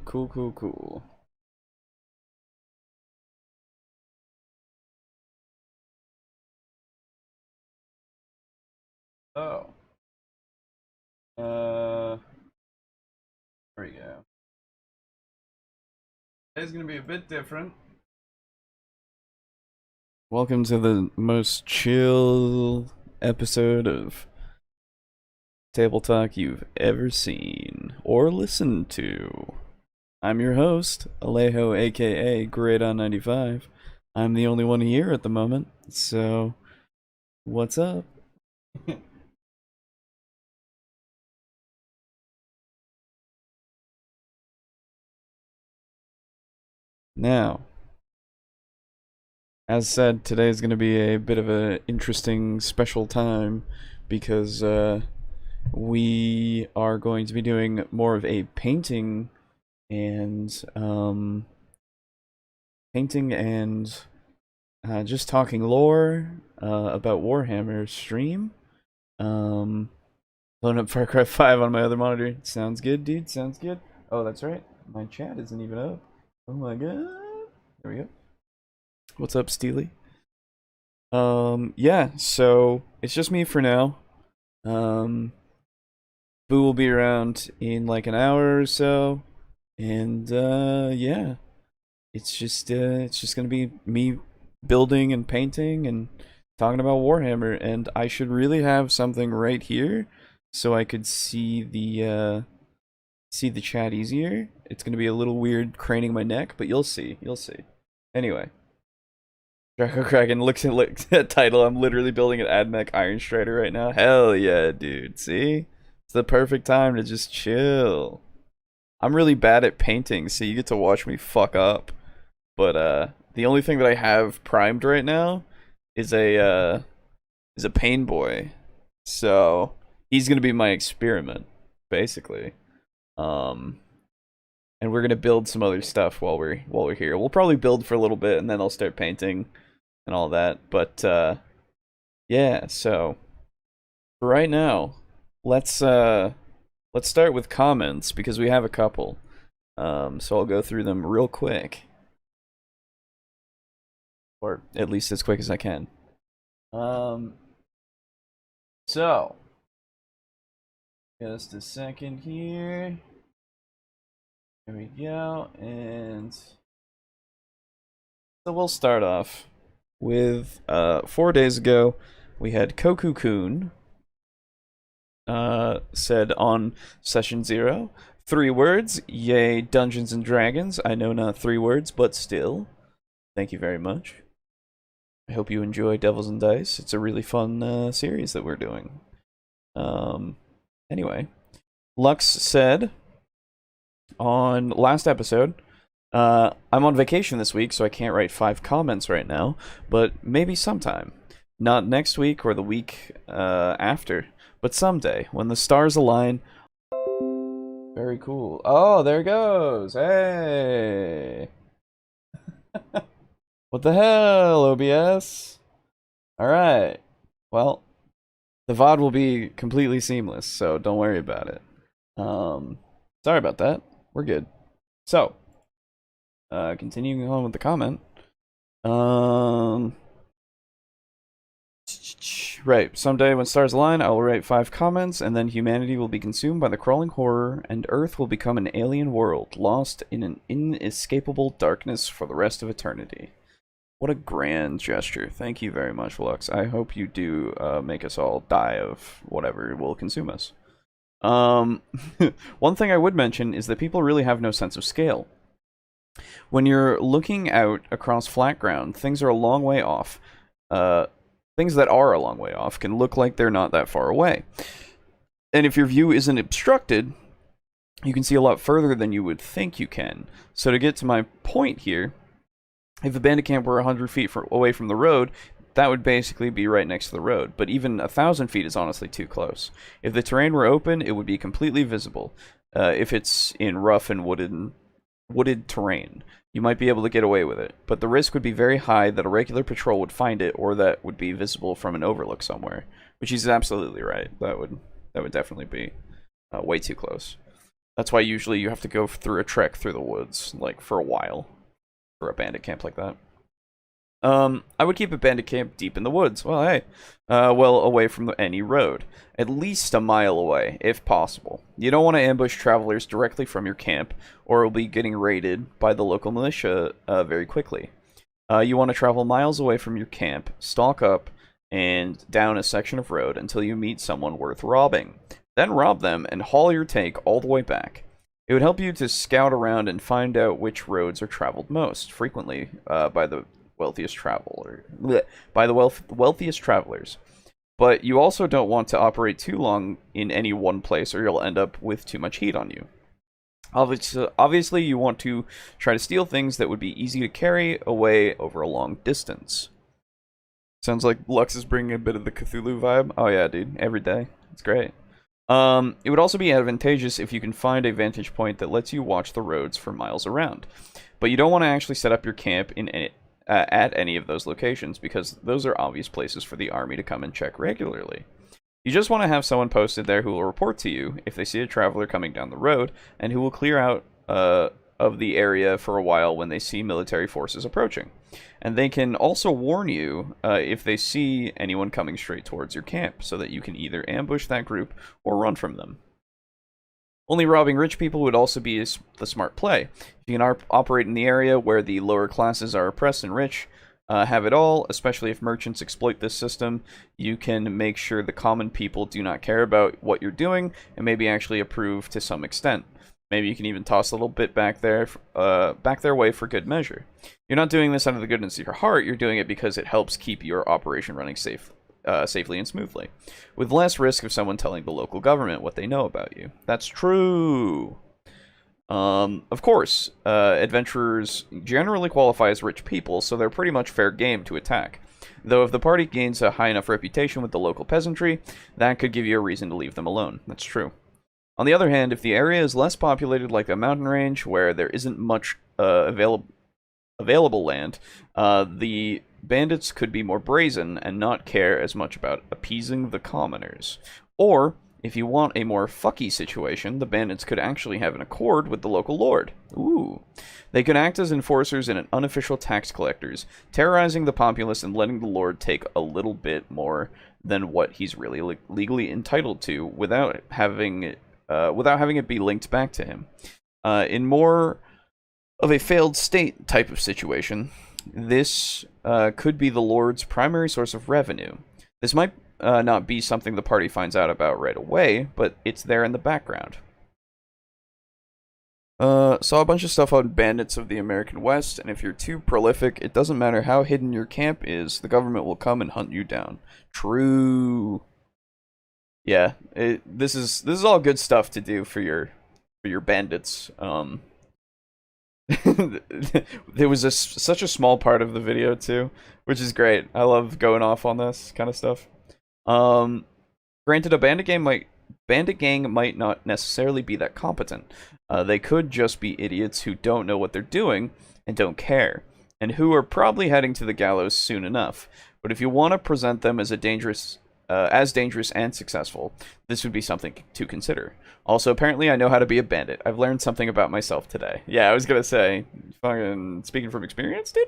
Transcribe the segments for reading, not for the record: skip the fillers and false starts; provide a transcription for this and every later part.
Cool. Oh. There we go. Today's gonna be a bit different. Welcome to the most chill episode of TableTalk you've ever seen or listened to. I'm your host, Alejo, aka Great-on-95. I'm the only one here at the moment, so what's up? Now, as said, today is going to be a bit of an interesting, special time because we are going to be doing more of a and painting and just talking lore about Warhammer stream. Loading up Far Cry 5 on my other monitor. Sounds good, dude. Sounds good. Oh, that's right. My chat isn't even up. Oh my god. There we go. What's up, Steely? Yeah, so it's just me for now. Boo will be around in like an hour or so. And yeah. It's just gonna be me building and painting and talking about Warhammer, and I should really have something right here so I could see the chat easier. It's gonna be a little weird craning my neck, but you'll see. Anyway. Draco Kraken looks at title. I'm literally building an AdMech Iron Strider right now. Hell yeah, dude. See? It's the perfect time to just chill. I'm really bad at painting, so you get to watch me fuck up. But the only thing that I have primed right now is a Pain Boy. So he's gonna be my experiment, basically. And we're gonna build some other stuff while we're here. We'll probably build for a little bit and then I'll start painting and all that. But yeah, so for right now, let's start with comments because we have a couple. So I'll go through them real quick. Or at least as quick as I can. So just a second here. There we go, and so we'll start off with 4 days ago we had Koku-kun said on session 0, 3 words, yay Dungeons and Dragons. I know not 3 words, but still, thank you very much. I hope you enjoy Devils and Dice. It's a really fun series that we're doing. Anyway, Lux said on last episode, I'm on vacation this week, so I can't write 5 comments right now, but maybe sometime. Not next week or the week after, but someday, when the stars align. Very cool. Oh, there it goes. Hey. What the hell, OBS? Alright. Well, the VOD will be completely seamless, so don't worry about it. Sorry about that. We're good. So, continuing on with the comment. Right, someday when stars align, I will write 5 comments, and then humanity will be consumed by the crawling horror, and Earth will become an alien world, lost in an inescapable darkness for the rest of eternity. What a grand gesture. Thank you very much, Lux. I hope you do make us all die of whatever will consume us. One thing I would mention is that people really have no sense of scale. When you're looking out across flat ground, things are a long way off. Things that are a long way off can look like they're not that far away. And if your view isn't obstructed, you can see a lot further than you would think you can. So to get to my point here, if a bandit camp were 100 feet away from the road, that would basically be right next to the road. But even 1,000 feet is honestly too close. If the terrain were open, it would be completely visible. If it's in rough and wooded terrain, you might be able to get away with it. But the risk would be very high that a regular patrol would find it, or that would be visible from an overlook somewhere. Which he's absolutely right. That would definitely be way too close. That's why usually you have to go through a trek through the woods, like, for a while, for a bandit camp like that. I would keep a bandit camp deep in the woods. Well, hey, well away from any road. At least a mile away, if possible. You don't want to ambush travelers directly from your camp, or you'll be getting raided by the local militia very quickly. You want to travel miles away from your camp, stalk up and down a section of road until you meet someone worth robbing. Then rob them and haul your take all the way back. It would help you to scout around and find out which roads are traveled most frequently by the wealthiest wealthiest travelers. But you also don't want to operate too long in any one place, or you'll end up with too much heat on you. Obviously, you want to try to steal things that would be easy to carry away over a long distance. Sounds like Lux is bringing a bit of the Cthulhu vibe. Oh yeah, dude, every day. It's great. It would also be advantageous if you can find a vantage point that lets you watch the roads for miles around. But you don't want to actually set up your camp at any of those locations, because those are obvious places for the army to come and check regularly. You just want to have someone posted there who will report to you if they see a traveler coming down the road, and who will clear out of the area for a while when they see military forces approaching. And they can also warn you if they see anyone coming straight towards your camp, so that you can either ambush that group or run from them. Only robbing rich people would also be the smart play. If you can operate in the area where the lower classes are oppressed and rich have it all, especially if merchants exploit this system, you can make sure the common people do not care about what you're doing, and maybe actually approve to some extent. Maybe you can even toss a little bit back their way for good measure. You're not doing this out of the goodness of your heart, you're doing it because it helps keep your operation running safely and smoothly, with less risk of someone telling the local government what they know about you. That's true. Of course, adventurers generally qualify as rich people, so they're pretty much fair game to attack. Though if the party gains a high enough reputation with the local peasantry, that could give you a reason to leave them alone. That's true. On the other hand, if the area is less populated, like a mountain range where there isn't much available land, the bandits could be more brazen and not care as much about appeasing the commoners. Or, if you want a more fucky situation, the bandits could actually have an accord with the local lord. Ooh. They could act as enforcers and unofficial tax collectors, terrorizing the populace and letting the lord take a little bit more than what he's really legally entitled to, without having it be linked back to him. In more of a failed state type of situation, this could be the lord's primary source of revenue. This might not be something the party finds out about right away, but it's there in the background. Saw a bunch of stuff on bandits of the American West, and if you're too prolific, it doesn't matter how hidden your camp is, the government will come and hunt you down. True. Yeah, this is all good stuff to do for your bandits. There was such a small part of the video too, which is great. I love going off on this kind of stuff. Granted, a bandit gang might not necessarily be that competent. They could just be idiots who don't know what they're doing and don't care, and who are probably heading to the gallows soon enough. But if you want to present them as dangerous and successful, this would be something to consider. Also, apparently I know how to be a bandit. I've learned something about myself today. Yeah, I was gonna say, fucking speaking from experience, dude.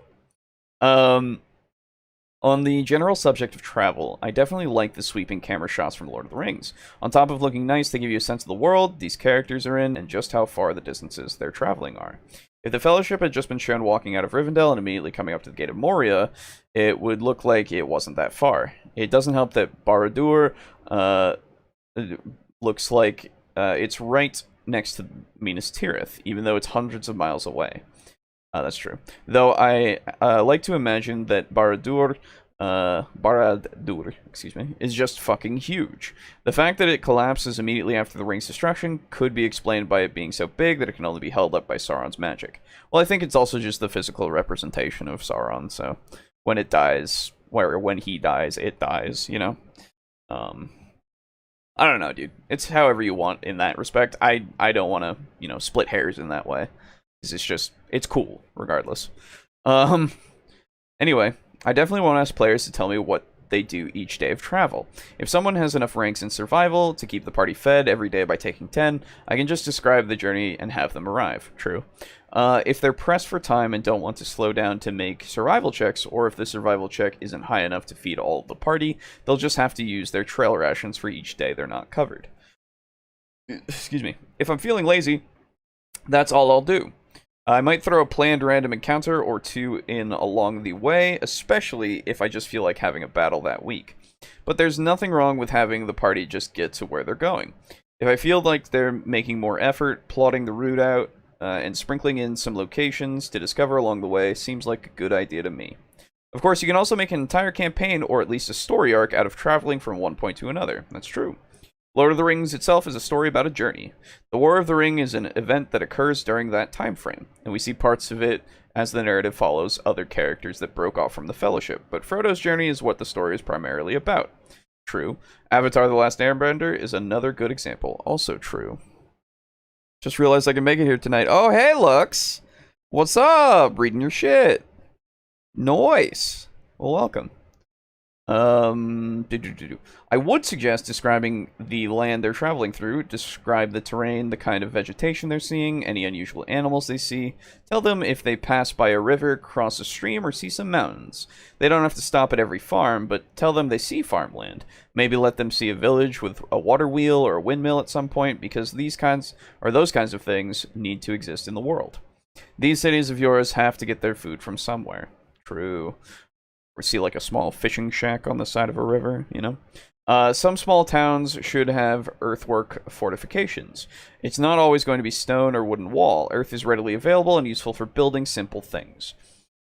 On the general subject of travel, I definitely like the sweeping camera shots from Lord of the Rings. On top of looking nice, they give you a sense of the world these characters are in, and just how far the distances they're traveling are. If the Fellowship had just been shown walking out of Rivendell and immediately coming up to the Gate of Moria, it would look like it wasn't that far. It doesn't help that Barad-dûr looks like it's right next to Minas Tirith, even though it's hundreds of miles away. That's true. Though I like to imagine that Barad-dûr, excuse me, is just fucking huge. The fact that it collapses immediately after the ring's destruction could be explained by it being so big that it can only be held up by Sauron's magic. Well, I think it's also just the physical representation of Sauron, so when it dies, when he dies, it dies, you know? I don't know, dude. It's however you want in that respect. I don't want to, you know, split hairs in that way. It's cool, regardless. Anyway, I definitely want to ask players to tell me what they do each day of travel. If someone has enough ranks in survival to keep the party fed every day by taking 10, I can just describe the journey and have them arrive. True. If they're pressed for time and don't want to slow down to make survival checks, or if the survival check isn't high enough to feed all of the party, they'll just have to use their trail rations for each day they're not covered. Excuse me. If I'm feeling lazy, that's all I'll do. I might throw a planned random encounter or two in along the way, especially if I just feel like having a battle that week. But there's nothing wrong with having the party just get to where they're going. If I feel like they're making more effort, plotting the route out, and sprinkling in some locations to discover along the way seems like a good idea to me. Of course, you can also make an entire campaign or at least a story arc out of traveling from one point to another. That's true. Lord of the Rings itself is a story about a journey. The War of the Ring is an event that occurs during that time frame, and we see parts of it as the narrative follows other characters that broke off from the Fellowship, but Frodo's journey is what the story is primarily about. True. Avatar: The Last Airbender is another good example. Also true. Just realized I can make it here tonight. Oh, hey, Lux! What's up? Reading your shit. Nice. Well, welcome. I would suggest describing the land they're traveling through, describe the terrain, the kind of vegetation they're seeing, any unusual animals they see. Tell them if they pass by a river, cross a stream, or see some mountains. They don't have to stop at every farm, but tell them they see farmland. Maybe let them see a village with a water wheel or a windmill at some point, because those kinds of things need to exist in the world. These cities of yours have to get their food from somewhere. True. Or see like a small fishing shack on the side of a river, you know? Some small towns should have earthwork fortifications. It's not always going to be stone or wooden wall. Earth is readily available and useful for building simple things.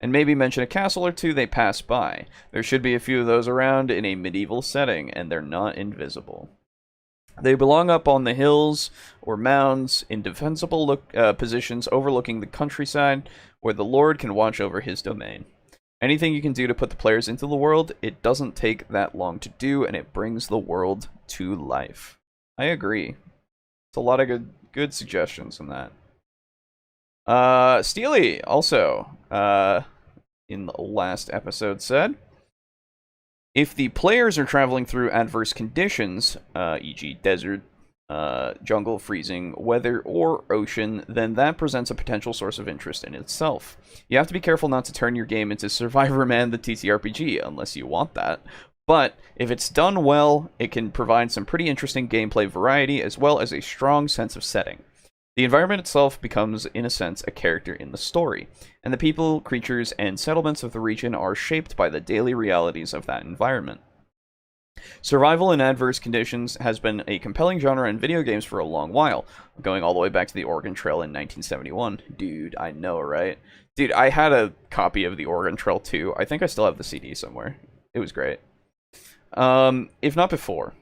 And maybe mention a castle or two they pass by. There should be a few of those around in a medieval setting, and they're not invisible. They belong up on the hills or mounds in defensible positions overlooking the countryside where the Lord can watch over his domain. Anything you can do to put the players into the world, it doesn't take that long to do, and it brings the world to life. I agree. It's a lot of good suggestions in that. Steely, also, in the last episode said, if the players are traveling through adverse conditions, e.g. desert, jungle, freezing, weather, or ocean, then that presents a potential source of interest in itself. You have to be careful not to turn your game into Survivor Man the TTRPG, unless you want that. But if it's done well, it can provide some pretty interesting gameplay variety, as well as a strong sense of setting. The environment itself becomes, in a sense, a character in the story, and the people, creatures, and settlements of the region are shaped by the daily realities of that environment. Survival in adverse conditions has been a compelling genre in video games for a long while, going all the way back to the Oregon Trail in 1971. Dude, I know, right? Dude, I had a copy of the Oregon Trail too. I think I still have the CD somewhere. It was great. If not before.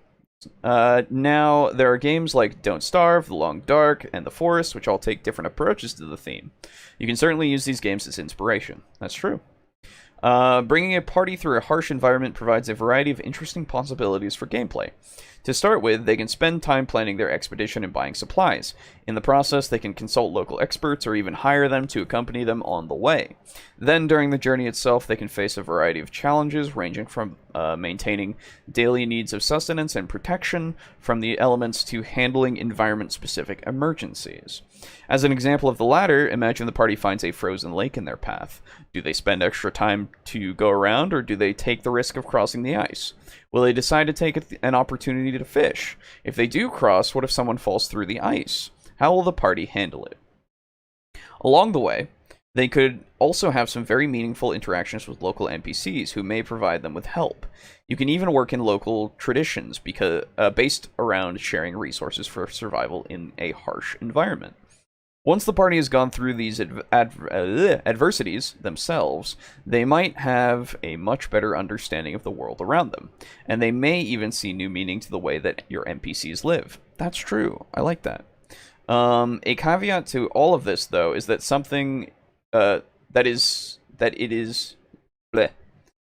Now, there are games like Don't Starve, The Long Dark, and The Forest, which all take different approaches to the theme. You can certainly use these games as inspiration. That's true. Bringing a party through a harsh environment provides a variety of interesting possibilities for gameplay. To start with, they can spend time planning their expedition and buying supplies. In the process, they can consult local experts or even hire them to accompany them on the way. Then, during the journey itself, they can face a variety of challenges, ranging from maintaining daily needs of sustenance and protection from the elements to handling environment-specific emergencies. As an example of the latter, imagine the party finds a frozen lake in their path. Do they spend extra time to go around, or do they take the risk of crossing the ice? Will they decide to take an opportunity to fish? If they do cross, what if someone falls through the ice? How will the party handle it? Along the way, they could also have some very meaningful interactions with local NPCs who may provide them with help. You can even work in local traditions based around sharing resources for survival in a harsh environment. Once the party has gone through these adversities themselves, they might have a much better understanding of the world around them, and they may even see new meaning to the way that your NPCs live. That's true. I like that. A caveat to all of this, though, is that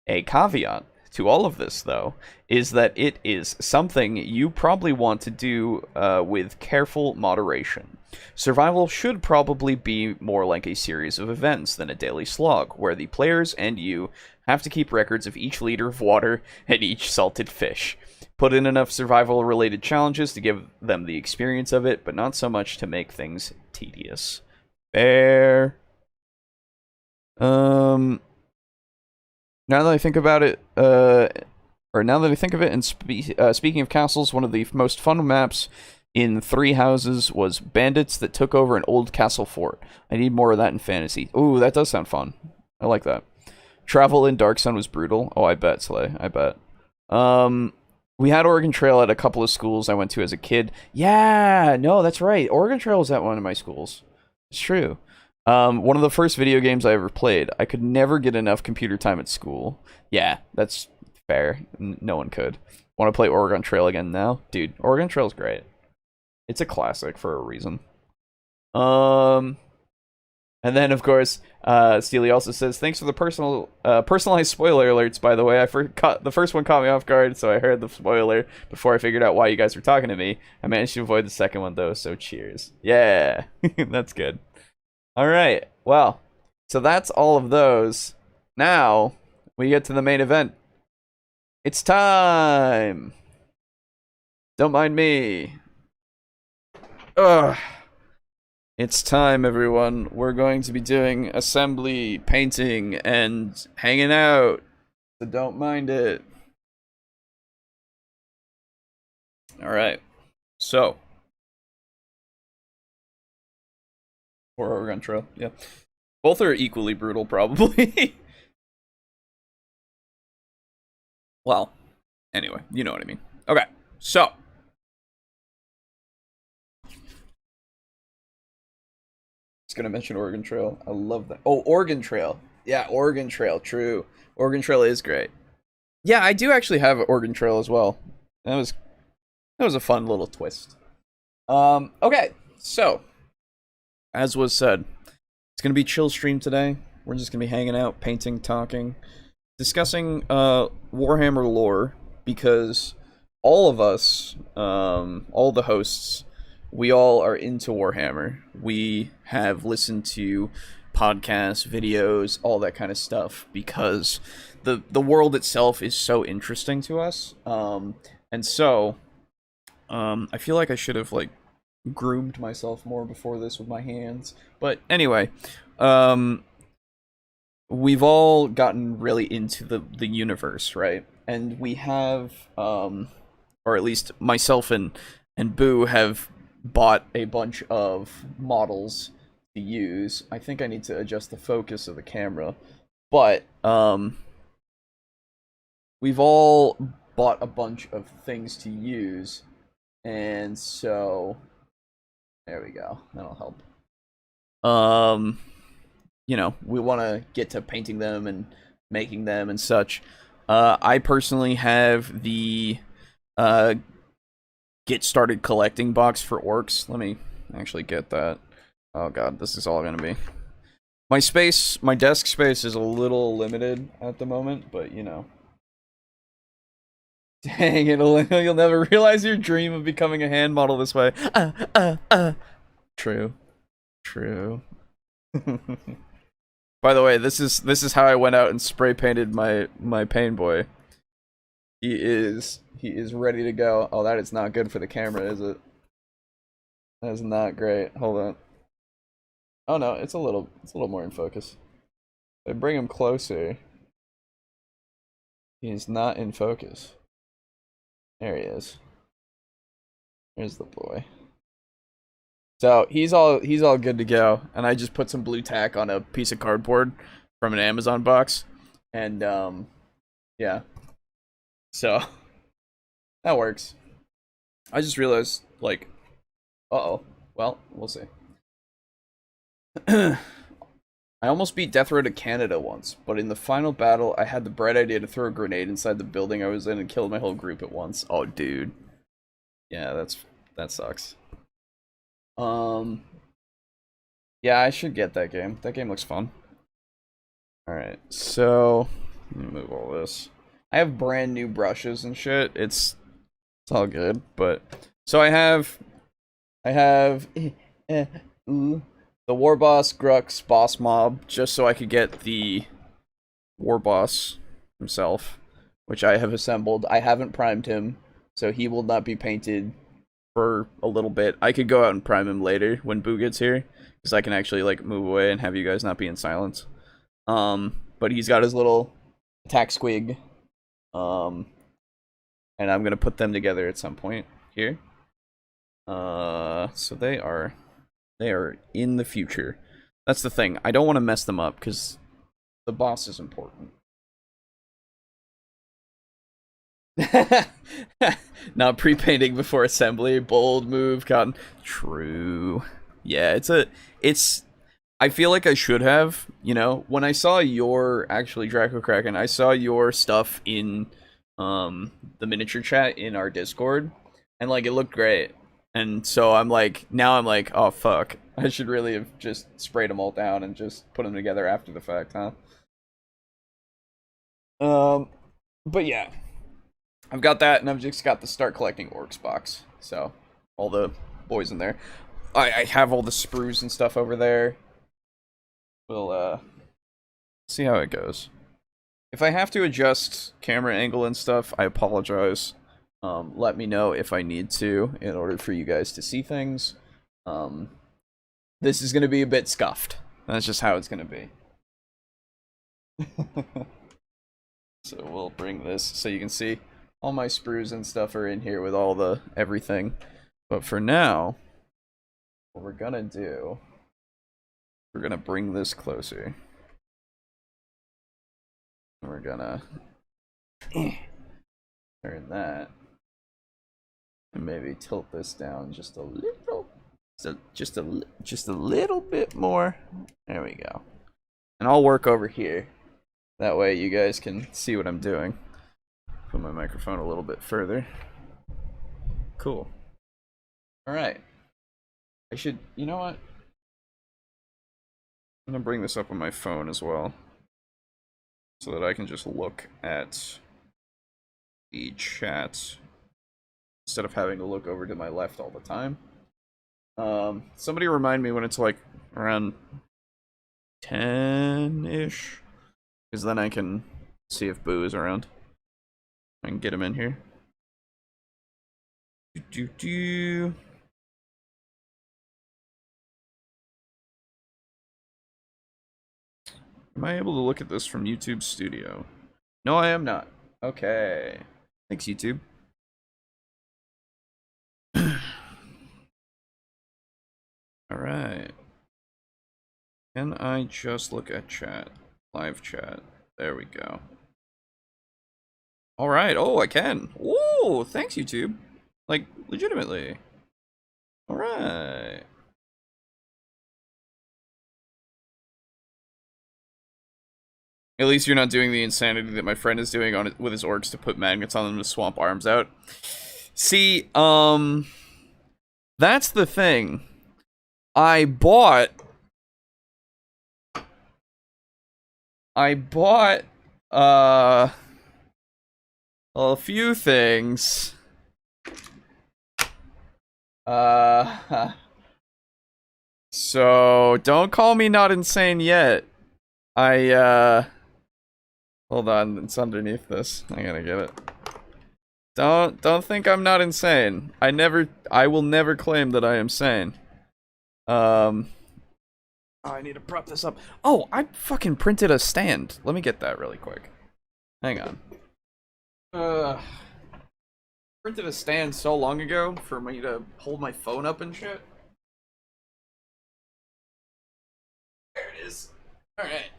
A caveat to all of this, though, is that it is something you probably want to do with careful moderation. Survival should probably be more like a series of events than a daily slog, where the players and you Have to keep records of each liter of water and each salted fish. Put in enough survival-related challenges to give them the experience of it, but not so much to make things tedious. Fair. Now that I think about it, now that I think of it, and speaking of castles, one of the most fun maps in Three Houses was bandits that took over an old castle fort. I need more of that in fantasy. Ooh, that does sound fun. I like that. Travel in Dark Sun was brutal. Oh, I bet, Slay. I bet. We had Oregon Trail at a couple of schools I went to as a kid. Yeah, no, that's right. Oregon Trail was at one of my schools. It's true. One of the first video games I ever played. I could never get enough computer time at school. Yeah, that's fair. No one could. Want to play Oregon Trail again now? Dude, Oregon Trail's great. It's a classic for a reason. And then, of course, Steely also says, thanks for the personalized spoiler alerts, by the way. The first one caught me off guard, so I heard the spoiler before I figured out why you guys were talking to me. I managed to avoid the second one, though, so cheers. Yeah, that's good. All right, well, so that's all of those. Now, we get to the main event. It's time! Don't mind me. Ugh. It's time, everyone. We're going to be doing assembly, painting, and hanging out. So don't mind it. Alright. So. Or Oregon Trail, yeah. Both are equally brutal, probably. Well, anyway, you know what I mean. Okay, so. Gonna mention Oregon Trail. I love that. Oh, Oregon Trail. Yeah, Oregon Trail. True. Oregon Trail is great. Yeah, I do actually have Oregon Trail as well. That was a fun little twist. Okay, so as was said, it's gonna be chill stream today. We're just gonna be hanging out, painting, talking, discussing Warhammer lore, because all of us, all the hosts, we all are into Warhammer. We have listened to podcasts, videos, all that kind of stuff, because the world itself is so interesting to us. And so, I feel like I should have, like, groomed myself more before this with my hands. But anyway, we've all gotten really into the universe, right? And we have, or at least myself and Boo have bought a bunch of models to use. I think I need to adjust the focus of the camera, but we've all bought a bunch of things to use, and so there we go. That'll help. You know, we want to get to painting them and making them and such. I personally have the get started collecting box for orcs. Let me actually get that. Oh god, this is all gonna be. My desk space is a little limited at the moment, but you know. Dang, you'll never realize your dream of becoming a hand model this way. True. By the way, this is how I went out and spray painted my pain boy. He is ready to go. Oh, that is not good for the camera, is it? That is not great. Hold on. Oh no, it's a little more in focus. If I bring him closer, he's not in focus. There he is. There's the boy. So he's all good to go, and I just put some blue tack on a piece of cardboard from an Amazon box, and yeah. So that works. I just realized, like, uh-oh. Well, we'll see. I almost beat Death Row to Canada once, but in the final battle, I had the bright idea to throw a grenade inside the building I was in and killed my whole group at once. Oh, dude. Yeah, that sucks. Yeah, I should get that game. That game looks fun. Alright, so let me move all this. I have brand new brushes and shit. It's all good, but so I have the War Boss Grux Boss Mob, just so I could get the War Boss himself, which I have assembled. I haven't primed him, so he will not be painted for a little bit. I could go out and prime him later when Boo gets here, because I can actually like move away and have you guys not be in silence. But he's got his little attack squig. And I'm gonna put them together at some point here. So they are in the future. That's the thing. I don't want to mess them up because the boss is important. Not pre-painting before assembly. Bold move, Cotton. True. Yeah, it's. I feel like I should have. You know, when I saw your actually Draco Kraken, I saw your stuff in the miniature chat in our Discord, and like it looked great. And so I'm like, now I'm like, oh fuck, I should really have just sprayed them all down and just put them together after the fact, huh? But yeah, I've got that, and I've just got the start collecting orcs box. So all the boys in there. I have all the sprues and stuff over there. We'll see how it goes. If I have to adjust camera angle and stuff, I apologize. Let me know if I need to in order for you guys to see things. This is going to be a bit scuffed. That's just how it's going to be. So we'll bring this so you can see all my sprues and stuff are in here with all the everything. But for now, what we're going to do, we're going to bring this closer. We're gonna turn that and maybe tilt this down just a little, so just a little bit more. There we go. And I'll work over here. That way you guys can see what I'm doing. Put my microphone a little bit further. Cool. All right. I should. You know what? I'm gonna bring this up on my phone as well, so that I can just look at the chat instead of having to look over to my left all the time. Somebody remind me when it's like around 10-ish, because then I can see if Boo is around. I can get him in here. Am I able to look at this from YouTube Studio? No, I am not. Okay. Thanks, YouTube. Alright. Can I just look at chat? Live chat. There we go. Alright. Oh, I can. Oh, thanks, YouTube. Like, legitimately. Alright. At least you're not doing the insanity that my friend is doing on it with his orcs to put magnets on them to swamp arms out. See, that's the thing. I bought a few things. So don't call me not insane yet. Hold on, it's underneath this. I gotta get it. Don't think I'm not insane. I will never claim that I am sane. Oh, I need to prop this up. Oh, I fucking printed a stand. Let me get that really quick. Hang on. Printed a stand so long ago for me to hold my phone up and shit. There it is. Alright.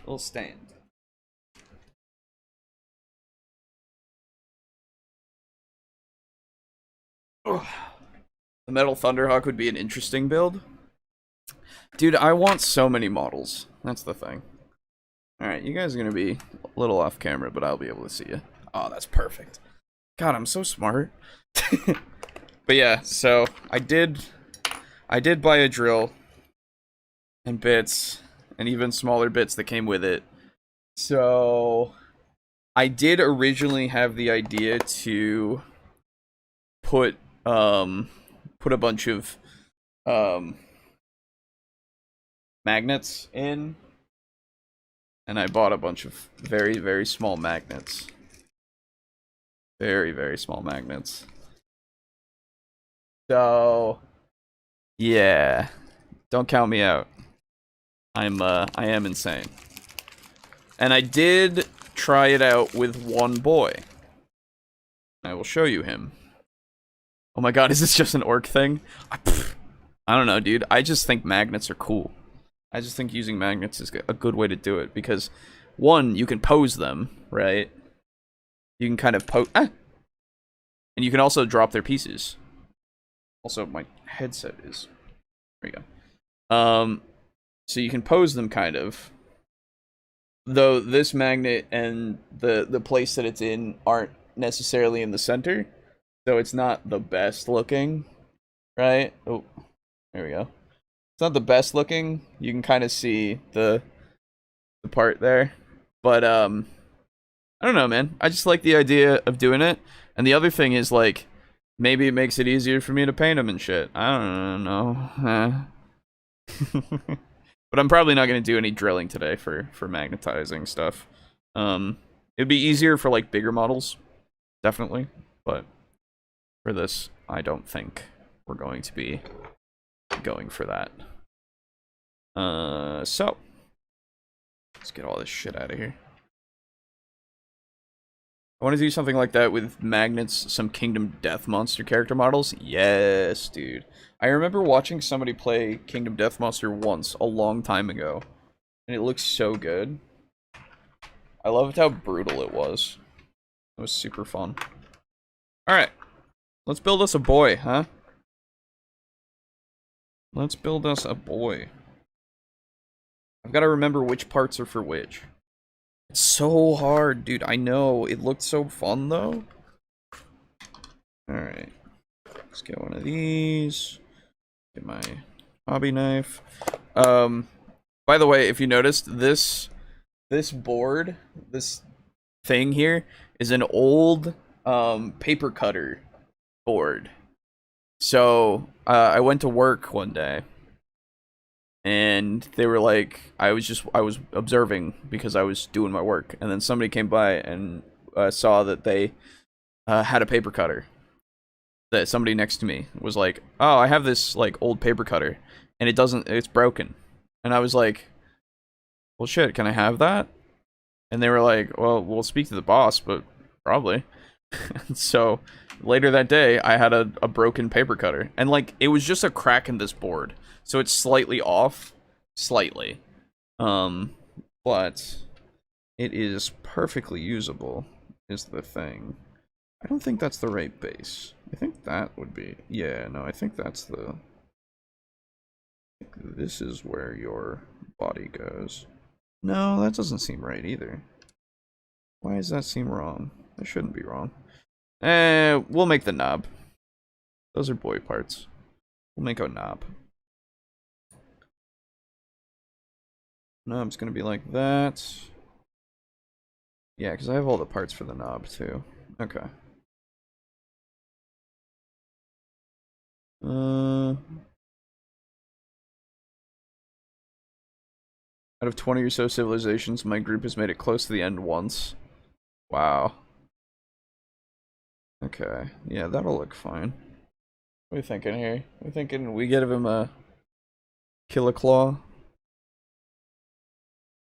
Little stand. Oh. The Metal Thunderhawk would be an interesting build. Dude, I want so many models. That's the thing. Alright, you guys are gonna be a little off camera, but I'll be able to see you. Oh, that's perfect. God, I'm so smart. But yeah, so I did buy a drill and bits and even smaller bits that came with it. So I did originally have the idea to put a bunch of magnets in and I bought a bunch of very, very small magnets. Very, very small magnets. So, yeah. Don't count me out. I am insane. And I did try it out with one boy. I will show you him. Oh my god, is this just an orc thing? I don't know, dude. I just think magnets are cool. I just think using magnets is a good way to do it, because, one, you can pose them, right? You can kind of and you can also drop their pieces. Also, my headset is... There you go. So you can pose them, kind of. Though this magnet and the place that it's in aren't necessarily in the center. So it's not the best looking, right? Oh, there we go. It's not the best looking. You can kind of see the part there. But, I don't know, man. I just like the idea of doing it. And the other thing is, like, maybe it makes it easier for me to paint them and shit. I don't know. But I'm probably not going to do any drilling today for magnetizing stuff. It'd be easier for, like, bigger models. Definitely. But for this, I don't think we're going to be going for that. So. Let's get all this shit out of here. I want to do something like that with magnets, some Kingdom Death Monster character models. Yes, dude. I remember watching somebody play Kingdom Death Monster once, a long time ago. And it looks so good. I loved how brutal it was. It was super fun. Alright. Let's build us a boy, huh? Let's build us a boy. I've got to remember which parts are for which. It's so hard, dude. I know. It looked so fun, though. Alright. Let's get one of these. Get my hobby knife. By the way, if you noticed, this board, this thing here, is an old paper cutter board. So, I went to work one day. And they were like, I was observing because I was doing my work, and then somebody came by and saw that they had a paper cutter. That somebody next to me was like, oh, I have this like old paper cutter, and it's broken. And I was like, well, shit, can I have that? And they were like, well, we'll speak to the boss, but probably. So later that day, I had a broken paper cutter, and like it was just a crack in this board. So it's slightly off, slightly, but it is perfectly usable, is the thing. I don't think that's the right base. I think that would be, yeah, no, I think that's the, this is where your body goes. No, that doesn't seem right either. Why does that seem wrong? That shouldn't be wrong. We'll make the knob. Those are boy parts. We'll make a knob. Knob's gonna be like that. Yeah, because I have all the parts for the knob too. Okay. Out of 20 or so civilizations, my group has made it close to the end once. Wow. Okay. Yeah, that'll look fine. What are we thinking here? We're thinking we give him a Killer Claw.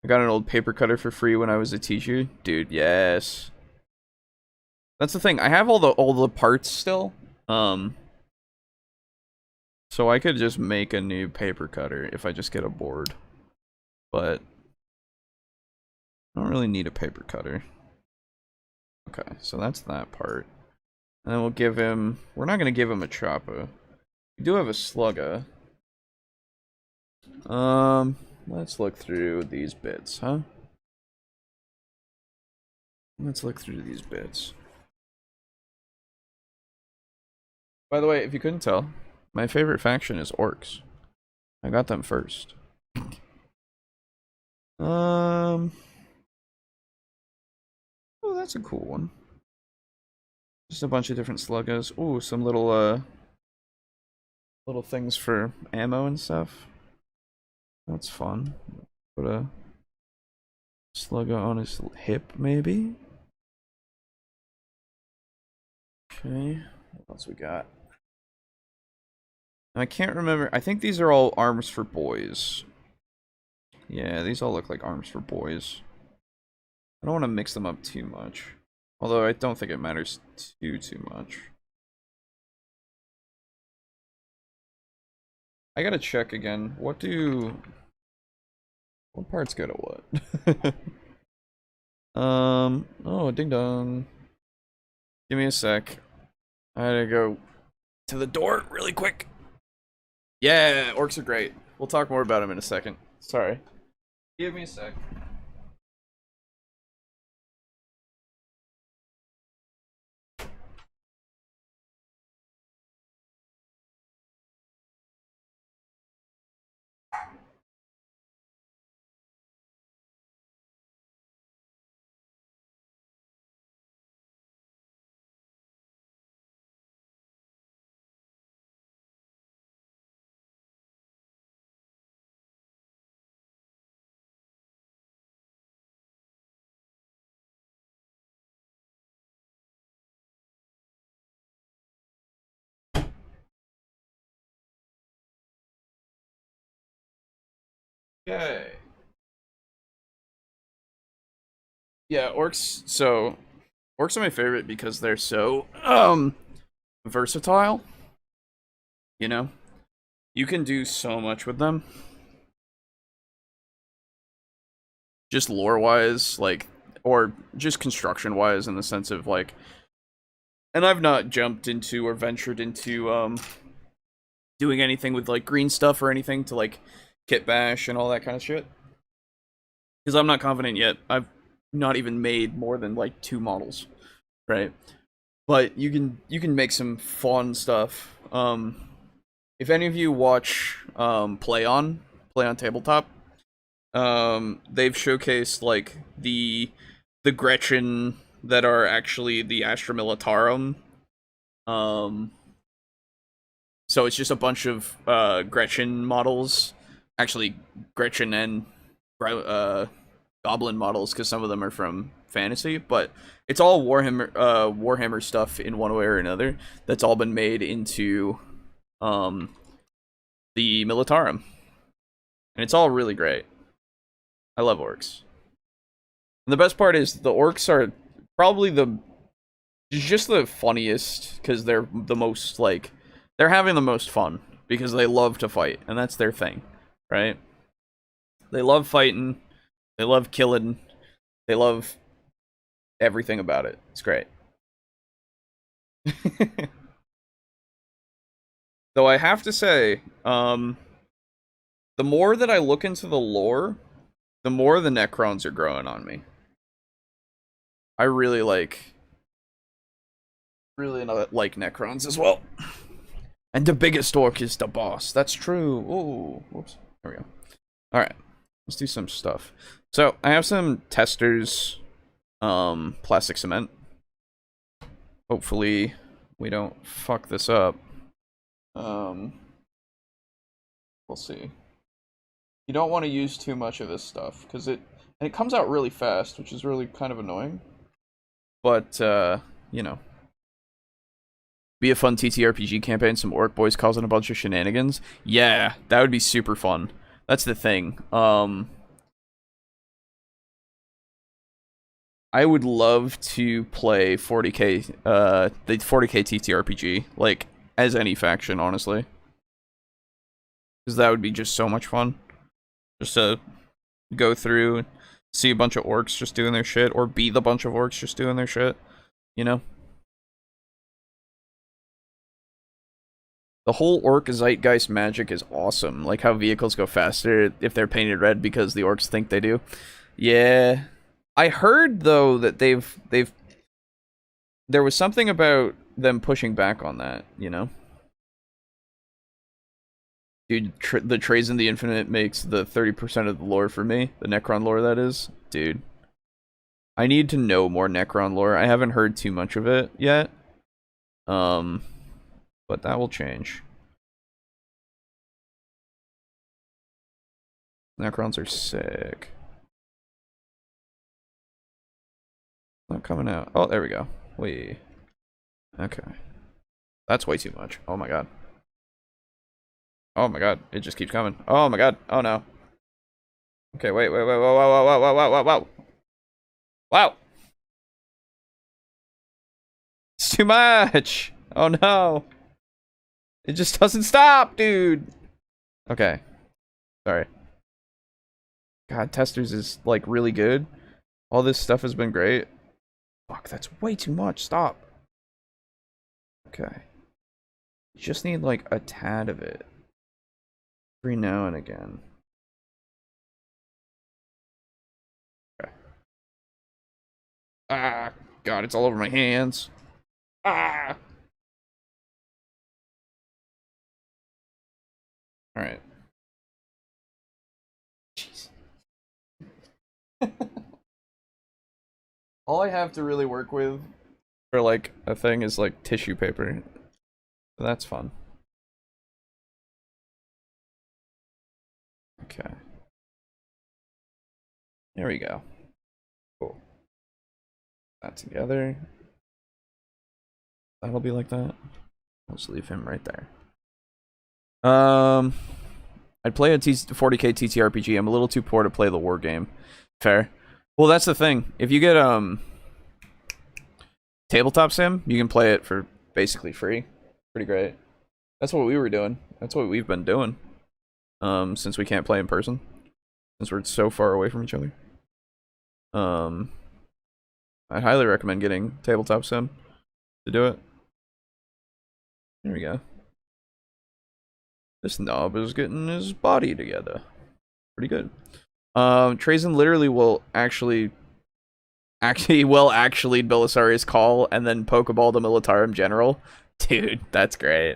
I got an old paper cutter for free when I was a teacher. Dude, yes. That's the thing. I have all the parts still. So I could just make a new paper cutter if I just get a board. But I don't really need a paper cutter. Okay, so that's that part. And then we'll give him... We're not going to give him a chopper. We do have a slugger. Let's look through these bits, huh? Let's look through these bits. By the way, if you couldn't tell, my favorite faction is orcs. I got them first. Oh, that's a cool one. Just a bunch of different sluggers. Ooh, some little things for ammo and stuff. That's fun. Put a Slugger on his hip, maybe? Okay, what else we got? I can't remember. I think these are all arms for boys. Yeah, these all look like arms for boys. I don't want to mix them up too much. Although I don't think it matters too much. I gotta check again. What parts go to what? Oh, ding dong. Give me a sec. I gotta go to the door really quick. Yeah, orcs are great. We'll talk more about them in a second. Sorry. Give me a sec. Okay. Yeah, orcs. So, orcs are my favorite because they're so versatile. You know, you can do so much with them. Just lore wise, like, or just construction wise, in the sense of like. And I've not jumped into or ventured into doing anything with like green stuff or anything to like kit bash and all that kind of shit. Because I'm not confident yet. I've not even made more than like 2 models, right? But you can make some fun stuff. If any of you watch play on tabletop, they've showcased like the Gretchen that are actually the Astra Militarum. Um, so it's just a bunch of Gretchen models, actually Gretchen and Goblin models, because some of them are from fantasy, but it's all Warhammer stuff in one way or another. That's all been made into um, the Militarum, and it's all really great. I love orcs. And the best part is the orcs are probably the funniest because they're the most like they're having the most fun because they love to fight and that's their thing, right? They love fighting, they love killing, they love everything about it. It's great. Though I have to say, the more that I look into the lore, the more the Necrons are growing on me. I really like Necrons as well. And the biggest orc is the boss. That's true. Ooh, whoops. There we go. All right, let's do some stuff. So I have some testers, plastic cement. Hopefully, we don't fuck this up. We'll see. You don't want to use too much of this stuff because it comes out really fast, which is really kind of annoying. But you know, be a fun TTRPG campaign. Some orc boys causing a bunch of shenanigans. Yeah, that would be super fun. That's the thing. I would love to play 40k, the 40k TTRPG, like, as any faction, honestly. Because that would be just so much fun. Just to go through and see a bunch of orcs just doing their shit, or be the bunch of orcs just doing their shit, you know? The whole orc zeitgeist magic is awesome. Like how vehicles go faster if they're painted red because the orcs think they do. Yeah. I heard though that they've there was something about them pushing back on that, you know? Dude, the Trays in the Infinite makes the 30% of the lore for me. The Necron lore, that is. Dude. I need to know more Necron lore. I haven't heard too much of it yet. But that will change. Necrons are sick. Not coming out. Oh, there we go. Wait. Okay. That's way too much. Oh my god. Oh my god. It just keeps coming. Oh my god. Oh no. Okay, wait. Whoa, whoa, whoa, whoa, whoa, whoa, whoa, whoa. Wow. It's too much. Oh no. It just doesn't stop, dude. Okay. Sorry. God, Testers is, like, really good. All this stuff has been great. Fuck, that's way too much. Stop. Okay. You just need, like, a tad of it. Every now and again. Okay. Ah, God, it's all over my hands. Ah! Alright. Jeez. All I have to really work with for, like, a thing is, like, tissue paper. So that's fun. Okay. There we go. Cool. That together. That'll be like that. I'll just leave him right there. I'd play a 40k TTRPG. I'm a little too poor to play the war game. Fair. Well, that's the thing. If you get tabletop sim, you can play it for basically free. Pretty great. That's what we were doing. That's what we've been doing. Since we can't play in person. Since we're so far away from each other. I'd highly recommend getting tabletop sim to do it. There we go. This knob is getting his body together. Pretty good. Trazen literally will actually Belisarius call and then Pokeball the Militarum General. Dude, that's great.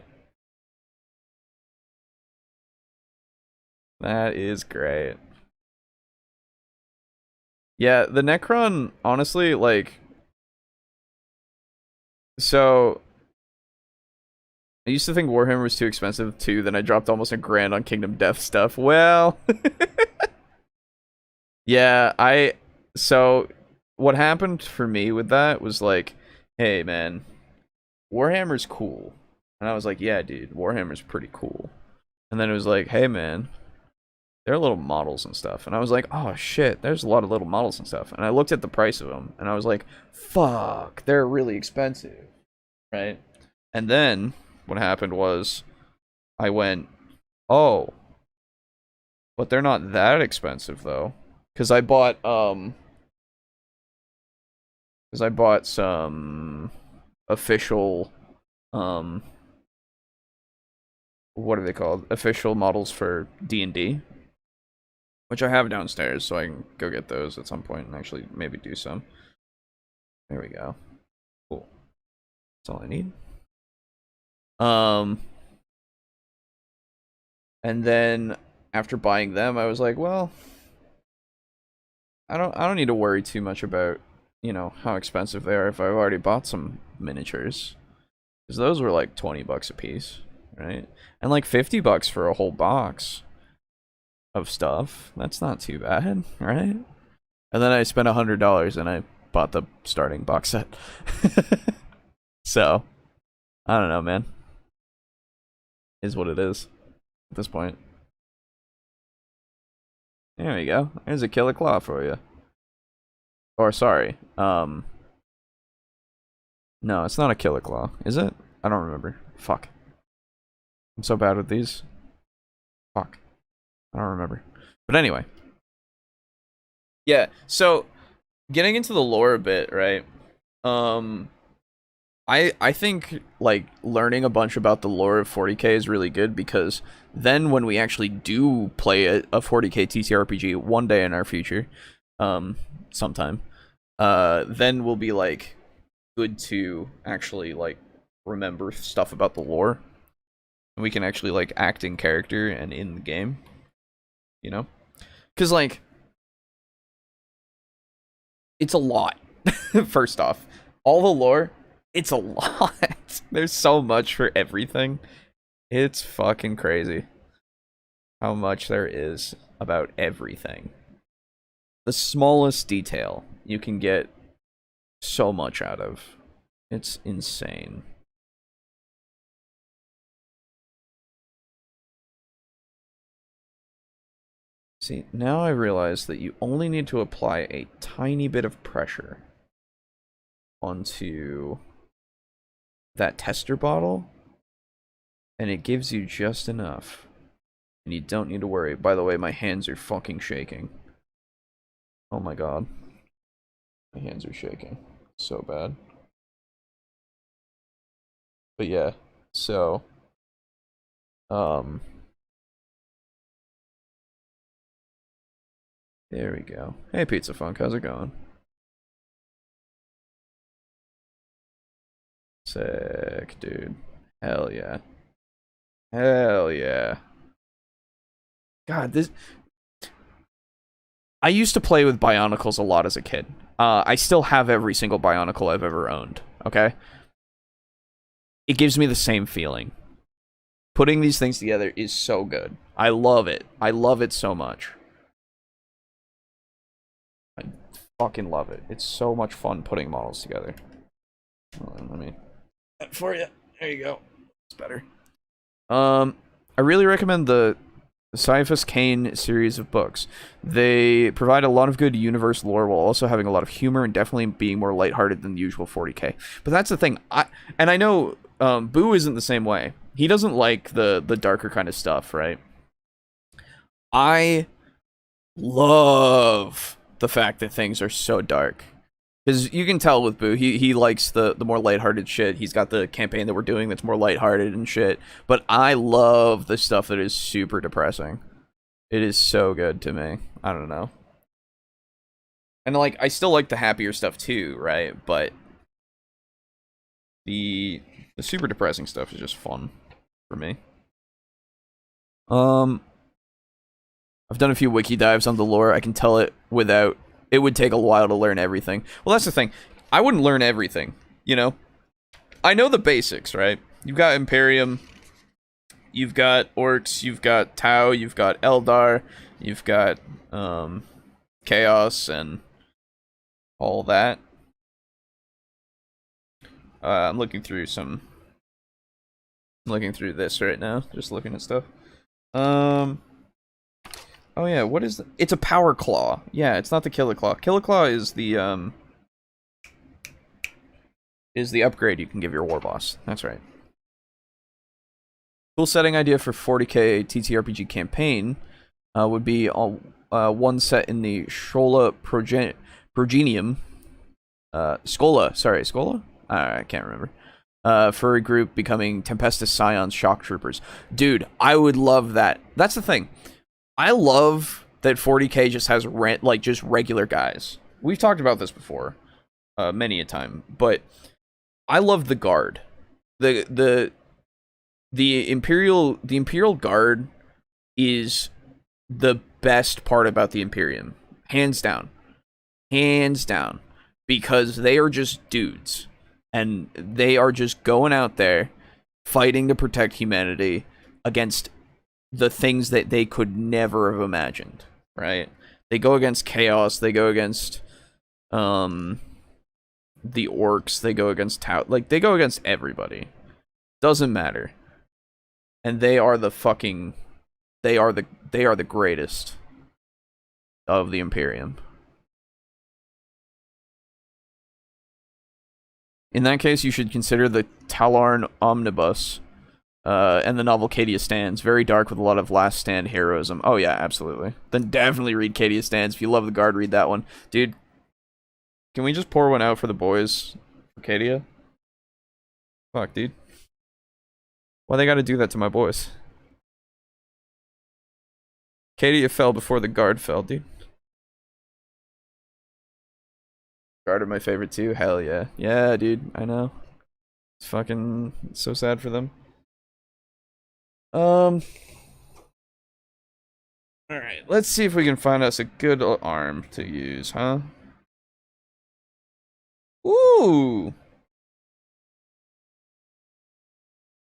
That is great. Yeah, the Necron, honestly, like... So... I used to think Warhammer was too expensive, too. Then I dropped almost $1,000 on Kingdom Death stuff. Well... yeah, So, what happened for me with that was like, hey, man, Warhammer's cool. And I was like, yeah, dude, Warhammer's pretty cool. And then it was like, hey, man, there are little models and stuff. And I was like, oh, shit, there's a lot of little models and stuff. And I looked at the price of them, and I was like, fuck, they're really expensive, right? And then what happened was I went, oh, but they're not that expensive, though. Because I bought some official, what are they called? Official models for D&D, which I have downstairs, so I can go get those at some point and actually maybe do some. There we go. Cool. That's all I need. And then after buying them, I was like, well, I don't need to worry too much about, you know, how expensive they are if I've already bought some miniatures. Because those were like 20 bucks a piece, right? And like 50 bucks for a whole box of stuff. That's not too bad, right? And then I spent $100 and I bought the starting box set. So, I don't know, man. Is what it is at this point. There we go. There's a killer claw for you. Or sorry, no, it's not a killer claw, is it? I don't remember. Fuck. I'm so bad with these. Fuck. I don't remember. But anyway. Yeah, so getting into the lore a bit, right? I think like learning a bunch about the lore of 40k is really good, because then when we actually do play a 40k TTRPG one day in our future, sometime, then we'll be like good to actually like remember stuff about the lore, and we can actually like act in character and in the game, you know, because like it's a lot. First off, all the lore, it's a lot. There's so much for everything. It's fucking crazy how much there is about everything. The smallest detail, you can get so much out of. It's insane. See, now I realize that you only need to apply a tiny bit of pressure onto that tester bottle, and it gives you just enough. And you don't need to worry. By the way, my hands are fucking shaking. Oh my god. My hands are shaking. So bad. But yeah, so... there we go. Hey, Pizza Funk, how's it going? Sick, dude. Hell yeah. Hell yeah. God, this... I used to play with Bionicles a lot as a kid. I still have every single Bionicle I've ever owned, okay? It gives me the same feeling. Putting these things together is so good. I love it. I love it so much. I fucking love it. It's so much fun putting models together. Hold on, let me... for you. There you go. It's better. I really recommend the Cyphus Kane series of books. They provide a lot of good universe lore while also having a lot of humor and definitely being more lighthearted than the usual 40k. But that's the thing. I know Boo isn't the same way. He doesn't like the darker kind of stuff, right? I love the fact that things are so dark. Because you can tell with Boo, he likes the more lighthearted shit. He's got the campaign that we're doing that's more lighthearted and shit. But I love the stuff that is super depressing. It is so good to me. I don't know. And, like, I still like the happier stuff too, right? But the super depressing stuff is just fun for me. I've done a few wiki dives on the lore. I can tell it without... It would take a while to learn everything. Well, that's the thing. I wouldn't learn everything, you know? I know the basics, right? You've got Imperium, you've got Orcs, you've got Tau, you've got Eldar, you've got Chaos and all that. I'm looking through this right now, just looking at stuff. Oh yeah, what is it's a Power Claw. Yeah, it's not the Killer Claw. Killer Claw is the upgrade you can give your war boss. That's right. Cool setting idea for 40k TTRPG campaign would be one set in the Shola Progenium. Skola? I can't remember. For a group becoming Tempestus Scions Shock Troopers. Dude, I would love that. That's the thing. I love that 40k just has just regular guys. We've talked about this before, many a time, but I love the Guard. The Imperial Guard is the best part about the Imperium, hands down, because they are just dudes, and they are just going out there fighting to protect humanity against the things that they could never have imagined, right? They go against Chaos, they go against the Orcs, they go against Tau, like they go against everybody. Doesn't matter. And they are the greatest of the Imperium. In that case, you should consider the Talarn Omnibus. And the novel Cadia Stands. Very dark with a lot of last stand heroism. Oh yeah, absolutely. Then definitely read Cadia Stands. If you love the Guard, read that one. Dude, can we just pour one out for the boys? For Cadia? Fuck, dude. Why they gotta do that to my boys? Cadia fell before the Guard fell, dude. Guard are my favorite too. Hell yeah. Yeah, dude. I know. It's fucking so sad for them. Alright, let's see if we can find us a good arm to use, huh? Ooh!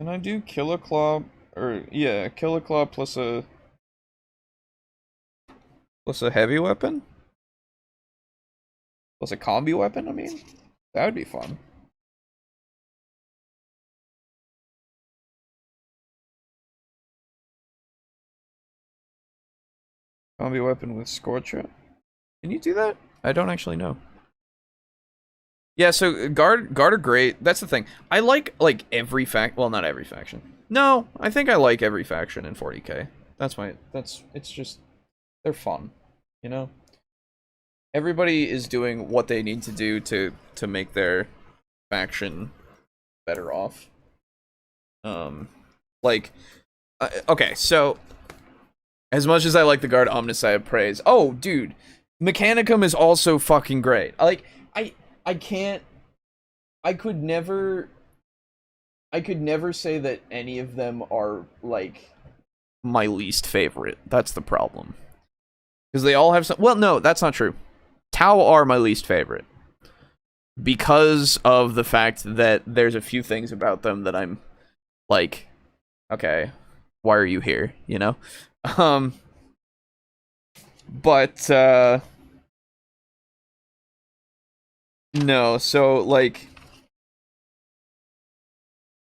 Can I do Killer Claw? Or, yeah, Killer Claw plus a heavy weapon? Plus a combi weapon, I mean? That would be fun. Combi weapon with Scorcher. Can you do that? I don't actually know. Yeah, so guard are great. That's the thing. I like every well, not every faction. No, I think I like every faction in 40k. It's just they're fun, you know? Everybody is doing what they need to do to make their faction better off. Like okay, so as much as I like the guard Omnis, I have praise. Oh, dude, Mechanicum is also fucking great. Like I can't I could never say that any of them are like my least favorite. That's the problem. Because they all have some. Well, no, that's not true. Tau are my least favorite because of the fact that there's a few things about them that I'm like, okay, why are you here? You know, but no. So like,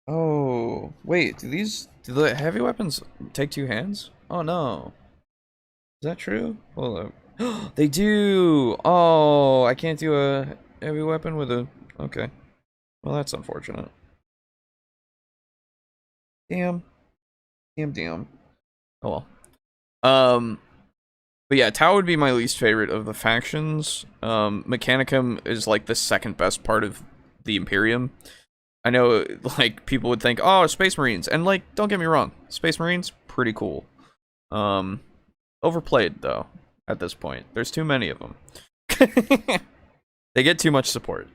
oh wait, do the heavy weapons take two hands? Oh no. Is that true? Hold up. They do! Oh, I can't do a heavy weapon with a... Okay. Well, that's unfortunate. Damn. Damn. Oh well. But yeah, Tau would be my least favorite of the factions. Mechanicum is like the second best part of the Imperium. I know, like, people would think, oh, Space Marines. And, like, don't get me wrong. Space Marines, pretty cool. Overplayed, though, at this point. There's too many of them. They get too much support.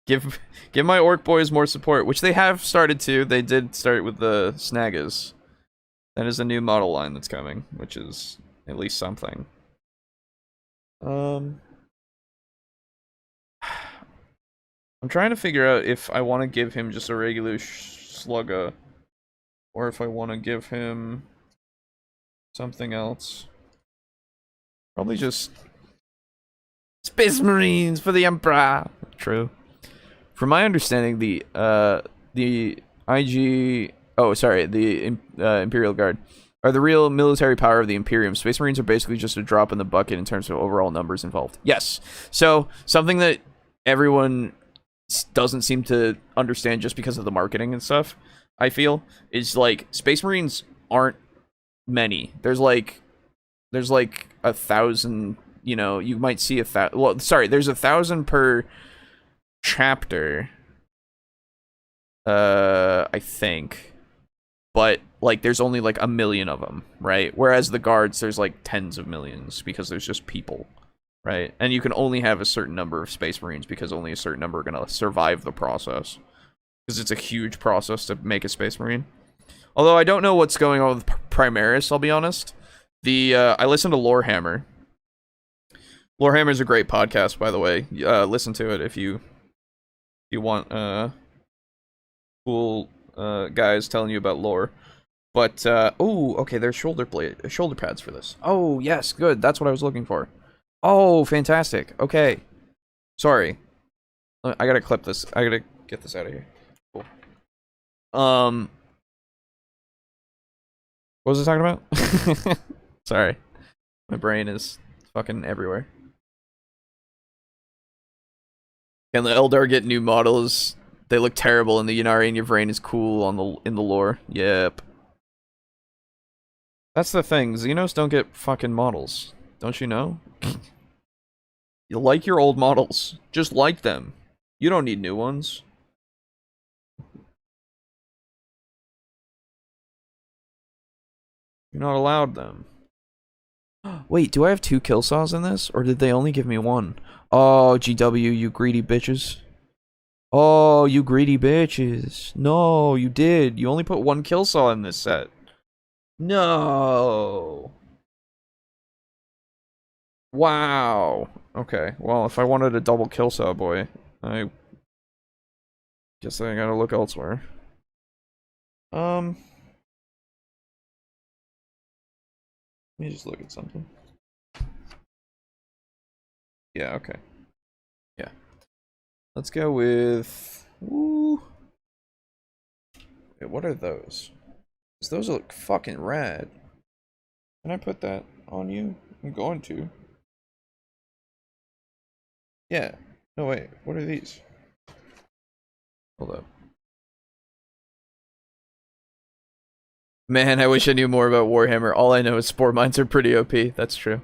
Give my orc boys more support, which they have started to. They did start with the Snaggas. That is a new model line that's coming, which is at least something. I'm trying to figure out if I want to give him just a regular slugga, or if I want to give him something else. Probably just Space Marines for the Emperor. True. From my understanding, the IG, oh sorry, the Imperial Guard are the real military power of the Imperium. Space Marines are basically just a drop in the bucket in terms of overall numbers involved. Yes. So something that everyone doesn't seem to understand just because of the marketing and stuff, I feel, is like Space Marines aren't many. There's like 1,000. You know, you might see 1,000. Well, sorry, there's 1,000 per chapter. I think, but like there's only like 1 million of them, right? Whereas the guards, there's like tens of millions because there's just people, right? And you can only have a certain number of Space Marines because only a certain number are gonna survive the process, because it's a huge process to make a Space Marine. Although I don't know what's going on with Primaris, I'll be honest. I listened to Lorehammer. Lorehammer is a great podcast, by the way. Listen to it if you want cool guys telling you about lore. But oh, okay, there's shoulder pads for this. Oh yes, good. That's what I was looking for. Oh, fantastic. Okay, sorry. I gotta clip this. I gotta get this out of here. Cool. What was I talking about? Sorry, my brain is fucking everywhere. Can the Eldar get new models? They look terrible in the Ynnari, and your brain is cool in the lore. Yep. That's the thing. Xenos don't get fucking models. Don't you know? You like your old models. Just like them. You don't need new ones. You're not allowed them. Wait, do I have 2 kill saws in this? Or did they only give me 1? Oh, GW, you greedy bitches. Oh, you greedy bitches. No, you did. You only put 1 kill saw in this set. No. Wow. Okay, well, if I wanted a double kill saw boy, I guess I gotta look elsewhere. Let me just look at something. Yeah, okay. Yeah. Let's go with... Woo. Wait, what are those? 'Cause those look fucking rad. Can I put that on you? I'm going to. Yeah. No, wait. What are these? Hold up. Man, I wish I knew more about Warhammer. All I know is Spore Mines are pretty OP. That's true.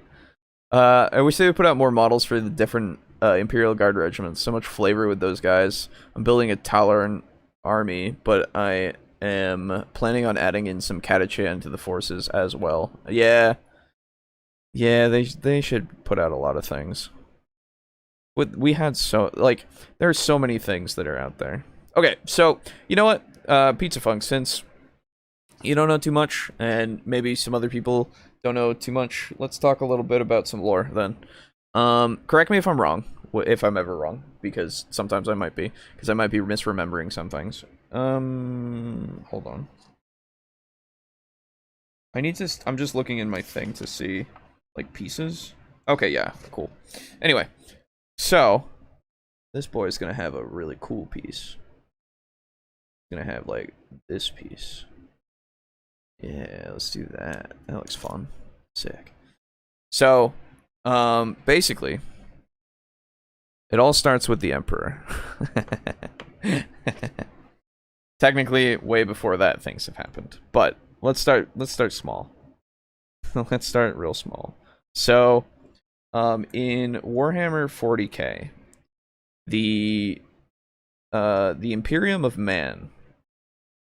I wish they would put out more models for the different Imperial Guard regiments. So much flavor with those guys. I'm building a Talorn army, but I am planning on adding in some Catachan to the forces as well. Yeah. Yeah, they should put out a lot of things. We had so, like, there's so many things that are out there. Okay, so, you know what? Pizza Funk, since you don't know too much, and maybe some other people don't know too much, let's talk a little bit about some lore, then. Correct me if I'm wrong, if I'm ever wrong, because sometimes I might be, because I might be misremembering some things. Hold on. I'm just looking in my thing to see, like, pieces. Okay, yeah, cool. Anyway, so, this boy's gonna have a really cool piece. He's gonna have, like, this piece. Yeah, let's do that. That looks fun. Sick. So, basically, it all starts with the Emperor. Technically, way before that, things have happened. But let's start small. Let's start real small. So, in Warhammer 40k, the Imperium of Man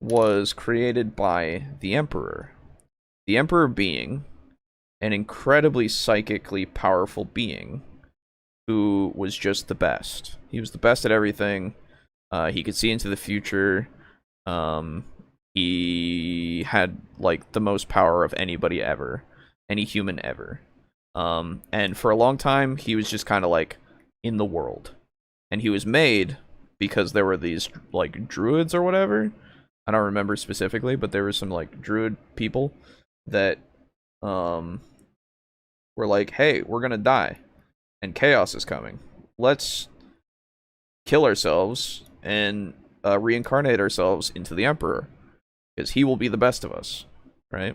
was created by the Emperor. The Emperor being an incredibly psychically powerful being who was just the best. He was the best at everything. He could see into the future. He had, like, the most power of anybody ever. Any human ever. And for a long time, he was just kind of, like, in the world. And he was made because there were these, like, druids or whatever. I don't remember specifically, but there were some, like, druid people that were like, hey, we're gonna die and chaos is coming. Let's kill ourselves and reincarnate ourselves into the Emperor, because he will be the best of us, right?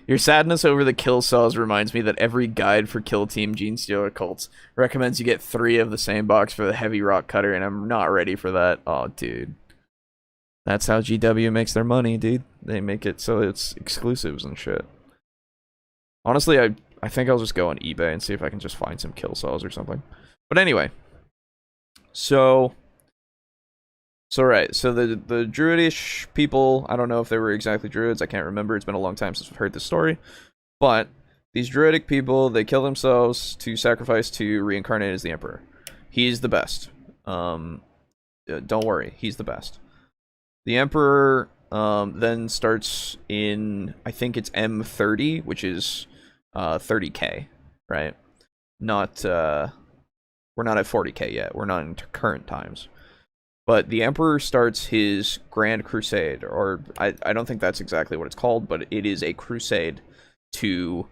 Your sadness over the kill cells reminds me that every guide for Kill Team Genestealer cults recommends you get 3 of the same box for the heavy rock cutter, and I'm not ready for that. Oh, dude. That's how GW makes their money, dude. They make it so it's exclusives and shit. Honestly, I think I'll just go on eBay and see if I can just find some kill cells or something. But anyway. So right, so the druidish people, I don't know if they were exactly druids, I can't remember, it's been a long time since I've heard this story, but these druidic people, they kill themselves to sacrifice to reincarnate as the Emperor. He's the best. Don't worry, he's the best. The Emperor then starts in, I think it's M30, which is 30k, right? Not, we're not at 40k yet, we're not in current times. But the Emperor starts his Grand Crusade, or I don't think that's exactly what it's called, but it is a crusade to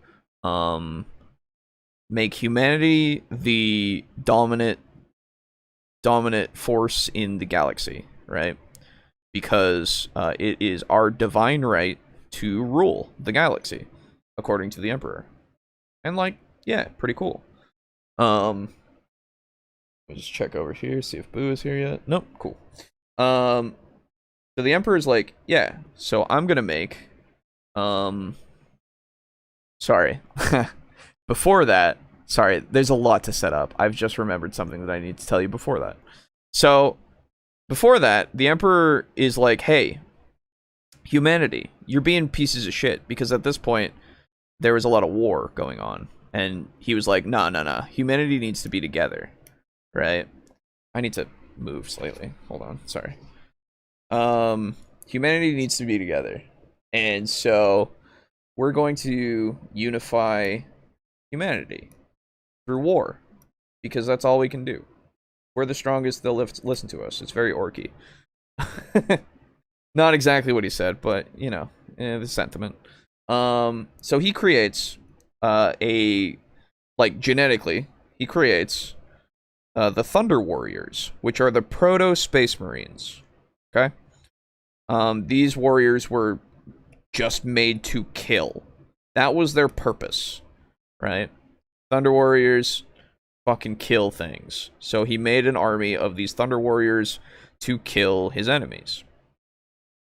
make humanity the dominant force in the galaxy, right? Because it is our divine right to rule the galaxy, according to the Emperor. And, like, yeah, pretty cool. Let me just check over here, see if Boo is here yet. Nope, cool. So the Emperor's like, yeah, so I'm gonna make, sorry. Before that, sorry, there's a lot to set up. I've just remembered something that I need to tell you before that. So, before that, the Emperor is like, hey, humanity, you're being pieces of shit, because at this point, there was a lot of war going on. And he was like, no, humanity needs to be together. Right? I need to move slightly. Hold on. Sorry. Humanity needs to be together. And so we're going to unify humanity through war, because that's all we can do. We're the strongest, they'll listen to us. It's very orky. Not exactly what he said, but, you know, the sentiment. So he creates genetically, he creates the Thunder Warriors, which are the proto Space Marines. Okay, these warriors were just made to kill. That was their purpose, right? Thunder Warriors fucking kill things. So he made an army of these Thunder Warriors to kill his enemies.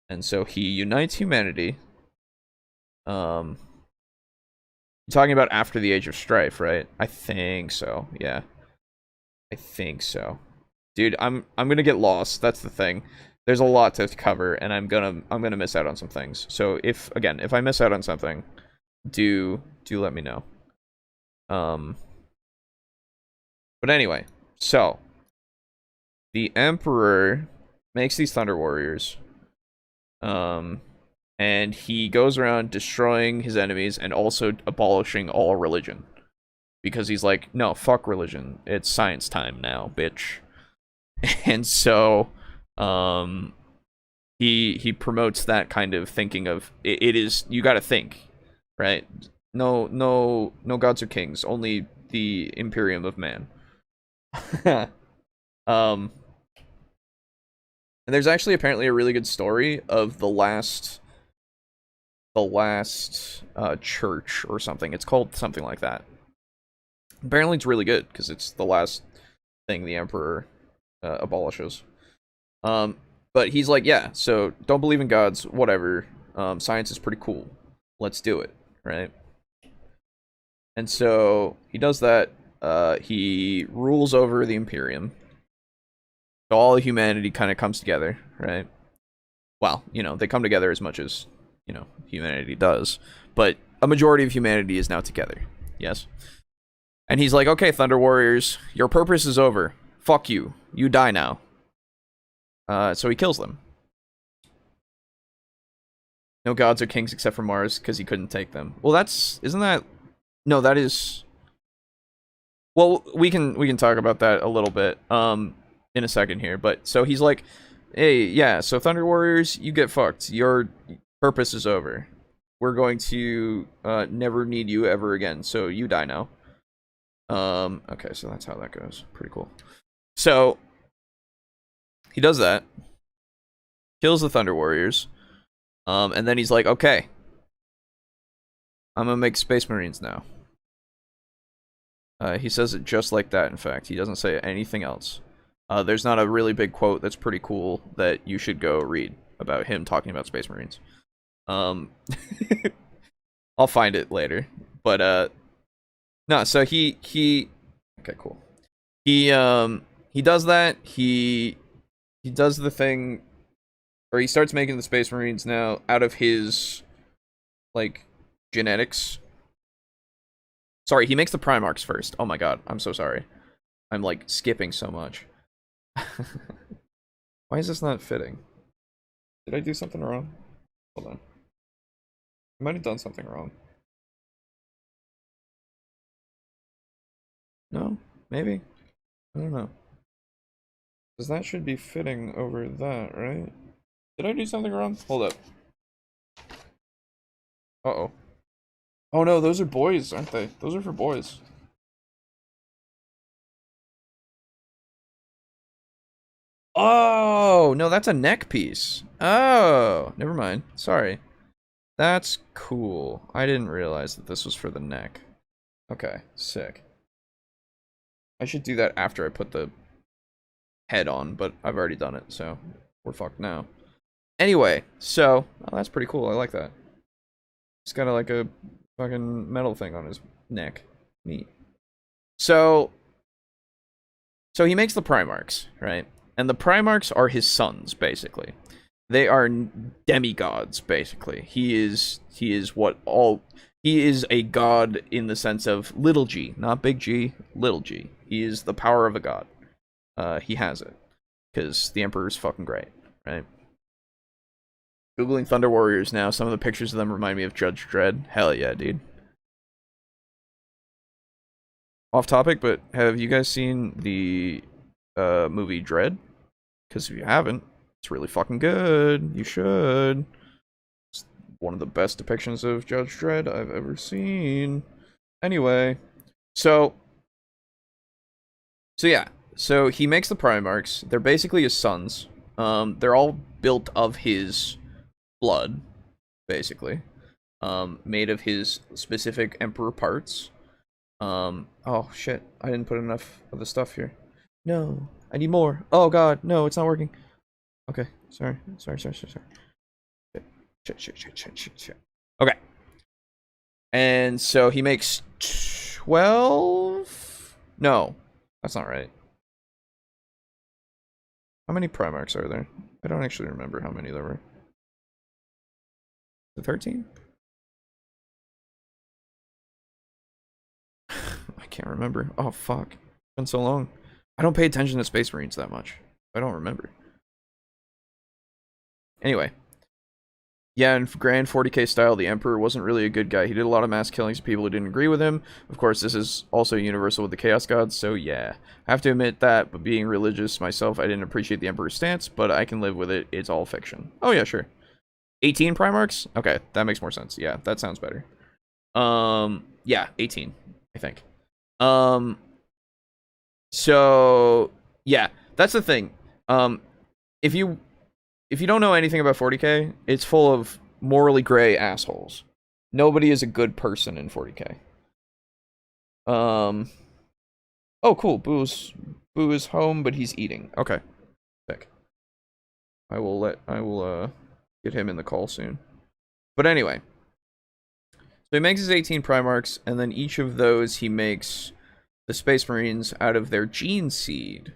And so he unites humanity. You're talking about after the Age of Strife, right? I think so. Yeah. I think so. Dude, I'm gonna get lost. That's the thing. There's a lot to cover, and I'm gonna miss out on some things. So if I miss out on something, do let me know. But anyway, so the Emperor makes these Thunder Warriors. And he goes around destroying his enemies and also abolishing all religion. Because he's like, no, fuck religion. It's science time now, bitch. And so, he promotes that kind of thinking of it is you got to think, right? No gods or kings, only the Imperium of man. And there's actually apparently a really good story of the last church or something. It's called something like that. Apparently it's really good because it's the last thing the Emperor abolishes. But he's like, yeah, so don't believe in gods, whatever. Science is pretty cool. Let's do it, right? And so he does that. He rules over the Imperium. So all of humanity kind of comes together, right? Well, they come together as much as, humanity does. But a majority of humanity is now together. Yes? And he's like, okay, Thunder Warriors, your purpose is over. Fuck you. You die now. So he kills them. No gods or kings except for Mars, because he couldn't take them. Well, isn't that... No, that is... Well, we can talk about that a little bit in a second here. But so he's like, hey, yeah, so Thunder Warriors, you get fucked. Your purpose is over. We're going to never need you ever again. So you die now. Okay, so that's how that goes. Pretty cool. So he does that. Kills the Thunder Warriors. And then he's like, okay, I'm gonna make Space Marines now. He says it just like that, in fact. He doesn't say anything else. There's not a really big quote that's pretty cool that you should go read about him talking about Space Marines. I'll find it later. But, no, so he okay, cool. He does that. He does the thing, or he starts making the Space Marines now out of his, genetics. Sorry, he makes the Primarchs first. Oh my god, I'm so sorry. I'm, skipping so much. Why is this not fitting? Did I do something wrong? Hold on. I might have done something wrong. No? Maybe? I don't know. Because that should be fitting over that, right? Did I do something wrong? Hold up. Uh-oh. Oh no, those are boys, aren't they? Those are for boys. Oh, no, that's a neck piece. Oh, never mind. Sorry. That's cool. I didn't realize that this was for the neck. Okay, sick. I should do that after I put the head on, but I've already done it, so we're fucked now. Anyway, so, oh, that's pretty cool. I like that. It's got a fucking metal thing on his neck. Neat. So he makes the Primarchs, right? And the Primarchs are his sons, basically. They are demigods, basically. He is a god in the sense of little g, not big G, little g. He is the power of a god. He has it. Because the Emperor's fucking great, right? Googling Thunder Warriors now, some of the pictures of them remind me of Judge Dredd. Hell yeah, dude. Off topic, but have you guys seen the movie Dredd? Because if you haven't, it's really fucking good. You should. It's one of the best depictions of Judge Dredd I've ever seen. Anyway, so yeah, so he makes the Primarchs. They're basically his sons. They're all built of his blood, basically. Made of his specific Emperor parts. Oh shit, I didn't put enough of the stuff here. No, I need more. Oh god, no, it's not working. Okay, sorry. Shit. Okay. And so he makes 12? No, that's not right. How many Primarchs are there? I don't actually remember how many there were. 13? I can't remember. Oh, fuck. It's been so long. I don't pay attention to Space Marines that much. I don't remember. Anyway. Yeah, in Grand 40k style, the Emperor wasn't really a good guy. He did a lot of mass killings of people who didn't agree with him. Of course, this is also universal with the Chaos Gods, so yeah. I have to admit that, but being religious myself, I didn't appreciate the Emperor's stance, but I can live with it. It's all fiction. Oh yeah, sure. 18 Primarchs? Okay, that makes more sense. Yeah, that sounds better. Yeah, 18, I think. So yeah, that's the thing. If you don't know anything about 40k, it's full of morally gray assholes. Nobody is a good person in 40k. Oh, cool. Boo is home, but he's eating. Okay, sick. I will get him in the call soon. But anyway, so he makes his 18 Primarchs, and then each of those he makes the Space Marines out of their gene seed,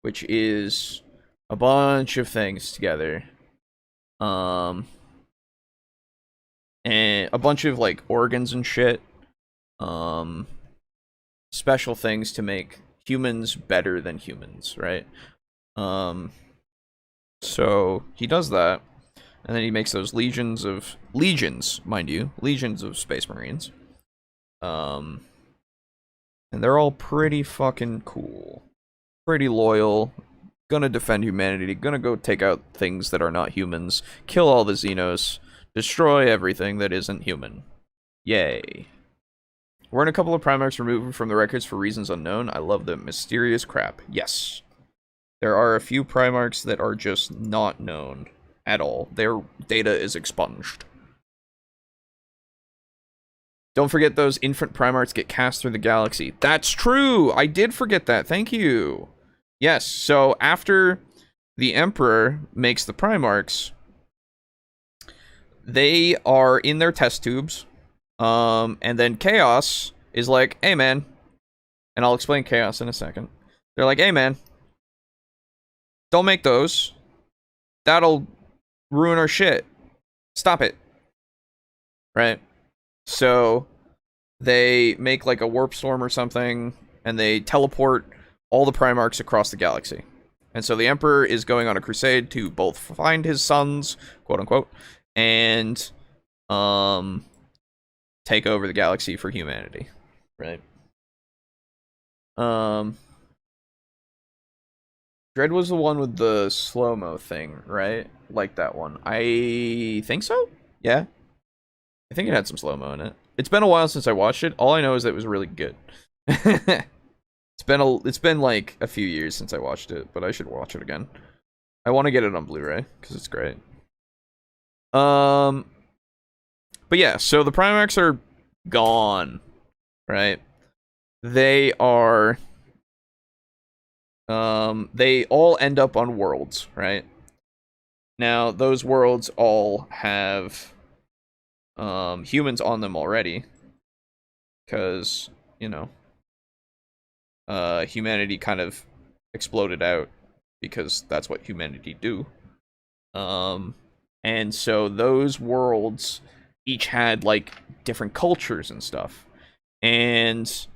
which is a bunch of things together. And a bunch of like organs and shit. Special things to make humans better than humans, right? So he does that, and then he makes those legions, mind you, legions of Space Marines. And they're all pretty fucking cool. Pretty loyal. Gonna defend humanity. Gonna go take out things that are not humans. Kill all the Xenos. Destroy everything that isn't human. Yay. Weren't a couple of Primarchs removed from the records for reasons unknown? I love the mysterious crap. Yes. There are a few Primarchs that are just not known at all. Their data is expunged. Don't forget those infant Primarchs get cast through the galaxy. That's true! I did forget that. Thank you. Yes, so after the Emperor makes the Primarchs, they are in their test tubes. And then Chaos is like, hey man, and I'll explain Chaos in a second. They're like, hey man, don't make those. That'll ruin our shit. Stop it. Right? So they make like a warp storm or something, and they teleport all the Primarchs across the galaxy. And so the Emperor is going on a crusade to both find his sons, quote unquote, and take over the galaxy for humanity. Right? Dread was the one with the slow-mo thing, right? Like that one. I think so? Yeah. I think it had some slow-mo in it. It's been a while since I watched it. All I know is that it was really good. It's been like a few years since I watched it, but I should watch it again. I want to get it on Blu-ray because it's great. But yeah, so the Primarchs are gone, right? They are they all end up on worlds, right? Now, those worlds all have humans on them already, because, you know, humanity kind of exploded out, because that's what humanity do. And so those worlds each had, like, different cultures and stuff. And,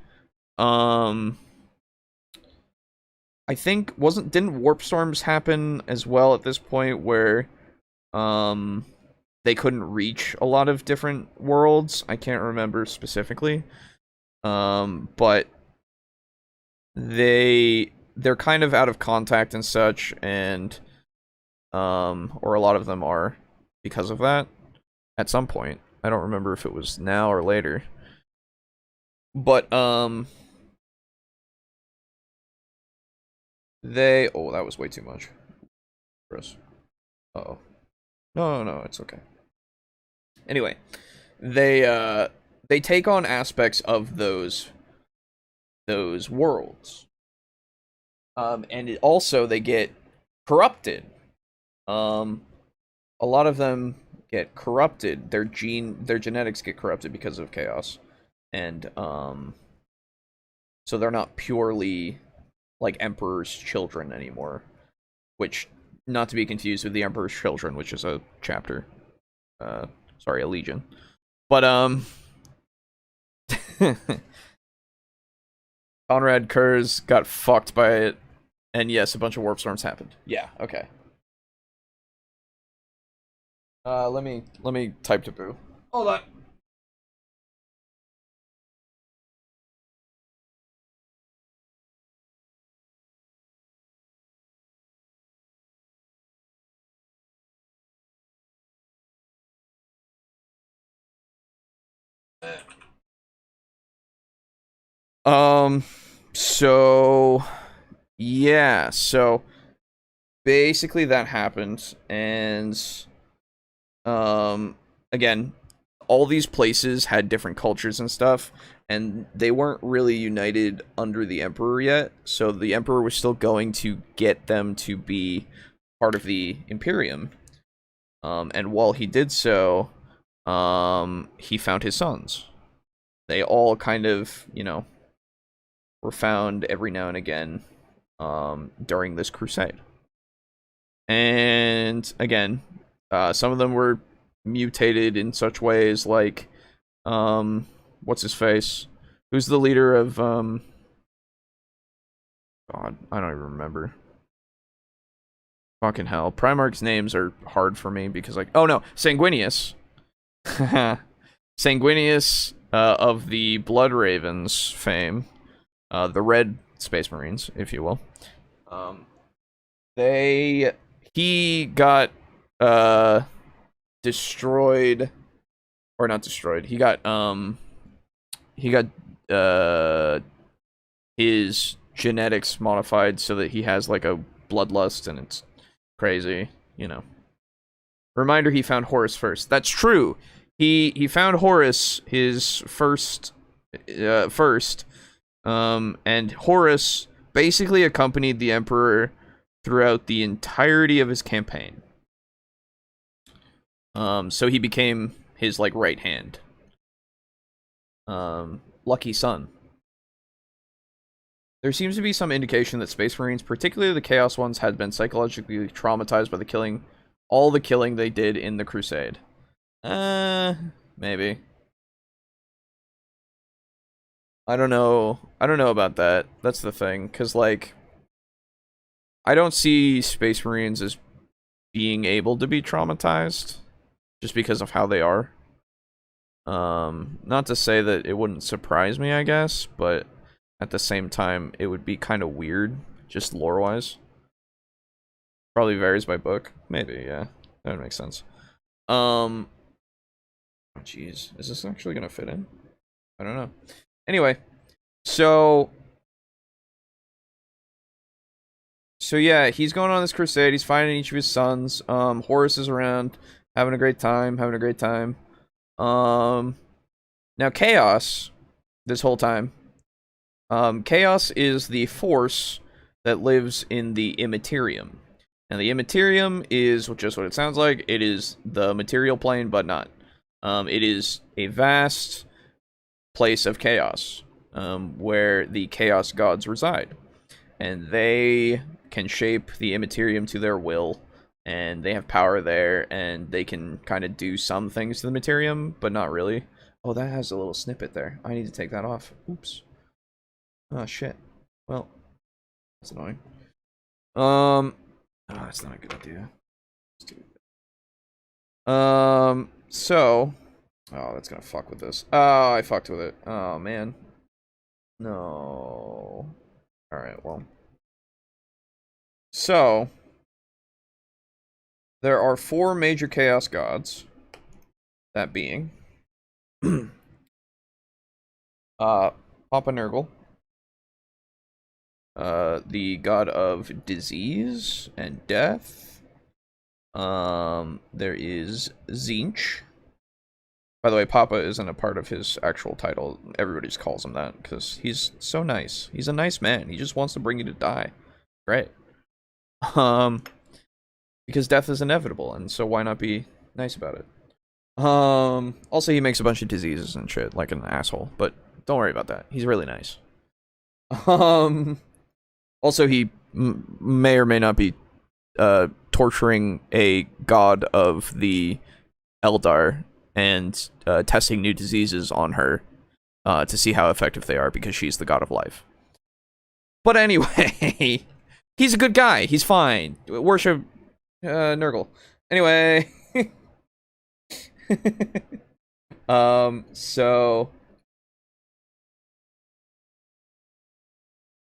I think didn't warp storms happen as well at this point where they couldn't reach a lot of different worlds? I can't remember specifically. But they're kind of out of contact and such, and or a lot of them are because of that at some point. I don't remember if it was now or later. But they that was way too much. Gross. Uh-oh. No, it's okay. Anyway, they take on aspects of those worlds. And also they get corrupted. A lot of them get corrupted. Their genetics get corrupted because of chaos. And so they're not purely like Emperor's children anymore, which not to be confused with the Emperor's Children, which is a chapter. Sorry, a legion. But Conrad Kurz got fucked by it, and yes, a bunch of warp storms happened. Yeah, okay. Let me type to Boo. Hold on. So yeah, so basically that happened, and again, all these places had different cultures and stuff, and they weren't really united under the Emperor yet, so the Emperor was still going to get them to be part of the Imperium. And while he did so, he found his sons. They all kind of, were found every now and again during this crusade. And again, some of them were mutated in such ways like, what's his face? Who's the leader of, God, I don't even remember. Fucking hell. Primarch's names are hard for me because, like, oh no, Sanguinius. Sanguinius of the Blood Ravens fame. The Red Space Marines, if you will. He got destroyed, or not destroyed. He got his genetics modified so that he has like a bloodlust, and it's crazy, Reminder: he found Horus first. That's true. He found Horus his first, and Horus basically accompanied the Emperor throughout the entirety of his campaign. So he became his like right hand. Lucky son. There seems to be some indication that Space Marines, particularly the Chaos ones, had been psychologically traumatized by all the killing they did in the Crusade. Maybe. I don't know about that. That's the thing, because, like, I don't see Space Marines as being able to be traumatized just because of how they are. Not to say that it wouldn't surprise me, I guess, but at the same time, it would be kind of weird, just lore-wise. Probably varies by book. Maybe, yeah. That would make sense. Oh, jeez. Is this actually gonna fit in? I don't know. Anyway, so yeah, he's going on this crusade. He's finding each of his sons. Horus is around, having a great time. Now Chaos, this whole time, Chaos is the force that lives in the Immaterium. And the Immaterium is just what it sounds like. It is the material plane, but not. It is a vast place of chaos, where the Chaos Gods reside. And they can shape the Immaterium to their will, and they have power there, and they can kind of do some things to the Materium, but not really. Oh, that has a little snippet there. I need to take that off. Oops. Oh, shit. Well, that's annoying. Oh, that's not a good idea. So... Oh, that's gonna fuck with this. Oh, I fucked with it. Oh, man. No. Alright, well. So... There are 4 major Chaos Gods. That being... Papa Nurgle. The god of disease and death. There is Zinch. By the way, Papa isn't a part of his actual title. Everybody just calls him that because he's so nice. He's a nice man. He just wants to bring you to die. Great. Because death is inevitable, and so why not be nice about it? Also, he makes a bunch of diseases and shit, like an asshole, but don't worry about that. He's really nice. Also, he may or may not be torturing a god of the Eldar and testing new diseases on her to see how effective they are because she's the god of life. But anyway, he's a good guy. He's fine. Worship Nurgle. Anyway.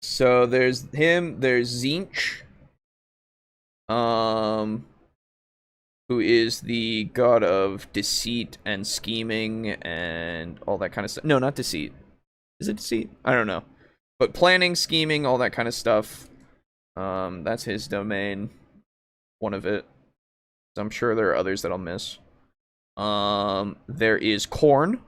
So there's him, there's Zinch, who is the god of deceit and scheming and all that kind of stuff. No, not deceit. Is it deceit? I don't know. But planning, scheming, all that kind of stuff. That's his domain. One of it. I'm sure there are others that I'll miss. There is Khorne.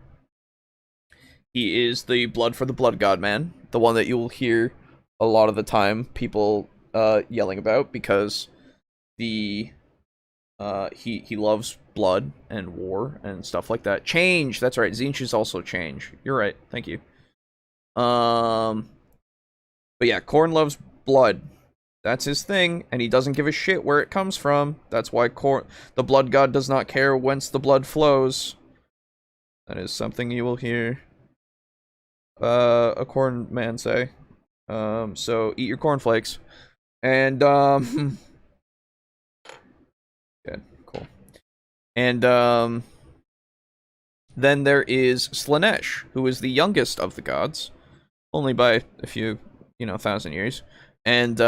He is the blood for the blood god man. The one that you'll hear a lot of the time people yelling about because he loves blood and war and stuff like that. Change, that's right. Zinch is also change. You're right. Thank you. But yeah, Khorne loves blood. That's his thing, and he doesn't give a shit where it comes from. That's why the blood god does not care whence the blood flows. That is something you will hear a corn man say. So eat your cornflakes. And good, cool. And then there is Slaanesh, who is the youngest of the gods, only by a few, 1,000 years. And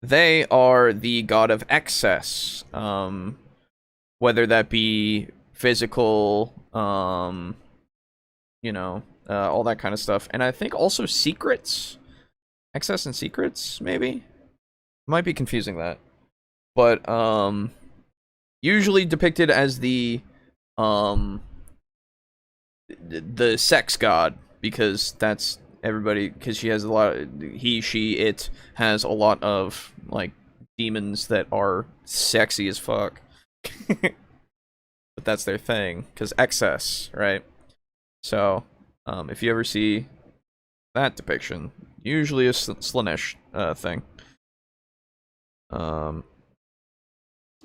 they are the god of excess, whether that be physical, all that kind of stuff. And I think also secrets. Excess and secrets, maybe? Might be confusing that. But usually depicted as the sex god, because that's everybody, because she has a lot of, it has a lot of like demons that are sexy as fuck. But that's their thing, because excess, right? So if you ever see that depiction, usually a Slaanesh thing. And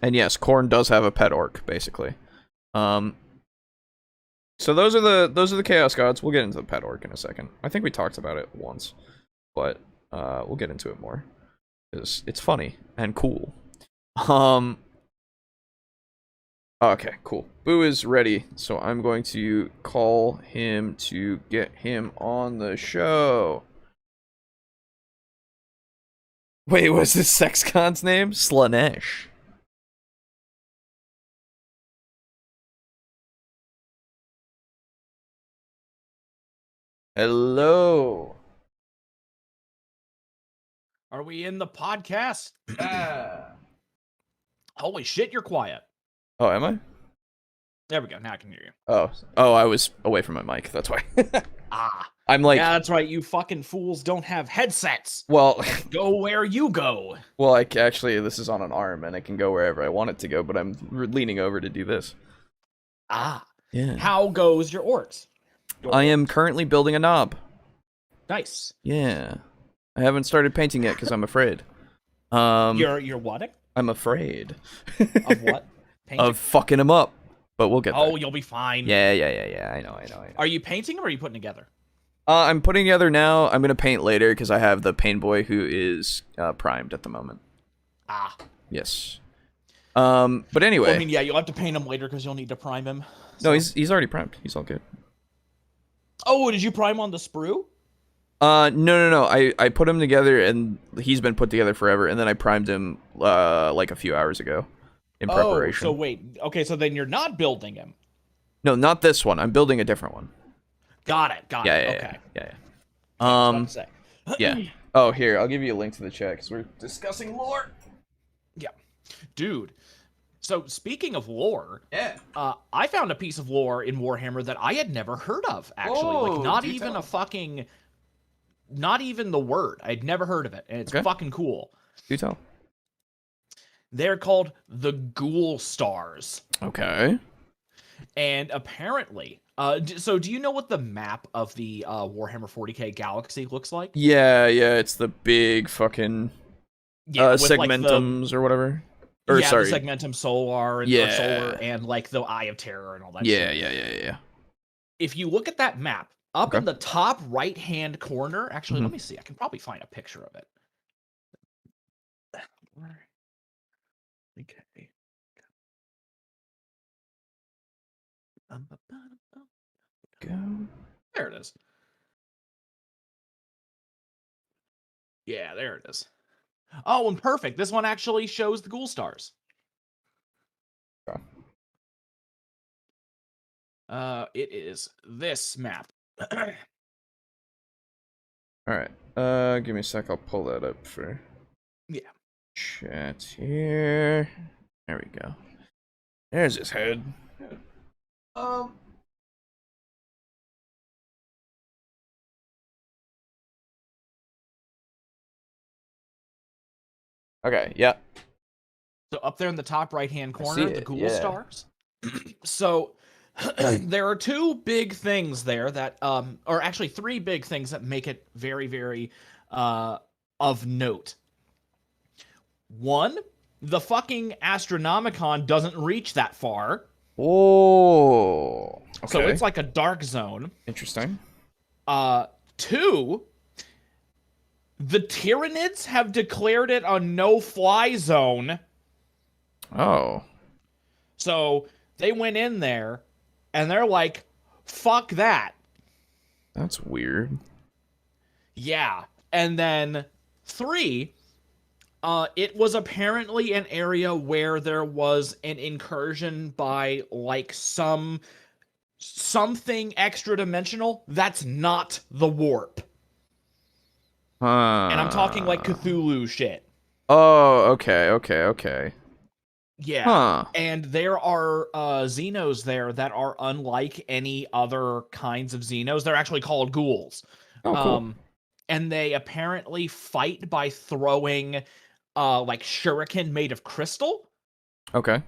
yes, Khorne does have a pet orc, basically. So those are the Chaos Gods. We'll get into the pet orc in a second. I think we talked about it once, but we'll get into it more because it's funny and cool. Okay, cool. Boo is ready, so I'm going to call him to get him on the show. Wait, what's this sex god's name? Slaanesh. Hello. Are we in the podcast? Holy shit, you're quiet. Oh, am I? There we go. Now I can hear you. Oh, I was away from my mic. That's why. I'm like, yeah, that's right. You fucking fools don't have headsets. Well, go where you go. Well, actually, this is on an arm, and I can go wherever I want it to go. But I'm leaning over to do this. Yeah. How goes your orcs? I am currently building a knob. Nice. Yeah. I haven't started painting yet because I'm afraid. You're what? I'm afraid. Of what? Painting? Of fucking him up. But we'll get there. Oh, you'll be fine. Yeah. I know. Are you painting or are you putting together? I'm putting together now. I'm gonna paint later because I have the paint boy who is primed at the moment. Yes. But anyway. Well, I mean, yeah, you'll have to paint him later because you'll need to prime him. So. No, he's already primed. He's all good. Oh, did you prime on the sprue? No. I put him together, and he's been put together forever, and then I primed him like a few hours ago in preparation. So wait. Okay, so then you're not building him. No, not this one. I'm building a different one. Got it. Yeah. I was about to say. Yeah. Oh, here, I'll give you a link to the chat because we're discussing lore. Yeah, dude. So speaking of lore, Yeah. I found a piece of lore in Warhammer that I had never heard of. Actually, Oh, like not do even tell. a fucking, not even the word. I'd never heard of it, and it's Okay. fucking cool. Do tell. They're called the Ghoul Stars, Okay. and apparently, so do you know what the map of the Warhammer 40K galaxy looks like? Yeah, it's the big fucking Yeah, with like the segmentums or whatever. Or yeah, sorry. the Segmentum Solar and or Solar and like the Eye of Terror and all that shit. Yeah. If you look at that map, up Okay. in the top right-hand corner, actually, Mhm. let me see. I can probably find a picture of it. Okay. Go. There it is. Yeah, there it is. Oh, and perfect. This one actually shows the Ghoul Stars. Okay. It is this map. All right. Give me a sec. I'll pull that up for Yeah. chat here. There we go. There's his head. Okay. Yeah. So up there in the top right-hand corner, the it, Ghoul yeah. Stars. So there are two big things there that, or actually three big things that make it very, very of note. One, the fucking Astronomicon doesn't reach that far. Oh. Okay. So it's like a dark zone. Interesting. Two, the Tyranids have declared it a no-fly zone. Oh. So they went in there and they're like, fuck that. That's weird. Yeah. And then three, it was apparently an area where there was an incursion by like something extra dimensional that's not the warp. And I'm talking like Cthulhu shit. Oh, okay. Yeah. Huh. And there are Xenos there that are unlike any other kinds of Xenos. They're actually called ghouls. Oh, cool. And they apparently fight by throwing like shuriken made of crystal. Okay.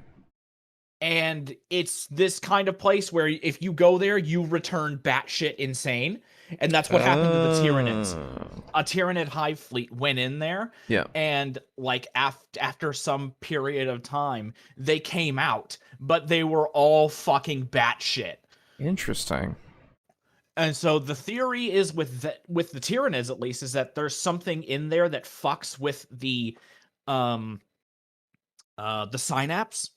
And it's this kind of place where if you go there, you return batshit insane. And that's what happened to the Tyranids. A Tyranid hive fleet went in there. Yeah. And like after some period of time, they came out, but they were all fucking batshit. Interesting. And so the theory is with the Tyranids, at least, is that there's something in there that fucks with the synapse.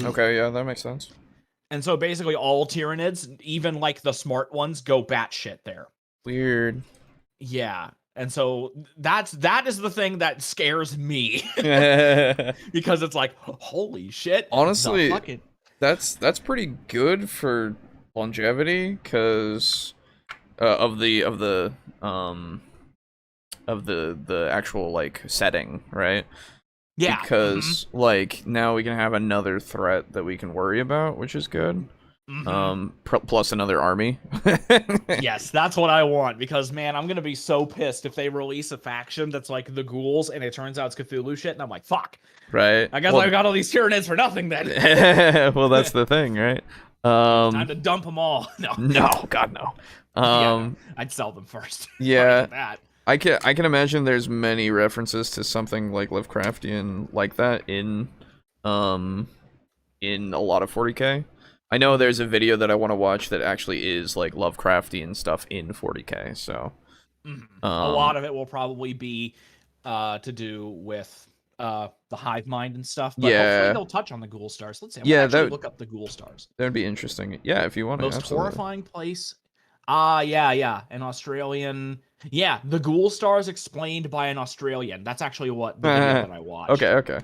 Okay, yeah, that makes sense. And so basically all Tyranids, even like the smart ones, go batshit there. Weird. Yeah. And so that is the thing that scares me. Because it's like, holy shit. Honestly, that's pretty good for longevity because of the actual like setting, right? Yeah. Because like now we can have another threat that we can worry about, which is good. Plus another army. Yes, that's what I want, because man, I'm gonna be so pissed if they release a faction that's like the ghouls and it turns out it's Cthulhu shit, and I'm like, fuck. Right. I guess I got all these Tyranids for nothing then. Well, that's the thing, right? Time to dump them all. No, God no. Yeah, I'd sell them first. Yeah. That. I can imagine there's many references to something like Lovecraftian like that in a lot of 40K. I know there's a video that I want to watch that actually is like Lovecraftian stuff in 40K, so a lot of it will probably be to do with the hive mind and stuff, but hopefully they'll touch on the ghoul stars. Let's see. I'm gonna actually look up the ghoul stars. That'd be interesting. Yeah, if you want to. Most absolutely. horrifying place. Yeah. An Australian. Yeah, the ghoul stars explained by an Australian. That's actually what the video that I watched. Okay.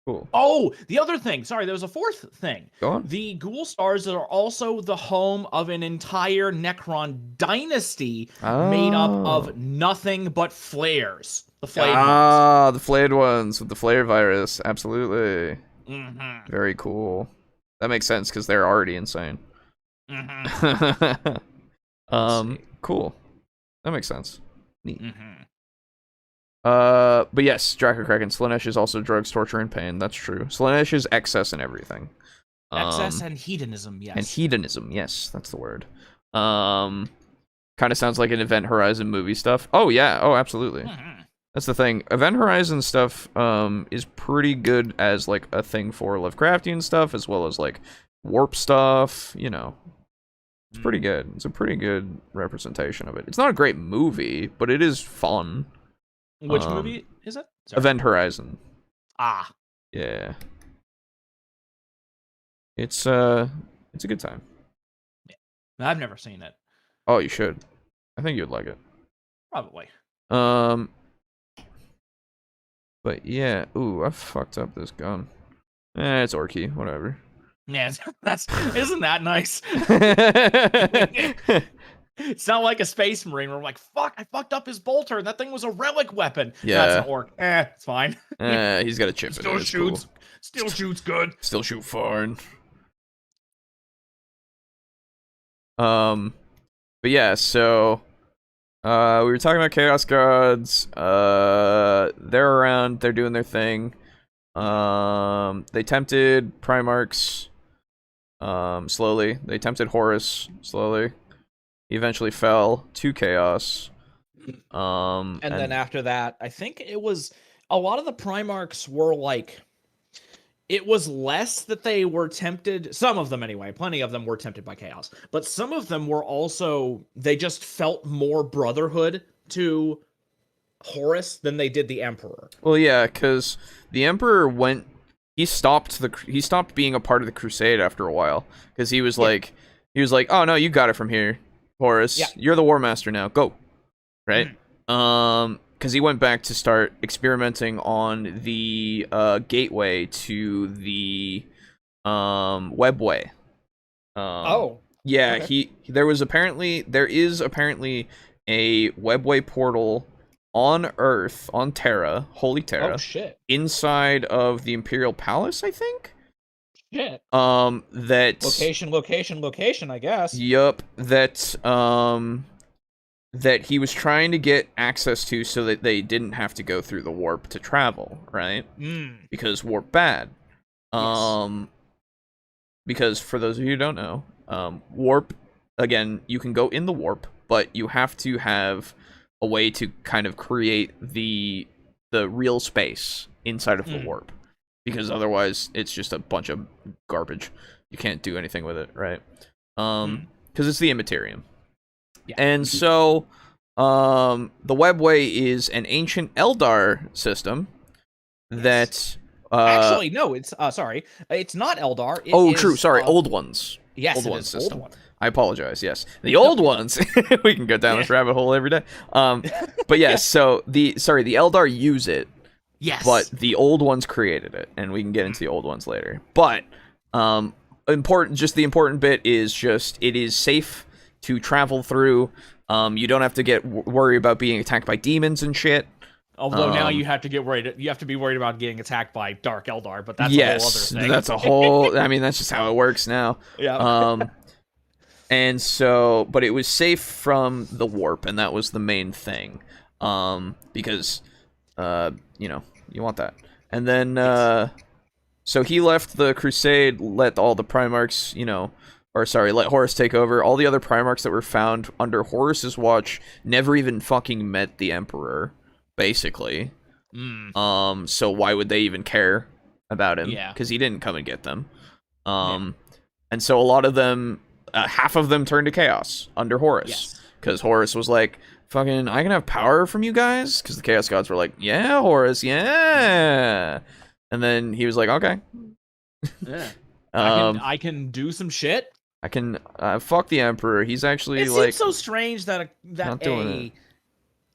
Cool. Oh, the other thing. Sorry, there was a fourth thing. Go on. The Ghoul Stars are also the home of an entire Necron dynasty made up of nothing but flares. The flayed ones. The flayed ones with the flare virus. Absolutely. Mm-hmm. Very cool. That makes sense because they're already insane. Mm-hmm. Cool. That makes sense. Neat. Mm-hmm. But yes, Draco Kraken. Slaanesh is also drugs, torture, and pain. That's true. Slaanesh is excess and everything. Excess and hedonism, yes. And hedonism, yes, that's the word. Kind of sounds like an Event Horizon movie stuff. Oh yeah, oh absolutely. Mm-hmm. That's the thing. Event Horizon stuff is pretty good as like a thing for Lovecraftian stuff as well as like warp stuff, you know. It's pretty good. It's a pretty good representation of it. It's not a great movie, but it is fun. Which movie is it? Sorry. Event Horizon. Ah. Yeah. It's a good time. Yeah. I've never seen it. Oh, you should. I think you'd like it. Probably. But yeah, ooh, I fucked up this gun. It's Orky, whatever. Yeah, isn't that nice? It's not like a space marine where I'm like, fuck, I fucked up his bolter and that thing was a relic weapon. Yeah. That's an orc. It's fine. He's got a chip in it. Still It's shoots. cool. Still shoots good. Still shoot far. But yeah, so we were talking about Chaos Gods. They're around, they're doing their thing. They tempted Primarchs slowly. They tempted Horus slowly. He eventually fell to Chaos. And then after that, I think it was a lot of the Primarchs were like, it was less that they were tempted. Some of them anyway. Plenty of them were tempted by Chaos. But some of them were also, they just felt more brotherhood to Horus than they did the Emperor. Well, yeah, because the Emperor he stopped being a part of the Crusade after a while. Because he was like, oh no, you got it from here, Horus. Yeah. You're the War Master now. Go. Right? Because he went back to start experimenting on the gateway to the webway. Yeah, okay. there is apparently a webway portal on Earth, on Terra, Holy Terra. Oh shit. Inside of the Imperial Palace, I think. Shit. That location, I guess. Yup, that he was trying to get access to so that they didn't have to go through the warp to travel, right? Because warp bad. Yes. Because for those of you who don't know, warp, again, you can go in the warp, but you have to have a way to kind of create the real space inside of the warp. Because otherwise it's just a bunch of garbage. You can't do anything with it, right? Because it's the Immaterium. Yeah. And so, the webway is an ancient Eldar system that... Actually, no, it's, sorry. It's not Eldar. True, sorry, Old Ones. Yes, Old it Ones is. system. Old one. I apologize, yes. The Old Ones! We can go down this rabbit hole every day. But yes, so, the Eldar use it. Yes. But the Old Ones created it, and we can get into the Old Ones later. But, the important bit is just, it is safe to travel through. You don't have to worry about being attacked by demons and shit. Although now you have to get worried. You have to be worried about getting attacked by Dark Eldar, but that's a whole other thing. That's a whole. I mean, that's just how it works now. Yeah. And so, but it was safe from the warp, and that was the main thing. Because, you want that. And then, so he left the Crusade, let all the Primarchs, let Horus take over. All the other Primarchs that were found under Horus's watch never even fucking met the Emperor, basically. So why would they even care about him? Yeah. Because he didn't come and get them. And so a lot of them, half of them turned to Chaos under Horus. Yes. Because Horus was like, fucking, I can have power from you guys? Because the Chaos Gods were like, yeah, Horus, yeah. And then he was like, okay. Yeah. I can do some shit. I can fuck the Emperor. He's actually it seems so strange that not doing it.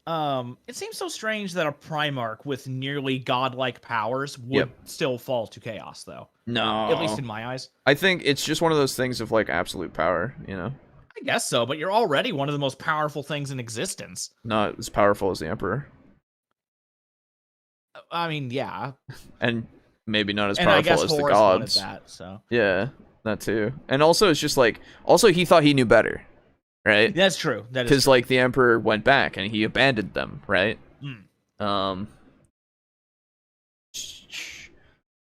it seems so strange that a Primarch with nearly godlike powers would Yep. still fall to chaos, though. No. At least in my eyes. I think it's just one of those things of like absolute power, you know? I guess so, but you're already one of the most powerful things in existence. Not as powerful as the Emperor. I mean, yeah. And maybe not as And I guess powerful as the Horus wanted gods. that, so. Yeah, that too. And also, it's just like, also he thought he knew better, right? That's true. That is Because true. like the Emperor went back and he abandoned them, right? Mm.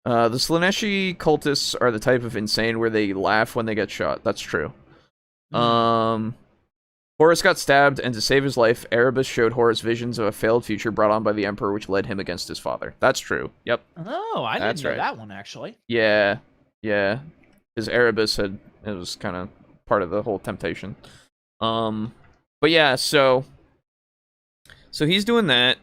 The Slaneshi cultists are the type of insane where they laugh when they get shot. That's true. Horus got stabbed, and to save his life, Erebus showed Horus visions of a failed future brought on by the Emperor, which led him against his father. That's true. Yep. Oh, I That's didn't know right. that one, actually. Yeah. Yeah. Because Erebus it was kind of part of the whole temptation. But yeah, so he's doing that.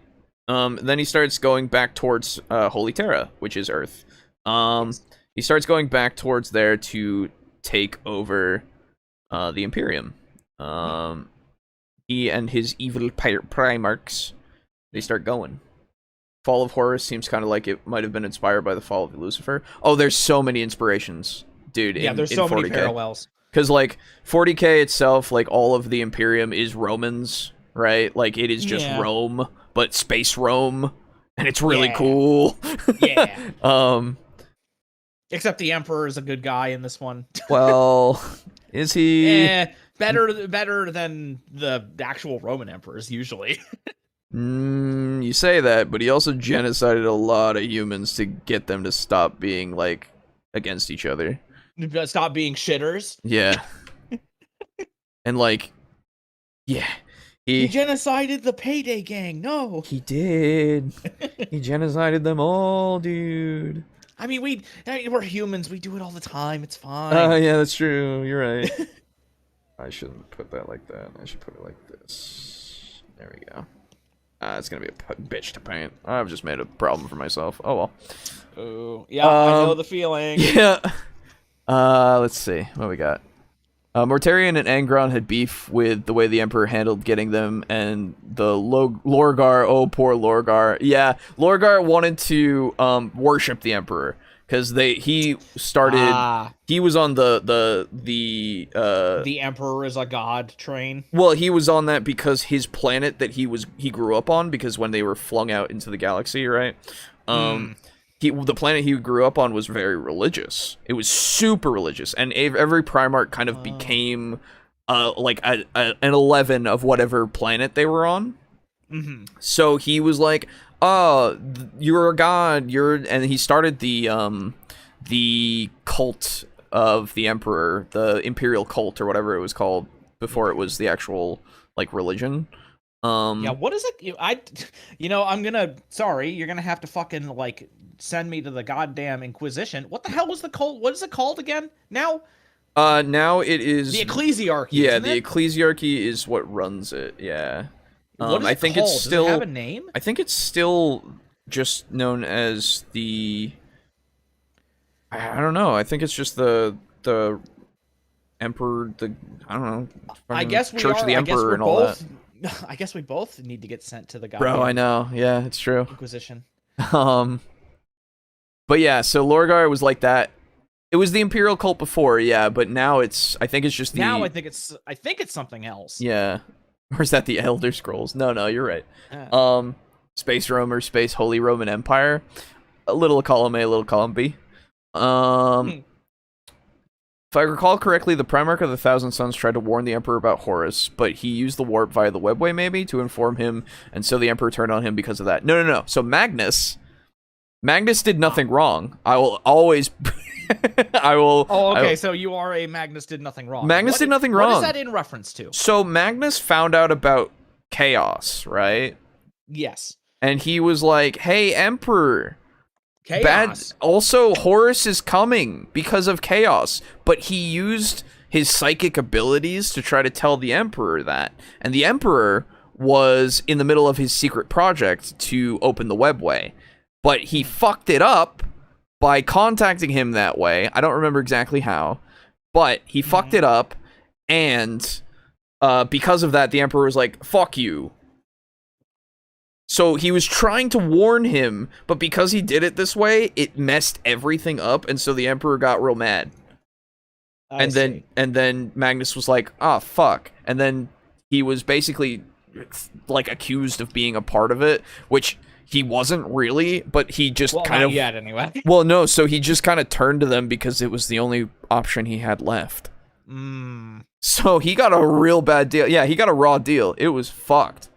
Then he starts going back towards Holy Terra, which is Earth. He starts going back towards there to take over the Imperium. He and his evil Primarchs, they start going. Fall of Horus seems kind of like it might have been inspired by the fall of Lucifer. Oh, there's so many inspirations, dude. Yeah, there's in so 40K. many parallels. Because, like, 40K itself, like, all of the Imperium is Romans, right? Like, it is just Yeah. Rome, but space Rome, and it's really Yeah. cool. Yeah. Except the Emperor is a good guy in this one. Well, is he? Better than the actual Roman emperors usually. You say that, but he also genocided a lot of humans to get them to stop being, like, against each other. Stop being shitters. Yeah. And, like, yeah. He genocided the Payday Gang. No. He did. He genocided them all, dude. I mean, we're humans. We do it all the time. It's fine. Yeah, that's true. You're right. I shouldn't put that like that. I should put it like this. There we go. It's gonna be a bitch to paint. I've just made a problem for myself. Oh well. Oh, yeah, I know the feeling. Yeah. Let's see what we got. Mortarion and Angron had beef with the way the Emperor handled getting them, and the Lorgar. Oh, poor Lorgar. Yeah, Lorgar wanted to worship the Emperor because he started. He was on the Emperor is a god train. Well, he was on that because his planet that he grew up on, because when they were flung out into the galaxy, right? The planet he grew up on was very religious. It was super religious, and every Primarch kind of became like an 11 of whatever planet they were on. Mm-hmm. So he was like, "Oh, you're a god. And he started the cult of the Emperor, the Imperial cult or whatever it was called before it was the actual like religion. Yeah, what is it? Sorry, you're gonna have to fucking like send me to the goddamn Inquisition. What the hell was the cult? What is it called again? Now it is the Ecclesiarchy. Yeah, isn't the it? Ecclesiarchy is what runs it. Yeah. What is I it think called? it's Does still it have a name? I think it's still just known as the I don't know. I think it's just the Emperor, I don't know. I guess we Church are. of the I guess Emperor we're and all both, that. I guess we both need to get sent to the goddamn Bro, I know. Yeah, it's true. Inquisition. But yeah, so Lorgar was like that. It was the Imperial cult before, yeah, but now I think it's just the Now I think it's something else. Yeah. Or is that the Elder Scrolls? No, you're right. Space Rome or Space Holy Roman Empire. A little column A, a little column B. If I recall correctly, the Primarch of the Thousand Sons tried to warn the Emperor about Horus, but he used the warp via the webway maybe to inform him, and so the Emperor turned on him because of that. No. So Magnus did nothing wrong. I will always Oh, okay, so you are a Magnus did nothing wrong. Magnus did nothing wrong. What is that in reference to? So Magnus found out about chaos, right? Yes. And he was like, "Hey, Emperor, Chaos. Also, Horus is coming because of chaos." But he used his psychic abilities to try to tell the Emperor that. And the Emperor was in the middle of his secret project to open the webway. But he fucked it up by contacting him that way. I don't remember exactly how. But he fucked it up. And because of that, the Emperor was like, "Fuck you. So he was trying to warn him, but because he did it this way, it messed everything up, and so the Emperor got real mad. And then Magnus was like, "Ah, fuck." And then he was basically like accused of being a part of it, which he wasn't really, but he just kind of yet anyway. Well, no, so he just kind of turned to them because it was the only option he had left. So he got a real bad deal. Yeah, he got a raw deal. It was fucked.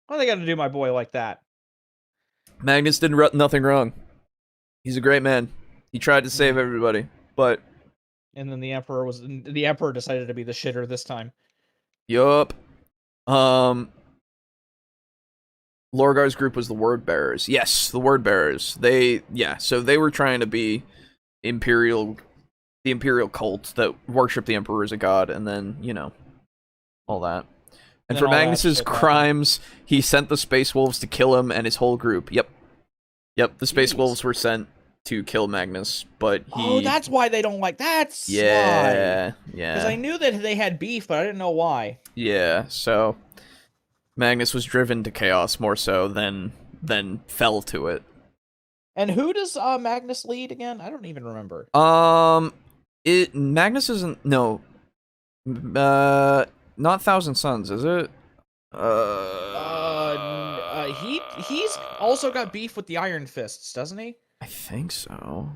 What are they gonna do, my boy, like that? Magnus did nothing wrong. He's a great man. He tried to save everybody, but and then the Emperor decided to be the shitter this time. Yup. Lorgar's group was the Word Bearers. Yes, the Word Bearers. So they were trying to be the Imperial cult that worshiped the Emperor as a god, and then, all that. And for Magnus's crimes, he sent the Space Wolves to kill him and his whole group. Yep, the Space Wolves were sent to kill Magnus, but he... Oh, that's why they don't like... That's why. Yeah. Because I knew that they had beef, but I didn't know why. Yeah, so... Magnus was driven to chaos more so than fell to it. And who does Magnus lead again? I don't even remember. Magnus isn't... No. Not Thousand Sons, is it? He's also got beef with the Iron Fists, doesn't he? I think so.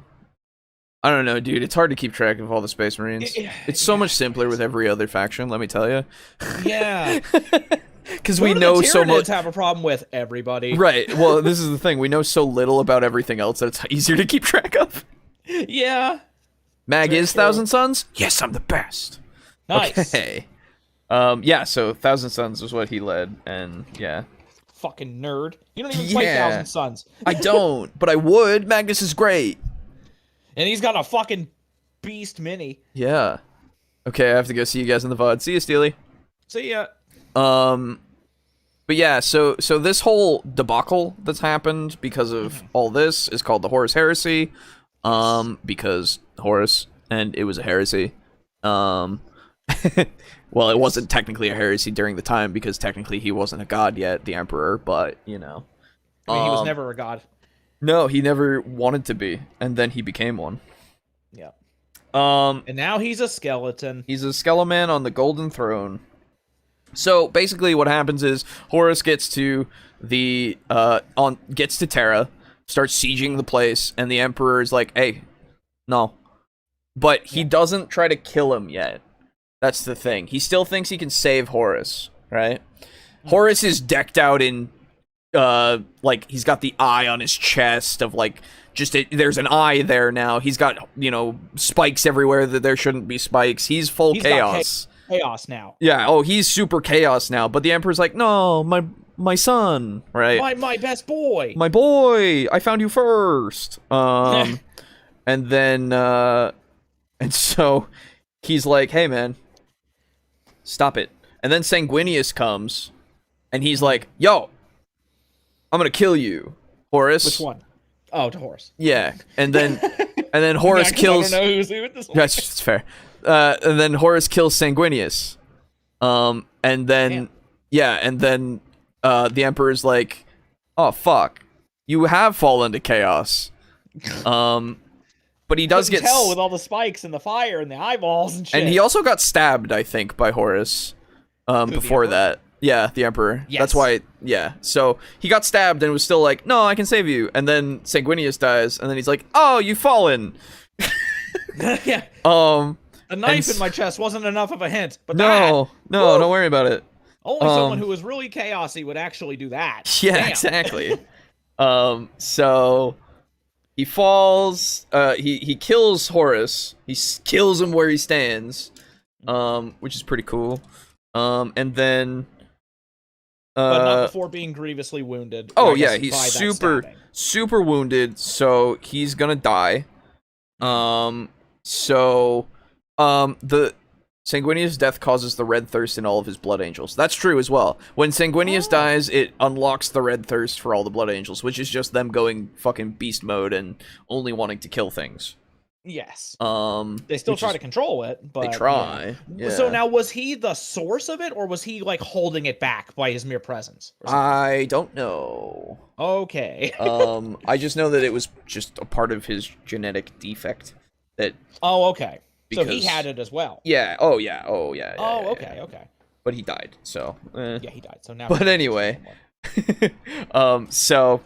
I don't know, dude. It's hard to keep track of all the Space Marines. It's so much simpler with every other faction, let me tell you. Yeah. Because we know so much. Have a problem with everybody. Right. Well, this is the thing. We know so little about everything else that it's easier to keep track of. Yeah. Mag is Thousand Sons? Yes, I'm the best. Nice. Okay. Yeah, so Thousand Sons was what he led, and yeah. Fucking nerd. You don't even play Thousand Sons. I don't, but I would. Magnus is great. And he's got a fucking beast mini. Yeah. Okay, I have to go see you guys in the VOD. See you, Steely. See ya. But yeah, so this whole debacle that's happened because of all this is called the Horus Heresy. Because Horus, and it was a heresy. Well, it wasn't technically a heresy during the time because technically he wasn't a god yet, the Emperor, but, I mean, he was never a god. No, he never wanted to be, and then he became one. Yeah. And now he's a skeleton. He's a skeleton on the Golden Throne. So, basically what happens is Horus gets to gets to Terra, starts sieging the place, and the Emperor is like, hey, no. But he doesn't try to kill him yet. That's the thing. He still thinks he can save Horus, right? Horus is decked out in, he's got the eye on his chest of, there's an eye there now. He's got, spikes everywhere that there shouldn't be spikes. He's full chaos. Chaos now. Yeah, he's super chaos now. But the Emperor's like, no, my son, right? My best boy. My boy, I found you first. And then, and so he's like, hey, man. Stop it. And then Sanguinius comes, and he's like, yo, I'm gonna kill you, Horus. Which one? Oh, to Horus. Yeah. And then Horus kills... I don't know who's with this one. That's fair. And then Horus kills Sanguinius. And then... Yeah, and then the Emperor's like, oh, fuck. You have fallen to chaos. But he does get tell with all the spikes and the fire and the eyeballs and shit. And he also got stabbed, I think, by Horus. Before that. Yeah, the Emperor. Yes. That's why, yeah. So he got stabbed and was still like, no, I can save you. And then Sanguinius dies, and then he's like, oh, you've fallen. Yeah. A knife in my chest wasn't enough of a hint. But no, don't worry about it. Only someone who was really chaosy would actually do that. Yeah, Damn. exactly. So he falls. He kills Horus. He kills him where he stands, which is pretty cool. And then, but not before being grievously wounded. Oh yeah, he's super wounded. So he's gonna die. The Sanguinius' death causes the red thirst in all of his blood angels. That's true as well. When Sanguinius dies, it unlocks the red thirst for all the blood angels, which is just them going fucking beast mode and only wanting to kill things. Yes. They still which try is- to control it, but They try. yeah. Yeah. So now, was he the source of it, or was he like holding it back by his mere presence? Or something? I don't know. Okay. I just know that it was just a part of his genetic defect that. Oh, okay. So he Because- had it as well. Yeah. Oh yeah. Oh yeah. Oh, yeah, okay, yeah. okay. But he died. So. Yeah, he died. So now. But anyway. So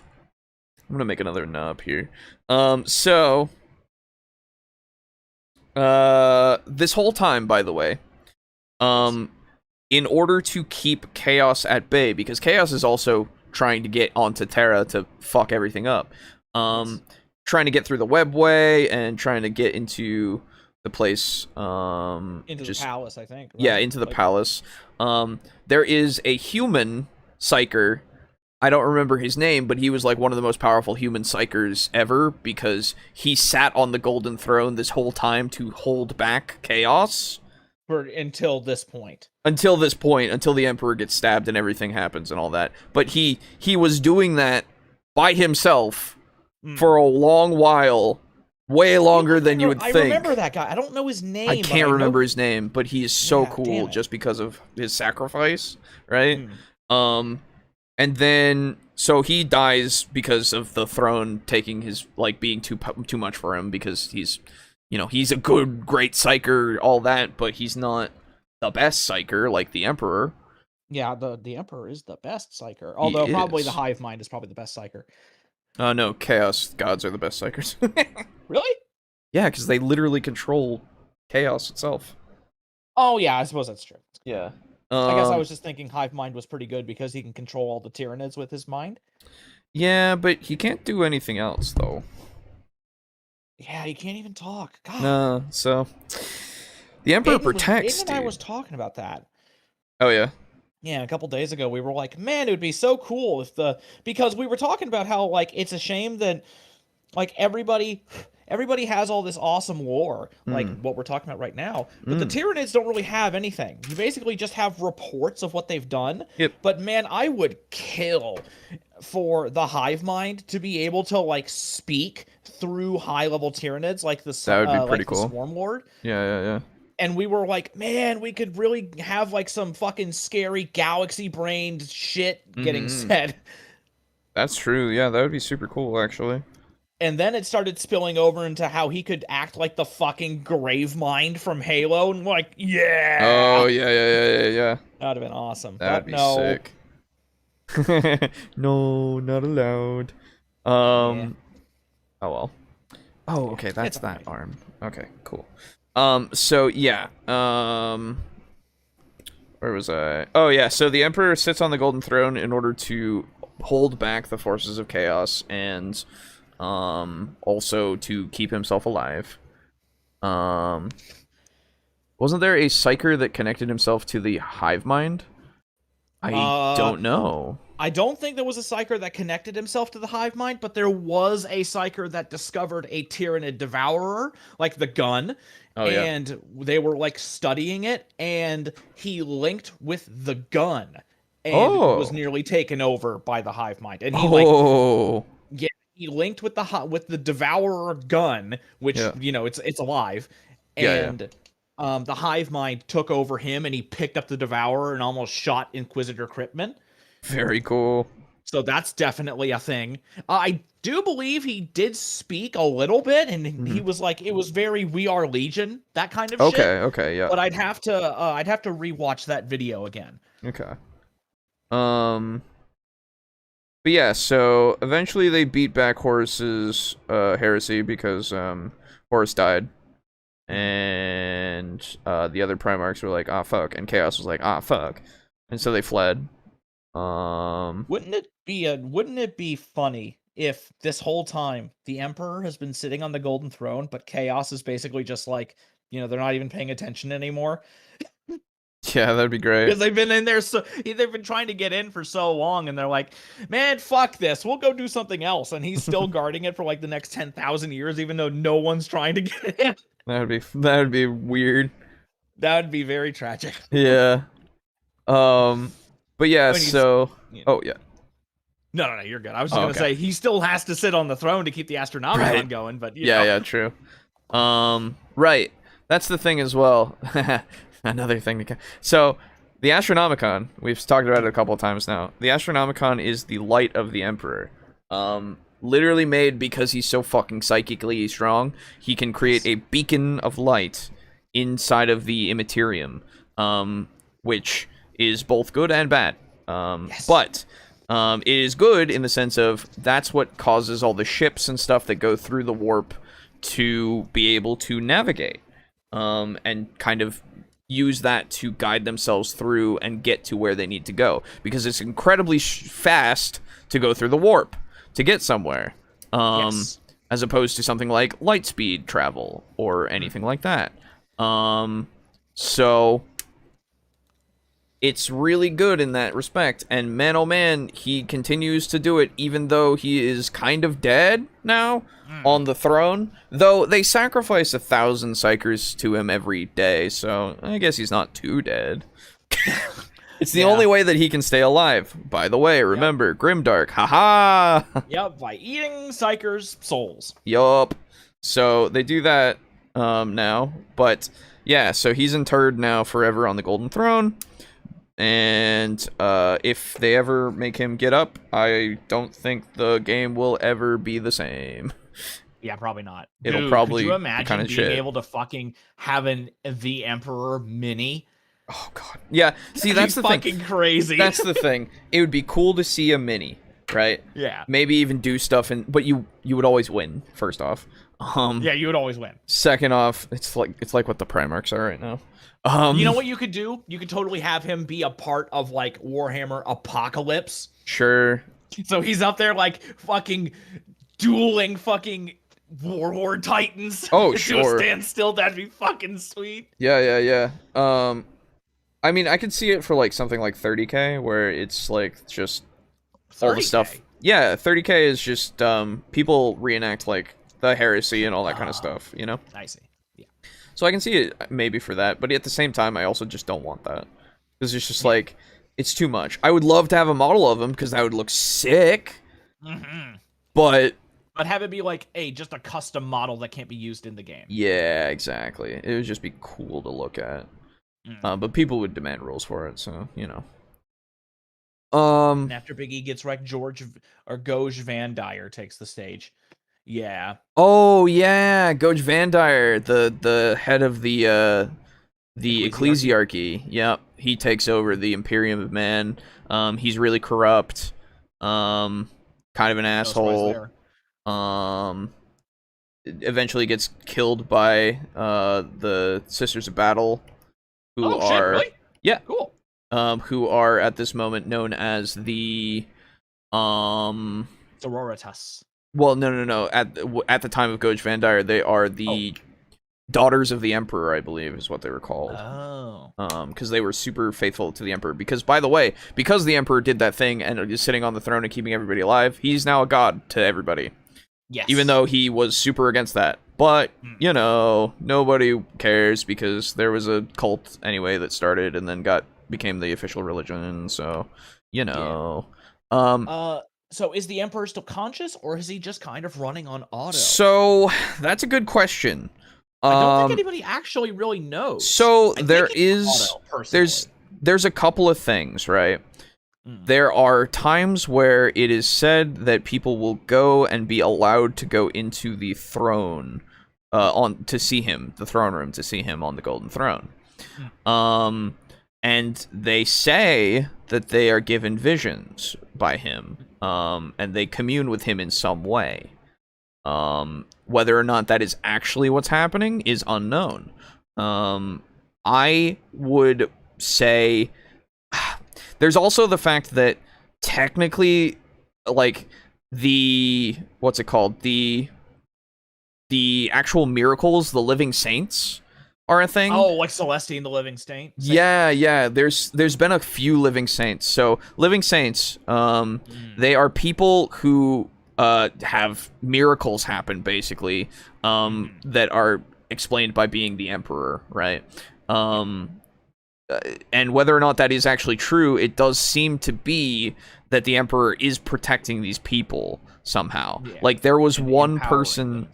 I'm gonna make another knob here. This whole time, by the way, in order to keep Chaos at bay, because Chaos is also trying to get onto Terra to fuck everything up, trying to get through the webway and trying to get into the place, into the palace, I think. Right? Yeah, into the palace. There is a human psyker. I don't remember his name, but he was like one of the most powerful human psychers ever because he sat on the golden throne this whole time to hold back Chaos. Until this point. Until the Emperor gets stabbed and everything happens and all that. But he was doing that by himself for a long while. Way longer than you would think. I remember that guy. I don't know his name. I can't remember his name, but he is so cool damn just because of his sacrifice, right? And then so he dies because of the throne taking his being too much for him because he's a great psyker, all that, but he's not the best psyker like the Emperor. Yeah, the Emperor is the best psyker. Although probably the Hive Mind is probably the best psyker. No, Chaos Gods are the best psychers. Really? Yeah, because they literally control Chaos itself. Oh yeah, I suppose that's true. Yeah. I guess I was just thinking Hive Mind was pretty good because he can control all the Tyranids with his mind. Yeah, but he can't do anything else, though. Yeah, he can't even talk. God. No, so... The Emperor Aiden protects, and I was talking about that. Oh, yeah? Yeah, a couple days ago, we were like, man, it would be so cool if because we were talking about how, it's a shame that, everybody has all this awesome lore, like what we're talking about right now, but the Tyranids don't really have anything. You basically just have reports of what they've done. Yep. But man, I would kill for the Hive Mind to be able to, speak through high-level Tyranids, like the That would be pretty cool. The Swarm Lord. Yeah. And we were like, man, we could really have some fucking scary galaxy-brained shit getting said. That's true. Yeah, that would be super cool, actually. And then it started spilling over into how he could act like the fucking Grave Mind from Halo, and yeah. Oh, yeah. That'd have been awesome. That'd be no. sick. No, not allowed. Oh well. Oh, okay, that's that alright. arm. Okay, cool. So yeah. Where was I? Oh yeah, so the Emperor sits on the Golden Throne in order to hold back the forces of chaos and also to keep himself alive. Wasn't there a psyker that connected himself to the Hive Mind? I don't know. I don't think there was a psyker that connected himself to the Hive Mind, but there was a psyker that discovered a Tyranid Devourer, like the gun, and they were studying it, and he linked with the gun, and was nearly taken over by the Hive Mind, and he he linked with the Devourer gun, which it's alive, and the Hive Mind took over him, and he picked up the Devourer and almost shot Inquisitor Cryptman. Very cool. So that's definitely a thing. I do believe he did speak a little bit, and he was it was very "We Are Legion," that kind of shit. Okay, yeah. But I'd have to rewatch that video again. Okay. But yeah, so eventually they beat back Horus's heresy because Horus died. And the other Primarchs were like, ah, fuck. And Chaos was like, ah, fuck. And so they fled. Wouldn't it be funny if this whole time the Emperor has been sitting on the Golden Throne, but Chaos is basically just they're not even paying attention anymore? Yeah, that'd be great. Because they've been in there, they've been trying to get in for so long, and they're like, man, fuck this, we'll go do something else. And he's still guarding it for the next 10,000 years, even though no one's trying to get in. That would be weird. That would be very tragic. Yeah. But yeah, so oh yeah. No, you're good. I was just gonna say he still has to sit on the throne to keep the Astronomicon going, but yeah, true. Right. That's the thing as well. Another thing to... So, the Astronomicon, we've talked about it a couple of times now. The Astronomicon is the light of the Emperor. Literally made because he's so fucking psychically strong. He can create a beacon of light inside of the Immaterium, which is both good and bad. But it is good in the sense of that's what causes all the ships and stuff that go through the warp to be able to navigate, and kind of use that to guide themselves through and get to where they need to go, because it's incredibly fast to go through the warp to get somewhere, as opposed to something like light speed travel or anything like that. So it's really good in that respect, and man oh man, he continues to do it even though he is kind of dead now on the throne, though they sacrifice 1,000 psychers to him every day, so I guess he's not too dead. It's the only way that he can stay alive. By the way, remember, Grimdark, haha! Yep, by eating psychers' souls. Yup. So they do that now, but yeah, so he's interred now forever on the Golden Throne. And if they ever make him get up, I don't think the game will ever be the same. Yeah, probably not. It'll Dude, probably could you imagine kind of being shit. able to fucking have the Emperor mini? Oh god. Yeah. See, that's the fucking thing. Crazy. That's the thing. It would be cool to see a mini, right? Yeah. Maybe even do stuff, but you would always win. First off. Yeah, you would always win. Second off, it's like what the Primarchs are right now. You know what you could do? You could totally have him be a part of like Warhammer Apocalypse. Sure. So he's up there like fucking dueling fucking Warlord Titans. Oh, to sure. a standstill. That'd be fucking sweet. Yeah. I mean, I could see it for like something like 30k, where it's like just all the 30K? stuff. Yeah, 30k is just people reenact like the heresy and all that kind of stuff, you know? I see. Yeah. So I can see it maybe for that, but at the same time, I also just don't want that. Because it's just like, it's too much. I would love to have a model of him, because that would look sick. But have it be like just a custom model that can't be used in the game. yeah, exactly. It would just be cool to look at. But people would demand rules for it, so, you know. And after Big E gets wrecked, Goj Van Dyer takes the stage. Yeah. Oh yeah, Goj Van Dyer, the head of the ecclesiarchy. Yep, he takes over the Imperium of Man. He's really corrupt. Kind of an asshole. Eventually gets killed by the Sisters of Battle, who shit, really? Yeah, cool. Who are at this moment known as the Sororitas. Well, no. At the time of Goj Van Dyer, they are the Daughters of the Emperor, I believe, is what they were called. Oh. Because they were super faithful to the Emperor. Because, by the way, because the Emperor did that thing and is sitting on the throne and keeping everybody alive, he's now a god to everybody. Yes. Even though he was super against that. But, you know, nobody cares because there was a cult anyway that started and then became the official religion. So, you know. So is the Emperor still conscious, or is he just kind of running on auto? So that's a good question. I don't think anybody actually really knows. So there's a couple of things, right? There are times where it is said that people will go and be allowed to go into the throne, to see him, the throne room, to see him on the Golden Throne. And they say that they are given visions by him, and they commune with him in some way. Whether or not that is actually what's happening is unknown. I would say there's also the fact that technically, like, what's it called? The actual miracles, the living saints, are a thing. Oh, like Celestine, the living saint? Yeah. There's been a few living saints. So living saints, they are people who have miracles happen, basically, that are explained by being the Emperor, right? And whether or not that is actually true, it does seem to be that the Emperor is protecting these people somehow. Yeah. Like, there was one person...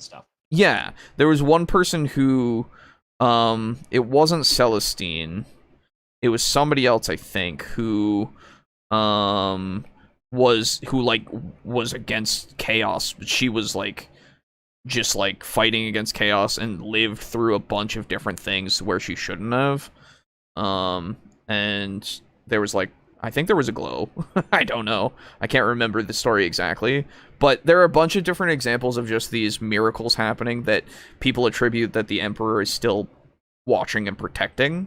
Yeah, there was one person who, it wasn't Celestine. It was somebody else, I think, who, was against chaos. But she was like, just like fighting against chaos and lived through a bunch of different things where she shouldn't have. And there was like, I think there was a glow. I don't know. I can't remember the story exactly. But there are a bunch of different examples of just these miracles happening that people attribute that the Emperor is still watching and protecting.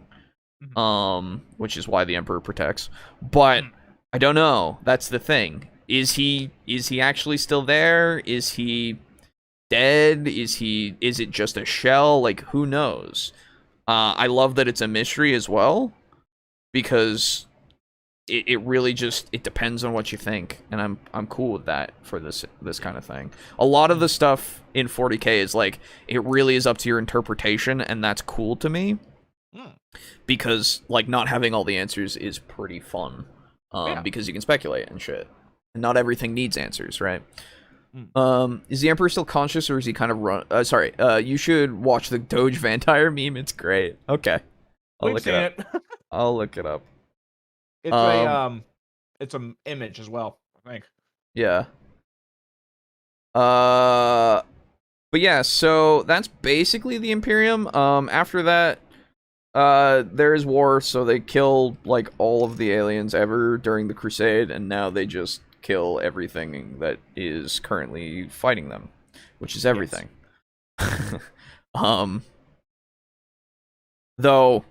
Which is why the Emperor protects. But I don't know. That's the thing. Is he actually still there? Is he dead? Is it just a shell? Like, who knows? I love that it's a mystery as well, because it really just, it depends on what you think, and I'm cool with that for this kind of thing. A lot of the stuff in 40K is like, it really is up to your interpretation, and that's cool to me. Because like not having all the answers is pretty fun. Because you can speculate and shit. And not everything needs answers, right? Is the Emperor still conscious, or is he kind of run? You should watch the Doge Vampire meme. It's great. Okay, I'll look it up. I'll look it up. It's an image as well, I think. Yeah. But yeah, so that's basically the Imperium. After that, there is war, so they kill like all of the aliens ever during the Crusade, and now they just kill everything that is currently fighting them, which is everything. Yes. Though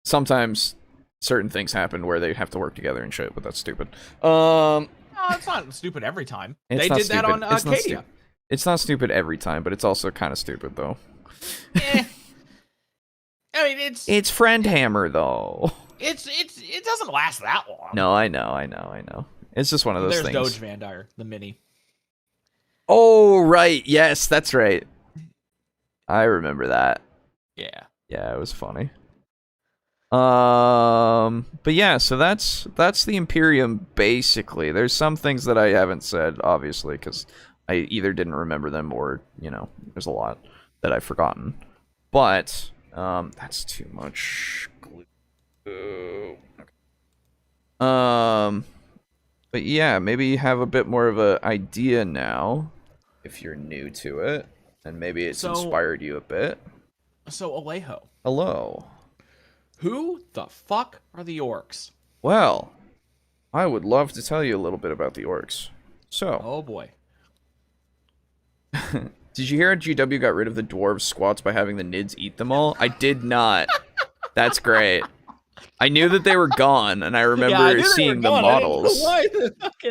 sometimes certain things happen where they have to work together and shit, but that's stupid. No, it's not stupid every time. They did that on Acadia. It's not stupid every time, but it's also kind of stupid though. I mean, it's Friend Hammer though. It doesn't last that long. No, I know. It's just one of those things. There's Doge Vandire, the mini. Oh, right. Yes, that's right. I remember that. Yeah. Yeah, it was funny. But yeah, so that's the Imperium basically. There's some things that I haven't said, obviously, because I either didn't remember them or, there's a lot that I've forgotten. But that's too much glue. Okay. But yeah, maybe you have a bit more of an idea now, if you're new to it, and maybe it's inspired you a bit. So, Alejo. Hello. Who the fuck are the orcs? Well, I would love to tell you a little bit about the orcs. So. Oh boy. Did you hear GW got rid of the dwarves squats by having the nids eat them all? I did not. That's great. I knew that they were gone, and I remember seeing the models. I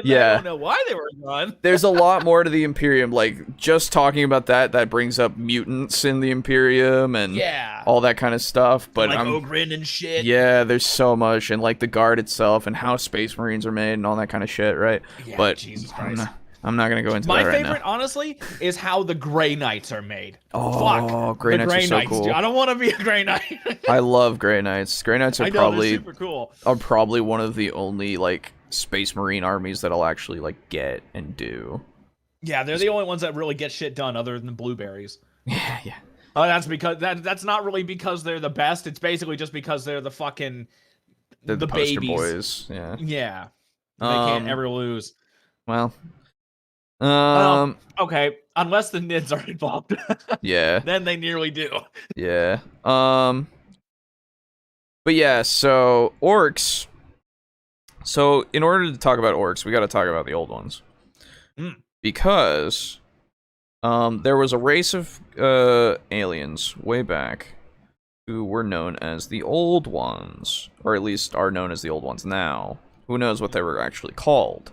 don't know why they were gone. There's a lot more to the Imperium. Like, just talking about that brings up mutants in the Imperium and all that kind of stuff. But like Ogren and shit. Yeah, there's so much, and like the Guard itself, and how Space Marines are made, and all that kind of shit, right? Yeah, but Jesus Christ. I'm not gonna go into that right now. My favorite, honestly, is how the Grey Knights are made. Oh, Grey Knights are so cool. Dude. I don't want to be a Grey Knight. I love Grey Knights. Grey Knights are super cool. Are probably one of the only like Space Marine armies that I'll actually like get and do. Yeah, they're the only ones that really get shit done, other than the blueberries. Yeah. That's because that's not really because they're the best. It's basically just because they're the fucking the poster babies. Boys. Yeah. Yeah. They can't ever lose. Well. Okay, unless the nids are involved. Yeah. Then they nearly do. Yeah. But yeah, so orcs. So in order to talk about orcs, we got to talk about the old ones. Because there was a race of aliens way back who were known as the Old Ones, or at least are known as the Old Ones now. Who knows what they were actually called?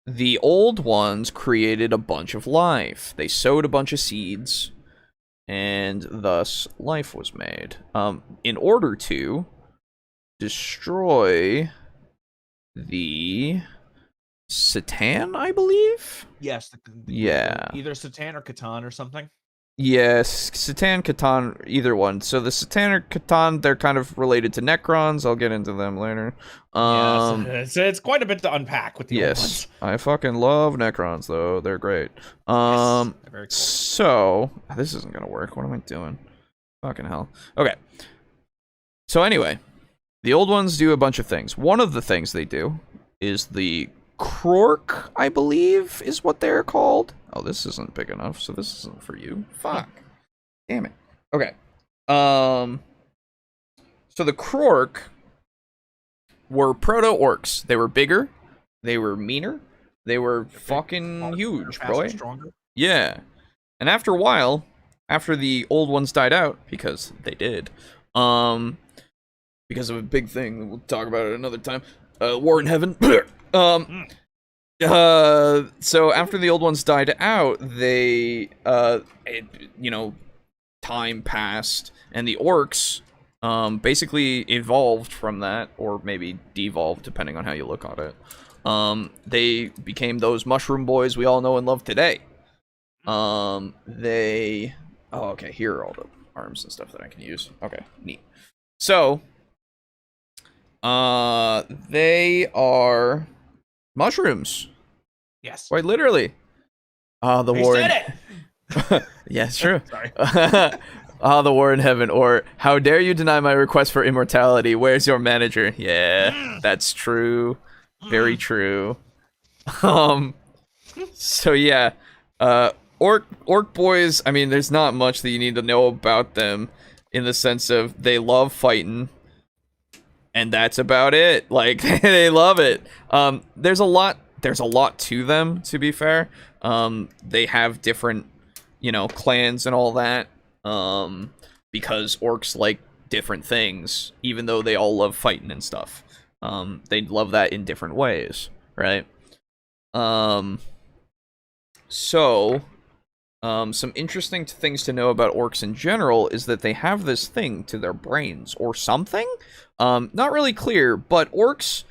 The Old Ones created a bunch of life. They sowed a bunch of seeds, and thus life was made. In order to destroy the Satan, I believe? Yes. Yeah. Either Satan or Catan or something. Yes, Catan, Catan, either one. So the Catan or Catan, they're kind of related to Necrons. I'll get into them later. It's quite a bit to unpack with the old Yes, ones. I fucking love Necrons though. They're great. Yes, they're very cool. So this isn't gonna work. What am I doing? Fucking hell. Okay. So anyway, the old ones do a bunch of things. One of the things they do is the Krork, I believe, is what they're called. Oh, this isn't big enough, so this isn't for you. Fuck. Damn it. Okay. So the Krork were proto-orcs. They were bigger. They were meaner. They were fucking huge, bro. Yeah. And after a while, after the old ones died out, because they did, because of a big thing, we'll talk about it another time. War in Heaven. So after the old ones died out, they, time passed, and the orcs, basically evolved from that, or maybe devolved, depending on how you look at it. They became those mushroom boys we all know and love today. Oh, okay, here are all the arms and stuff that I can use. Okay, neat. So, they are mushrooms. Yes. Quite literally. The war. Said it. Yeah, it's true. Sorry. The war in heaven, or how dare you deny my request for immortality? Where's your manager? Yeah, that's true. Very true. So yeah, orc boys. I mean, there's not much that you need to know about them, in the sense of they love fighting, and that's about it. Like they love it. There's a lot to them, to be fair. They have different, clans and all that. Because orcs like different things, even though they all love fighting and stuff. They love that in different ways, right? So, some interesting things to know about orcs in general is that they have this thing to their brains, or something? Not really clear, but orcs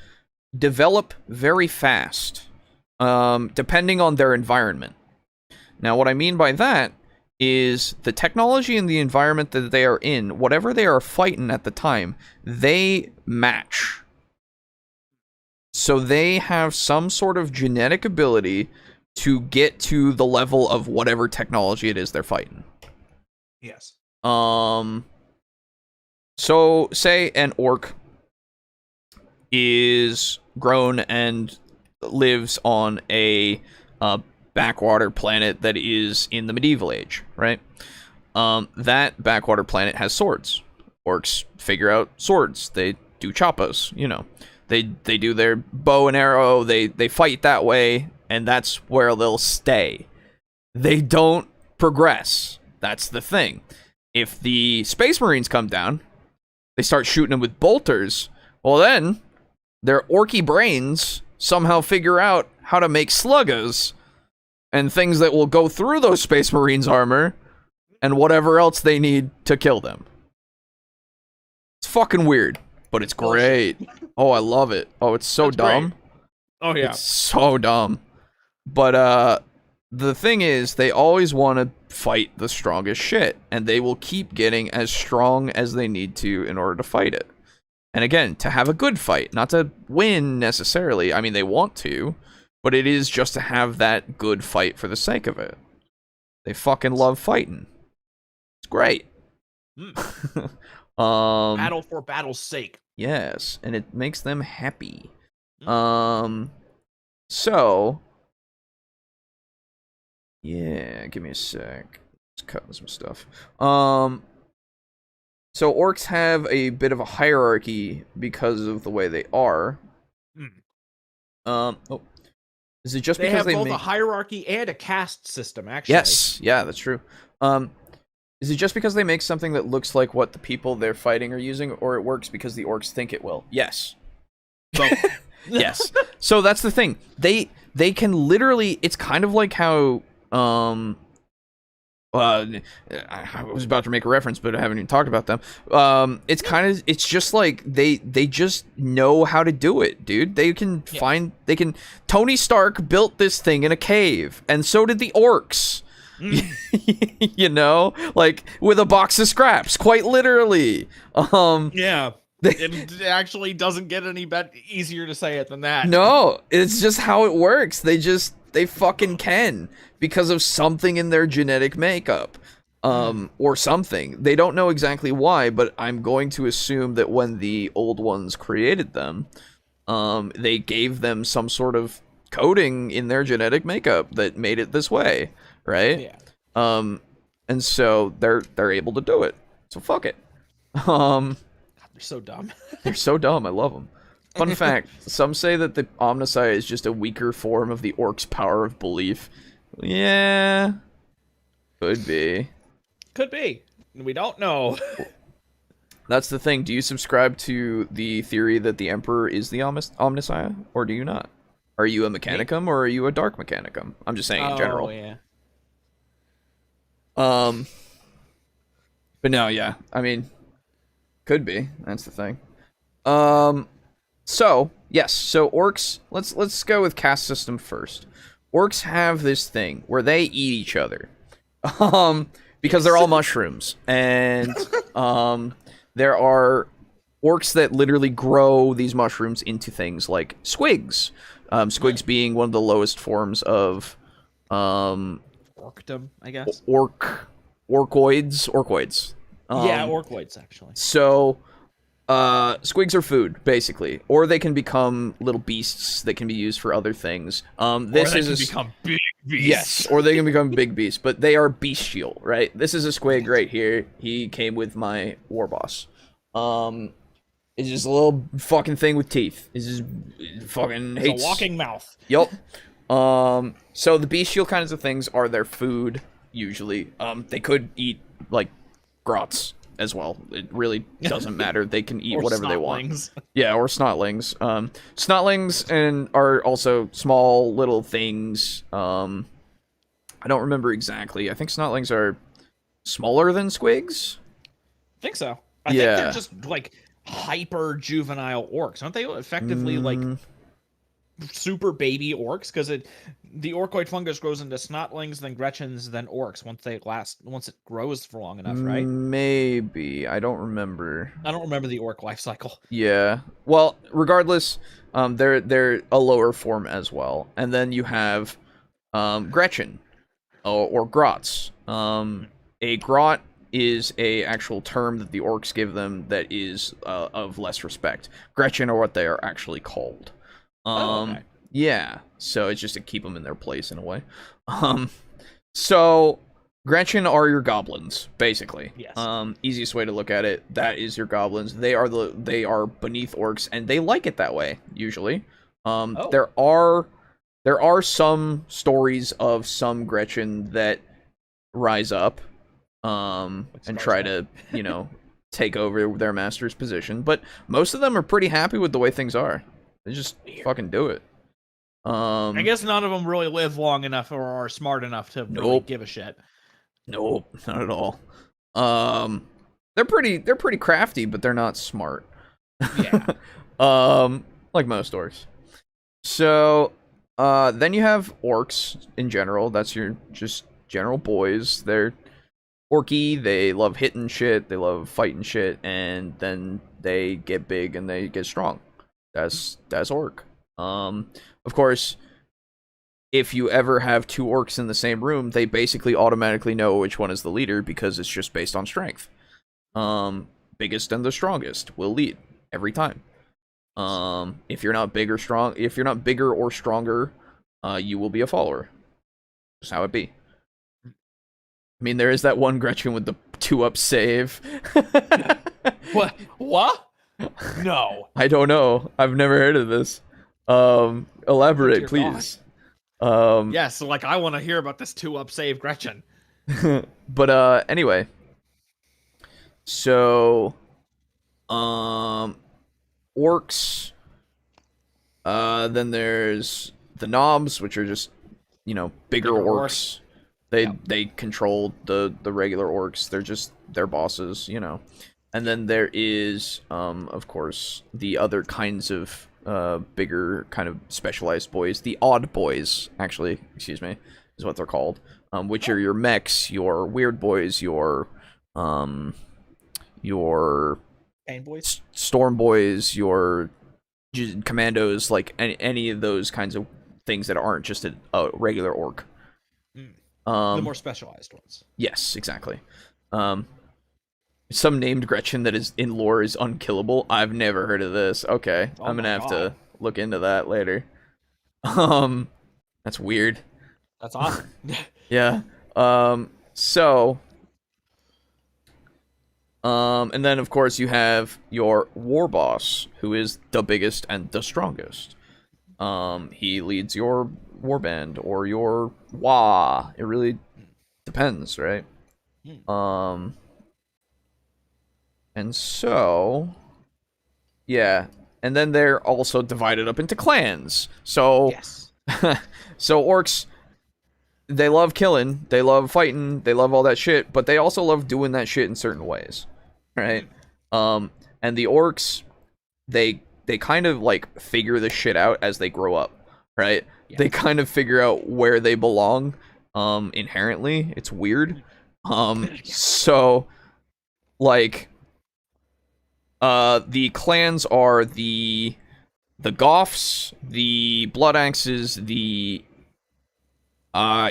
develop very fast, depending on their environment. Now, what I mean by that is the technology and the environment that they are in, whatever they are fighting at the time, they match. So they have some sort of genetic ability to get to the level of whatever technology it is they're fighting. Yes. So say an orc is grown and lives on a backwater planet that is in the medieval age, right? That backwater planet has swords. Orcs figure out swords. They do choppas, They do their bow and arrow. They fight that way, and that's where they'll stay. They don't progress. That's the thing. If the Space Marines come down, they start shooting them with bolters. Well, then their orky brains somehow figure out how to make sluggers and things that will go through those Space Marines' armor and whatever else they need to kill them. It's fucking weird, but it's great. Oh, I love it. Oh, it's so dumb. Great. Oh, yeah. It's so dumb. But, the thing is, they always want to fight the strongest shit, and they will keep getting as strong as they need to in order to fight it. And again, to have a good fight, not to win necessarily. I mean, they want to, but it is just to have that good fight for the sake of it. They fucking love fighting. It's great. Battle for battle's sake. Yes, and it makes them happy. So, yeah, give me a sec. Just cutting some stuff. So orcs have a bit of a hierarchy because of the way they are. Is it just they because have both a hierarchy and a caste system, actually? Yes, yeah, that's true. Is it just because they make something that looks like what the people they're fighting are using, or it works because the orcs think it will? Yes. Both. Yes. So that's the thing. They can literally. It's kind of like how. I was about to make a reference, but I haven't even talked about them. It's just like they just know how to do it, dude. They can Tony Stark built this thing in a cave, and so did the orcs. You know, like with a box of scraps, quite literally. Yeah. It actually doesn't get any easier to say it than that. No, it's just how it works. They fucking can because of something in their genetic makeup. Or something. They don't know exactly why, but I'm going to assume that when the old ones created them, they gave them some sort of coding in their genetic makeup that made it this way, right? Yeah. And so they're able to do it. So fuck it. God, they're so dumb. They're so dumb. I love them. Fun fact: some say that the Omnissiah is just a weaker form of the Orc's power of belief. Yeah, could be. Could be. We don't know. That's the thing. Do you subscribe to the theory that the Emperor is the Omnissiah, or do you not? Are you a Mechanicum, or are you a Dark Mechanicum? I'm just saying in general. Oh, yeah. But no, yeah. I mean, could be. That's the thing. So, yes. So orcs, let's go with caste system first. Orcs have this thing where they eat each other. Because they're all mushrooms. And there are orcs that literally grow these mushrooms into things like squigs. Squigs being one of the lowest forms of Orcdom, I guess. Orcoids. Yeah, orcoids, actually. So, squigs are food, basically. Or they can become little beasts that can be used for other things. This is become big beasts. Yes, or they can become big beasts, but they are bestial, right? This is a squig right here. He came with my war boss. It's just a little fucking thing with teeth. It's just fucking hates... a walking mouth. Yup. So the bestial kinds of things are their food, usually. They could eat, like, grots as well. It really doesn't matter. They can eat whatever they want. Yeah, or snotlings. Snotlings are also small little things. I don't remember exactly. I think snotlings are smaller than squigs. I think so. I think they're just like hyper juvenile orcs. Aren't they effectively like super baby orcs? Because the orcoid fungus grows into snotlings, then gretchens, then orcs once it grows for long enough, right? Maybe. I don't remember. I don't remember the orc life cycle. Yeah. Well, regardless, they're a lower form as well. And then you have Gretchen or grots. A grot is a actual term that the orcs give them that is of less respect. Gretchen are what they are actually called. Okay. Yeah, so it's just to keep them in their place in a way. So Gretchen are your goblins, basically. Yes. Easiest way to look at it, that is your goblins. They are beneath orcs, and they like it that way, usually. There are some stories of some Gretchen that rise up and try to, take over their master's position, but most of them are pretty happy with the way things are. They just fucking do it. I guess none of them really live long enough or are smart enough to really give a shit. Nope, not at all. They're pretty crafty, but they're not smart. Yeah. Like most orcs. So, then you have orcs in general. That's your just general boys. They're orky, they love hitting shit, they love fighting shit, and then they get big and they get strong. That's orc. Of course, if you ever have two orcs in the same room, they basically automatically know which one is the leader because it's just based on strength. Biggest and the strongest will lead every time. If you're not bigger or stronger, you will be a follower. Just how it be. I mean, there is that one Gretchen with the 2-up save. What? No. I don't know. I've never heard of this. Elaborate, please. Yes, I want to hear about this 2-up save Gretchen. But anyway. So orcs. Then there's the knobs, which are just, bigger orcs. They control the regular orcs. They're bosses, And then there is, of course, the other kinds of bigger kind of specialized boys. The odd boys, actually, excuse me, is what they're called. which are your mechs, your weird boys, your Pain boys. storm boys, your commandos, like any of those kinds of things that aren't just a regular orc. The more specialized ones. Yes, exactly. Some named Gretchen that is in lore is unkillable. I've never heard of this. Okay, Oh I'm gonna my have God. to look into that later. That's weird. That's awesome. Yeah. And then of course you have your war boss, who is the biggest and the strongest. He leads your warband or your Wa. It really depends, right? And so, yeah. And then they're also divided up into clans. So, Yes. so orcs, they love killing, they love fighting, they love all that shit, but they also love doing that shit in certain ways, right? And the orcs, they kind of like figure the shit out as they grow up, right? Yeah. They kind of figure out where they belong, inherently. It's weird. So, like, the clans are the Goths, the Blood Axes, the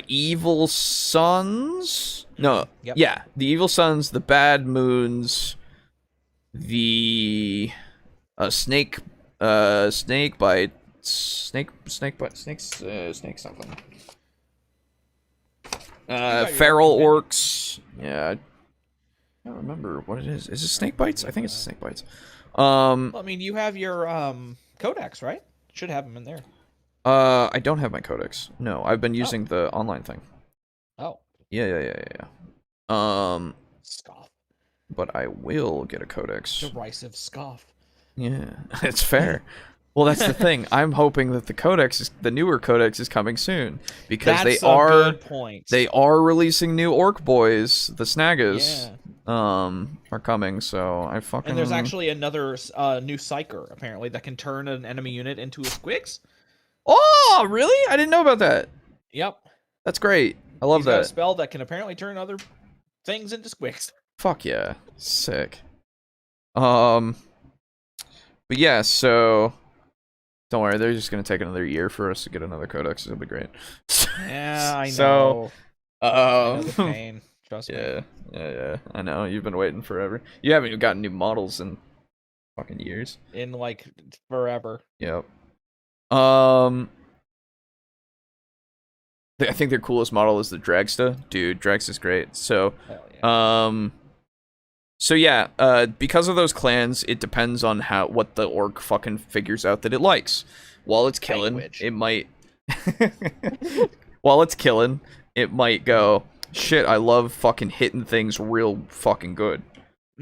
Evil Sons. No, Yep. yeah, the Evil Sons, the Bad Moons, the Snake Bite, Snake something. Feral Orcs. Yeah, I don't remember what it is. Is it Snake Bites? I think it's Snake Bites. Well, I mean, you have your codex, right? Should have them in there. I don't have my codex. No, I've been using the online thing. Oh. Yeah. Scoff. But I will get a codex. Derisive scoff. Yeah, it's fair. Well, that's the thing. I'm hoping that the newer codex is coming soon, because That's they are a good point. they are releasing new orc boys. The Snagas, Yeah. are coming. So I fucking. And there's actually another new psyker apparently that can turn an enemy unit into a squigs. Oh, really? I didn't know about that. Yep. That's great. I love He's got a that. spell that can apparently turn other things into squigs. Fuck yeah. Sick. But yeah, so don't worry, they're just gonna take another year for us to get another codex. It'll be great. Yeah, I know. So, I know the pain. Trust me. Yeah. I know, you've been waiting forever. You haven't even gotten new models in fucking years. In like forever. Yep. I think their coolest model is the Dragsta. Dude, Dragsta's great. So, Hell yeah. So yeah, because of those clans, it depends on what the orc fucking figures out that it likes. While it's killing, Language. it might. While it's killing, it might go, shit, I love fucking hitting things real fucking good.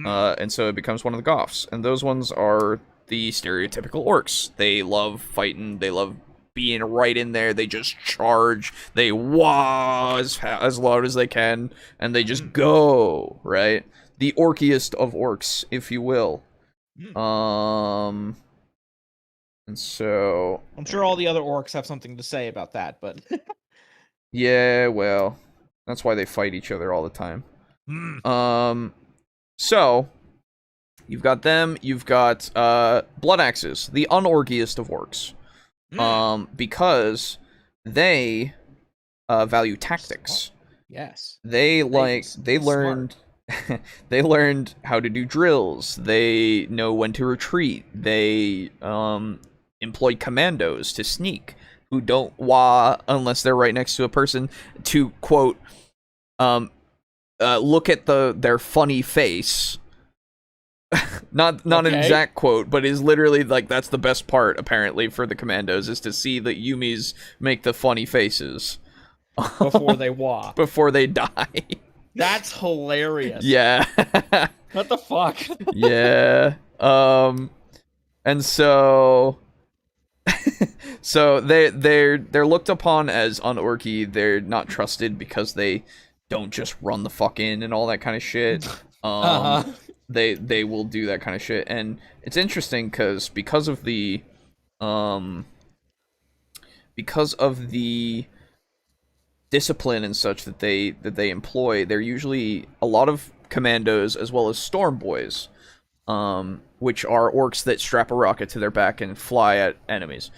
And so it becomes one of the Goths. And those ones are the stereotypical orcs. They love fighting, they love being right in there, they just charge, they wah as loud as they can, and they just go, right? The orkiest of orcs, if you will. And so I'm sure all the other orcs have something to say about that, but yeah, well, that's why they fight each other all the time. So you've got them, you've got Blood Axes, the unorgiest of orcs. Because they value tactics. yes. They Smart. learned they learned how to do drills. They know when to retreat. They employ commandos to sneak, who don't wah unless they're right next to a person, to quote look at their funny face. Not an Okay. exact quote, but is literally like, that's the best part apparently for the commandos, is to see the Yumis make the funny faces Before they walk. before they die. That's hilarious. Yeah. What the fuck? Yeah. And so so they're looked upon as unorky. They're not trusted because they don't just run the fuck in and all that kind of shit. They will do that kind of shit, and it's interesting because of the discipline and such that they employ, they're usually a lot of commandos as well as storm boys, which are orcs that strap a rocket to their back and fly at enemies.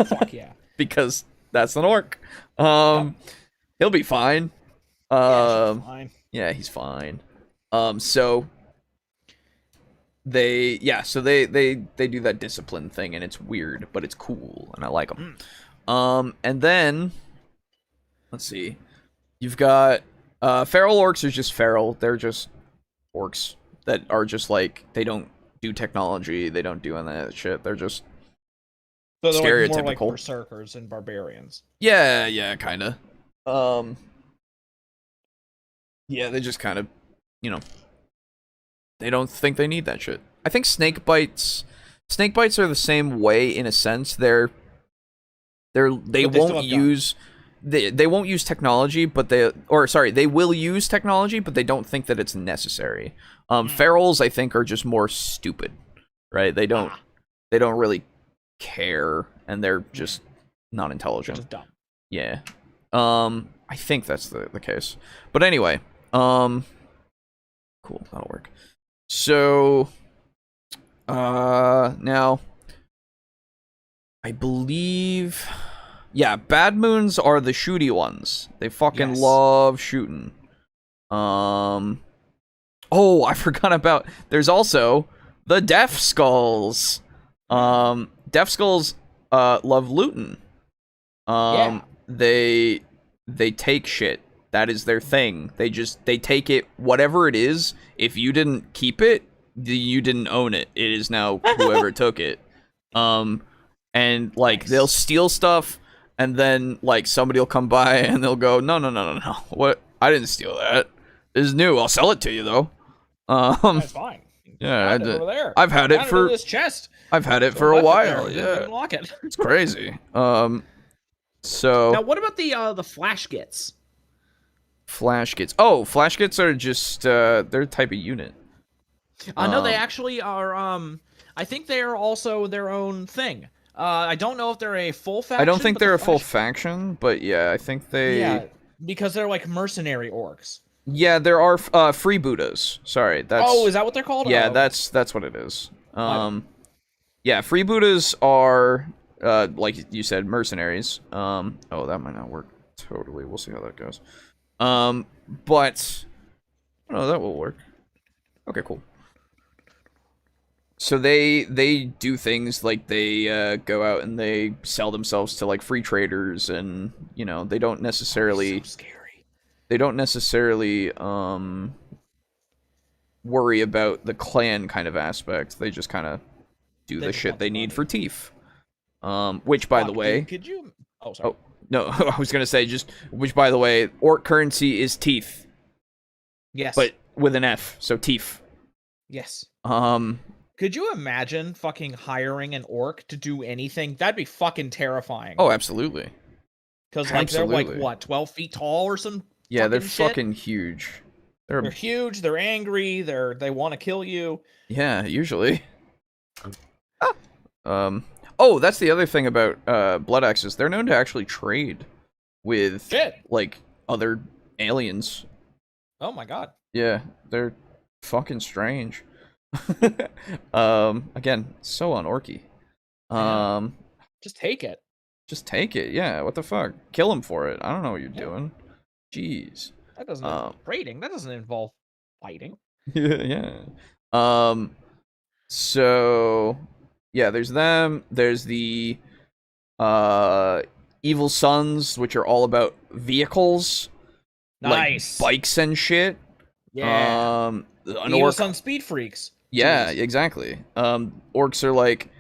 Fuck yeah. Because that's an orc. He'll be fine. She's fine. Yeah, he's fine. So they do that discipline thing, and it's weird, but it's cool, and I like them. And then let's see, you've got feral orcs are just feral. They're just orcs that are just like, they don't do technology, they don't do any of that shit. They're just So they're stereotypical. like more like berserkers and barbarians. Yeah, kind of. Yeah, they just kind of, they don't think they need that shit. I think snake bites are the same way in a sense. They won't use technology, but they will use technology, but they don't think that it's necessary. Ferals, I think, are just more stupid, right? They don't really care, and they're just not intelligent. Just dumb. Yeah. I think that's the case. But anyway, cool, that'll work. So, now, I believe, bad moons are the shooty ones. They fucking love shooting. Oh, I forgot about, there's also the deaf skulls. Deaf skulls, love looting. They take shit. That is their thing. They take it, whatever it is. If you didn't keep it, you didn't own it. It is now whoever took it. And like, they'll steal stuff, and then like somebody will come by and they'll go, no. What? I didn't steal that. This is new. I'll sell it to you though. That's fine. Yeah, over there. I've had it for this chest. I've had it for a while. Yeah, unlock it. It's crazy. So now, what about the flash gits? Flash gits. Oh, flash gits are just they're a type of unit. No, they actually are. I think they are also their own thing. I don't know if they're a full faction. I don't think they're a full faction, but yeah, I think they. Yeah, because they're like mercenary orcs. Yeah, there are freebooters. Sorry, that's. Oh, is that what they're called? Yeah, that's what it is. Yeah, freebooters are like you said, mercenaries. Oh, that might not work totally. We'll see how that goes. But no, that will work. Okay, cool. So they do things like they go out and they sell themselves to like free traders, and they don't necessarily. So scary. They don't necessarily worry about the clan kind of aspect. They just kind of do the shit they need for teeth. Which, by the way, could you? Oh, sorry. Oh no, I was gonna say which, by the way, orc currency is teeth. Yes. But with an F, so teeth. Yes. Could you imagine fucking hiring an orc to do anything? That'd be fucking terrifying. Oh, absolutely. Because like they're like what, 12 feet tall or some. Yeah, they're shit? fucking huge. They're huge. They're angry. They want to kill you. Yeah, usually. Oh, that's the other thing about blood axes. They're known to actually trade with like other aliens. Oh my god. Yeah, they're fucking strange. Again, so unorky. Just take it. Just take it. Yeah, what the fuck? Kill him for it. I don't know what you're doing. Jeez. That doesn't involve raiding. That doesn't involve fighting. Yeah. So yeah, there's them. There's the evil sons, which are all about vehicles. Nice. Like bikes and shit. Yeah. Evil Sun speed freaks. Yeah, exactly. Orcs are like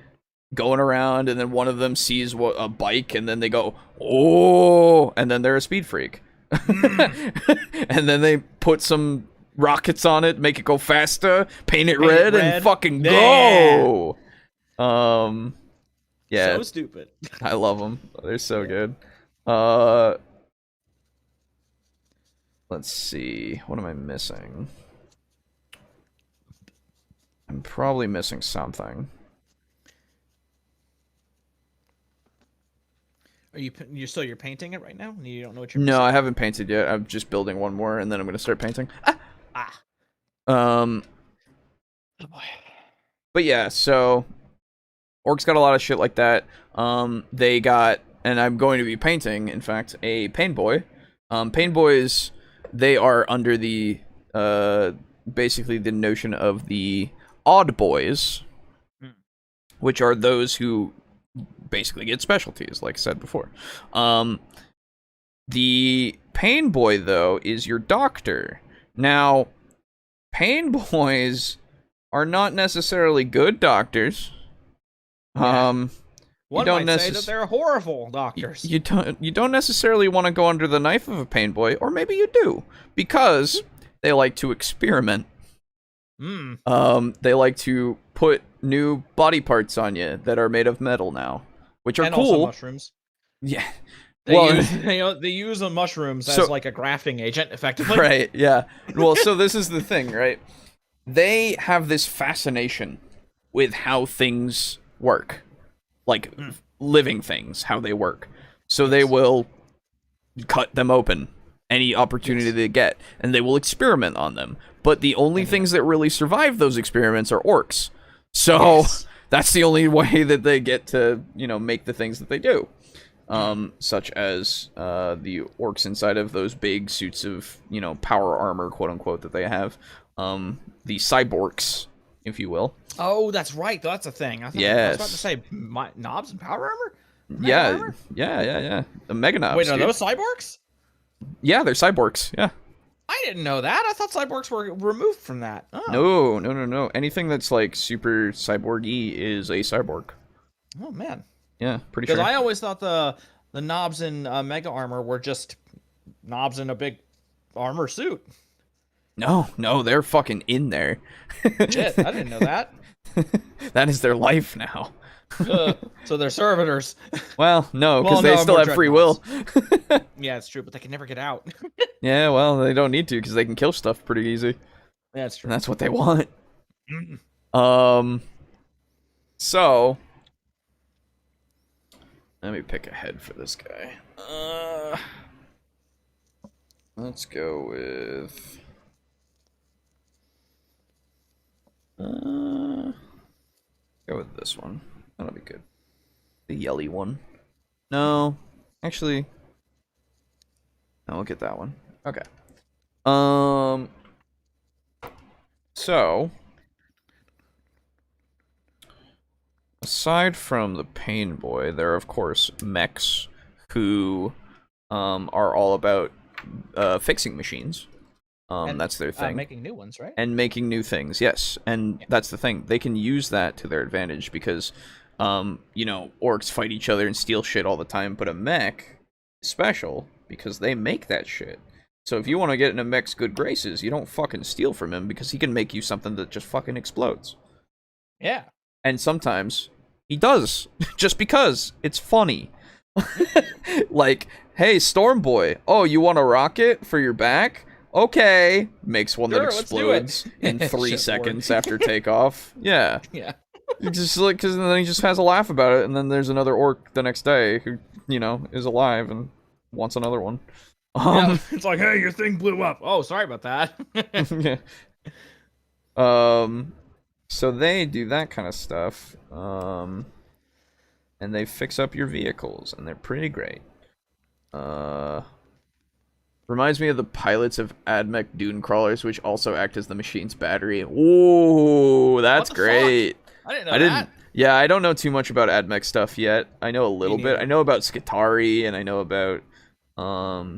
going around, and then one of them sees a bike, and then they go, oh, and then they're a speed freak. And then they put some rockets on it, make it go faster, paint it red, and fucking go. Yeah. So stupid. I love them. They're so good. Let's see. What am I missing? I'm probably missing something. Are you're painting it right now? You don't know what you're No, missing? I haven't painted yet. I'm just building one more, and then I'm gonna start painting. Ah. Um, Oh boy. but yeah, so orcs got a lot of shit like that. They got, and I'm going to be painting, in fact, a pain boy. Pain boys, they are under the basically the notion of the odd boys, which are those who basically get specialties, like I said before. The pain boy, though, is your doctor. Now, pain boys are not necessarily good doctors. One don't might say that they're horrible doctors. You don't necessarily want to go under the knife of a pain boy, or maybe you do, because they like to experiment. They like to put new body parts on you that are made of metal now, which are and cool. Also mushrooms. Yeah. They use the mushrooms as like a grafting agent, effectively. Right, yeah. Well, so this is the thing, right? They have this fascination with how things work. Like, living things, how they work. So they will cut them open any opportunity they get, and they will experiment on them. But the only things that really survive those experiments are orcs. So that's the only way that they get to, make the things that they do. Such as the orcs inside of those big suits of, power armor, quote unquote, that they have. The cyborgs, if you will. Oh, that's right. That's a thing. I was about to say knobs and power armor. Yeah. The mega knobs. Wait, are those cyborgs? Yeah, they're cyborgs. Yeah. I didn't know that. I thought cyborgs were removed from that. Oh. No. Anything that's like super cyborgy is a cyborg. Oh man. Yeah, pretty sure. Because I always thought the knobs in mega armor were just knobs in a big armor suit. No, they're fucking in there. Shit, I didn't know that. That is their life now. So they're servitors. Well, no, because they still have free will. Yeah, it's true, but they can never get out. Yeah, well, they don't need to because they can kill stuff pretty easy. Yeah, that's true. And that's what they want. So let me pick a head for this guy. Let's go with go with this one. That'll be good. The yelly one. No, actually, no, we'll get that one. Okay. So aside from the pain boy, there are of course mechs who are all about fixing machines. That's their thing. Making new ones, right? And making new things, yes. And that's the thing. They can use that to their advantage because, orcs fight each other and steal shit all the time, but a mech is special because they make that shit. So if you want to get in a mech's good graces, you don't fucking steal from him because he can make you something that just fucking explodes. Yeah. And sometimes he does, just because it's funny. Like, hey, Storm Boy, oh, you want a rocket for your back? Okay. Makes one that explodes in 3 seconds after takeoff. Yeah. Yeah. Just like, because then he just has a laugh about it, and then there's another orc the next day who, is alive and wants another one. Yeah, it's like, hey, your thing blew up. Oh, sorry about that. Yeah. So they do that kind of stuff. And they fix up your vehicles, and they're pretty great. Reminds me of the pilots of AdMech Dune Crawlers, which also act as the machine's battery. Ooh, that's great. Fuck? I didn't know that. Yeah, I don't know too much about AdMech stuff yet. I know a little bit. I know about Skitarii, and I know about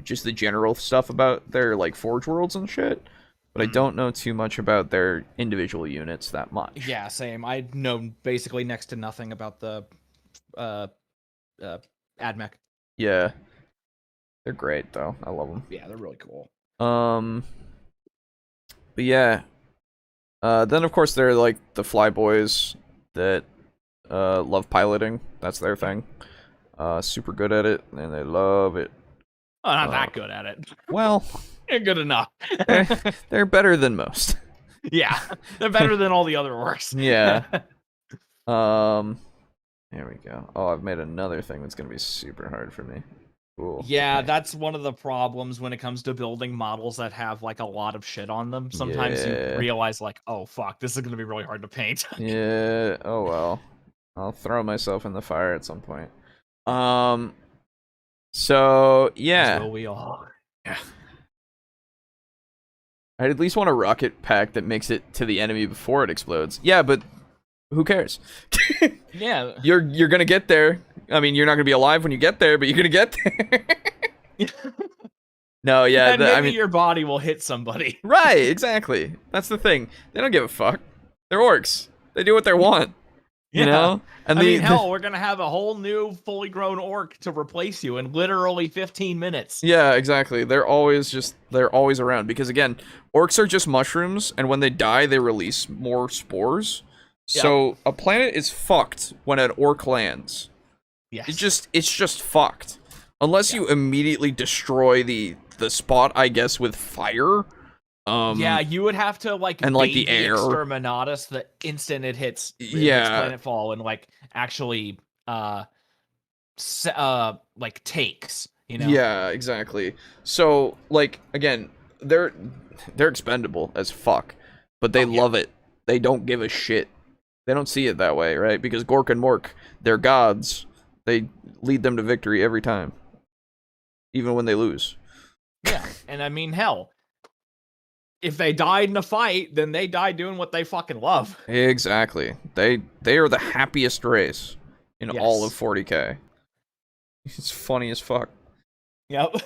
just the general stuff about their like Forge Worlds and shit. But I don't know too much about their individual units that much. Yeah, same. I know basically next to nothing about the AdMech. Yeah. They're great though. I love them. Yeah, they're really cool. But yeah. Then of course they're like the flyboys that love piloting. That's their thing. Super good at it, and they love it. Oh, not that good at it. Well, they're good enough. they're better than most. Yeah, they're better than all the other orcs. Yeah. There we go. Oh, I've made another thing that's gonna be super hard for me. Cool. Yeah, Okay. that's one of the problems when it comes to building models that have like a lot of shit on them. Sometimes you Yeah. realize like, oh fuck, this is gonna be really hard to paint. Yeah. Oh well. I'll throw myself in the fire at some point. So yeah. As will we all. I'd at least want a rocket pack that makes it to the enemy before it explodes. Yeah, but who cares? Yeah. You're gonna get there. I mean, you're not gonna be alive when you get there, but you're gonna get there. No, yeah. And maybe I mean, your body will hit somebody. right? Exactly. That's the thing. They don't give a fuck. They're orcs. They do what they want. You know? And I mean, hell, we're gonna have a whole new, fully grown orc to replace you in literally 15 minutes. yeah, exactly. They're always around because again, orcs are just mushrooms, and when they die, they release more spores. Yep. So a planet is fucked when an orc lands. Yes. It's just fucked. Unless you immediately destroy the spot, I guess, with fire. Yeah, you would have to like and, like, bait the air. Exterminatus the instant it hits Yeah. planetfall and like actually like takes, you know. Yeah, exactly. So, like, again, they're expendable as fuck, but they love it. They don't give a shit. They don't see it that way, right? Because Gork and Mork, they're gods. They lead them to victory every time, even when they lose. Yeah, and I mean, hell, if they died in a fight, then they died doing what they fucking love. Exactly. They are the happiest race in all of 40K. It's funny as fuck. Yep.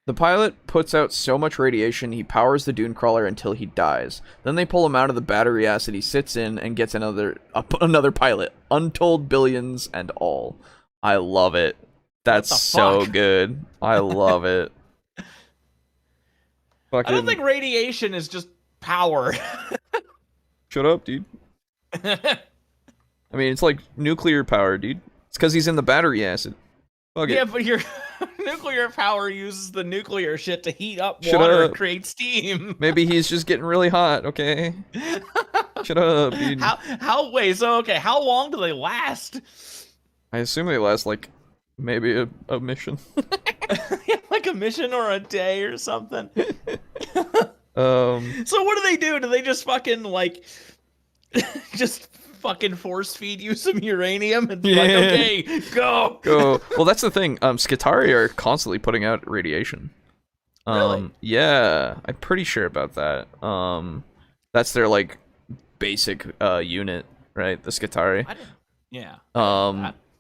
The pilot puts out so much radiation he powers the dune crawler until he dies. Then they pull him out of the battery acid he sits in and gets another pilot. Untold billions and all. I love it. That's so good. I love it. I don't think radiation is just power. Shut up, dude. I mean, it's like nuclear power, dude. It's because he's in the battery acid. Fuck Yeah, it. but your nuclear power uses the nuclear shit to heat up Shut water up. and create steam. Maybe he's just getting really hot, okay? Shut up, dude. How long do they last? I assume they last, like, maybe a mission. Like a mission or a day or something. So what do? Do they just fucking, like, just fucking force feed you some uranium and be like, okay, go. Well, that's the thing. Skitarii are constantly putting out radiation. Really? Yeah, I'm pretty sure about that. That's their, like, basic unit, right? The Skitarii. Yeah.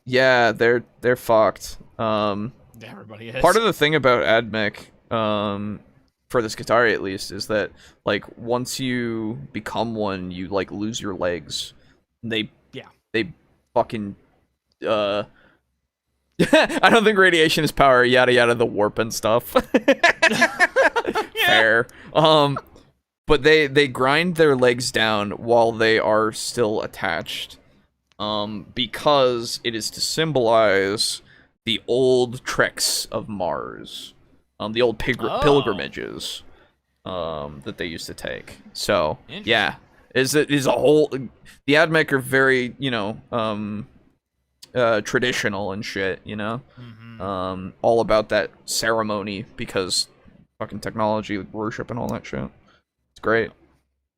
Yeah, they're fucked. Everybody is. Part of the thing about AdMech, for the Skitarii at least, is that, like, once you become one, you, like, lose your legs. They fucking, I don't think radiation is power, yada yada, the warp and stuff. Fair. But they grind their legs down while they are still attached. Because it is to symbolize the old treks of Mars. The old pilgrimages that they used to take. So, yeah. Is a whole... The AdMech are very, traditional and shit, you know? Mm-hmm. All about that ceremony because fucking technology, worship, and all that shit. It's great.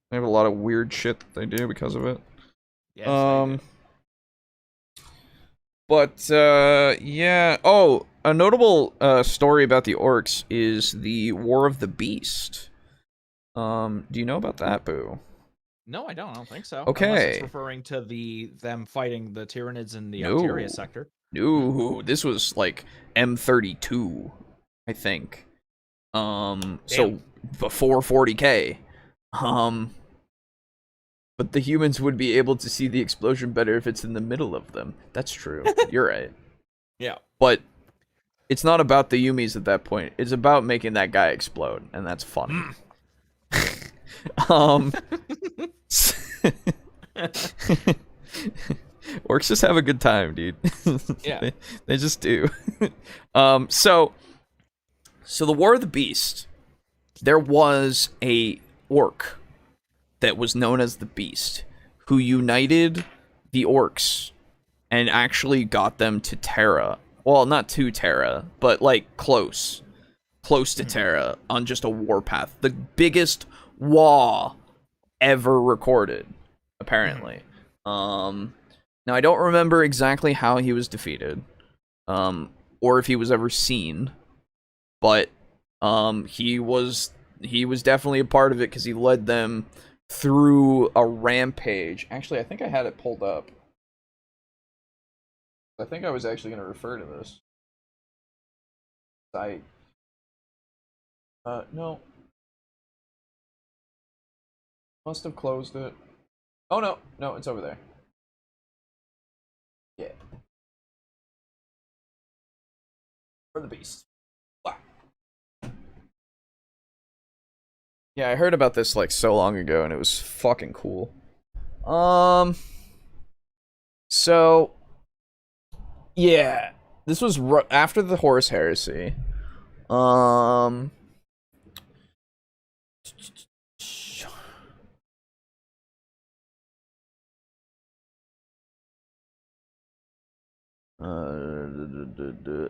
They have a lot of weird shit that they do because of it. Yes, But, yeah. Oh, a notable story about the orcs is the War of the Beast. Do you know about that, Boo? No, I don't think so. Okay. Unless it's referring to them fighting the Tyranids in the Altaria sector. No, this was like M32, I think. So before 40K. But the humans would be able to see the explosion better if it's in the middle of them. That's true. You're right. Yeah. But it's not about the Yumis at that point. It's about making that guy explode, and that's funny. Orcs just have a good time, dude. Yeah. They just do. So the War of the Beast, there was a orc that was known as the Beast, who united the orcs and actually got them to Terra. Well, not to Terra, but like close to Terra on just a warpath. The biggest wall ever recorded, apparently. Now I don't remember exactly how he was defeated, or if he was ever seen, but he was definitely a part of it because he led them through a rampage. Actually, I think I had it pulled up. I think I was actually going to refer to this. No. Must have closed it. Oh, no, it's over there. Yeah. For the beast. Wow. Yeah, I heard about this like so long ago and it was fucking cool. So yeah, this was after the Horus Heresy.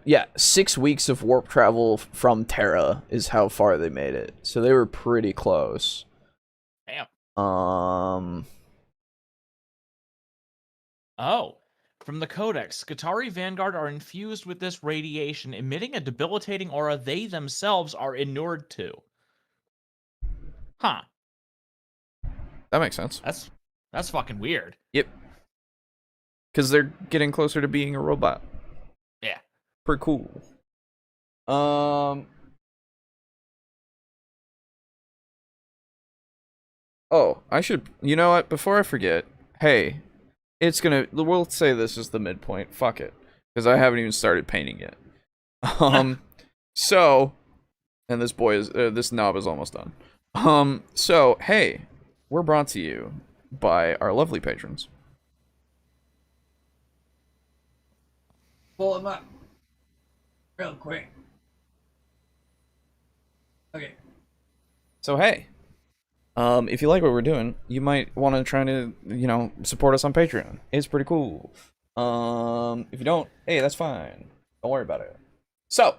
Yeah, 6 weeks of warp travel from Terra is how far they made it. So they were pretty close. Damn. Oh. From the Codex, Skitarii Vanguard are infused with this radiation, emitting a debilitating aura they themselves are inured to. Huh. That makes sense. That's fucking weird. Yep. Because they're getting closer to being a robot. Yeah. Pretty cool. Oh, I should... You know what? Before I forget, hey, we'll say this is the midpoint. Fuck it. Because I haven't even started painting yet. So... And this knob is almost done. So, hey, we're brought to you by our lovely patrons. Pull them up. Real quick. Okay. So, hey, if you like what we're doing, you might want to try to, support us on Patreon. It's pretty cool. If you don't, hey, that's fine. Don't worry about it. So,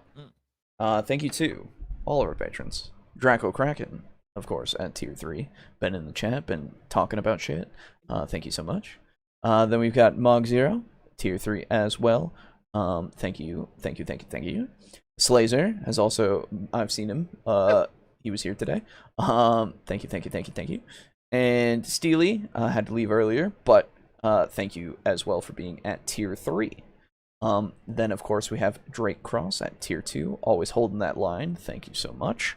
thank you to all of our patrons. Draco Kraken, of course, at tier 3. Been in the chat, been talking about shit. Thank you so much. Then we've got Mog Zero, tier 3 as well. Thank you. Slazer has also, I've seen him. He was here today. Thank you. And Steely had to leave earlier, but thank you as well for being at tier 3. Then of course we have Drake Cross at tier 2, always holding that line. Thank you so much.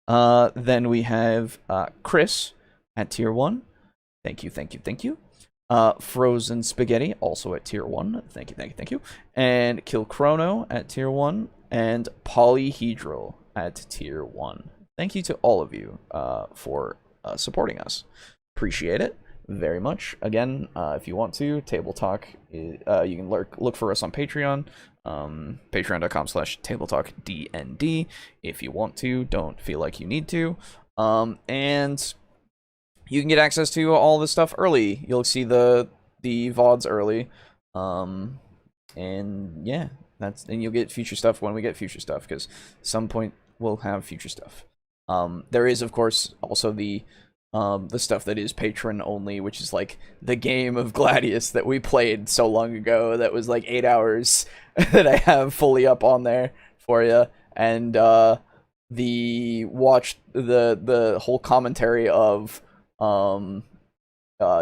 Then we have Chris at tier 1. Thank you. Frozen Spaghetti, also at tier 1. Thank you. And Kill Chrono at tier 1. And Polyhedral at tier 1. Thank you to all of you for supporting us. Appreciate it very much. Again, if you want to, TableTalk, you can look for us on Patreon. Patreon.com/TableTalkDND. If you want to, don't feel like you need to. And you can get access to all this stuff early. You'll see the VODs early. And yeah, and you'll get future stuff when we get future stuff, because some point we'll have future stuff. There is, of course, also the stuff that is patron only, which is like the game of Gladius that we played so long ago that was like 8 hours that I have fully up on there for you. And the whole commentary of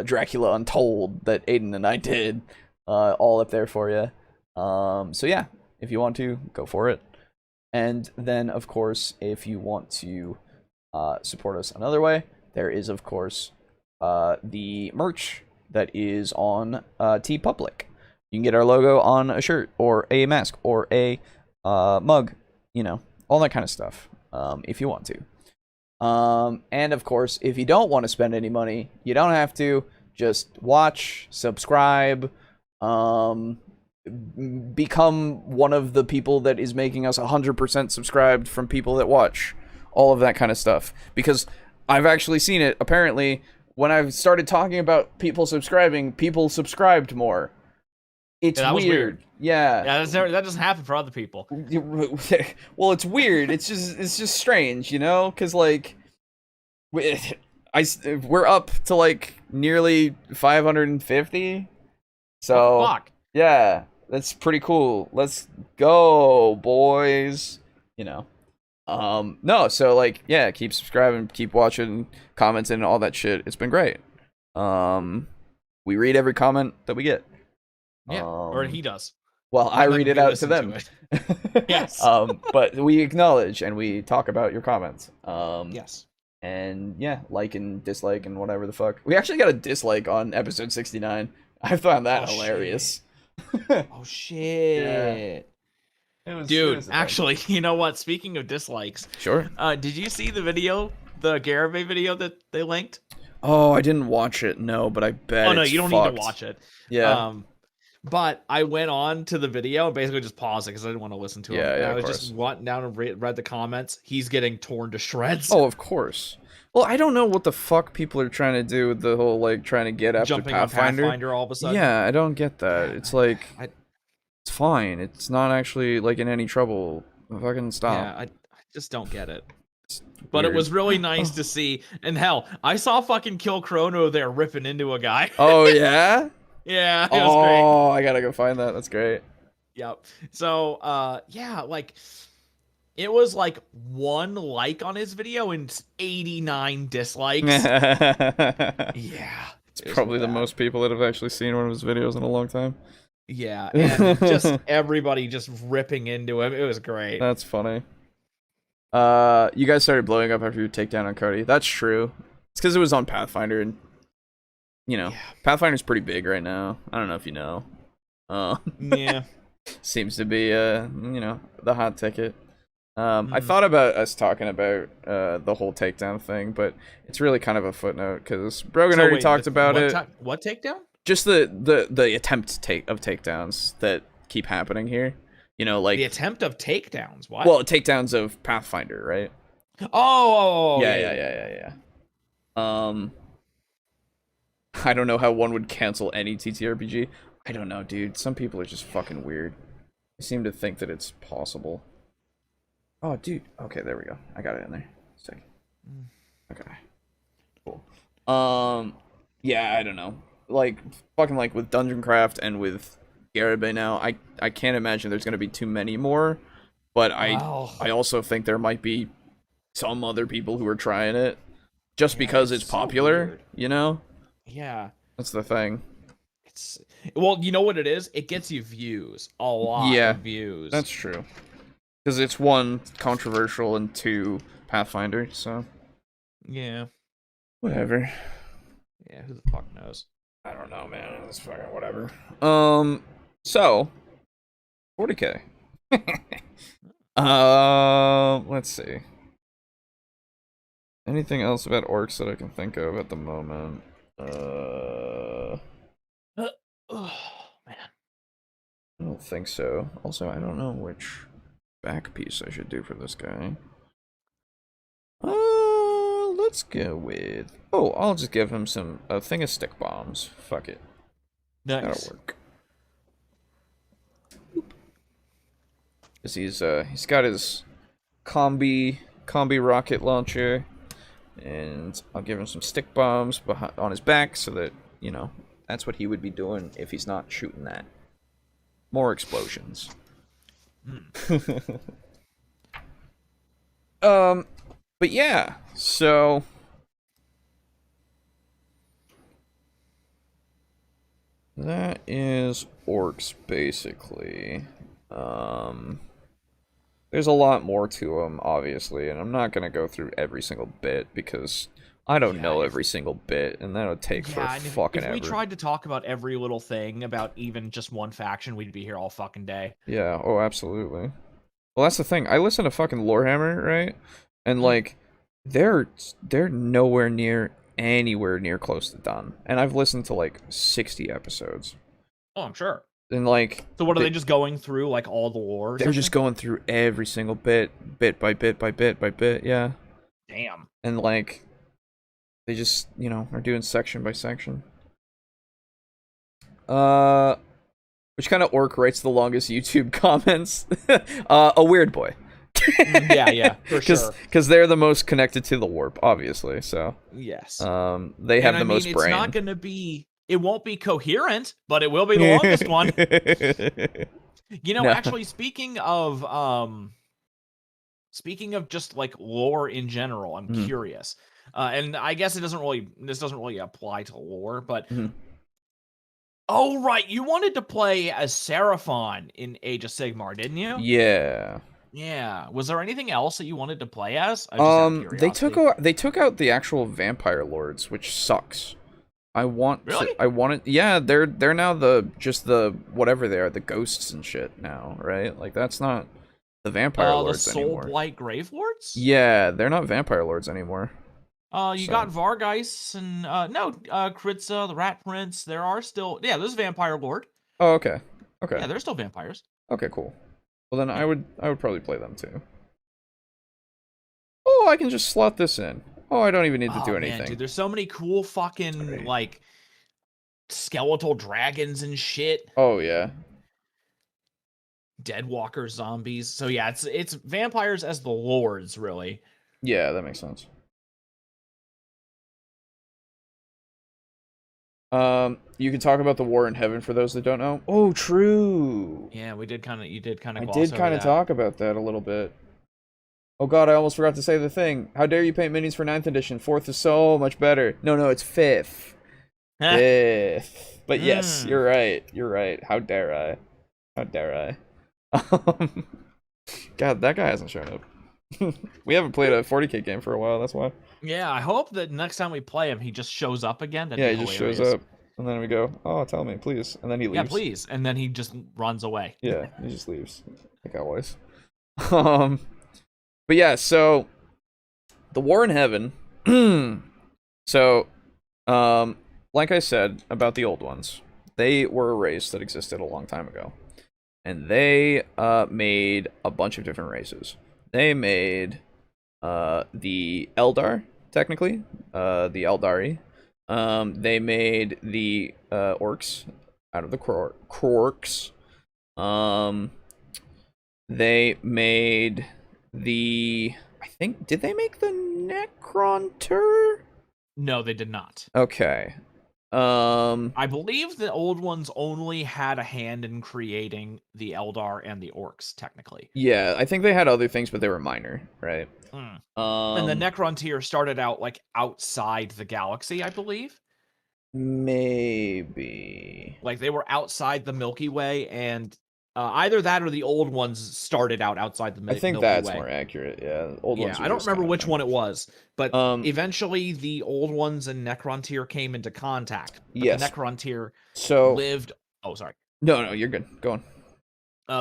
Dracula Untold that Aiden and I did, all up there for you. So yeah, if you want to, go for it. And then, of course, if you want to support us another way, there is, of course, the merch that is on TeePublic. You can get our logo on a shirt, or a mask, or a mug, all that kind of stuff, if you want to. And, of course, if you don't want to spend any money, you don't have to. Just watch, subscribe, become one of the people that is making us 100% subscribed from people that watch. All of that kind of stuff. Because I've actually seen it. Apparently, when I started talking about people subscribing, people subscribed more. It's Yeah, that was weird. Yeah. Yeah, that doesn't happen for other people. Well, it's weird. It's just strange, you know? Because, like, we're up to, like, nearly 550. So, Oh, fuck. yeah, that's pretty cool. Let's go, boys. You know. No, so, like, yeah, keep subscribing, keep watching, commenting, and all that shit. It's been great. We read every comment that we get. Yeah, or he does. Well, I read it out to them. Yes. But we acknowledge and we talk about your comments. Yes. And yeah, like and dislike and whatever the fuck. We actually got a dislike on episode 69. I found that hilarious. Oh shit. Yeah. Dude, actually, you know what? Speaking of dislikes, Sure. did you see the video, the Garibay video that they linked? Oh, I didn't watch it, no, but I bet. Oh no, it's you don't fucked. need to watch it. Yeah. But I went on to the video and basically just paused it because I didn't want to listen to him. Yeah, And yeah, I was of just went down and read the comments. He's getting torn to shreds. Oh, of course. Well, I don't know what the fuck people are trying to do with the whole, like, trying to get after Jumping on Pathfinder all of a sudden. Yeah, I don't get that. It's like, it's fine. It's not actually, like, in any trouble. Fucking stop. Yeah, I just don't get it. It's But weird. it was really nice to see. And hell, I saw fucking Kill Chrono there ripping into a guy. Oh, yeah? Yeah, it was great. Oh, I gotta go find that. That's great. Yep. So, yeah, like, it was like 1 like on his video and 89 dislikes. Yeah. It's probably the most people that have actually seen one of his videos in a long time. Yeah, and just everybody just ripping into him. It was great. That's funny. You guys started blowing up after your takedown on Cody. That's true. It's because it was on Pathfinder, and you know, Pathfinder's pretty big right now. I don't know if you know. Yeah. Seems to be you know, the hot ticket. I thought about us talking about the whole takedown thing, but it's really kind of a footnote because Brogan already talked about it. What takedown? Just the attempt of takedowns that keep happening here. You know, like The attempt of takedowns. What? well, takedowns of Pathfinder, right? Oh, Yeah. I don't know how one would cancel any TTRPG. I don't know, dude. Some people are just fucking weird. They seem to think that it's possible. Oh, dude. Okay, there we go. I got it in there. Sick. Okay. Cool. Yeah, I don't know. Like, fucking like with Dungeon Craft and with Garibay now, I can't imagine there's gonna be too many more. But I also think there might be some other people who are trying it just because it's popular, weird. you know? Yeah. That's the thing. Well, you know what it is? It gets you views. A lot of views. That's true. Because it's 1, controversial, and 2, Pathfinder, so. Yeah. Whatever. Yeah, who the fuck knows? I don't know, man. It's fucking whatever. So 40K. Let's see. Anything else about orcs that I can think of at the moment? Oh, man. I don't think so. Also, I don't know which back piece I should do for this guy. Let's go with... Oh, I'll just give him a thing of stick bombs. Fuck it. Nice. That'll work. Cause he's got his combi rocket launcher, and I'll give him some stick bombs on his back so that, you know, that's what he would be doing if he's not shooting that. More explosions. But yeah, so that is orcs basically. There's a lot more to them, obviously, and I'm not gonna go through every single bit because I don't know every single bit, and that'll take for fucking ever. If we tried to talk about every little thing about even just one faction, we'd be here all fucking day. Yeah, oh, absolutely. Well, that's the thing. I listen to fucking Lorehammer, right? And, like, they're anywhere near close to done. And I've listened to, like, 60 episodes. Oh, I'm sure. And, like... So what, are they just going through, like, all the lore? They're just going through every single bit by bit by bit by bit, yeah. Damn. And, like... They just, you know, are doing section by section. Which kind of orc writes the longest YouTube comments? A weird boy. Yeah, for sure. Because they're the most connected to the warp, obviously. So Yes. they have the most it's brain. not going to be. It won't be coherent, but it will be the longest one. You know, No. actually, speaking of just like lore in general, I'm curious. And I guess this doesn't really apply to lore, but oh right, you wanted to play as Seraphon in Age of Sigmar, didn't you? Yeah. Yeah. Was there anything else that you wanted to play as? Just out of They took curiosity. out the actual vampire lords, which sucks. Really? Yeah, they're now the whatever they are, the ghosts and shit now, right? Like that's not the vampire lords the anymore. Soulblight Grave Lords? Yeah, they're not vampire lords anymore. You got Vargeist and Kritza, the Rat Prince. There are still there's Vampire Lord. Oh, okay. Okay. Yeah, they're still vampires. Okay, cool. Well then I would probably play them too. Oh, I can just slot this in. Oh, I don't even need to do anything. Man, dude, there's so many cool fucking like skeletal dragons and shit. Oh yeah. Deadwalker zombies. So yeah, it's vampires as the lords, really. Yeah, that makes sense. You can talk about the war in heaven for those that don't know. Oh, true. Yeah, you did kind of I did kind of talk about that a little bit. Oh god, I almost forgot to say the thing. How dare you paint minis for 9th edition? 4th is so much better. No, it's 5th. 5th. But yes, you're right. You're right. How dare I? How dare I? God, that guy hasn't shown up. We haven't played a 40k game for a while, that's why. Yeah, I hope that next time we play him, he just shows up again. Yeah, he just shows up. And then we go, oh, tell me, please. And then he leaves. Yeah, please. And then he just runs away. Yeah, he just leaves. Like always. But yeah, so the war in heaven. So, like I said about the old ones, they were a race that existed a long time ago. And they made a bunch of different races. They made the Eldar, technically, the Eldari. They made the orcs out of the Krorks. They made did they make the Necronter? No, they did not. Okay. I believe the old ones only had a hand in creating the Eldar and the orcs, technically. Yeah, I think they had other things, but they were minor, right? And the Necrontyr started out like outside the galaxy, I believe. Maybe. Like they were outside the Milky Way, and either that or the old ones started out outside the Milky Way. I think that's more accurate. Yeah, old ones. Yeah, I don't remember which one it was, but eventually the old ones and Necrontyr came into contact. But yes. The Necrontyr lived. Oh, sorry. No, you're good. Go on.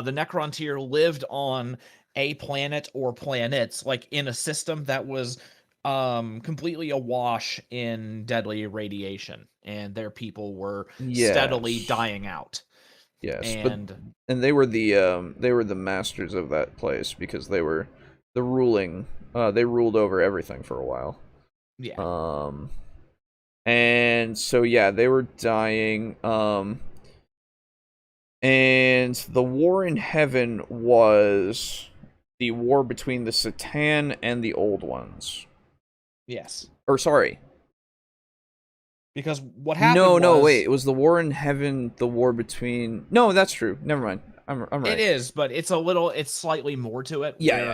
The Necrontyr lived on a planet or planets, like in a system that was completely awash in deadly radiation, and their people were steadily dying out. Yes, and they were the masters of that place because they were the ruling. They ruled over everything for a while. Yeah. And so yeah, they were dying. And the war in heaven was the war between the Satan and the old ones. Yes. Or sorry. Because what happened No, wait. It was the war in heaven, the war between... No, that's true. Never mind. I'm right. It is, but it's slightly more to it. Yeah.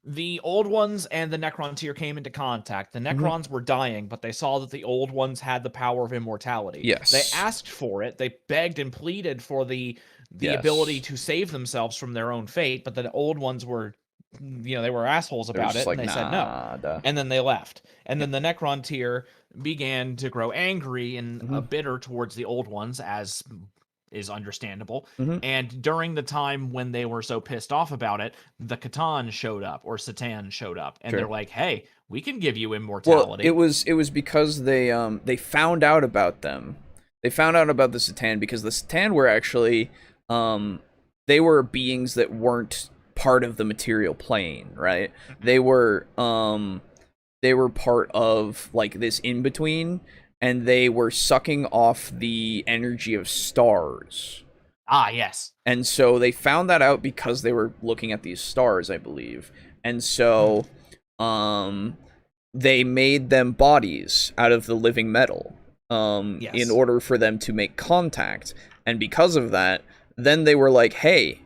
The old ones and the Necrontyr came into contact. The Necrons were dying, but they saw that the old ones had the power of immortality. Yes. They asked for it. They begged and pleaded for the ability to save themselves from their own fate, but the old ones were... they were assholes about it, and they said no. And then they left. And then the Necrontyr began to grow angry and bitter towards the old ones, as is understandable. And during the time when they were so pissed off about it, the Satan showed up, and they're like, "Hey, we can give you immortality." Well, it was because they found out about them. They found out about the Satan because the Satan were actually they were beings that weren't part of the material plane, right? They were they were part of like this in between, and they were sucking off the energy of stars. Ah, yes. And so they found that out because they were looking at these stars, I believe. And so they made them bodies out of the living metal Yes. in order for them to make contact. And because of that, then they were like, hey,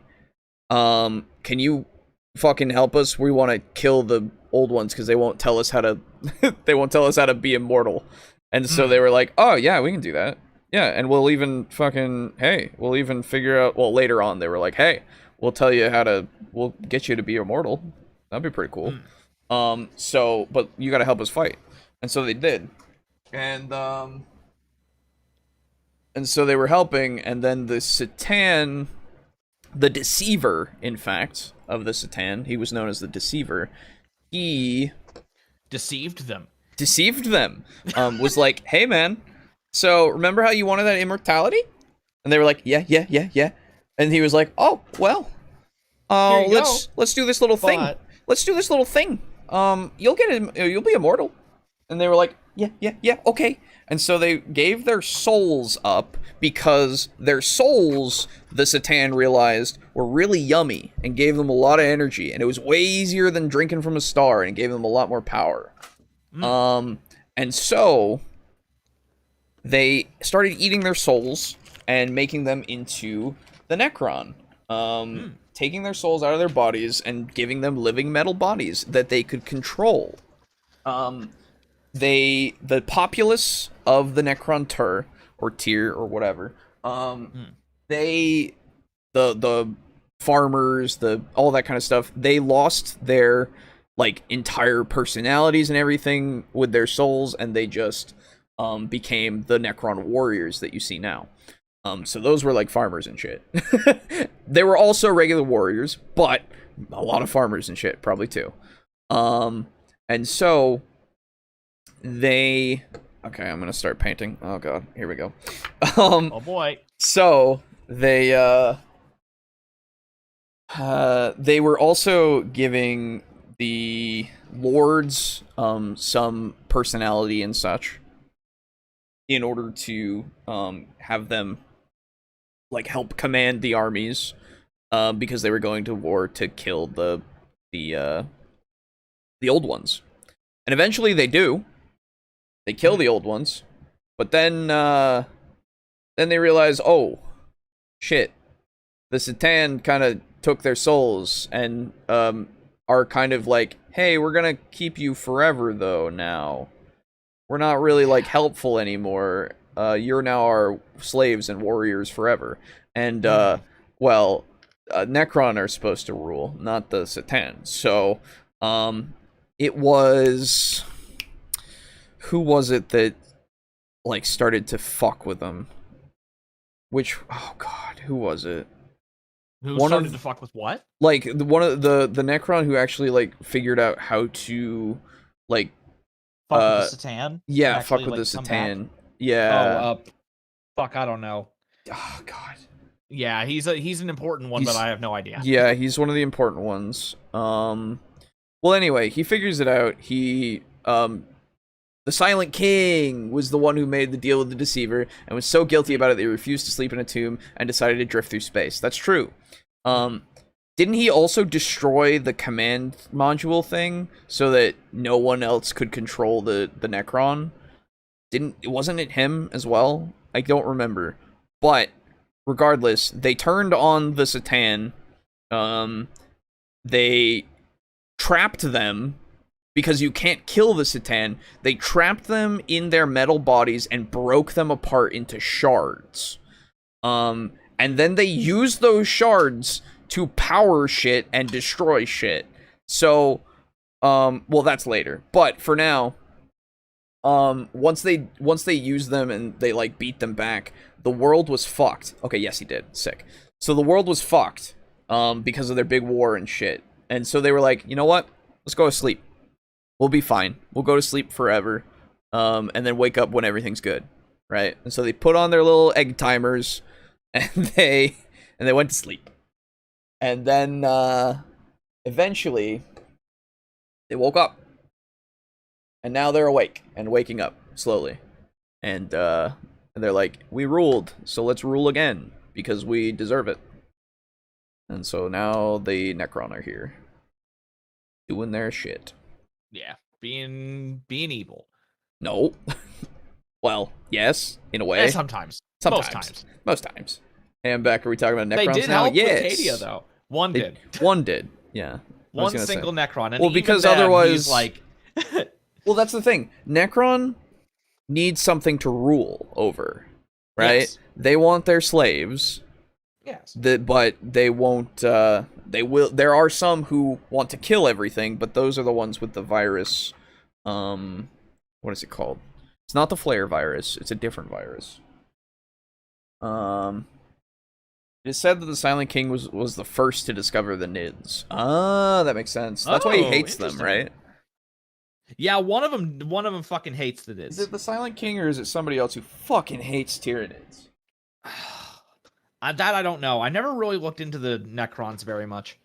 can you fucking help us? We want to kill the old ones because they won't tell us how to they won't tell us how to be immortal. And so they were like, oh yeah, we can do that. Yeah, and we'll even we'll even figure out, well, later on they were like, hey, we'll tell you we'll get you to be immortal. That'd be pretty cool. But you gotta help us fight. And so they did. And so they were helping, and then the Satan, the Deceiver, in fact, of the Satan, he was known as the Deceiver, he Deceived them. Was like, hey man, so remember how you wanted that immortality? And they were like, yeah. And he was like, oh, well, let's do this little thing. But- Let's do this little thing. You'll be immortal. And they were like, yeah, okay. And so they gave their souls up because their souls, the Satan realized, were really yummy and gave them a lot of energy. And it was way easier than drinking from a star, and it gave them a lot more power. And so they started eating their souls and making them into the Necron. Taking their souls out of their bodies and giving them living metal bodies that they could control. The populace of the Necron Tur, or Tyr, or whatever, the farmers, all that kind of stuff, they lost their like entire personalities and everything with their souls, and they just became the Necron warriors that you see now. So those were like farmers and shit. They were also regular warriors, but a lot of farmers and shit, probably too. And so they... Okay, I'm gonna start painting. Oh god, here we go. Oh boy. So they were also giving the lords some personality and such in order to have them like help command the armies because they were going to war to kill the old ones. And eventually they do. They kill the old ones, but then they realize, oh shit, the Satan kind of took their souls and are kind of like, hey, we're gonna keep you forever though now. We're not really like helpful anymore. You're now our slaves and warriors forever. And Necron are supposed to rule, not the Satan. So it was... Who was it that like started to fuck with them? Oh god, who was it? Who started to fuck with what? Like one of the Necron who actually like figured out how to like Fuck with the Satan? yeah, Actually, fuck with like, the Satan. back? Yeah. Fuck, I don't know. Oh god. Yeah, he's an important one, but I have no idea. Yeah, he's one of the important ones. Well, anyway, he figures it out. He the Silent King was the one who made the deal with the Deceiver and was so guilty about it that he refused to sleep in a tomb and decided to drift through space. That's true. Didn't he also destroy the command module thing so that no one else could control the Necron? Wasn't it him as well? I don't remember. But regardless, they turned on the Satan. They trapped them. Because you can't kill the Satan, they trapped them in their metal bodies and broke them apart into shards. And then they used those shards to power shit and destroy shit. So, well, that's later. But for now, once they used them and they like beat them back, the world was fucked. Okay, yes, he did. Sick. So the world was fucked because of their big war and shit. And so they were like, you know what? Let's go to sleep. We'll be fine. We'll go to sleep forever, and then wake up when everything's good, right? And so they put on their little egg timers, and they went to sleep. And then eventually they woke up, And now they're awake and waking up slowly. And they're like, we ruled, so let's rule again, because we deserve it. And so now the Necron are here. Doing their shit. Yeah, being evil. No. Well, yes, in a way. Yeah, sometimes. Most times. And back, are we talking about Necrons They did now? help Yes. with Cadia, though. One did. One did, yeah. One single Necron. And well, even because then, otherwise... he's like... well, that's the thing. Necron needs something to rule over, right? Yes. They want their slaves, Yes. but they won't... they will. There are some who want to kill everything, but those are the ones with the virus. What is it called? It's not the flare virus. It's a different virus. It is said that the Silent King was the first to discover the Nids. Ah, that makes sense. That's why he hates them, right? Yeah, one of them fucking hates the Nids. Is it the Silent King or is it somebody else who fucking hates Tyranids? That I don't know. I never really looked into the Necrons very much.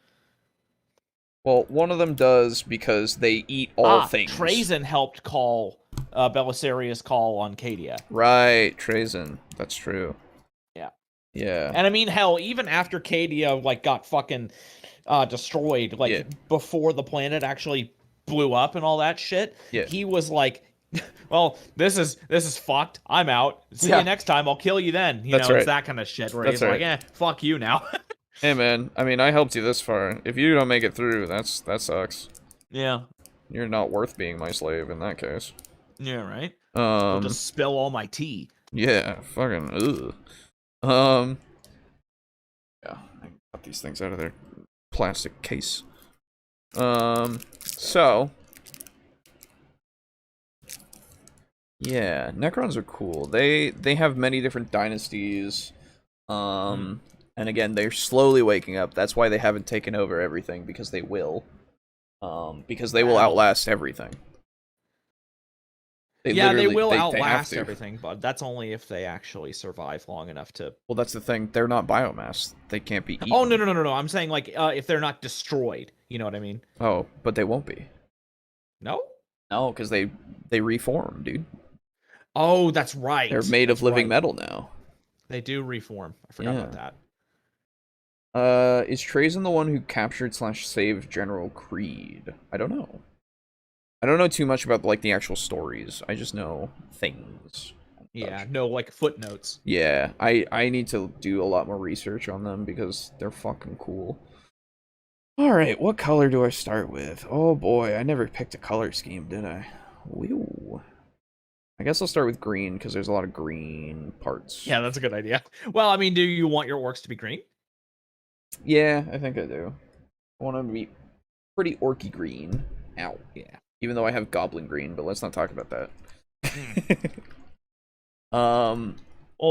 Well, one of them does because they eat all things. Trazyn helped call Belisarius' call on Cadia. Right, Trazyn. That's true. Yeah. Yeah. And I mean, hell, even after Cadia like got fucking destroyed, like before the planet actually blew up and all that shit, he was like, well, this is fucked. I'm out. See you next time. I'll kill you then. You know, it's that kind of shit where he's like, fuck you now. Hey man, I mean, I helped you this far. If you don't make it through, that sucks. Yeah. You're not worth being my slave in that case. Yeah, right? I'll just spill all my tea. Yeah, fucking ugh. Yeah, I got these things out of their plastic case. So yeah, Necrons are cool. They have many different dynasties. And again, they're slowly waking up. That's why they haven't taken over everything, because they will. Because they will outlast everything. They will outlast everything, but that's only if they actually survive long enough to... Well, that's the thing. They're not biomass. They can't be eaten. Oh, no. I'm saying, like, if they're not destroyed. You know what I mean? Oh, but they won't be. No? No, because they reform, dude. Oh, that's right. They're made of living metal now. They do reform. I forgot about that. Is Trazyn the one who captured / saved General Creed? I don't know. I don't know too much about, like, the actual stories. I just know things. Yeah, no, like, footnotes. Yeah, I need to do a lot more research on them because they're fucking cool. Alright, what color do I start with? Oh boy, I never picked a color scheme, did I? Whew. I guess I'll start with green, because there's a lot of green parts. Yeah, that's a good idea. Well, I mean, do you want your orcs to be green? Yeah, I think I do. I want them to be pretty orky green. Ow. Yeah. Even though I have goblin green, but let's not talk about that. Well,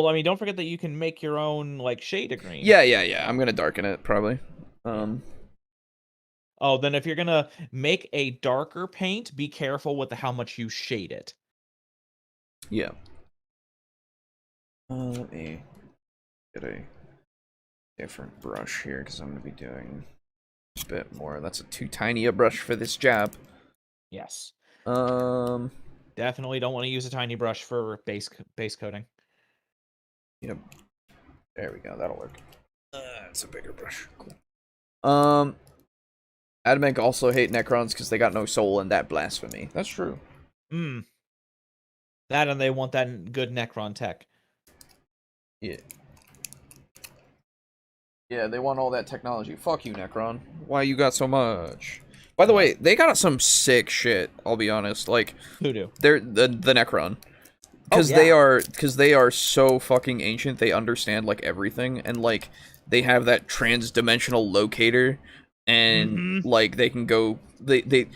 I mean, don't forget that you can make your own, like, shade of green. Yeah. I'm gonna darken it, probably. Oh, then if you're gonna make a darker paint, be careful with how much you shade it. Yeah. Let me get a different brush here, because I'm going to be doing a bit more. That's too tiny a brush for this job. Yes. Definitely don't want to use a tiny brush for base coating. Yep. There we go. That'll work. It's a bigger brush. Cool. Adamank also hate Necrons because they got no soul and that blasphemy. That's true. That, and they want that good Necron tech. Yeah. Yeah, they want all that technology. Fuck you, Necron. Why you got so much? By the way, they got some sick shit, I'll be honest. Like, who do? They're the Necron. Because they are so fucking ancient, they understand, like, everything, and, like, they have that trans-dimensional locator, and, like, they can go...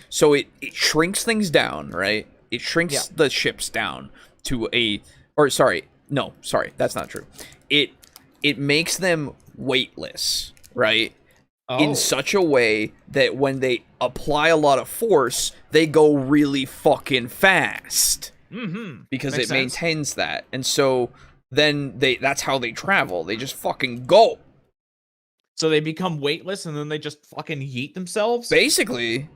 So it shrinks things down, right? It shrinks the ships down to a... Or, sorry, that's not true. It makes them weightless, right? In such a way that when they apply a lot of force, they go really fucking fast. Because Makes it sense. maintains that. And so then that's how they travel. They just fucking go. So they become weightless and then they just fucking yeet themselves? Basically.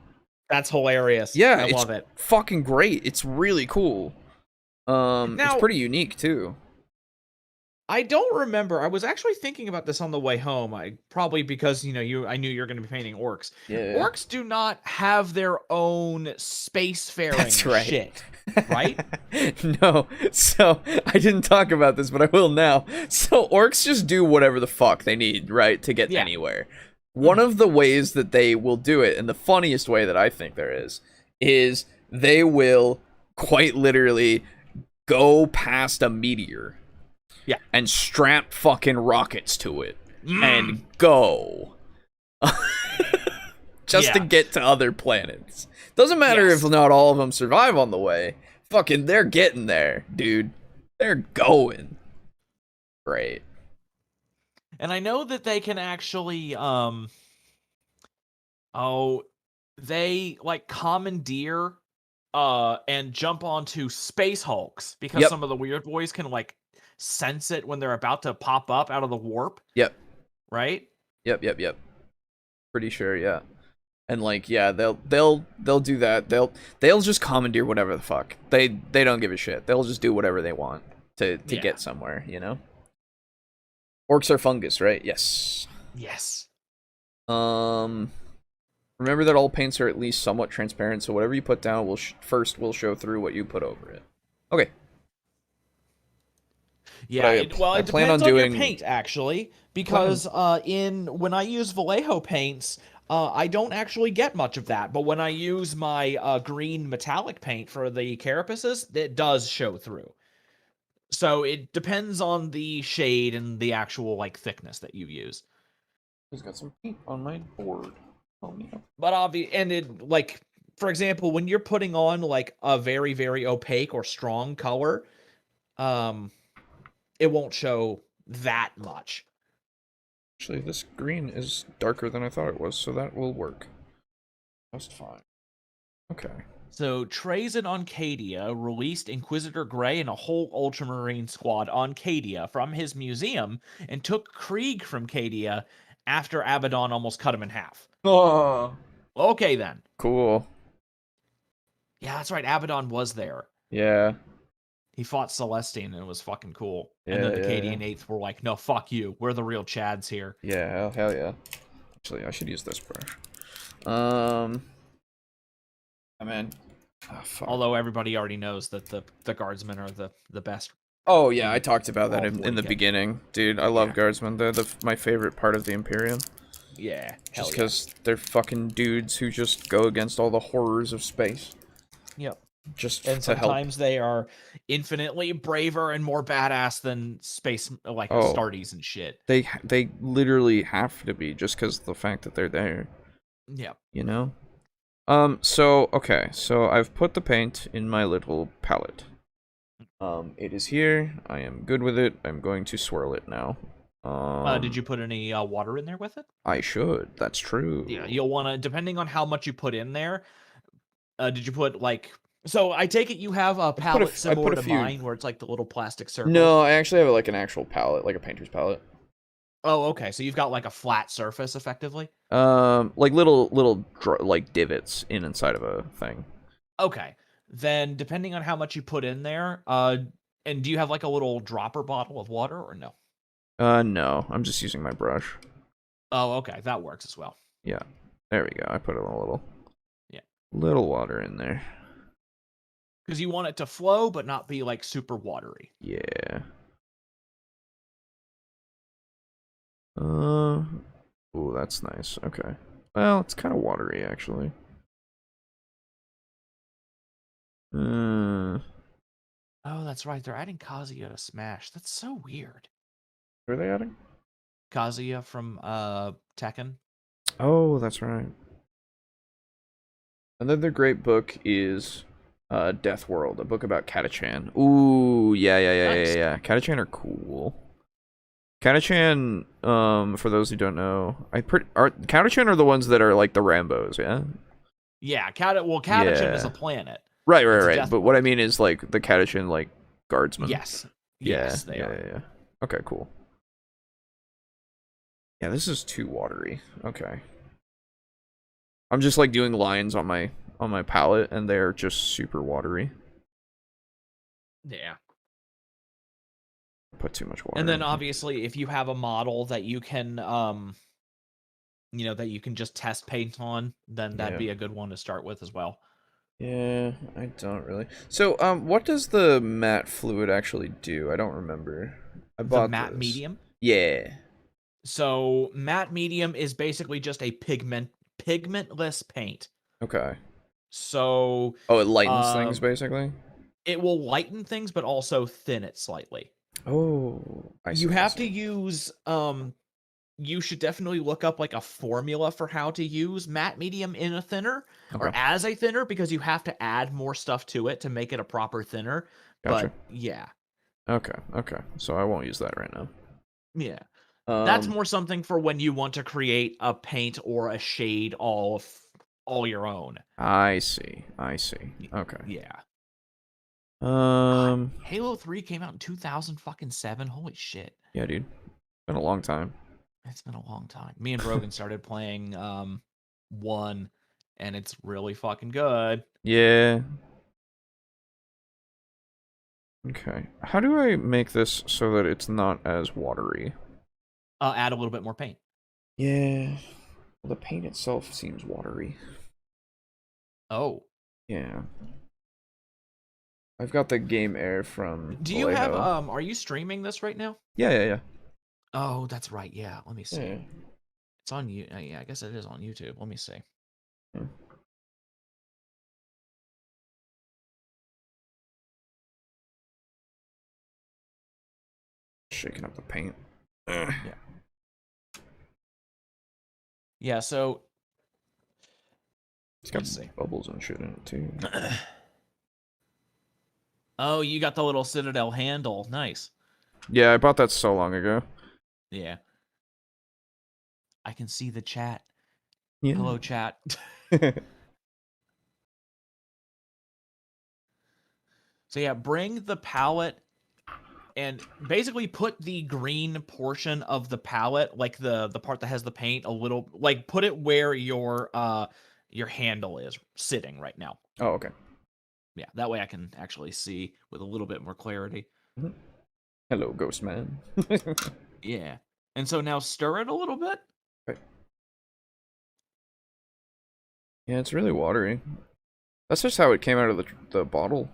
That's hilarious. Yeah, I it's love it. fucking great. It's really cool. It's Now, pretty unique too. I don't remember. I was actually thinking about this on the way home. I probably because I knew you were going to be painting orcs. Yeah. Orcs do not have their own spacefaring That's right. shit, right? No. So I didn't talk about this, but I will now. So orcs just do whatever the fuck they need, right, to get Yeah. anywhere. One of the ways that they will do it, and the funniest way that I think there is they will quite literally go past a meteor. Yeah. And strap fucking rockets to it and go. Just to Yeah. get to other planets. Doesn't matter Yes. if not all of them survive on the way. Fucking, they're getting there, dude. They're going. Great. And I know that they can actually they like commandeer and jump onto space hulks because Yep. some of the weird boys can like sense it when they're about to pop up out of the warp, Yep. right? Yep. Pretty sure, yeah. And like, yeah, they'll do that. They'll just commandeer whatever the fuck. They don't give a shit. They'll just do whatever they want to Yeah. get somewhere, you know? Orcs are fungus, right? Yes. Yes. Remember that all paints are at least somewhat transparent, so whatever you put down will first show through what you put over it. Okay. Yeah, I it plan depends on on your doing- paint actually, because when I use Vallejo paints, I don't actually get much of that, but when I use my green metallic paint for the carapaces, it does show through. So it depends on the shade and the actual like thickness that you use. He's got some paint on my board. Oh yeah. But like for example, when you're putting on like a very very opaque or strong color, it won't show that much. Actually, this green is darker than I thought it was, so that will work. Just fine. Okay. So Trazyn on Cadia released Inquisitor Grey and a whole Ultramarine squad on Cadia from his museum and took Krieg from Cadia after Abaddon almost cut him in half. Oh. Okay then. Cool. Yeah, that's right. Abaddon was there. Yeah. He fought Celestine and it was fucking cool. Yeah, and then the yeah, Cadian Eighth were like, no, fuck you. We're the real Chads here. Yeah, hell yeah. Actually, I should use this brush. I mean, fuck. Although everybody already knows that the guardsmen are the best. Oh yeah, I talked about that All in the weekend. beginning, dude. I love Yeah. guardsmen. They're my favorite part of the Imperium. Yeah. Just because they're fucking dudes who just go against all the horrors of space. Yep. Just And to help. sometimes they are infinitely braver and more badass than space like Oh. Astartes and shit. They literally have to be just because of the fact that they're there. Yep. You know. So okay, so I've put the paint in my little palette. It is here. I am good with it. I'm going to swirl it now. Did you put any water in there with it? I should. That's true. Yeah, you'll want to, depending on how much you put in there. Did you put like? So I take it you have a palette similar to mine, where it's like the little plastic circle. No, I actually have like an actual palette, like a painter's palette. Oh, okay. So you've got like a flat surface, effectively. Like little like divots inside of a thing. Okay. Then, depending on how much you put in there, and do you have like a little dropper bottle of water or no? No, I'm just using my brush. Oh, okay. That works as well. Yeah, there we go. I put a little water in there. Because you want it to flow, but not be like super watery. Yeah. Oh, that's nice. Okay. Well, it's kind of watery actually. Oh, that's right. They're adding Kazuya to Smash. That's so weird. Who are they adding? Kazuya from Tekken. Oh, that's right. Another great book is Death World, a book about Katachan. Ooh, yeah. Nice. Katachan are cool. Katachan, for those who don't know, Katachan are the ones that are like the Rambos, yeah? Yeah, Katachan Yeah. is a planet. Right. Death But what I mean is like the Katachan like guardsmen. Yes. Yeah, Yes, they are. Yeah. Okay, cool. Yeah, this is too watery. Okay. I'm just like doing lines on my on my palette, and they're just super watery. Yeah. Put too much water. And then in. obviously if you have a model that you can that you can just test paint on, then that'd be a good one to start with as well. Yeah, I don't really. So, what does the matte fluid actually do? I don't remember. I bought The matte this. medium. Yeah. So matte medium is basically just a pigmentless paint. Okay. So Oh, it lightens things basically. it will lighten things, but also thin it slightly. Oh, I see. You have to use you should definitely look up like a formula for how to use matte medium in a thinner or as a thinner, because you have to add more stuff to it to make it a proper thinner. Gotcha. But yeah. Okay. So I won't use that right now. Yeah. That's more something for when you want to create a paint or a shade all your own. I see. Okay. Yeah. Um. Halo 3 came out in 2007. Holy shit. Yeah, dude. Been a long time. It's been a long time. Me and Brogan started playing 1, and it's really fucking good. Yeah. Okay. How do I make this so that it's not as watery? Add a little bit more paint. Yeah. Well, the paint itself seems watery. Oh. Yeah. I've got the game air from Do you Alejo. have are you streaming this right now? Yeah. Oh, that's right. Yeah, let me see. Yeah. It's on you. Yeah, I guess it is on YouTube. Let me see. Yeah. Shaking up the paint. Ugh. Yeah. Yeah, so It's got bubbles and shit in it too. Oh, you got the little Citadel handle. Nice. Yeah, I bought that so long ago. Yeah. I can see the chat. Yeah. Hello, chat. So yeah, bring the palette and basically put the green portion of the palette, like the part that has the paint, a little, like put it where your handle is sitting right now. Oh, okay. Yeah, that way I can actually see with a little bit more clarity. Mm-hmm. Hello, ghost man. Yeah. And so now stir it a little bit. Right. Yeah, it's really watery. That's just how it came out of the bottle.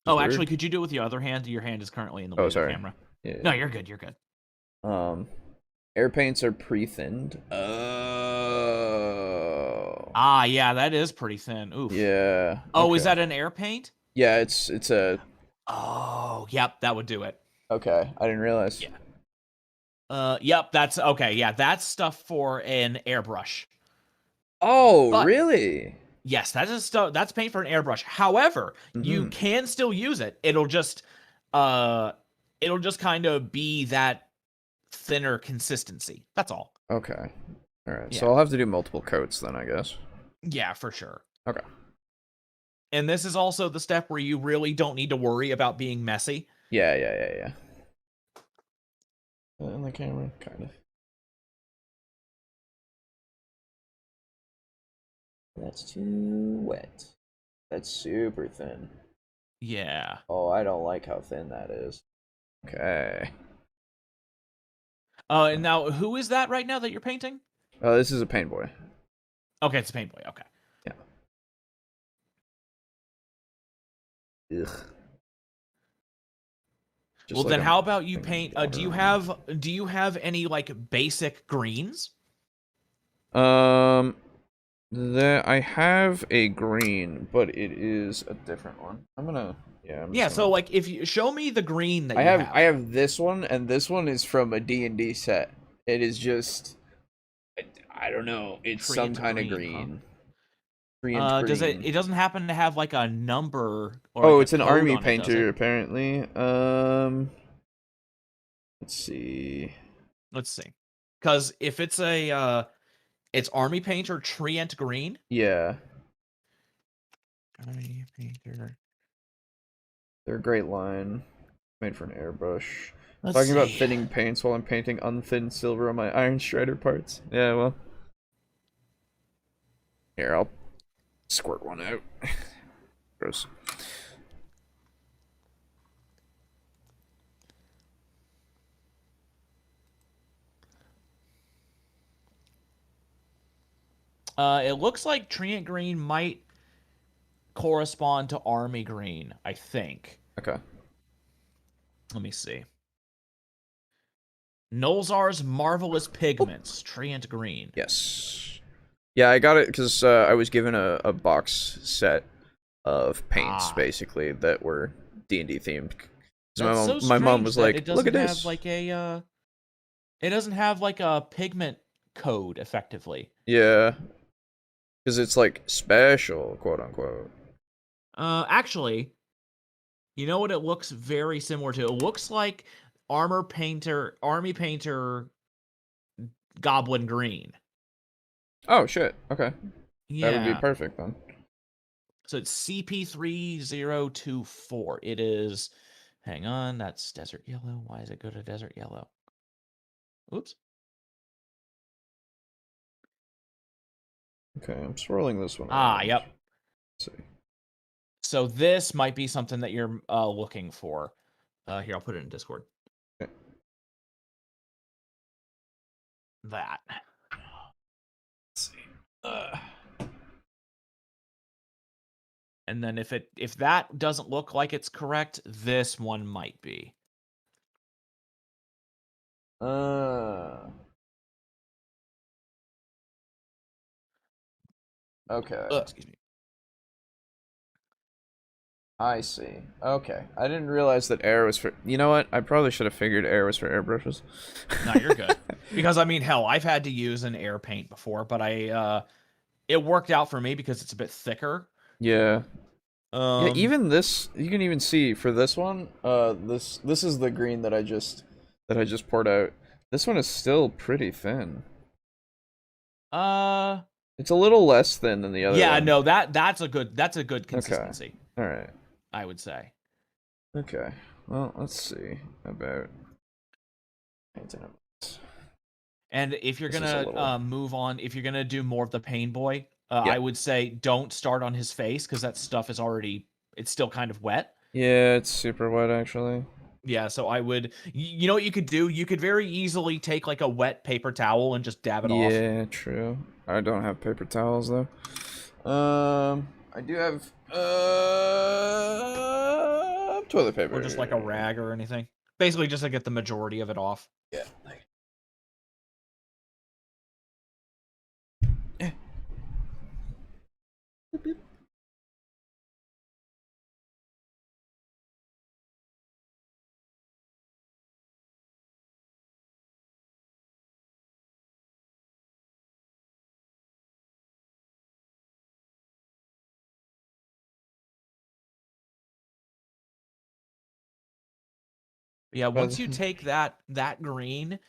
Oh, actually, could you do it with your other hand? Your hand is currently in the way of the camera. Yeah. No, you're good. You're good. Air paints are pre-thinned. Oh. Ah, yeah, that is pretty thin. Oof. Yeah. Oh, is that an air paint? Yeah, it's a. Oh, yep, that would do it. Okay, I didn't realize. Yeah. Yep, that's okay. Yeah, that's stuff for an airbrush. Oh, But- really? Yes, that is stuff. That's paint for an airbrush. However, you can still use it. It'll just kind of be that thinner consistency. That's all. Okay. All right. Yeah. So I'll have to do multiple coats then, I guess. Yeah, for sure. Okay. And this is also the step where you really don't need to worry about being messy. Yeah. In the camera, kind of. That's too wet. That's super thin. Yeah. Oh, I don't like how thin that is. Okay. And now, who is that right now that you're painting? This is a paint boy. Okay, it's a paint boy. Okay. Yeah. Ugh. Well, then how about you paint? Do you have any like basic greens? I have a green, but it is a different one. So like, if you show me the green that I have this one, and this one is from a D&D set. It is just, I don't know. It's some kind of green. Does it? It doesn't happen to have like a number. Or Oh, like it's an code army on it, does painter it? apparently. Let's see. Let's see. Because if it's it's army painter Trient green. Yeah, Army painter. they're a great line. Made for an airbrush. Let's Talking about see. thinning paints while I'm painting unthinned silver on my iron strider parts. Yeah, well. Here, Squirt one out. Gross. It looks like Treant Green might correspond to Army Green, I think. Okay. Let me see. Nolzar's Marvelous Pigments, Treant Green. Yes. Yeah, I got it because I was given a box set of paints, basically, that were D&D themed. So my mom was like, "Look at this." It doesn't have like a pigment code, effectively. Yeah. Because it's like special, quote unquote. Actually, you know what it looks very similar to? It looks like Army Painter, Goblin Green. Oh shit. Okay. Yeah. That would be perfect then. So it's CP3024. It is. Hang on, that's Desert Yellow. Why does it go to Desert Yellow? Oops. Okay, I'm swirling this one. Yep. Let's see. So this might be something that you're looking for. Here, I'll put it in Discord. Okay. That. Let's see. And then if that doesn't look like it's correct, this one might be. Okay. Excuse me. I see. Okay. I didn't realize that air was for... You know what? I probably should have figured air was for airbrushes. No, you're good. Because, I mean, hell, I've had to use an air paint before, but it worked out for me because it's a bit thicker. Yeah. Yeah, even this, you can even see for this one, this is the green that I just poured out. This one is still pretty thin. It's a little less thin than the other one. No, that's a good consistency. Okay. All right. I would say. Okay. Well, let's see about painting them. And if you're gonna move on, if you're gonna do more of the Pain Boy, Yeah. I would say don't start on his face because that stuff is it's still kind of wet. Yeah, it's super wet actually. Yeah, so I would, you know what you could do? You could very easily take like a wet paper towel and just dab it off. Yeah, true. I don't have paper towels though. I do have toilet paper. Or just like a rag or anything. Basically just to get the majority of it off. Yeah. Yeah, once you take that green,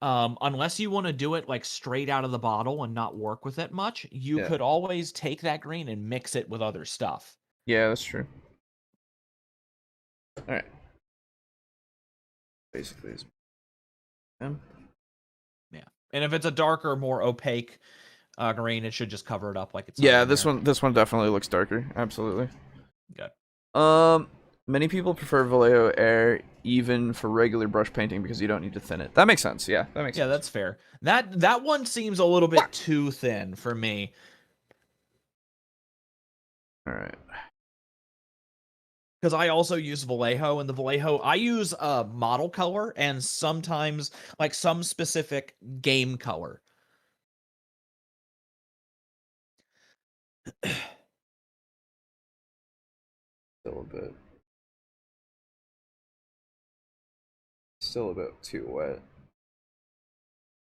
unless you want to do it like straight out of the bottle and not work with it much, you could always take that green and mix it with other stuff. Yeah, that's true. All right. Basically, it's... Yeah, and if it's a darker, more opaque green, it should just cover it up like it's. Yeah, this one definitely looks darker. Absolutely. Good. Many people prefer Vallejo Air even for regular brush painting because you don't need to thin it. That makes sense. Yeah, that makes sense. Yeah, that's fair. That one seems a little bit too thin for me. All right. Because I also use Vallejo, and the Vallejo, I use model color and sometimes like some specific game color. Still a bit too wet.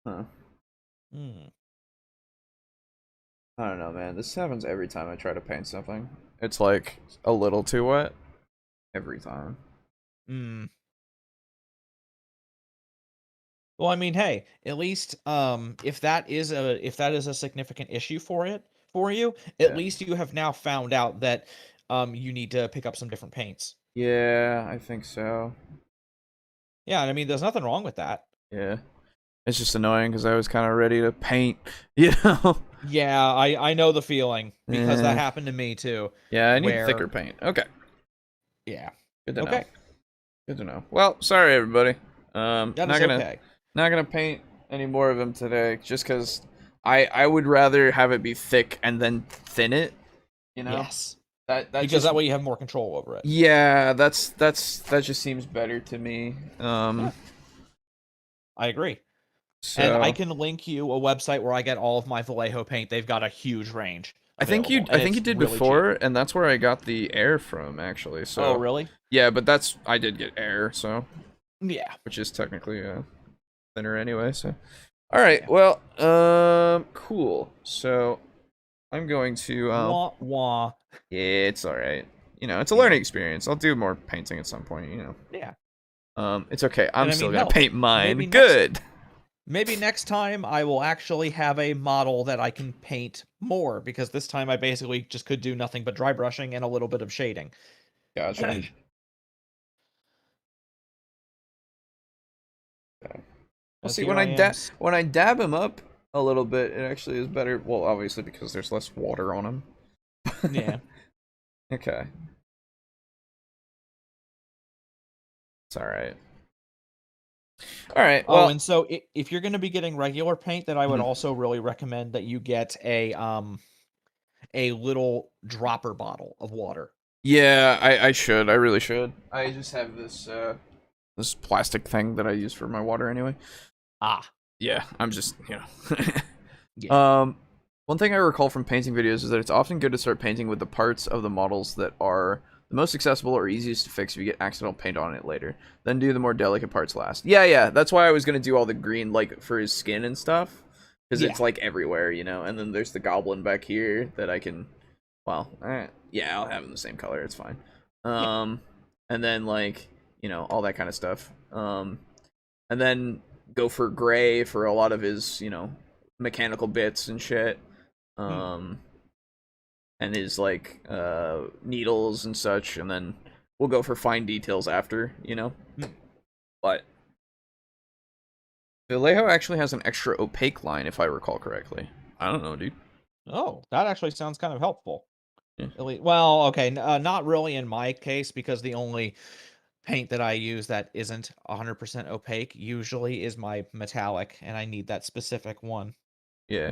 Huh. I don't know, man. This happens every time I try to paint something. It's like a little too wet every time. Well, I mean, hey, at least if that is a significant issue for you, at least you have now found out that you need to pick up some different paints. Yeah, I think so. Yeah, I mean, there's nothing wrong with that. Yeah. It's just annoying because I was kind of ready to paint, you know? Yeah, I know the feeling because that happened to me too. Yeah, I need where- thicker paint. Okay. Yeah. Good to know. Okay. Good to know. Well, sorry everybody. That not is gonna okay. not gonna paint any more of them today, just because I would rather have it be thick and then thin it. You know. Yes. That Because just, that way you have more control over it. yeah, that just seems better to me. Yeah. I agree. So And I can link you a website where I get all of my Vallejo paint. They've got a huge range. I think you available, and it's did really before, cheap. and that's where I got the air from actually. So Oh, really? yeah, but I did get air, so Yeah. which is technically thinner anyway. So all right, Yeah. well, cool. So I'm going to Wah wah. yeah, it's all right. You know, it's a Yeah. learning experience. I'll do more painting at some point. You know, Yeah. it's okay. I'm And I still mean, gonna hell, paint mine. maybe Good. Maybe next time I will actually have a model that I can paint more, because this time I basically just could do nothing but dry brushing and a little bit of shading. Gotcha. Okay. Well, As see, here when I am when I dab him up a little bit, it actually is better. Well, obviously because there's less water on him. Yeah. Okay. It's all right. All right. Well, Oh, and so if you're going to be getting regular paint, then I would Mhm. also really recommend that you get a little dropper bottle of water. yeah, I should. I really should. I just have this plastic thing that I use for my water anyway. Ah. Yeah, I'm just, Yeah. One thing I recall from painting videos is that it's often good to start painting with the parts of the models that are the most accessible or easiest to fix if you get accidental paint on it later. Then do the more delicate parts last. Yeah, that's why I was gonna do all the green, like, for his skin and stuff. Because it's, like, everywhere, you know? And then there's the goblin back here that I can, well, yeah, I'll have him the same color, it's fine. And then, like, all that kind of stuff. And then go for gray for a lot of his, mechanical bits and shit. And his like needles and such, and then we'll go for fine details after, But Vallejo actually has an extra opaque line, if I recall correctly. I don't know, dude. Oh, that actually sounds kind of helpful. Yeah. Well, okay, not really in my case, because the only paint that I use that isn't 100% opaque usually is my metallic, and I need that specific one. Yeah.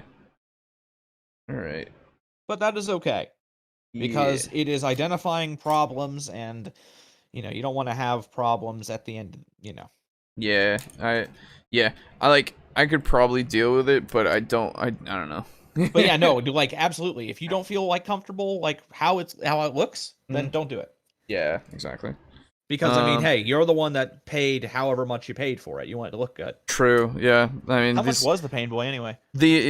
All right. But that is okay, because it is identifying problems, and you don't want to have problems at the end. Yeah, I could probably deal with it, but I don't know. But yeah, no, like absolutely. If you don't feel like comfortable, like how it looks, then don't do it. Yeah, exactly. Because I mean, hey, you're the one that paid however much you paid for it. You want it to look good. True. Yeah. I mean, How much was the Pain Boy anyway?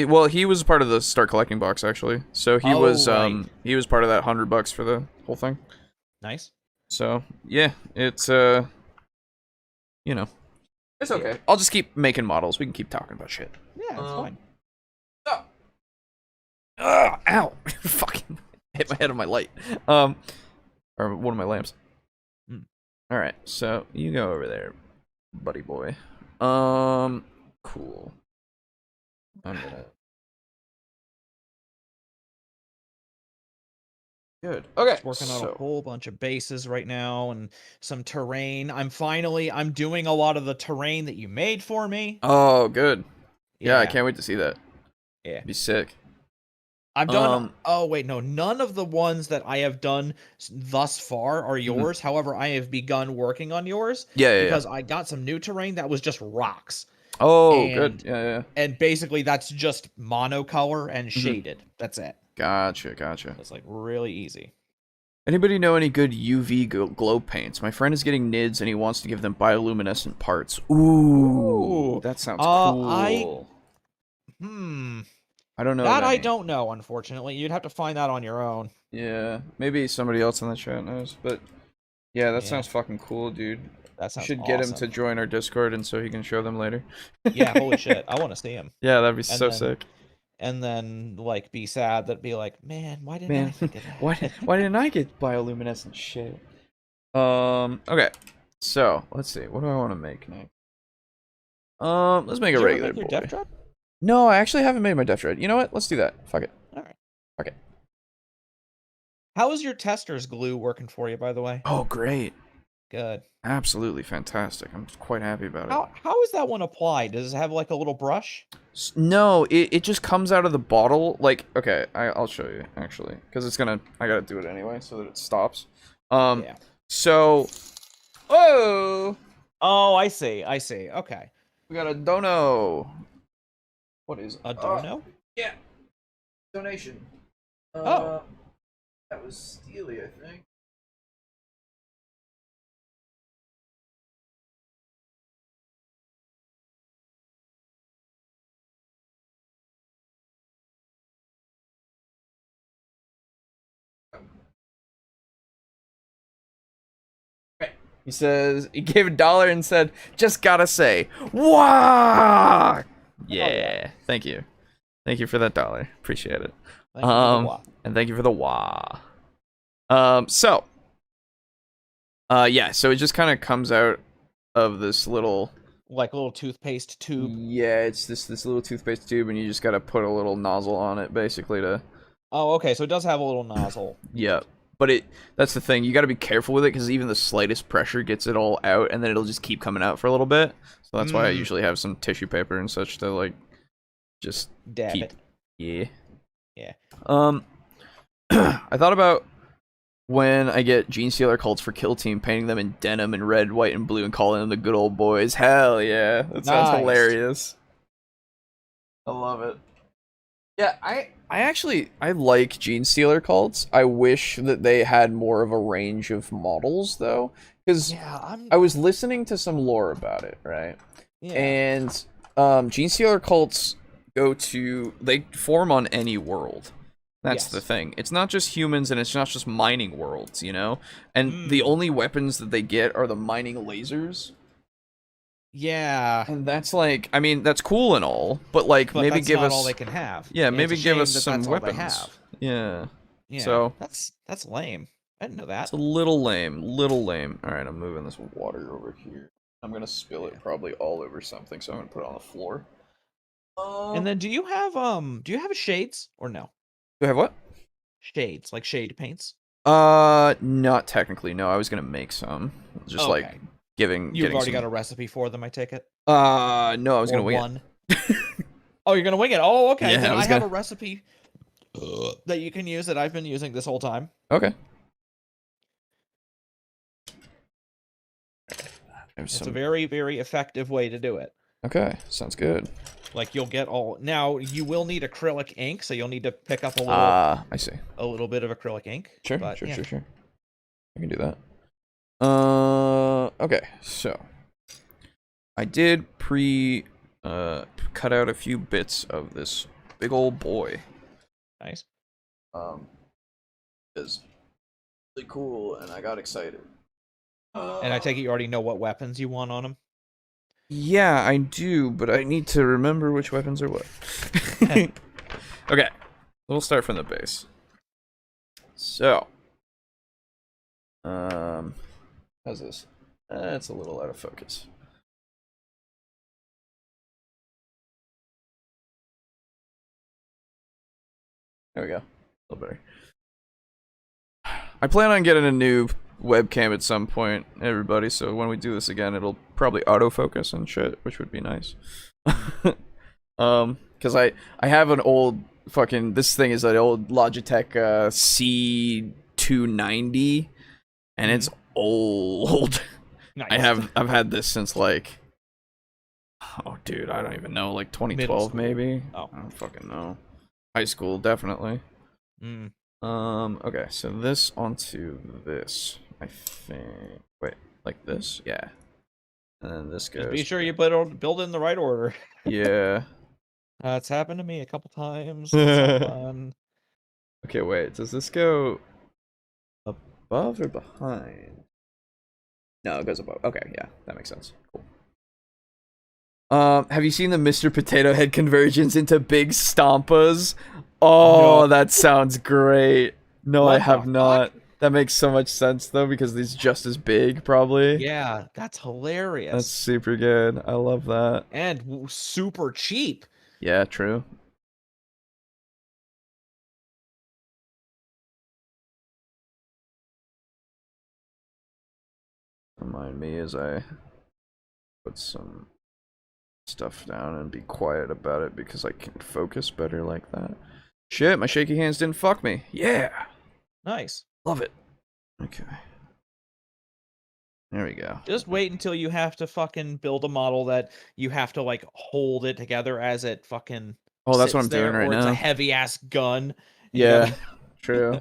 Well, he was part of the Start Collecting box actually. So he was right. he was part of that $100 for the whole thing. Nice. So, yeah, it's it's okay. Yeah. I'll just keep making models. We can keep talking about shit. Yeah, it's fine. Ow. Fucking hit my head on my light. Or one of my lamps. All right. So, you go over there, buddy boy. Cool. I'm gonna Good. Okay. Just working on a whole bunch of bases right now and some terrain. I'm doing a lot of the terrain that you made for me. Oh, good. Yeah, I can't wait to see that. Yeah. Be sick. I've done oh wait, no, none of the ones that I have done thus far are yours. However, I have begun working on yours. Yeah, because I got some new terrain that was just rocks. Oh, good. Yeah. And basically that's just monocolor and shaded. That's it. Gotcha. It's like really easy. Anybody know any good UV glow paints? My friend is getting NIDS and he wants to give them bioluminescent parts. Ooh. That sounds cool. I don't know. That I don't know, unfortunately. You'd have to find that on your own. Yeah, maybe somebody else in the chat knows, but yeah, that sounds fucking cool, dude. That sounds awesome. Get him to join our Discord and so he can show them later. Yeah, holy shit. I want to see him. Yeah, that'd be so sick. And then, like, be sad that be like, man, why didn't I think of that? why didn't I get bioluminescent shit? Okay. So, let's see. What do I want to make next? Let's make a regular boy. Death Trap? No, I actually haven't made my Death Dread. You know what? Let's do that. Fuck it. All right. Fuck it. How is your tester's glue working for you, by the way? Oh, great. Good. Absolutely fantastic. I'm quite happy about it. How is that one applied? Does it have like a little brush? No, it just comes out of the bottle. Like, okay, I'll show you, actually. Because it's gonna... I gotta do it anyway, so that it stops. Yeah. So... Whoa! Oh, I see. I see. Okay. We got a dono. What is it? A dono? Yeah. Donation. Oh. That was Steely, I think. He says he gave $1 and said, "Just gotta say, wah!" Yeah, thank you for that $1. Appreciate it. Thank you for the wah. And thank you for the wah. So it just kind of comes out of this little, Like a little toothpaste tube. yeah, it's this little toothpaste tube, and you just gotta put a little nozzle on it, basically, to, Oh, okay. So it does have a little nozzle. yeah. But that's the thing, you gotta be careful with it, because even the slightest pressure gets it all out, and then it'll just keep coming out for a little bit. So that's why I usually have some tissue paper and such to, like, just Dab keep. it. Yeah. Yeah. I thought about when I get Gene Stealer cults for Kill Team, painting them in denim and red, white, and blue, and calling them the good old boys. Hell yeah. That sounds Nice. hilarious. I love it. Yeah, I like Gene Stealer cults. I wish that they had more of a range of models, though. Because Yeah, I was listening to some lore about it, right? yeah. And Gene Stealer cults they form on any world. That's Yes. the thing. It's not just humans, and it's not just mining worlds, you know? And the only weapons that they get are the mining lasers. Yeah. And that's like, I mean, that's cool and all, but like, But maybe that's give not us all they can have. Yeah, And maybe it's a give shame us that some that's all they weapons. have. Yeah. Yeah. So that's lame. I didn't know that. it's a little lame. All right, I'm moving this water over here. I'm gonna spill it probably all over something, so I'm gonna put it on the floor. And then do you have shades or no? Do I have what? Shades, like shade paints? Not technically. No, I was gonna make some. Just like Okay. getting. You've already some... got a recipe for them, I take it? No, I was Or gonna wing one. Oh, you're gonna wing it. Oh, okay. Yeah, Then I was I have gonna- a recipe that you can use that I've been using this whole time. it. Okay. It's a very, very effective way to do it. Okay, sounds good. Like you'll get all now. You will need acrylic ink, so you'll need to pick up I see. a little bit of acrylic ink. Sure, but, sure. yeah. I can do that. Okay, so I did cut out a few bits of this big old boy. Nice. Is really cool, and I got excited. And I take it you already know what weapons you want on them. Yeah, I do, but I need to remember which weapons are what. Okay, we'll start from the base. So, how's this? It's a little out of focus. There we go. A little better. I plan on getting a new webcam at some point, everybody, so when we do this again, it'll probably autofocus and shit, which would be nice. Because I have an old fucking, this thing is an old Logitech C290, and it's old. Nice. I've had this since like, oh dude, I don't even know, like 2012 maybe. Oh. I don't fucking know. High school, definitely. Mm. Okay, so this onto this, I think. Wait, like this? Yeah. And then this goes. Just be sure you build in the right order. Yeah. It's happened to me a couple times. It's fun. Okay, wait, does this go above or behind? No, it goes above. Okay, yeah, that makes sense. Cool. Have you seen the Mr. Potato Head conversions into big stompas? Oh, No. that sounds great. No, I What have the not. That makes so much sense though, because he's just as big, probably. Yeah, that's hilarious. That's super good. I love that. And super cheap. Yeah, true. Remind me as I put some stuff down and be quiet about it because I can focus better like that. Shit, my shaky hands didn't fuck me. Yeah. Nice. Love it. Okay. There we go. Just wait until you have to fucking build a model that you have to like hold it together as it fucking. Oh, that's what sits I'm doing there, right or it's a now. heavy ass gun. Yeah, true.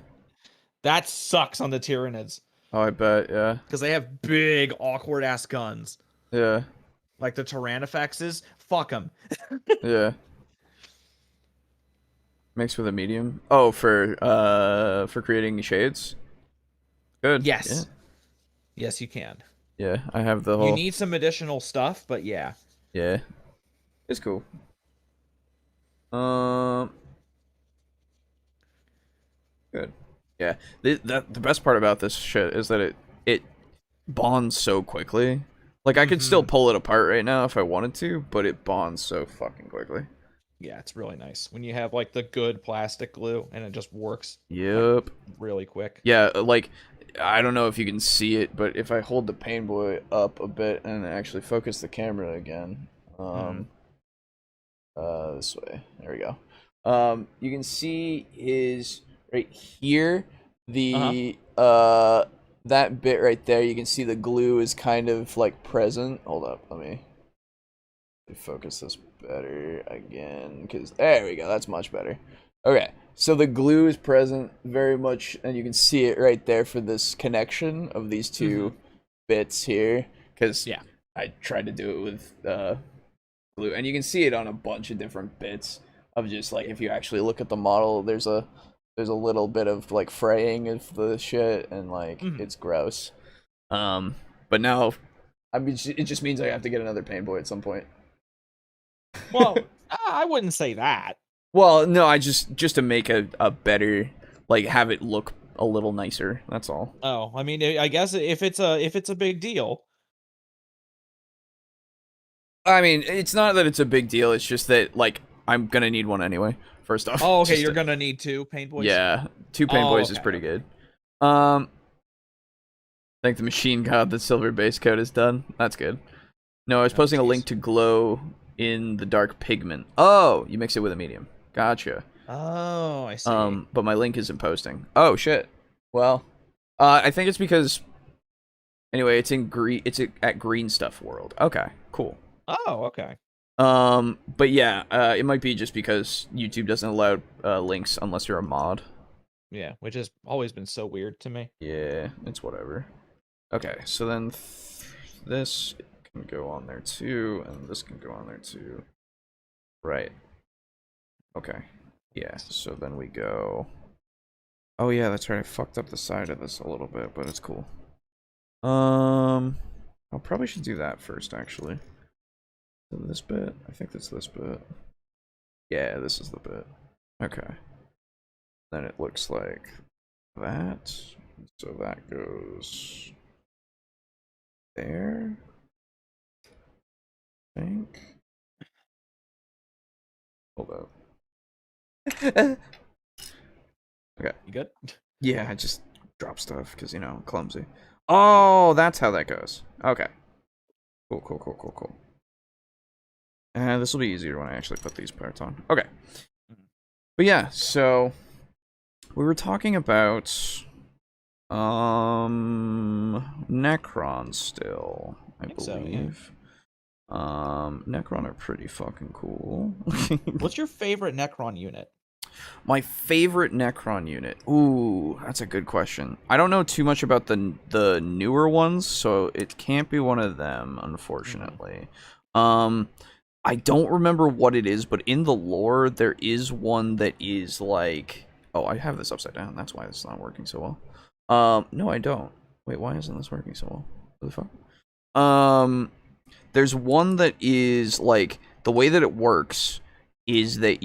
That sucks on the Tyranids Oh, I bet, yeah. because they have big, awkward ass guns. Yeah, Like the Tyrannifexes. Fuck them. yeah. Mixed with a medium. Oh, for creating shades? Good. Yes. Yes, you can. Yeah, I have the whole... You need some additional stuff, but yeah. Yeah. It's cool. Good. Yeah. The best part about this shit is that it bonds so quickly. Like, I could still pull it apart right now if I wanted to, but it bonds so fucking quickly. Yeah, it's really nice when you have like the good plastic glue and it just works. Yep. Like, really quick. Yeah, like, I don't know if you can see it, but if I hold the Pain Boy up a bit and actually focus the camera again, this way. There we go. You can see his right here. The that bit right there. You can see the glue is kind of like present. Hold up, let me focus this better again, because there we go. That's much better. Okay, so the glue is present very much, and you can see it right there for this connection of these two bits here. Because Yeah. I tried to do it with glue, and you can see it on a bunch of different bits of just like, if you actually look at the model, there's a little bit of like fraying of the shit, and like it's gross. But now, I mean, it just means I have to get another Pain Boy at some point. Well, I wouldn't say that. Well, no, I just to make a better, like, have it look a little nicer. That's all. Oh, I mean, I guess if it's a big deal. I mean, it's not that it's a big deal. It's just that, like, I'm gonna need one anyway. First off. Oh, okay, you're gonna need 2 Paint Boys. Yeah, 2 Pain Boys is pretty good. I think the machine god, the silver base coat is done. That's good. No, I was posting a link to glow in the dark pigment. Oh, you mix it with a medium. Gotcha. Oh, I see. But my link isn't posting. Oh shit. Well, I think it's because. Anyway, it's in green. It's at Green Stuff World. Okay, cool. Oh, okay. But yeah, it might be just because YouTube doesn't allow links unless you're a mod. Yeah, which has always been so weird to me. Yeah, it's whatever. Okay, so then this can go on there too, and this can go on there too. Right. Okay. Yeah, so then we go... Oh yeah, that's right, I fucked up the side of this a little bit, but it's cool. I probably should do that first, actually. This bit? I think that's this bit. Yeah, this is the bit. Okay. Then it looks like that. So that goes there. I think. Hold up. Okay. You good? Yeah, I just drop stuff because, you know, I'm clumsy. Oh, that's how that goes. Okay. Cool, cool, cool, cool, cool. This will be easier when I actually put these parts on. Okay. But yeah, so we were talking about Necron still, I believe. So, yeah. Necron are pretty fucking cool. What's your favorite Necron unit? My favorite Necron unit. Ooh, that's a good question. I don't know too much about the newer ones, so it can't be one of them, unfortunately. I don't remember what it is, but in the lore, there is one that is like... Oh, I have this upside down. That's why this is not working so well. No, I don't. Wait, why isn't this working so well? What the fuck? There's one that is like... The way that it works is that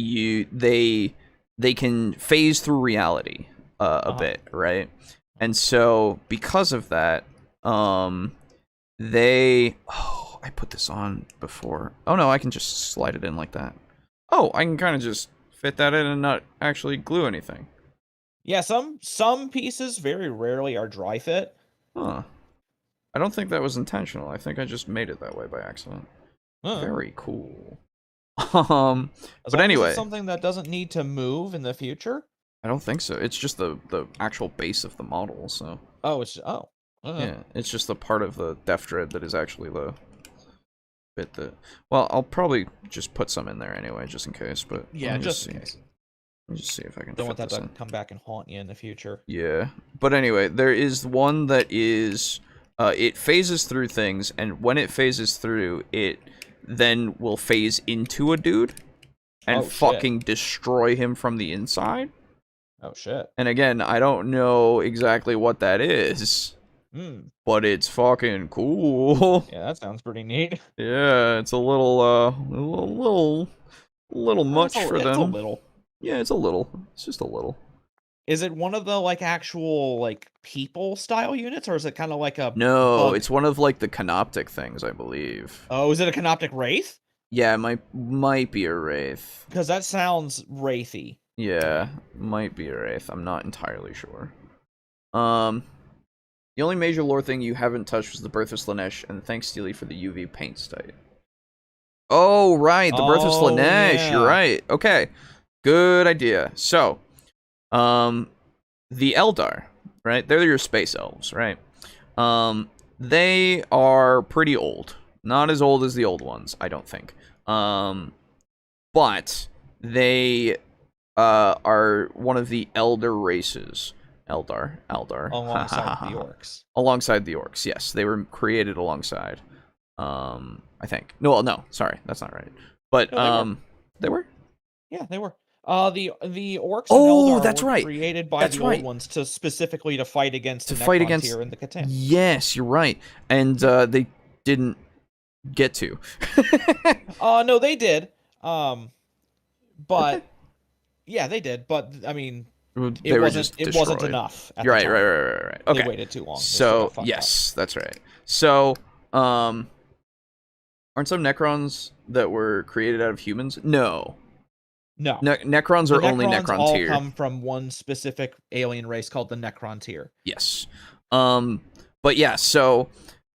they can phase through reality a bit, right? And so, because of that, they... Oh, I put this on before. Oh no, I can just slide it in like that. Oh, I can kind of just fit that in and not actually glue anything. Yeah, some pieces very rarely are dry fit. Huh. I don't think that was intentional. I think I just made it that way by accident. Very cool. As But long as anyway, it's something that doesn't need to move in the future. I don't think so. It's just the actual base of the model, so. Oh, Yeah, it's just the part of the Def Dread that is actually the bit that... Well, I'll probably just put some in there anyway, just in case, but... yeah, let me just see. in case. Let me just see if I can Don't fit want that this to in. come back and haunt you in the future. Yeah, but anyway, there is one that is... it phases through things, and when it phases through, it then will phase into a dude and fucking destroy him from the inside. Oh, shit. And again, I don't know exactly what that is, but it's fucking cool. Yeah, that sounds pretty neat. Yeah, it's a little much for them. It's a little. Yeah, it's a little. It's just a little. Is it one of the, like, actual, like, people style units, or is it kind of like a No, bug? it's one of, like, the canoptic things, I believe. Oh, is it a canoptic wraith? Yeah, it might be a wraith. Because that sounds wraithy. Yeah, might be a wraith. I'm not entirely sure. The only major lore thing you haven't touched was the Birth of Slanesh, and thanks, Steely, for the UV paint site. Oh, right, the Birth of Slanesh. Yeah. You're right. Okay, good idea. So, the Eldar, right? They're your space elves, right? They are pretty old. Not as old as the old ones, I don't think. But they are one of the elder races. Eldar. Alongside the orcs. Alongside the orcs, yes. They were created alongside. I think. No, sorry, that's not right. But No, they were? Yeah, they were. The orcs Oh, and Eldar that's were right. created by That's the right. old ones to specifically to fight against the fight Necron against tier and the Catan. Yes, you're right. And they didn't get to. No, they did. But yeah, they did. But I mean, They were just it wasn't destroyed. enough. At You're the right, time. right. Okay. They waited too long. They still So got fucked yes, that's right. So aren't some Necrons that were created out of humans? No. No. Necrons are The only Necrons Necron all tier. come from one specific alien race called the Necron tier. Yes. But yeah, so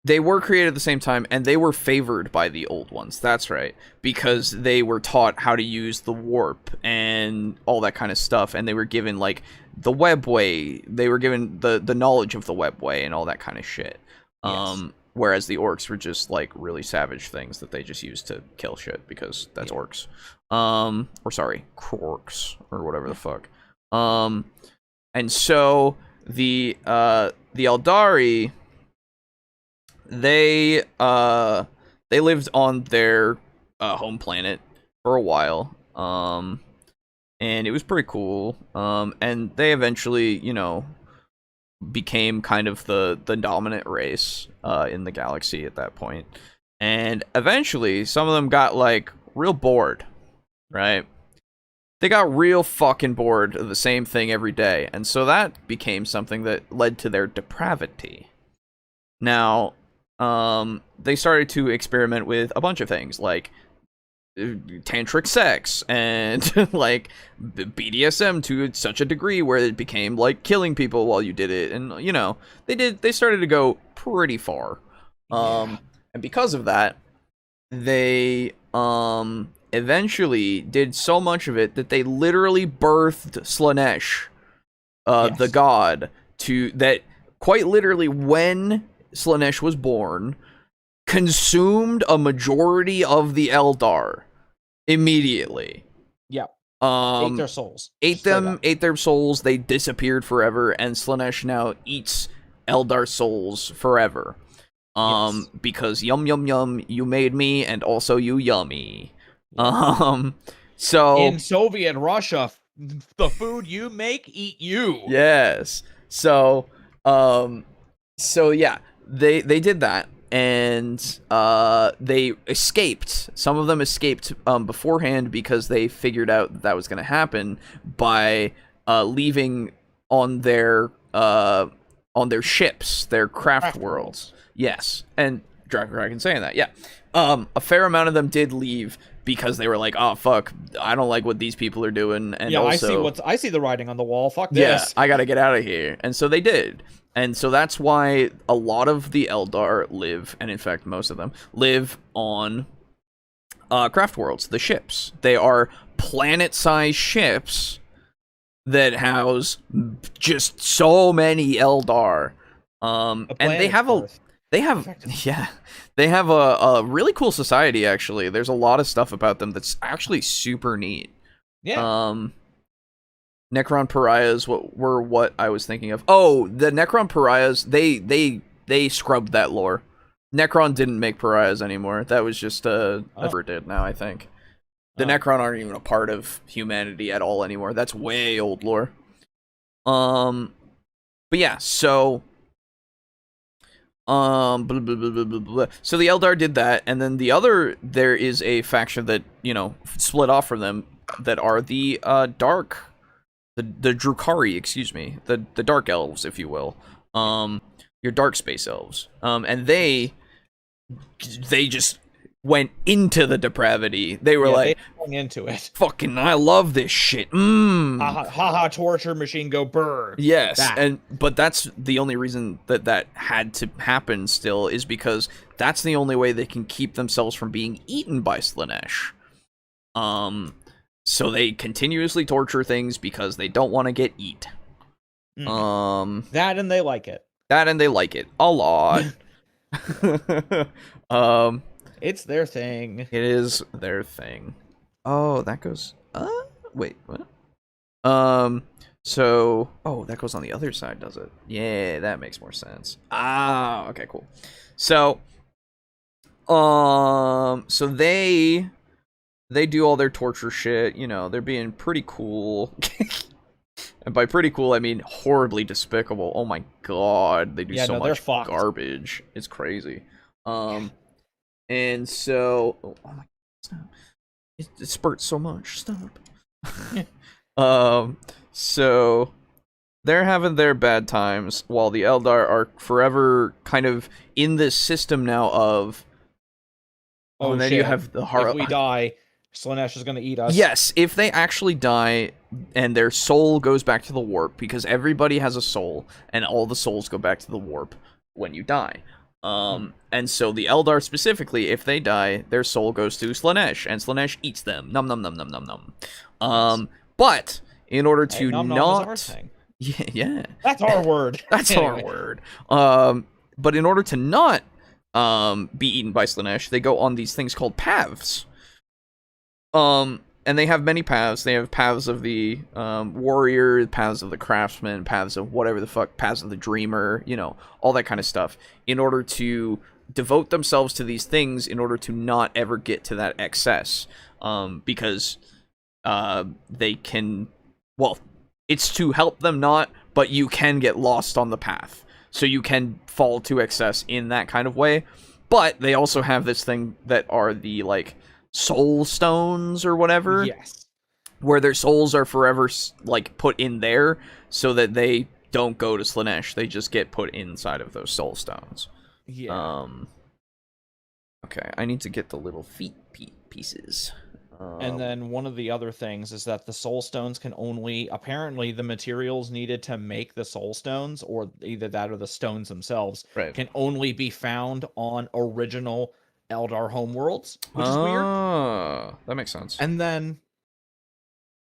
they were created at the same time, and they were favored by the old ones. That's right. Because they were taught how to use the warp and all that kind of stuff, and they were given, like, the webway. They were given the knowledge of the webway and all that kind of shit. Yes. Whereas the orcs were just, like, really savage things that they just used to kill shit, because that's orcs. Or sorry, Krorks, or whatever the fuck. And so the Eldari, they lived on their home planet for a while. And it was pretty cool. And they eventually, you know, became kind of the dominant race in the galaxy at that point. And eventually some of them got, like, real bored, right? They got real fucking bored of the same thing every day, and so that became something that led to their depravity. Now, they started to experiment with a bunch of things, like tantric sex, and like BDSM to such a degree where it became like killing people while you did it, and you know, they started to go pretty far. And because of that, they eventually did so much of it that they literally birthed Slanesh, the god, to that quite literally when Slanesh was born, consumed a majority of the Eldar immediately. Yep. Ate their souls. Ate their souls, they disappeared forever, and Slanesh now eats Eldar souls forever. Because yum yum yum, you made me, and also you yummy. So in Soviet Russia, the food you make, eat you. Yes. So yeah, they did that, and they escaped. Some of them escaped beforehand because they figured out that was going to happen by leaving on their ships, their craft worlds. Yes, and Dragon saying that, yeah. A fair amount of them did leave because they were like, oh fuck, I don't like what these people are doing, and yeah, also I see the writing on the wall. Fuck yeah, this. I gotta get out of here. And so they did. And so that's why a lot of the Eldar live, and in fact most of them, live on craft worlds, the ships. They are planet-sized ships that house just so many Eldar. And they have a really cool society, actually. There's a lot of stuff about them that's actually super neat. Yeah. Necron pariahs were what I was thinking of. Oh, the Necron pariahs, they scrubbed that lore. Necron didn't make pariahs anymore. That was just Ever did now, I think. The Necron aren't even a part of humanity at all anymore. That's way old lore. But yeah, so blah, blah, blah, blah, blah, blah. So the Eldar did that, and then there is a faction that, split off from them that are the Dark. The Drukhari, excuse me, the Dark Elves, if you will, your Dark Space Elves, and they just went into the depravity. They were like, they went into it. Fucking, I love this shit. Ha torture machine, go burn. Yes, but that's the only reason that had to happen. Still, is because that's the only way they can keep themselves from being eaten by Slaanesh. So they continuously torture things because they don't want to get eat. That and they like it. That and they like it a lot. It's their thing. It is their thing. Oh, that goes. Wait, what? So, that goes on the other side, does it? Yeah, that makes more sense. Okay, cool. So, so they do all their torture shit, they're being pretty cool. And by pretty cool, I mean horribly despicable. Oh my god, they do much garbage. It's crazy. And so, oh my god, stop. It spurts so much, stop. So they're having their bad times while the Eldar are forever kind of in this system now of, and then you have the if we die, Slaanesh is going to eat us. Yes, if they actually die and their soul goes back to the warp, because everybody has a soul, and all the souls go back to the warp when you die. And so the Eldar specifically, if they die, their soul goes to Slaanesh, and Slaanesh eats them. Nom nom nom nom nom nom. But in order to not, yeah, that's our word. That's our word. But in order to not be eaten by Slaanesh, they go on these things called paths. And they have many paths. They have paths of the warrior, paths of the craftsman, paths of whatever the fuck, paths of the dreamer, all that kind of stuff, in order to devote themselves to these things in order to not ever get to that excess. Because they can, it's to help them not, but you can get lost on the path. So you can fall to excess in that kind of way. But they also have this thing that are the, soul stones or whatever. Yes. Where their souls are forever, put in there so that they don't go to Slaanesh. They just get put inside of those soul stones. Yeah. Okay, I need to get the little feet pieces. And then one of the other things is that the soul stones can apparently the materials needed to make the soul stones, or either that or the stones themselves, can only be found on original Eldar homeworlds, which is weird. That makes sense. And then,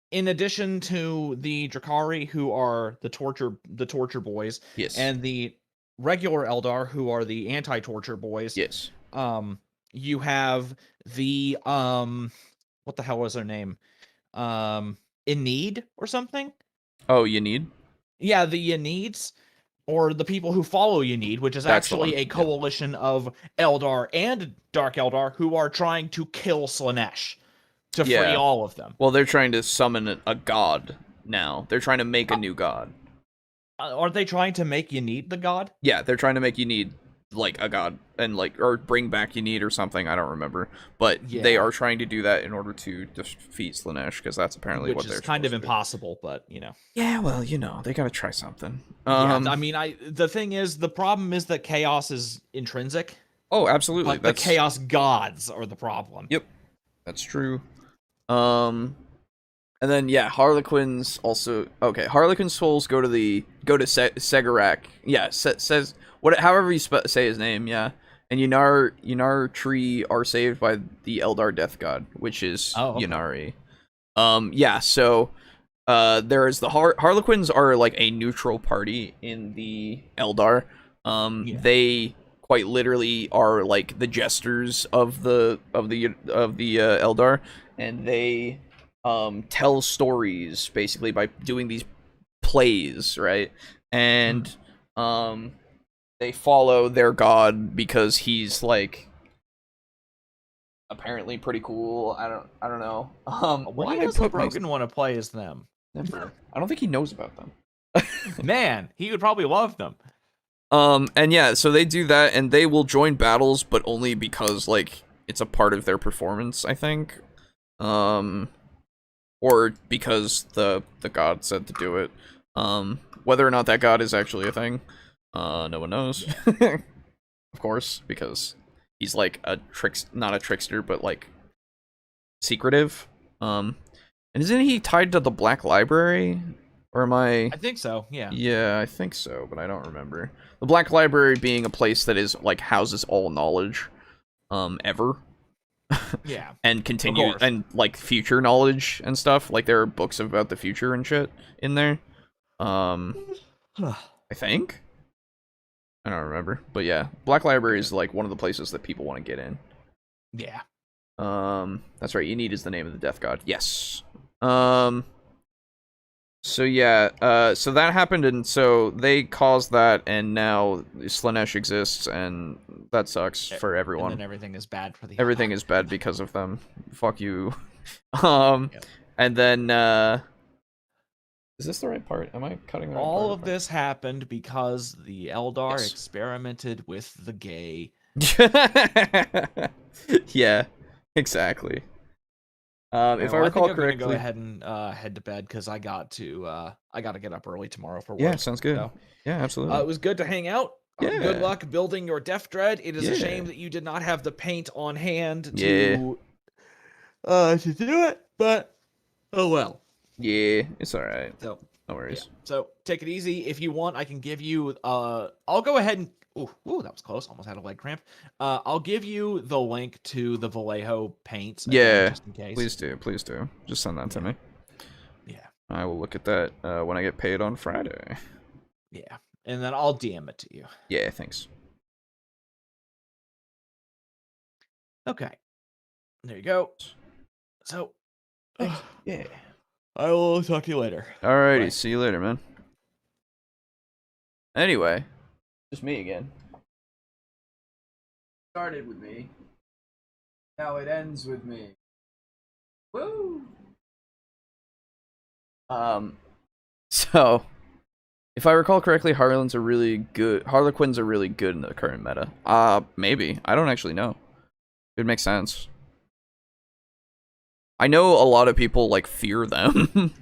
in addition to the Drukhari, who are the torture boys, yes, and the regular Eldar, who are the anti-torture boys, yes, you have the what the hell was their name? Enid or something? Oh, Enid? Yeah, the Enids, or the people who follow Enid, which is actually a coalition of Eldar and Dark Eldar who are trying to kill Slaanesh to free all of them. Well, they're trying to summon a god now. They're trying to make a new god. Aren't they trying to make Enid the god? Yeah, they're trying to make Enid a god, and or bring back Enid or something. I don't remember, but they are trying to do that in order to defeat Slaanesh, because that's apparently what they're. Which is kind of impossible, but Yeah, well, they gotta try something. I mean, the thing is, the problem is that chaos is intrinsic. Oh, absolutely. But the chaos gods are the problem. Yep, That's true. And then yeah, Harlequins also okay. Harlequin souls go to Segarak. Yeah, says what however you say his name. Yeah, and Yunar Tree are saved by the Eldar Death God, which is Okay. Yunari. Yeah. So there is the Harlequins are like a neutral party in the Eldar. They quite literally are like the jesters of the Eldar, and they tell stories basically by doing these plays, right? And they follow their god because he's like apparently pretty cool. I don't know. Why doesn't Rogan want to play as them? Never. I don't think he knows about them. Man, he would probably love them. And yeah, so they do that, and they will join battles, but only because like it's a part of their performance, I think. Or because the god said to do it. Whether or not that god is actually a thing, no one knows. Of course, because he's like not a trickster, but like secretive. And isn't he tied to the Black Library? Or am I think so, yeah. Yeah, I think so, but I don't remember. The Black Library being a place that is like houses all knowledge ever. Yeah. And continue and like future knowledge and stuff. Like there are books about the future and shit in there. I think. I don't remember, but yeah, Black Library is like one of the places that people want to get in. Yeah. That's right. Enid is the name of the death god. Yes. So yeah, so that happened, and so they caused that, and now Slaanesh exists, and that sucks for everyone. And then everything is bad for the Everything is bad because of them. Fuck you. And then is this the right part? Am I cutting the right part? All of this happened because the Eldar experimented with the gay. Yeah, exactly. If I think recall I'm correctly, gonna go ahead and head to bed because I got to get up early tomorrow for work. Yeah, sounds good. So, yeah, absolutely. it was good to hang out. Yeah. Good luck building your Death Dread. It is a shame that you did not have the paint on hand to do it, but oh well. Yeah, it's all right. So no worries. Yeah. So take it easy. If you want, I can give you. I'll go ahead and. Ooh, that was close. Almost had a leg cramp. I'll give you the link to the Vallejo paints. Yeah, just in case. Please do. Just send that to me. Yeah. I will look at that when I get paid on Friday. Yeah, and then I'll DM it to you. Yeah, thanks. Okay. There you go. So. Yeah. I will talk to you later. Alrighty, Bye. see you later, man. Anyway. Just me again. Started with me. Now it ends with me. Woo! So, if I recall correctly, Harlequins are really good in the current meta. Maybe. I don't actually know. It makes sense. I know a lot of people, like, fear them,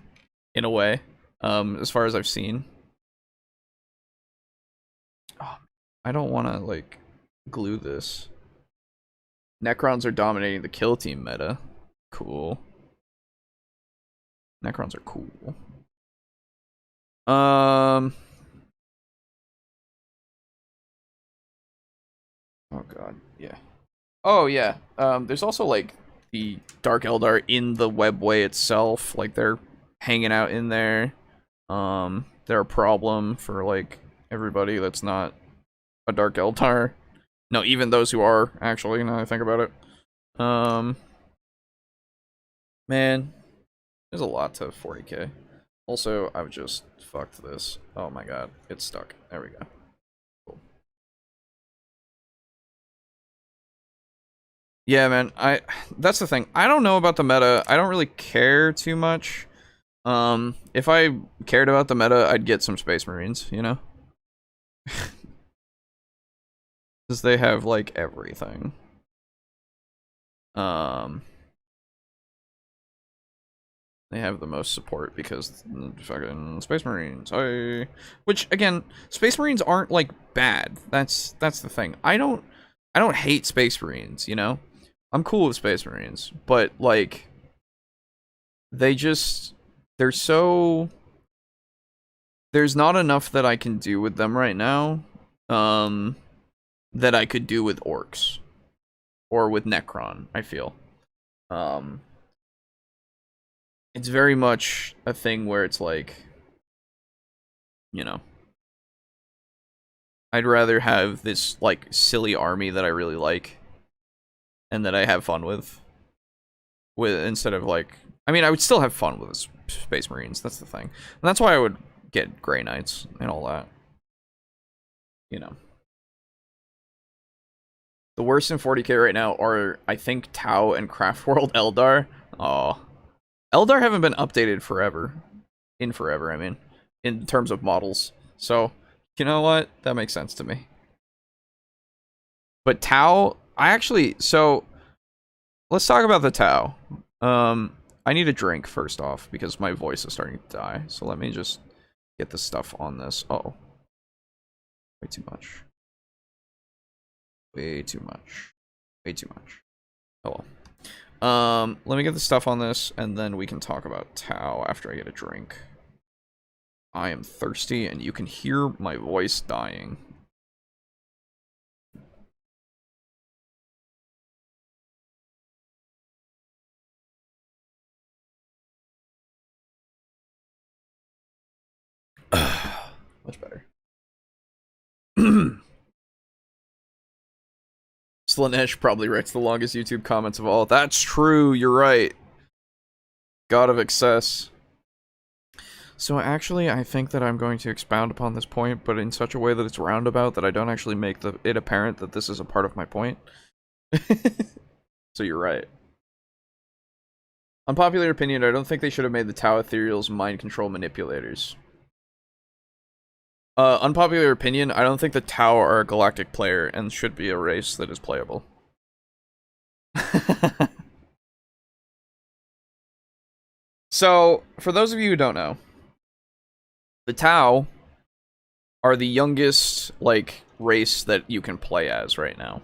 in a way, as far as I've seen. I don't want to, like, glue this. Necrons are dominating the kill team meta. Cool. Necrons are cool. Oh god, yeah. Oh yeah. There's also like the Dark Eldar in the webway itself. Like they're hanging out in there. They're a problem for like everybody that's not a Dark Eldar. No, even those who are, actually, now that I think about it. Man, there's a lot to 40k. Also, I've just fucked this. Oh my god, it's stuck. There we go. Cool. Yeah, man, that's the thing. I don't know about the meta. I don't really care too much. If I cared about the meta, I'd get some Space Marines, you know? Because they have, like, everything. They have the most support because fucking Space Marines. Which, again, Space Marines aren't, like, bad. That's the thing. I don't hate Space Marines, you know? I'm cool with Space Marines, but like they're so there's not enough that I can do with them right now that I could do with orcs or with Necron, I feel. It's very much a thing where it's like, you know, I'd rather have this like silly army that I really like and that I have fun with instead of like, I mean, I would still have fun with Space Marines. That's the thing, and that's why I would get Grey Knights and all that. You know, the worst in 40k right now are, I think, Tau and Craftworld Eldar. Oh, Eldar haven't been updated forever. I mean, in terms of models. So, you know what? That makes sense to me. But Tau, so let's talk about the Tau. I need a drink first off because my voice is starting to die. So let me just get the stuff on this. Oh, way too much. Way too much. Oh well. Let me get the stuff on this, and then we can talk about Tau after I get a drink. I am thirsty, and you can hear my voice dying. Much better. Slanesh probably writes the longest YouTube comments of all. That's true, you're right. God of excess. So actually, I think that I'm going to expound upon this point, but in such a way that it's roundabout that I don't actually make it apparent that this is a part of my point. So you're right. Unpopular opinion, I don't think they should have made the Tau Ethereals mind control manipulators. Unpopular opinion, I don't think the Tau are a galactic player and should be a race that is playable. So, for those of you who don't know, the Tau are the youngest, like, race that you can play as right now.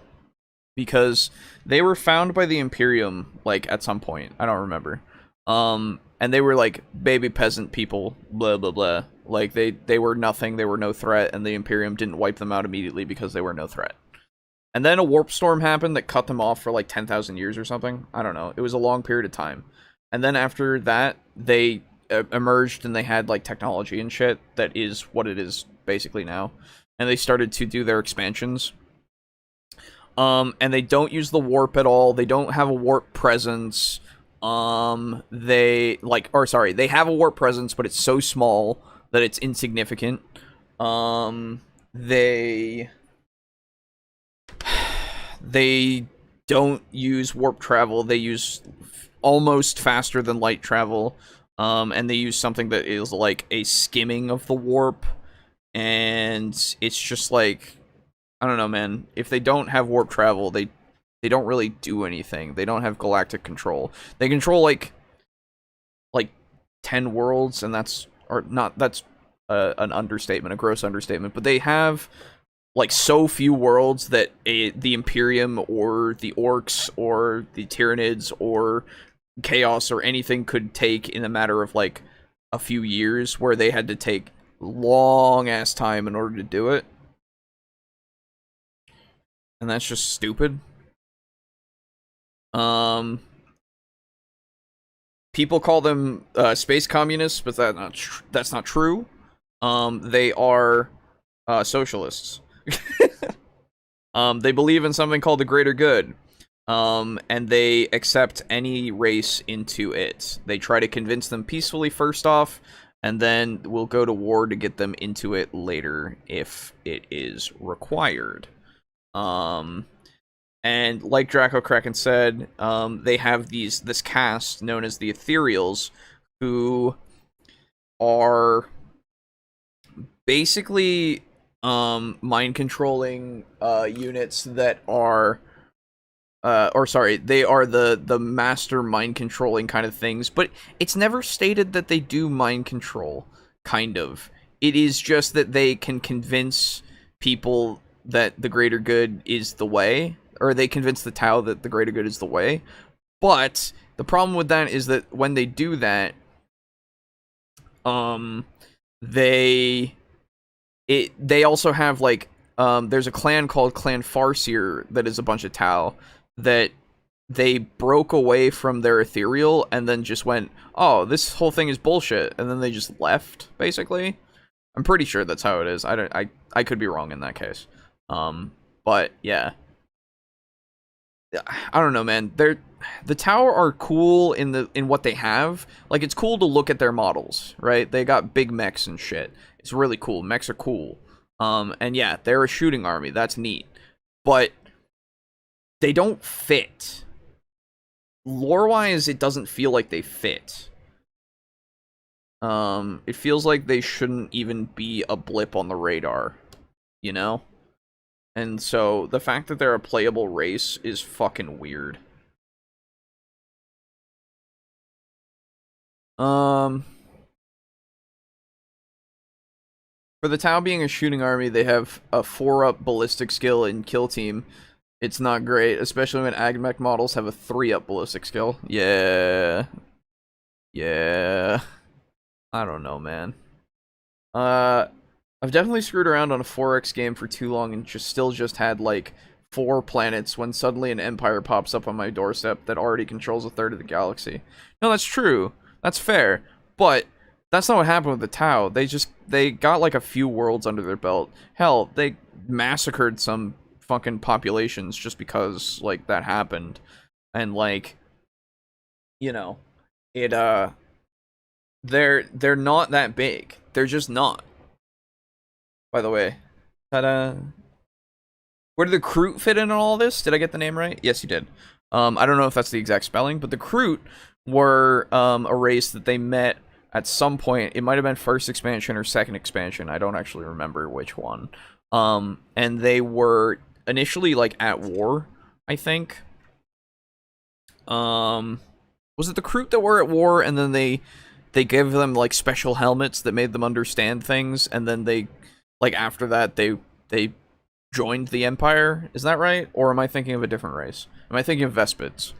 Because they were found by the Imperium, like, at some point. I don't remember. And they were, like, baby peasant people, blah, blah, blah. Like, they were nothing, they were no threat, and the Imperium didn't wipe them out immediately because they were no threat. And then a warp storm happened that cut them off for, like, 10,000 years or something. I don't know. It was a long period of time. And then after that, they emerged and they had, like, technology and shit that is what it is basically now. And they started to do their expansions. And they don't use the warp at all. They don't have a warp presence. They have a warp presence, but it's so small that it's insignificant. They don't use warp travel. They use almost faster than light travel. And they use something that is like a skimming of the warp. And it's just like, I don't know, man. If they don't have warp travel, they don't really do anything. They don't have galactic control. They control like 10 worlds, and that's an understatement, a gross understatement. But they have like so few worlds that the Imperium or the Orcs or the Tyranids or Chaos or anything could take in a matter of like a few years, where they had to take long ass time in order to do it. And that's just stupid. People call them space communists, but that's not true. They are socialists. They believe in something called the greater good. And they accept any race into it. They try to convince them peacefully first off, and then we'll go to war to get them into it later if it is required. And like Draco Kraken said, they have this caste known as the Ethereals, who are basically mind controlling units that are they are the master mind controlling kind of things, but it's never stated that they do mind control, kind of. It is just that they can convince people that the greater good is the way, or they convince the Tau that the greater good is the way. But the problem with that is that when they do that, they also have like there's a clan called Clan Farseer that is a bunch of Tau that they broke away from their ethereal and then just went, oh, this whole thing is bullshit, and then they just left, basically. I'm pretty sure that's how it is. I could be wrong in that case. But yeah. I don't know, man. The Tau are cool in what they have. Like, it's cool to look at their models, right? They got big mechs and shit. It's really cool. Mechs are cool. And yeah, they're a shooting army. That's neat. But they don't fit. Lore-wise, it doesn't feel like they fit. It feels like they shouldn't even be a blip on the radar, you know? And so, the fact that they're a playable race is fucking weird. For the Tau being a shooting army, they have a 4-up ballistic skill in Kill Team. It's not great, especially when AgMech models have a 3-up ballistic skill. Yeah. Yeah. I don't know, man. I've definitely screwed around on a 4X game for too long and still had, like, 4 planets when suddenly an empire pops up on my doorstep that already controls a third of the galaxy. No, that's true. That's fair. But that's not what happened with the Tau. They got, like, a few worlds under their belt. Hell, they massacred some fucking populations just because, like, that happened. And, like, you know, they're not that big. They're just not. By the way. Ta-da. Where did the Kroot fit in all this? Did I get the name right? Yes, you did. I don't know if that's the exact spelling, but the Kroot were a race that they met at some point. It might have been first expansion or second expansion. I don't actually remember which one. And they were initially, like, at war, I think. Was it the Kroot that were at war, and then they gave them, like, special helmets that made them understand things, and then they, like, after that, they joined the Empire? Is that right? Or am I thinking of a different race? Am I thinking of Vespids?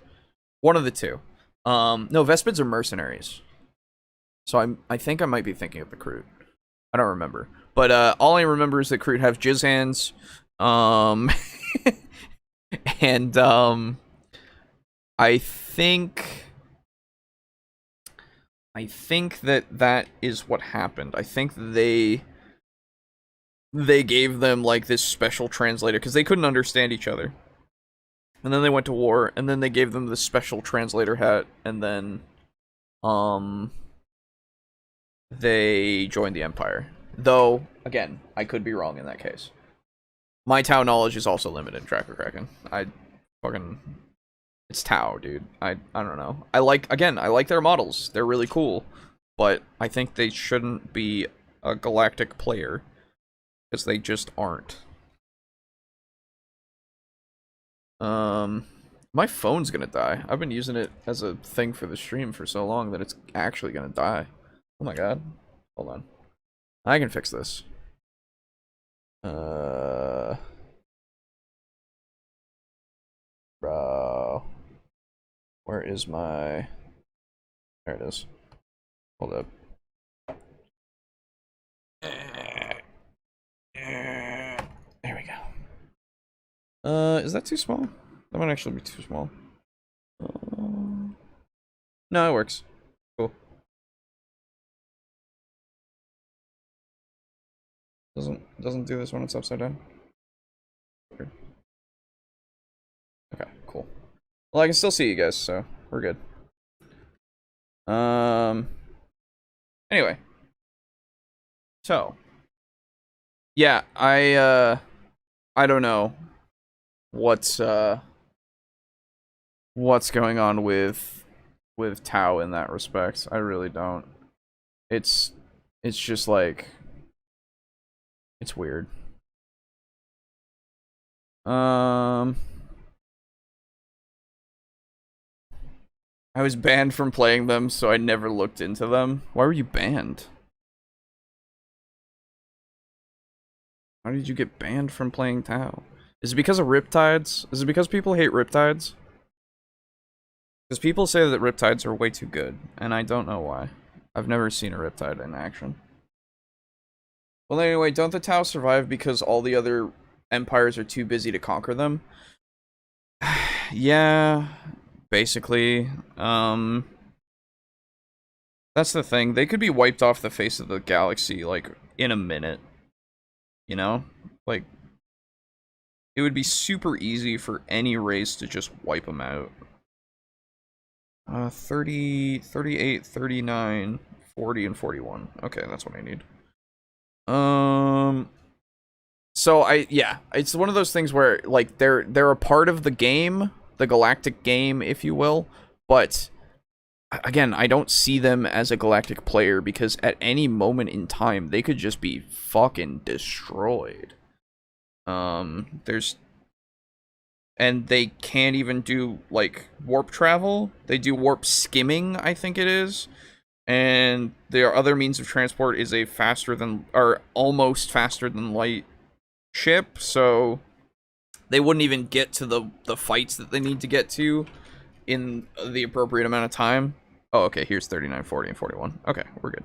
One of the two. No, Vespids are mercenaries. So I think I might be thinking of the Kroot. I don't remember. But all I remember is that Kroot have jizz hands. And I think that is what happened. I think they gave them, like, this special translator because they couldn't understand each other. And then they went to war, and then they gave them this special translator hat, and then they joined the Empire. Though, again, I could be wrong in that case. My Tau knowledge is also limited, Tracker Kraken. It's Tau, dude. I don't know. I like their models. They're really cool. But I think they shouldn't be a galactic player. Because they just aren't. My phone's gonna die. I've been using it as a thing for the stream for so long that it's actually gonna die. Oh my god. Hold on. I can fix this. Bro. Where is my... There it is. Hold up. There we go. Is that too small? That might actually be too small. No, it works. Cool. Doesn't do this when it's upside down? Weird. Okay, cool. Well, I can still see you guys, so we're good. Anyway. So. Yeah, I don't know what's going on with Tau in that respect. I really don't. It's just like it's weird. I was banned from playing them, so I never looked into them. Why were you banned? How did you get banned from playing Tau? Is it because of Riptides? Is it because people hate Riptides? Because people say that Riptides are way too good, and I don't know why. I've never seen a Riptide in action. Well, anyway, don't the Tau survive because all the other empires are too busy to conquer them? Yeah, basically. That's the thing. They could be wiped off the face of the galaxy, like, in a minute. You know? Like, it would be super easy for any race to just wipe them out. 30, 38, 39, 40, and 41. Okay, that's what I need. So yeah, it's one of those things where, like, they're a part of the game, the galactic game, if you will, but again, I don't see them as a galactic player because at any moment in time, they could just be fucking destroyed. And they can't even do, like, warp travel. They do warp skimming, I think it is. And their other means of transport is a faster than, or almost faster than light ship. So they wouldn't even get to the fights that they need to get to in the appropriate amount of time. Oh, okay, here's 39, 40, and 41. Okay, we're good.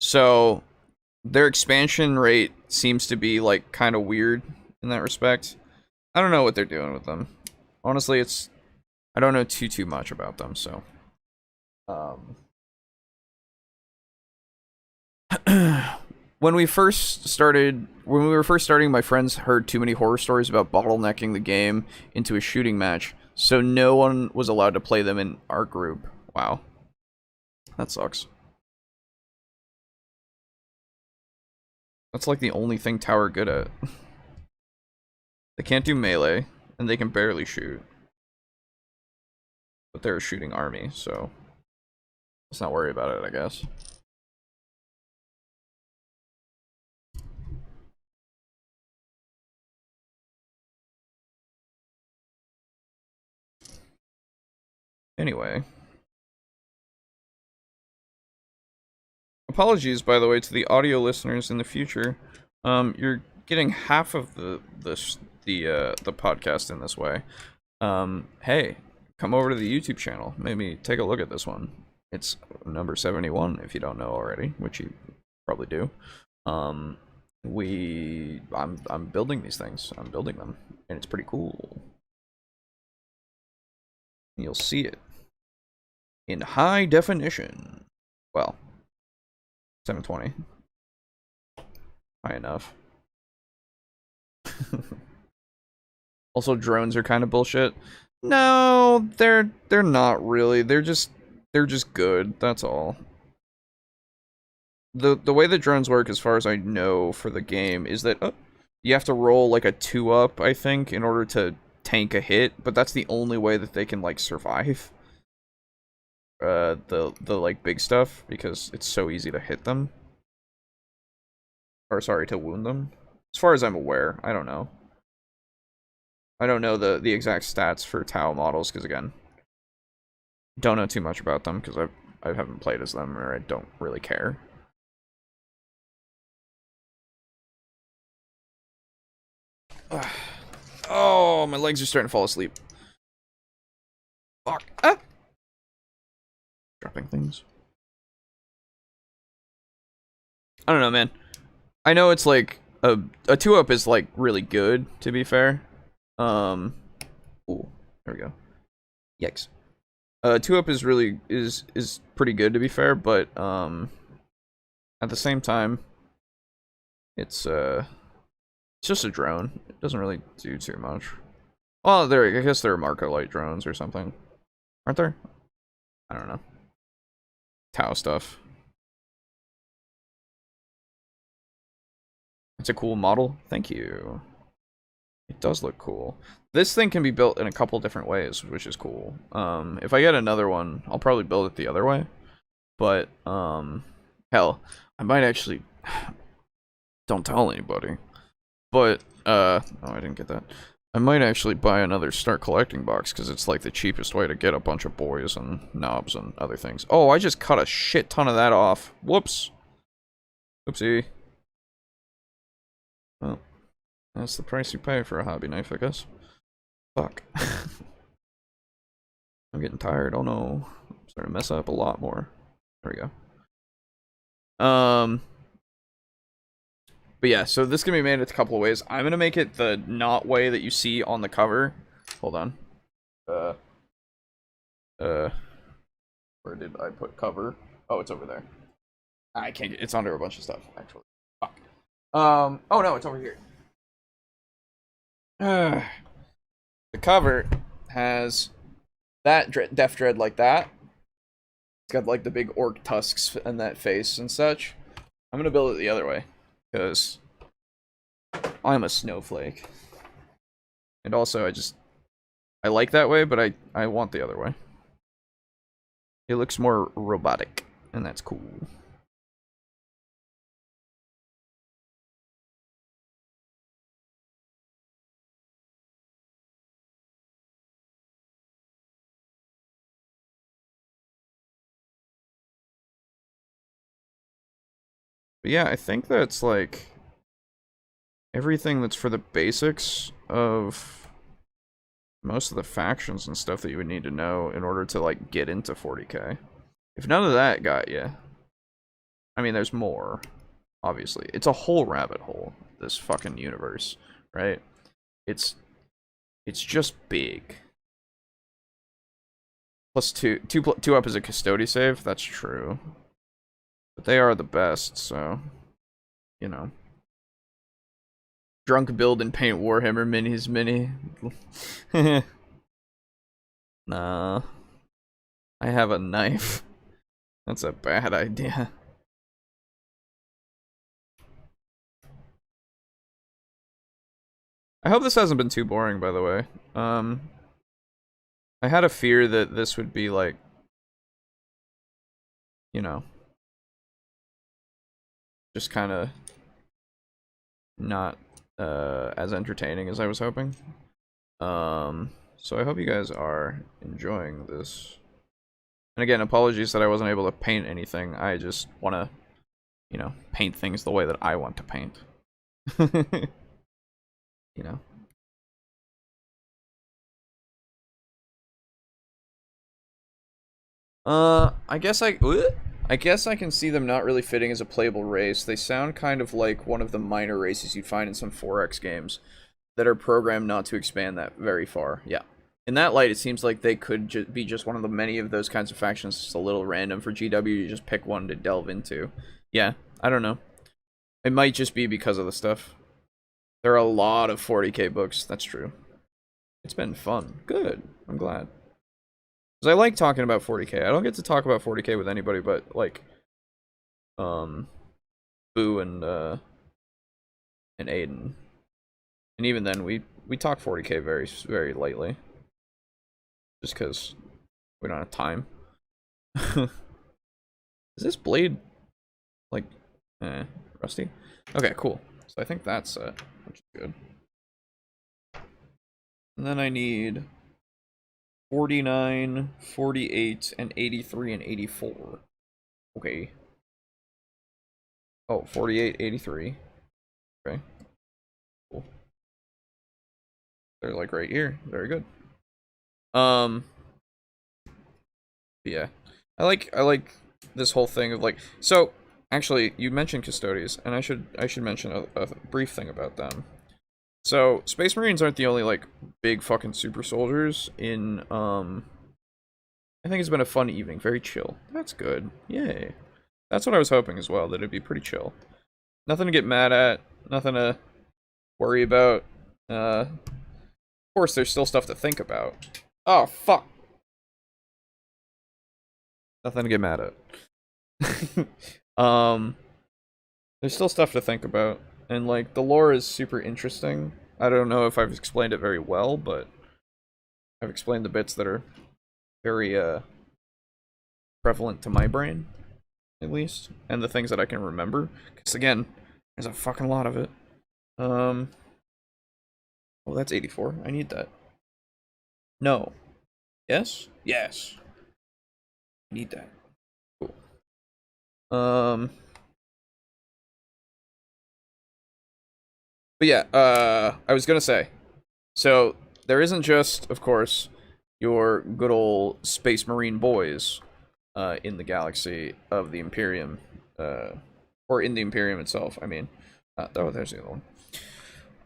So their expansion rate seems to be, like, kind of weird in that respect. I don't know what they're doing with them. Honestly, I don't know too much about them, so. When we were first starting, my friends heard too many horror stories about bottlenecking the game into a shooting match, so no one was allowed to play them in our group. Wow. That sucks. That's like the only thing Tau are good at. They can't do melee, and they can barely shoot. But they're a shooting army, so let's not worry about it, I guess. Anyway. Apologies, by the way, to the audio listeners in the future. You're getting half of the podcast in this way. Hey, come over to the YouTube channel. Maybe take a look at this one. It's number 71 if you don't know already, which you probably do. I'm building these things. I'm building them, and it's pretty cool. You'll see it in high definition. Well, 720. High enough. Also, drones are kind of bullshit. No, they're not really. They're just good. That's all. The way the drones work, as far as I know, for the game, is that you have to roll like a 2-up, I think, in order to tank a hit. But that's the only way that they can, like, survive. The like big stuff, because it's so easy to hit them. Or sorry, to wound them. As far as I'm aware, I don't know. I don't know the exact stats for Tau models, because again, don't know too much about them, because I haven't played as them, or I don't really care. Oh, my legs are starting to fall asleep. Fuck. Ah! Dropping things. I don't know, man. I know it's like a 2-up is like really good, to be fair. Ooh, there we go. Yikes. 2-up is really is pretty good, to be fair, but at the same time, it's just a drone. It doesn't really do too much. Well, I guess there are Marco Light drones or something, aren't there? I don't know. Tau stuff. It's a cool model. Thank you. It does look cool. This thing can be built in a couple different ways, which is cool. If I get another one, I'll probably build it the other way. But, hell, I might actually... Don't tell anybody. But, oh, I didn't get that. I might actually buy another Start Collecting box, because it's like the cheapest way to get a bunch of boys and knobs and other things. Oh, I just cut a shit ton of that off. Whoops. Oopsie. Well, that's the price you pay for a hobby knife, I guess. Fuck. I'm getting tired. Oh no. I'm starting to mess up a lot more. There we go. But yeah, so this can be made a couple of ways. I'm gonna make it the knot way that you see on the cover. Hold on. Where did I put cover? Oh, it's over there. I can't get, it's under a bunch of stuff, actually. Fuck. Oh no, it's over here. The cover has that Death Dread like that. It's got like the big orc tusks and that face and such. I'm gonna build it the other way, because I'm a snowflake. And also, I like that way, but I want the other way. It looks more robotic, and that's cool. But yeah, I think that's like everything that's for the basics of most of the factions and stuff that you would need to know in order to like get into 40k. If none of that got you, I mean, there's more. Obviously, it's a whole rabbit hole. This fucking universe, right? It's just big. Plus two up is a custody save. That's true, but they are the best. So, you know, drunk build and paint Warhammer minis mini. Nah, I have a knife. That's a bad idea. I hope this hasn't been too boring, by the way. I had a fear that this would be like, you know, just kind of not as entertaining as I was hoping. So I hope you guys are enjoying this. And again, apologies that I wasn't able to paint anything. I just want to, you know, paint things the way that I want to paint. You know. I guess I can see them not really fitting as a playable race. They sound kind of like one of the minor races you'd find in some 4X games that are programmed not to expand that very far. Yeah. In that light, it seems like they could be just one of the many of those kinds of factions, just a little random for GW. You just pick one to delve into. Yeah, I don't know. It might just be because of the stuff. There are a lot of 40k books. That's true. It's been fun. Good. I'm glad. Because I like talking about 40k. I don't get to talk about 40k with anybody but, like, Boo and Aiden. And even then, we talk 40k very, very lightly. Just because we don't have time. Is this blade, like, rusty? Okay, cool. So I think that's it, which is good. And then I need 49, 48, and 83, and 84. Okay. Oh, 48, 83. Okay. Cool. They're like right here. Very good. Yeah. I like this whole thing of like, so actually you mentioned custodians, and I should mention a brief thing about them. So Space Marines aren't the only like big fucking super soldiers in I think it's been a fun evening, very chill. That's good. Yay. That's what I was hoping as well, that it'd be pretty chill. Nothing to get mad at, nothing to worry about. Of course there's still stuff to think about. Oh fuck. Nothing to get mad at. There's still stuff to think about, and like the lore is super interesting. I don't know if I've explained it very well, but I've explained the bits that are very prevalent to my brain, at least, and the things that I can remember. Because again, there's a fucking lot of it. Oh, that's 84. I need that. No. Yes? Yes. I need that. Cool. But yeah, I was gonna say, so there isn't just, of course, your good old Space Marine boys, in the galaxy of the Imperium, or in the Imperium itself. I mean, oh, there's the other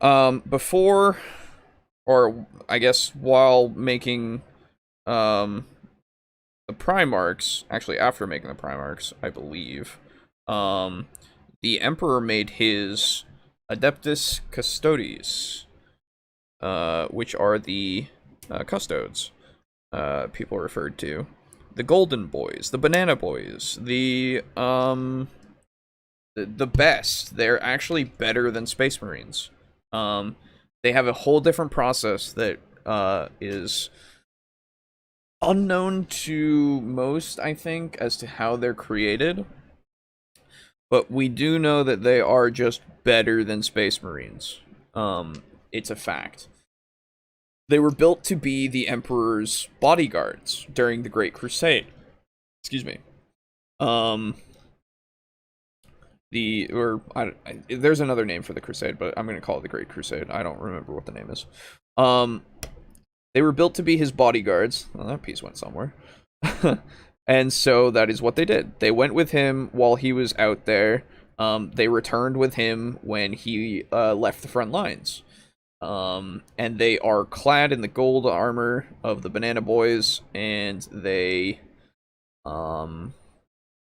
one. Before, or I guess while making, the Primarchs, actually after making the Primarchs, I believe, the Emperor made his Adeptus Custodes, which are the custodes, people referred to. The Golden Boys, the Banana Boys, the best. They're actually better than Space Marines. They have a whole different process that is unknown to most, I think, as to how they're created. But we do know that they are just better than Space Marines. It's a fact. They were built to be the Emperor's bodyguards during the Great Crusade. Excuse me. There's another name for the Crusade, but I'm going to call it the Great Crusade. I don't remember what the name is. They were built to be his bodyguards. Well, that piece went somewhere. And so that is what they did. They went with him while he was out there. They returned with him when he left the front lines. And they are clad in the gold armor of the Banana Boys, and they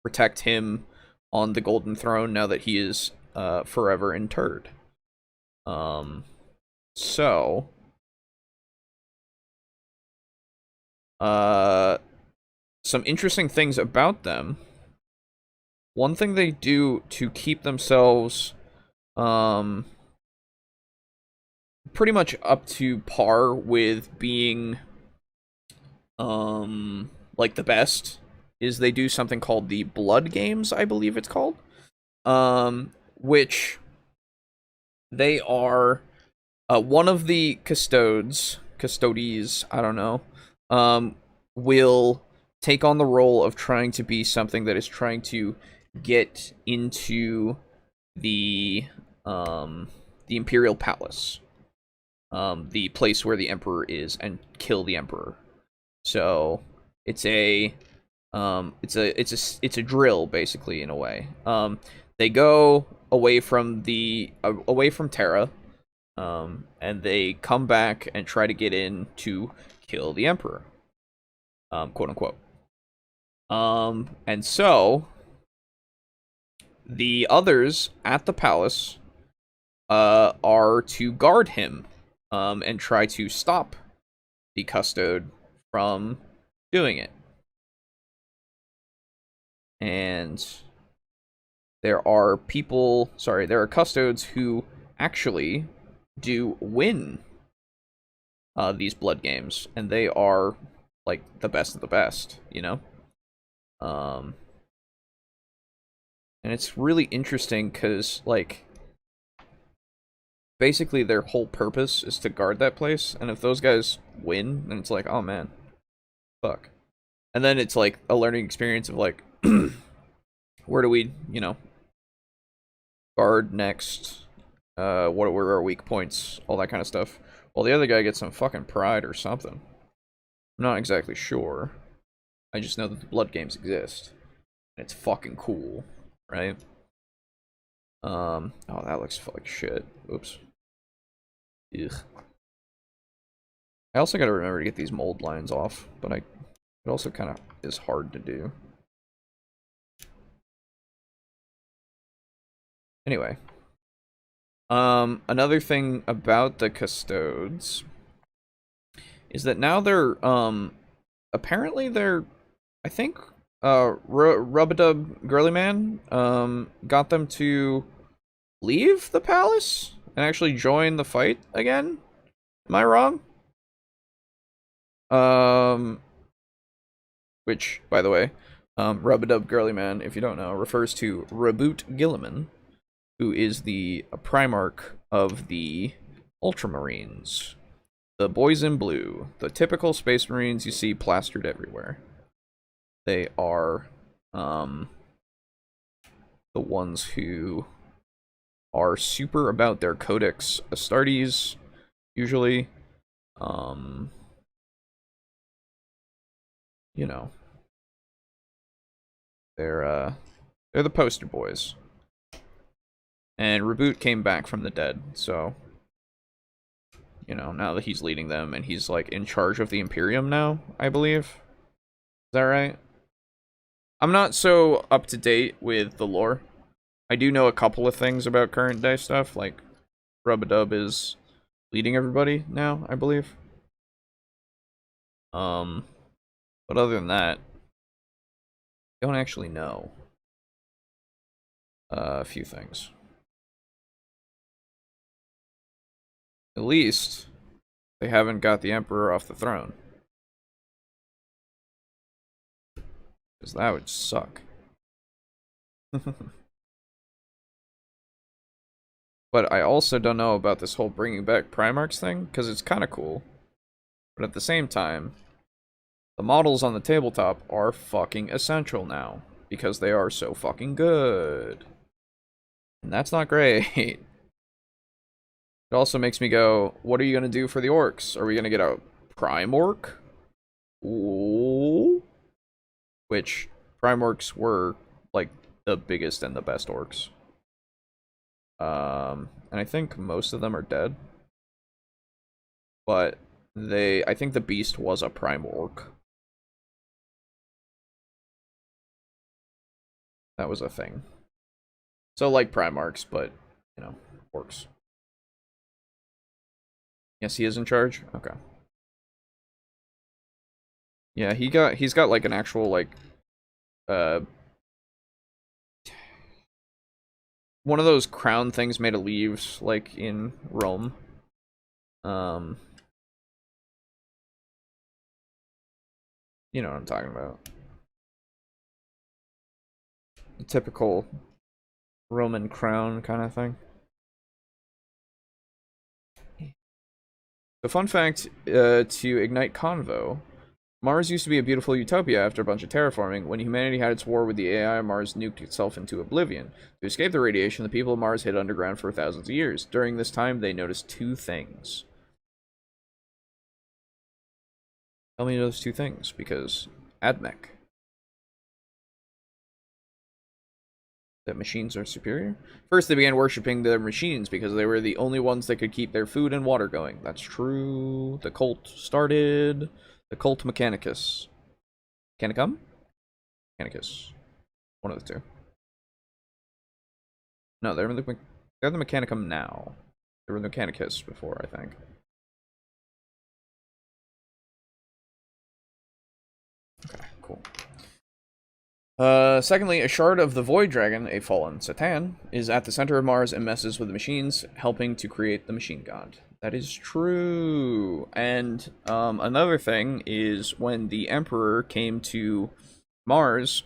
protect him on the Golden Throne now that he is forever interred. Some interesting things about them. One thing they do to keep themselves pretty much up to par with being like the best is they do something called the Blood Games, I believe it's called. Which they are one of the custodes, I don't know, will take on the role of trying to be something that is trying to get into the Imperial Palace, the place where the Emperor is, and kill the Emperor. So it's a drill, basically, in a way. They go away from Terra, and they come back and try to get in to kill the Emperor, quote unquote. And so the others at the palace are to guard him, and try to stop the custode from doing it. And there are custodes who actually do win these blood games, and they are like the best of the best, you know? And it's really interesting because, like, basically their whole purpose is to guard that place, and if those guys win, then it's like, oh man, fuck. And then it's like a learning experience of like, where do we, guard next? What were our weak points? All that kind of stuff. Well, the other guy gets some fucking pride or something. I'm not exactly sure. I just know that the blood games exist. And it's fucking cool, right? Oh, that looks like shit. Oops. Ugh. I also gotta remember to get these mold lines off, but it also kind of is hard to do. Anyway. Another thing about the custodes is that now they're, apparently they're, I think, Rub-a-Dub Girly Man, got them to leave the palace and actually join the fight again? Am I wrong? Which, by the way, Rub-a-Dub Girly Man, if you don't know, refers to Reboot Gilliman, who is the Primarch of the Ultramarines. The boys in blue. The typical Space Marines you see plastered everywhere. They are, the ones who are super about their Codex Astartes, usually. You know, they're the poster boys. And Reboot came back from the dead, so you know, now that he's leading them and he's like in charge of the Imperium now, I believe. Is that right? I'm not so up to date with the lore. I do know a couple of things about current day stuff, like Rub-a-Dub is leading everybody now, I believe. But other than that, I don't actually know a few things. At least they haven't got the Emperor off the throne. Because that would suck. But I also don't know about this whole bringing back Primarchs thing, because it's kind of cool. But at the same time, the models on the tabletop are fucking essential now, because they are so fucking good. And that's not great. It also makes me go, what are you going to do for the orcs? Are we going to get a Prime Orc? Ooh. Which, Prime Orcs were, like, the biggest and the best orcs. And I think most of them are dead. But I think the Beast was a Prime Orc. That was a thing. So like Primarchs, but, you know, orcs. Yes, he is in charge? Okay. Yeah, he's got like an actual, like, one of those crown things made of leaves, like in Rome. You know what I'm talking about. The typical Roman crown kind of thing. The fun fact, to ignite Convo, Mars used to be a beautiful utopia after a bunch of terraforming. When humanity had its war with the AI, Mars nuked itself into oblivion. To escape the radiation, the people of Mars hid underground for thousands of years. During this time, they noticed two things. Tell me those two things, because Admech. That machines are superior? First, they began worshipping their machines because they were the only ones that could keep their food and water going. That's true. The cult started. The cult Mechanicus. Mechanicum? Mechanicus. One of the two. No, they're the Mechanicum now. They were the Mechanicus before, I think. Okay, cool. Secondly, a shard of the Void Dragon, a fallen Satan, is at the center of Mars and messes with the machines, helping to create the Machine God. That is true. And another thing is when the Emperor came to Mars,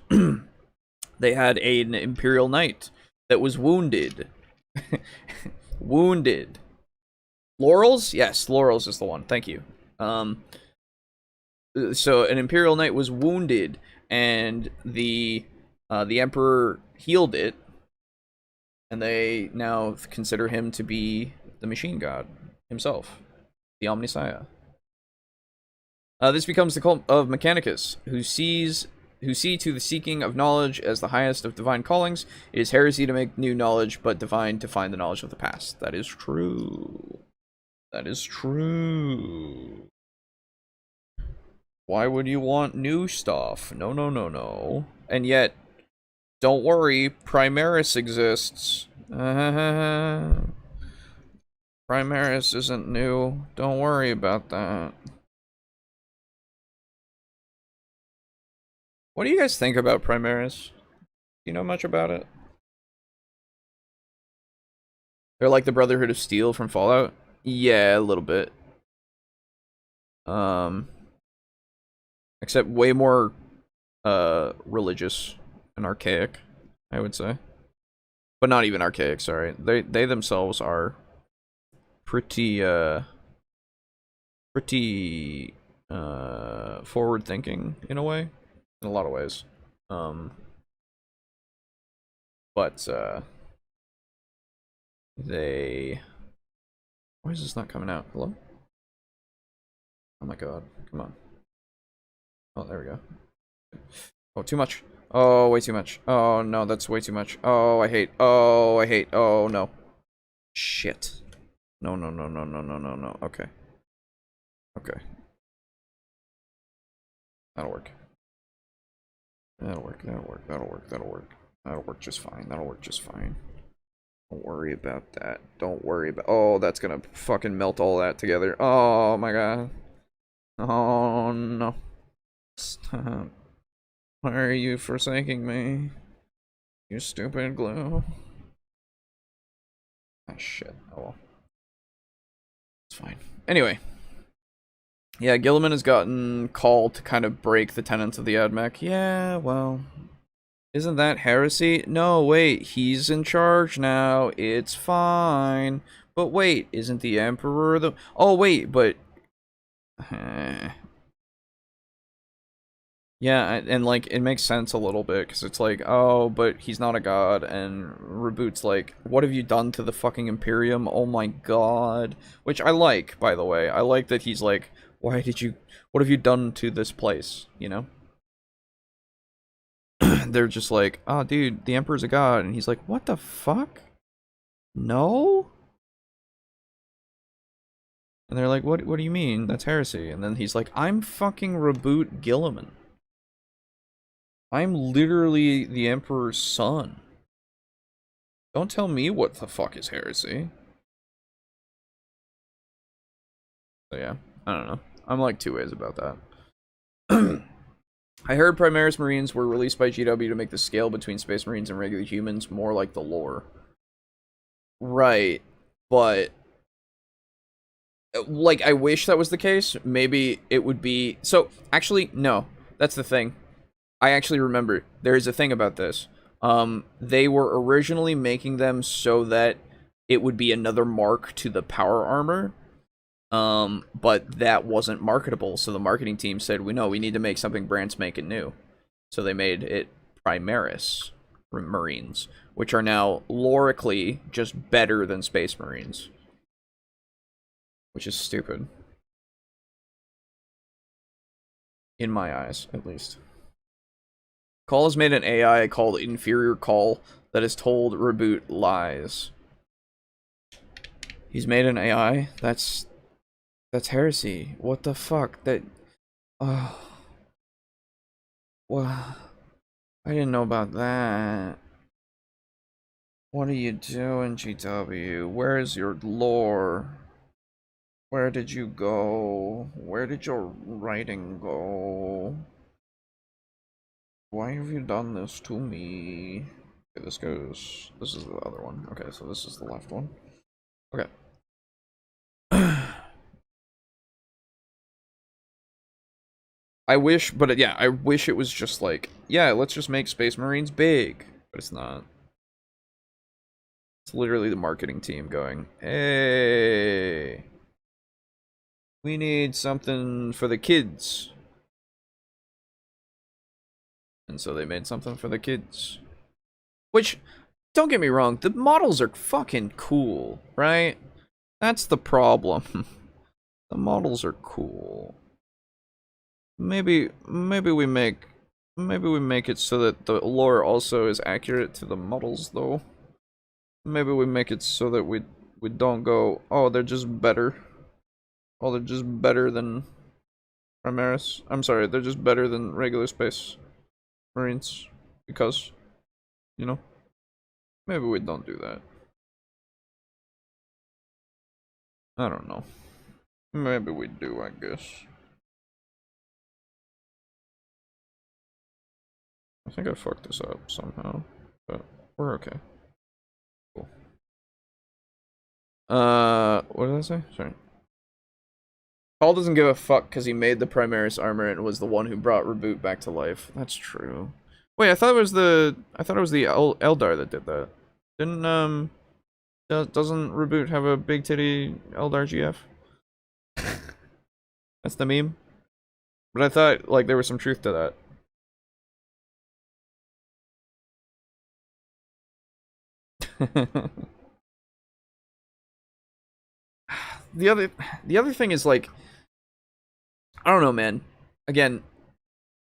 they had an Imperial Knight that was wounded. Wounded. Laurels? Yes, Laurels is the one. Thank you. So an Imperial Knight was wounded, and the Emperor healed it, and they now consider him to be the Machine God himself, the Omnissiah. This becomes the cult of Mechanicus, who see to the seeking of knowledge as the highest of divine callings. It is heresy to make new knowledge, but divine to find the knowledge of the past. That is true. That is true. Why would you want new stuff? No, no, no, no. And yet, don't worry, Primaris exists. Primaris isn't new. Don't worry about that. What do you guys think about Primaris? Do you know much about it? They're like the Brotherhood of Steel from Fallout? Yeah, a little bit. Except way more religious and archaic, I would say. But not even archaic, sorry. They themselves are pretty forward thinking in a way. In a lot of ways. But They... Why is this not coming out? Hello? Oh my god. Come on. Oh, there we go. Oh, too much. Oh, way too much. Oh, no, that's way too much. Oh, I hate. Oh, I hate. Oh, no. Shit. No, no, no, no, no, no, no, no. Okay. Okay. That'll work. That'll work. That'll work. That'll work. That'll work. That'll work just fine. That'll work just fine. Don't worry about that. Don't worry about... Oh, that's gonna fucking melt all that together. Oh, my god. Oh, no. Stop. Why are you forsaking me? You stupid glue. Ah, shit. Oh, well. It's fine. Anyway. Yeah, Gilliman has gotten called to kind of break the tenets of the AdMech. Yeah, well... Isn't that heresy? No, wait, he's in charge now. It's fine. But wait, isn't the Emperor the... Oh, wait, but... Yeah, and like, it makes sense a little bit, because it's like, oh, but he's not a god, and Reboot's like, what have you done to the fucking Imperium? Oh my god. Which I like, by the way. I like that he's like, why did you... What have you done to this place, you know? They're just like, oh, dude, the Emperor's a god. And he's like, what the fuck? No? And they're like, what do you mean? That's heresy. And then he's like, I'm fucking Reboot Gilliman. I'm literally the Emperor's son. Don't tell me what the fuck is heresy. So yeah, I don't know. I'm like two ways about that. I heard Primaris Marines were released by GW to make the scale between Space Marines and regular humans more like the lore. Right, but... Like, I wish that was the case. Maybe it would be... So, actually, no. That's the thing. I actually remember. There is a thing about this. They were originally making them so that it would be another mark to the power armor. But that wasn't marketable, so the marketing team said, we need to make something brand spanking new. So they made it Primaris Marines, which are now lorically just better than Space Marines. Which is stupid. In my eyes, at least. Call has made an AI called Inferior Call that has told Reboot lies. He's made an AI? That's heresy. What the fuck? That... Oh. Well... I didn't know about that. What are you doing, GW? Where is your lore? Where did you go? Where did your writing go? Why have you done this to me? Okay, this goes... This is the other one. Okay, so this is the left one. Okay. I wish, but yeah, I wish it was just like, yeah, let's just make Space Marines big. But it's not. It's literally the marketing team going, hey, we need something for the kids. And so they made something for the kids. Which, don't get me wrong, the models are fucking cool, right? That's the problem. The models are cool. Maybe we make it so that the lore also is accurate to the models, though. Maybe we make it so that we don't go, oh, they're just better. Oh, they're just better than Primaris. I'm sorry, they're just better than regular Space Marines. Because, you know, maybe we don't do that. I don't know. Maybe we do, I guess. I think I fucked this up somehow, but we're okay. Cool. What did I say? Sorry. Paul doesn't give a fuck because he made the Primaris armor and was the one who brought Reboot back to life. That's true. Wait, I thought it was the Eldar that did that. Didn't doesn't Reboot have a big titty Eldar GF? That's the meme. But I thought like there was some truth to that. the other thing is like, I don't know, man. Again,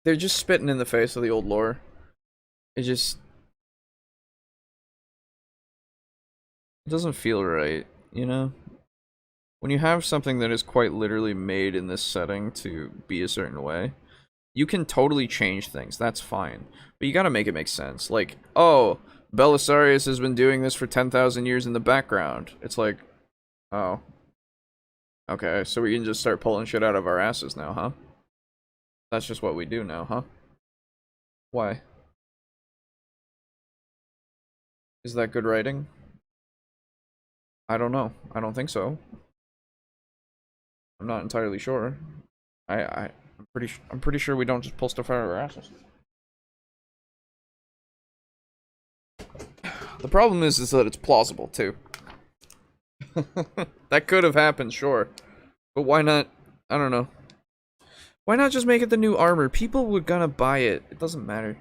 they're just spitting in the face of the old lore. It just it doesn't feel right, you know? When you have something that is quite literally made in this setting to be a certain way, you can totally change things. That's fine. But you gotta make it make sense. Like, oh, Belisarius has been doing this for 10,000 years in the background. It's like, oh. Okay, so we can just start pulling shit out of our asses now, huh? That's just what we do now, huh? Why? Is that good writing? I don't know. I don't think so. I'm not entirely sure. I'm pretty sure we don't just pull stuff out of our asses. The problem is that it's plausible too. That could have happened, sure. But why not? I don't know. Why not just make it the new armor? People were gonna buy it. It doesn't matter.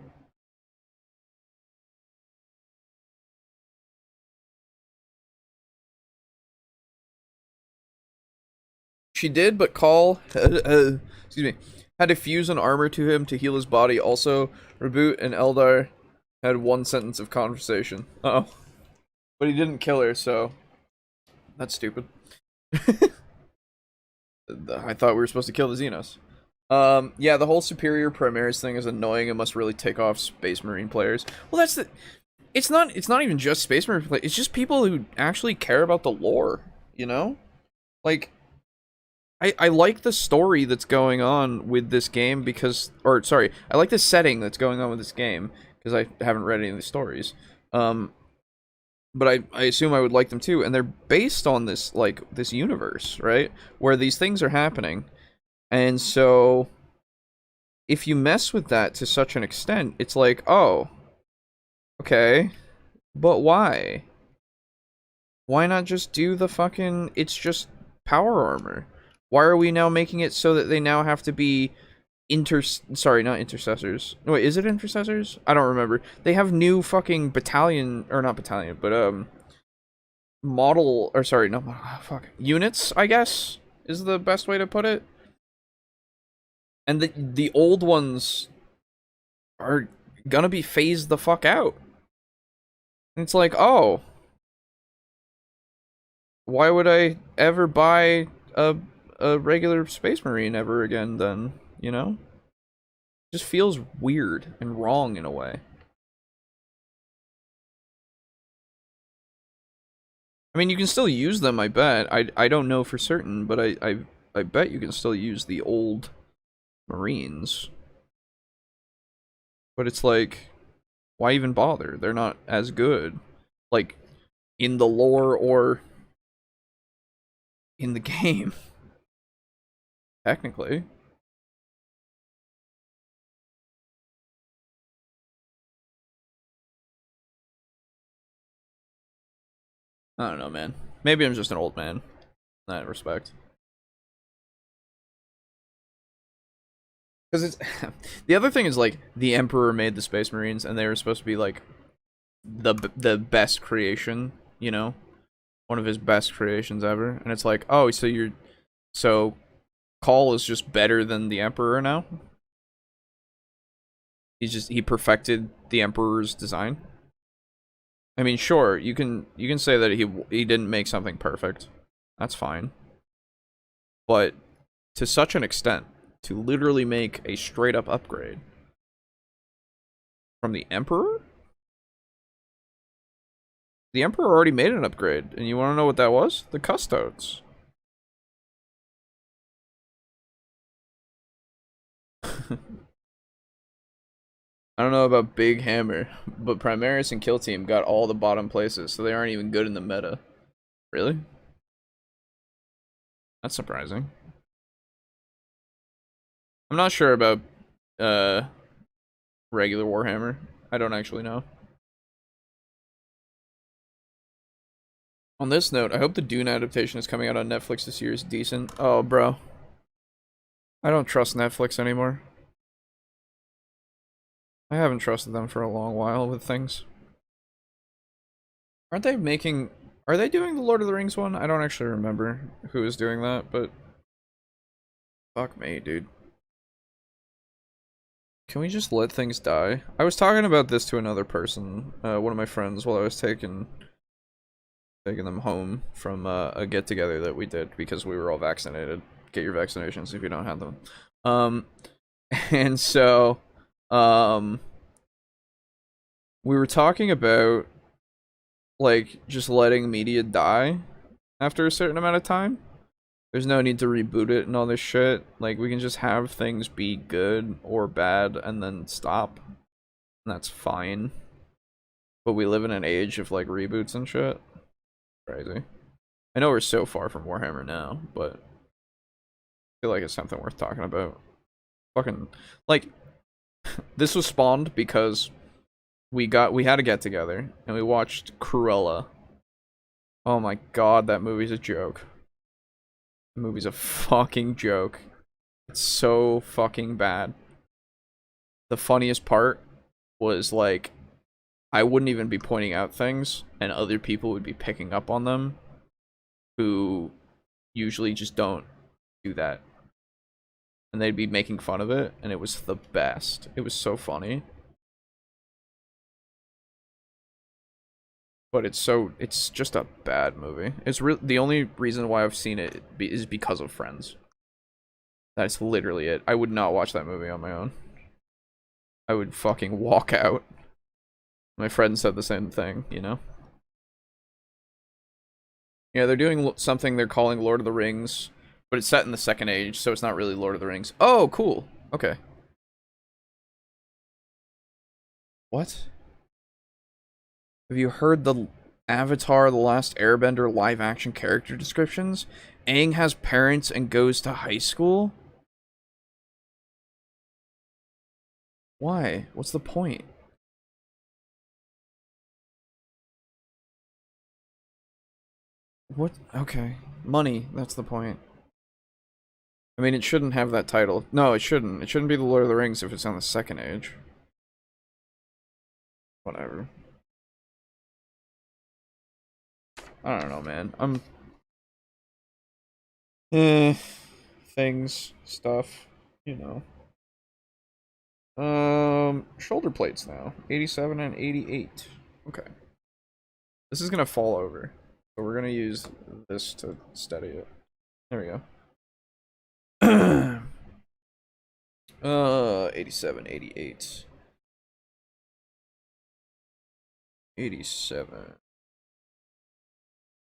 She did, but Call, excuse me, had to fuse an armor to him to heal his body. Also, Reboot and Eldar had one sentence of conversation. Uh-oh. But he didn't kill her, so that's stupid. I thought we were supposed to kill the Xenos. Yeah, the whole superior Primaris thing is annoying and must really take off Space Marine players. Well, that's the... It's not even just Space Marine players. It's just people who actually care about the lore, you know? Like... I like the story that's going on with this game because, or sorry, I like the setting that's going on with this game because I haven't read any of the stories. But I assume I would like them too, and they're based on this, like, this universe, right? Where these things are happening. And so, if you mess with that to such an extent, it's like, oh, okay, but why? Why not just do the fucking, it's just power armor? Why are we now making it so that they now have to be sorry, not intercessors. Wait, is it intercessors? I don't remember. They have new fucking battalion, or not battalion, but model, or sorry, no, fuck, units, I guess, is the best way to put it. And the old ones are gonna be phased the fuck out. And it's like, oh, why would I ever buy a regular Space Marine ever again then, you know? It just feels weird and wrong in a way. I mean, you can still use them, I bet. I don't know for certain, but I bet you can still use the old Marines. But it's like, why even bother? They're not as good. Like, in the lore or in the game. Technically. I don't know, man. Maybe I'm just an old man in that respect. Because it's... the other thing is, like, the Emperor made the Space Marines, and they were supposed to be, like, the best creation, you know? One of his best creations ever. And it's like, oh, so you're... So... Call is just better than the Emperor now? He perfected the Emperor's design? I mean, sure, you can say that he didn't make something perfect. That's fine. But to such an extent, to literally make a straight up upgrade from the Emperor? The Emperor already made an upgrade, and you want to know what that was? The Custodes. I don't know about Big Hammer, but Primaris and Kill Team got all the bottom places, so they aren't even good in the meta. Really? That's surprising. I'm not sure about regular Warhammer. I don't actually know. On this note, I hope the Dune adaptation is coming out on Netflix this year is decent. Oh, bro. I don't trust Netflix anymore. I haven't trusted them for a long while with things. Aren't Are they doing the Lord of the Rings one? I don't actually remember who is doing that, but fuck me, dude. Can we just let things die? I was talking about this to another person, one of my friends, while I was taking them home from a get together that we did because we were all vaccinated. Get your vaccinations if you don't have them. And so we were talking about like just letting media die after a certain amount of time. There's no need to reboot it and all this shit. Like, we can just have things be good or bad and then stop. And that's fine. But we live in an age of, like, reboots and shit. Crazy. I know we're so far from Warhammer now, but I feel like it's something worth talking about. Fucking, like, this was spawned because we had a get together and we watched Cruella. Oh my god, that movie's a joke. The movie's a fucking joke. It's so fucking bad. The funniest part was, like, I wouldn't even be pointing out things, and other people would be picking up on them, who usually just don't do that. And they'd be making fun of it, and it was the best. It was so funny. But it's just a bad movie. It's the only reason why I've seen it is because of Friends. That's literally it. I would not watch that movie on my own. I would fucking walk out. My friend said the same thing, you know? Yeah, they're doing something they're calling Lord of the Rings, but it's set in the Second Age, so it's not really Lord of the Rings. Oh, cool. Okay. What? Have you heard the Avatar The Last Airbender live-action character descriptions? Aang has parents and goes to high school? Why? What's the point? What? Okay. Money, that's the point. I mean, it shouldn't have that title. No, it shouldn't. It shouldn't be the Lord of the Rings if it's on the Second Age. Whatever. I don't know, man. Things, stuff, you know. Shoulder plates now. 87 and 88. Okay. This is gonna fall over. So we're gonna use this to steady it. There we go. 87, 88. 87.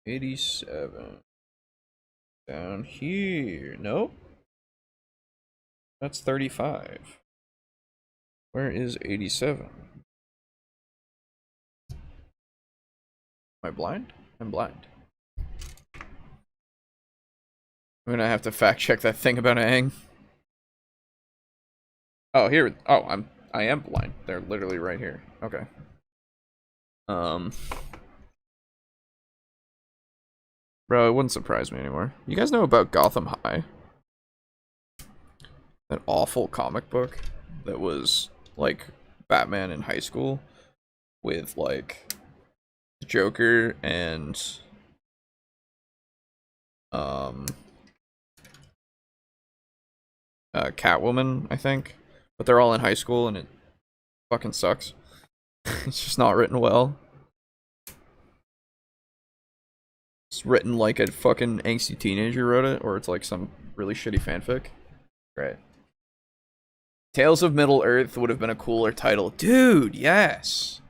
87. Down here. Nope. That's 35. Where is 87? Am I blind? I'm blind. I'm gonna have to fact check that thing about Aang. Oh, here. Oh, I am blind. They're literally right here. Okay. Bro, it wouldn't surprise me anymore. You guys know about Gotham High? That awful comic book that was like Batman in high school with like Joker and Catwoman, I think. But they're all in high school and it fucking sucks. It's just not written well. It's written like a fucking angsty teenager wrote it, or it's like some really shitty fanfic. Right. Tales of Middle Earth would have been a cooler title. Dude, yes!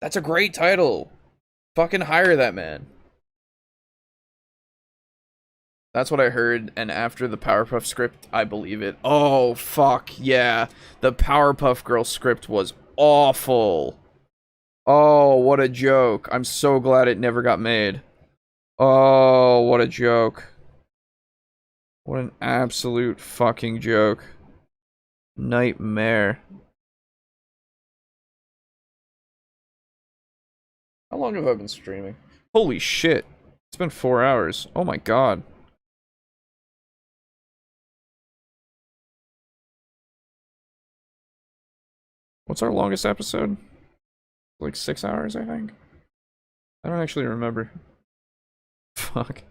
That's a great title! Fucking hire that man. That's what I heard, and after the Powerpuff script, I believe it. Oh, fuck, yeah. The Powerpuff Girl script was awful. Oh, what a joke. I'm so glad it never got made. Oh, what a joke. What an absolute fucking joke. Nightmare. How long have I been streaming? Holy shit. It's been 4 hours. Oh my god. What's our longest episode? Like 6 hours, I think? I don't actually remember. fuck?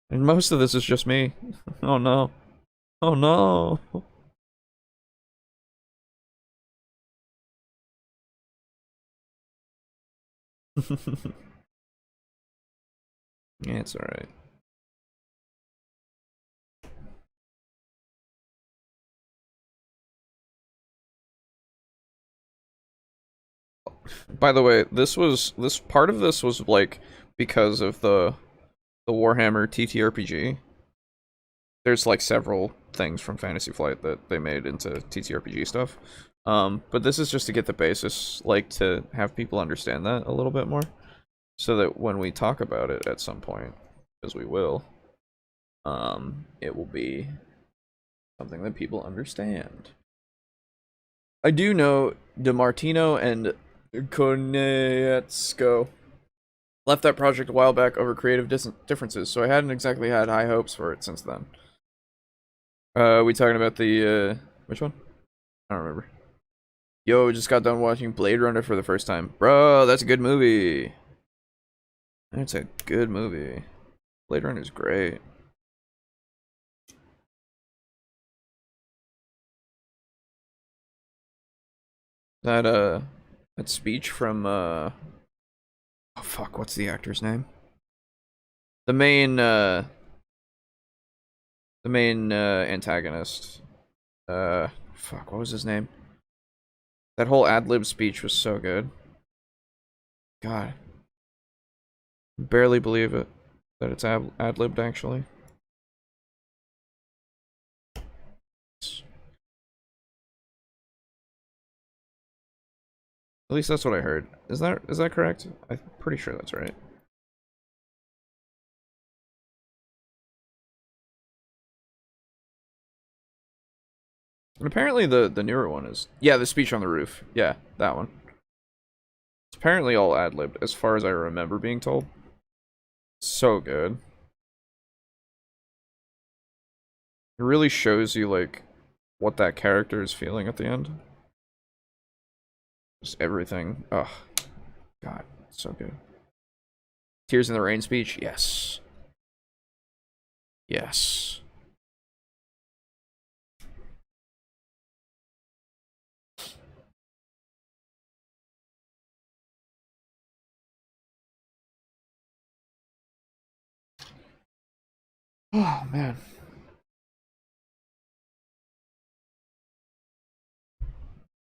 And most of this is just me. Oh no. Oh no. Yeah, it's alright. By the way, this part of this was like because of the Warhammer TTRPG. There's like several things from Fantasy Flight that they made into TTRPG stuff. But this is just to get the basis, like to have people understand that a little bit more, so that when we talk about it at some point, because we will, it will be something that people understand. I do know DeMartino and Konietzko left that project a while back over creative differences, so I hadn't exactly had high hopes for it since then. We talking about the, which one? I don't remember. Yo, just got done watching Blade Runner for the first time. Bro, that's a good movie. That's a good movie. Blade Runner's great. That speech from, oh fuck, what's the actor's name? The main antagonist. Fuck, what was his name? That whole ad-lib speech was so good. God. Barely believe it. That it's ad-libbed, actually. At least that's what I heard. Is that correct? I'm pretty sure that's right. And apparently the newer one is... Yeah, the speech on the roof. Yeah, that one. It's apparently all ad-libbed, as far as I remember being told. So good. It really shows you, like, what that character is feeling at the end. Just everything. Ugh. God, so good. Tears in the Rain speech? Yes. Yes. Oh, man.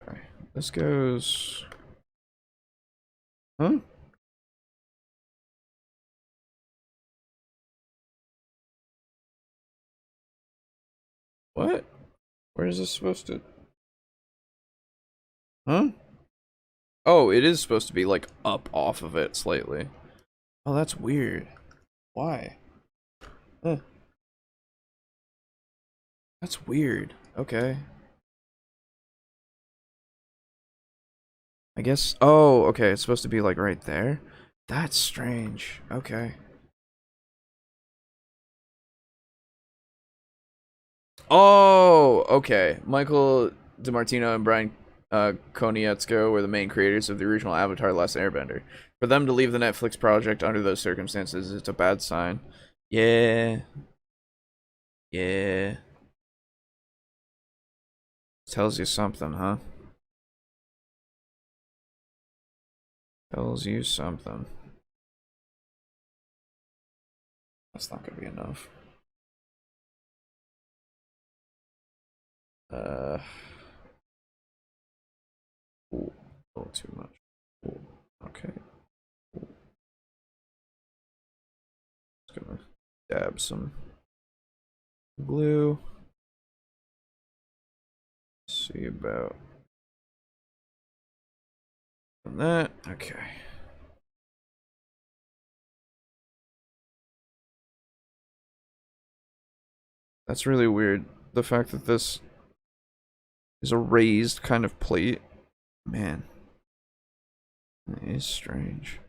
Okay. This goes... Huh? What? Where is this supposed to... Huh? Oh, it is supposed to be, like, up off of it slightly. Oh, that's weird. Why? Huh. That's weird. Okay. I guess... Oh, okay, it's supposed to be, like, right there? That's strange. Okay. Oh, okay. Michael DeMartino and Brian Konietzko were the main creators of the original Avatar: The Last Airbender. For them to leave the Netflix project under those circumstances, it's a bad sign. Yeah. Yeah. Tells you something, huh? Tells you something. That's not gonna be enough. Ooh, a little too much. Ooh, okay. Ooh. Just gonna dab some glue. See about that. Okay. That's really weird. The fact that this is a raised kind of plate. Man. That is strange.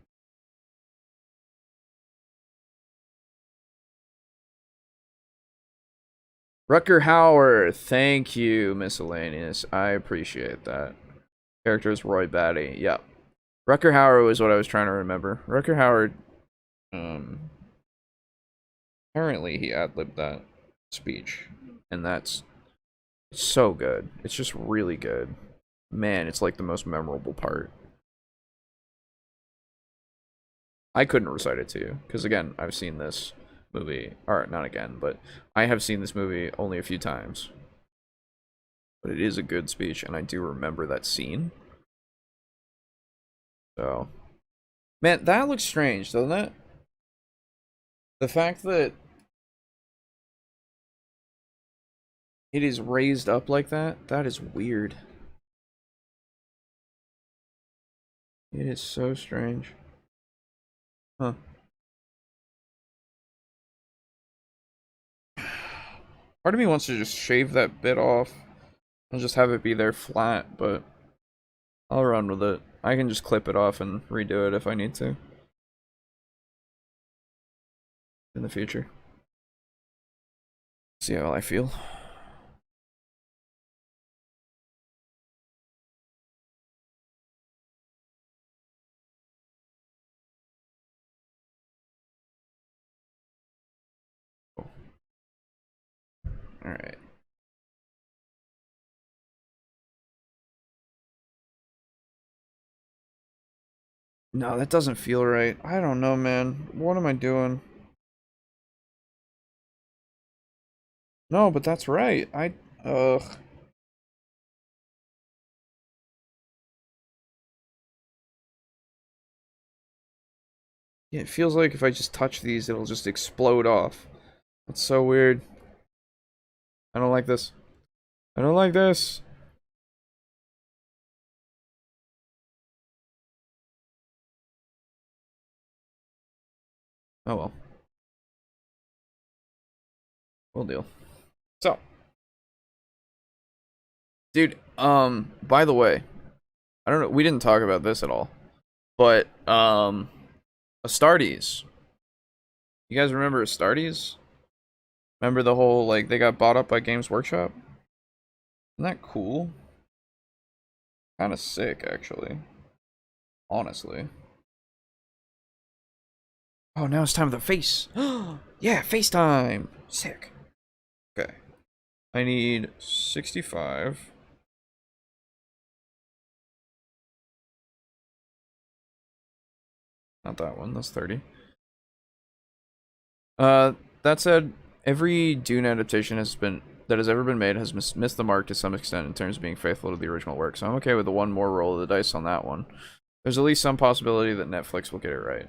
Rucker Howard, thank you, miscellaneous. I appreciate that. Character is Roy Batty. Yep. Rucker Howard was what I was trying to remember. Rucker Howard, Apparently, he ad-libbed that speech, and that's so good. It's just really good. Man, it's like the most memorable part. I couldn't recite it to you, because again, I've seen this movie, or not again, but I have seen this movie only a few times. But it is a good speech, and I do remember that scene. So, man, that looks strange, doesn't it? The fact that it is raised up like that, that is weird. It is so strange. Huh. Part of me wants to just shave that bit off and just have it be there flat, but I'll run with it. I can just clip it off and redo it if I need to. In the future. See how I feel. Alright. No, that doesn't feel right. I don't know, man. What am I doing? No, but that's right. Ugh. Yeah, it feels like if I just touch these, it'll just explode off. That's so weird. I don't like this. I don't like this. Oh well. We'll deal. So. Dude, by the way, I don't know, we didn't talk about this at all. But, Astartes. You guys remember Astartes? Remember the whole, like, they got bought up by Games Workshop? Isn't that cool? Kinda sick, actually. Honestly. Oh, now it's time for the face. Yeah, FaceTime. Sick. Okay. I need 65. Not that one, that's 30. That said, every Dune adaptation that has ever been made has missed the mark to some extent in terms of being faithful to the original work, so I'm okay with the one more roll of the dice on that one. There's at least some possibility that Netflix will get it right.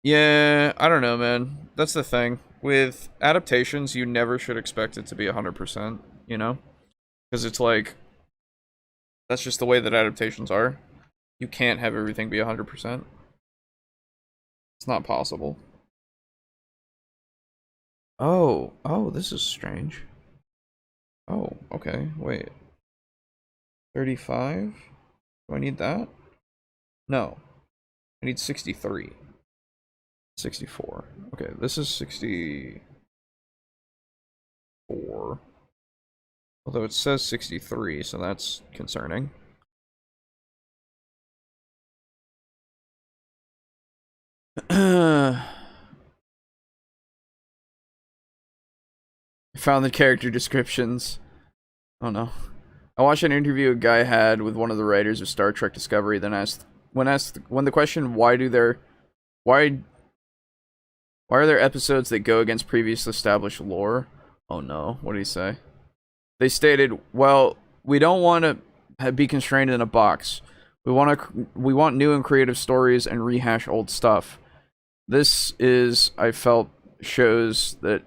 Yeah, I don't know, man. That's the thing. With adaptations, you never should expect it to be 100%, you know? Because it's like, that's just the way that adaptations are. You can't have everything be 100%. It's not possible. Oh, this is strange. Oh, okay, wait. 35? Do I need that? No. I need 63. 64. Okay, this is 64. Although it says 63, so that's concerning. I found the character descriptions. Oh no. I watched an interview a guy had with one of the writers of Star Trek Discovery, then when the question why are there episodes that go against previous established lore? Oh no, what did he say? They stated, well, we don't want to be constrained in a box. We want new and creative stories and rehash old stuff. This is, I felt, shows that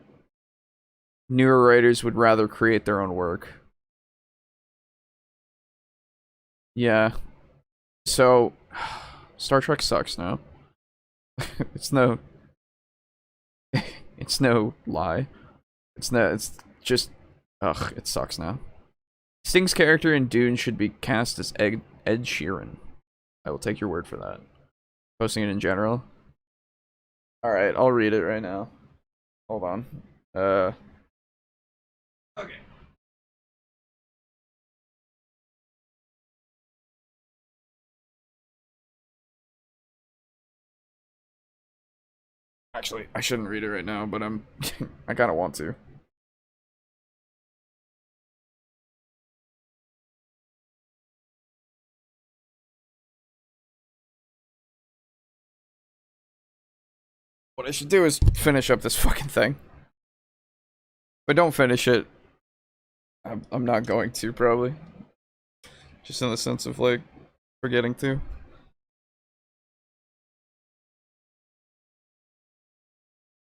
newer writers would rather create their own work. Yeah. So, Star Trek sucks now. it's no it's no lie. It's just ugh, it sucks now. Sting's character in Dune should be cast as Ed Sheeran. I will take your word for that. Posting it in general. Alright, I'll read it right now. Hold on. Okay. Actually, I shouldn't read it right now, but I'm I kind of want to. What I should do is finish up this fucking thing. If I don't finish it, I'm not going to, probably. Just in the sense of, like, forgetting to.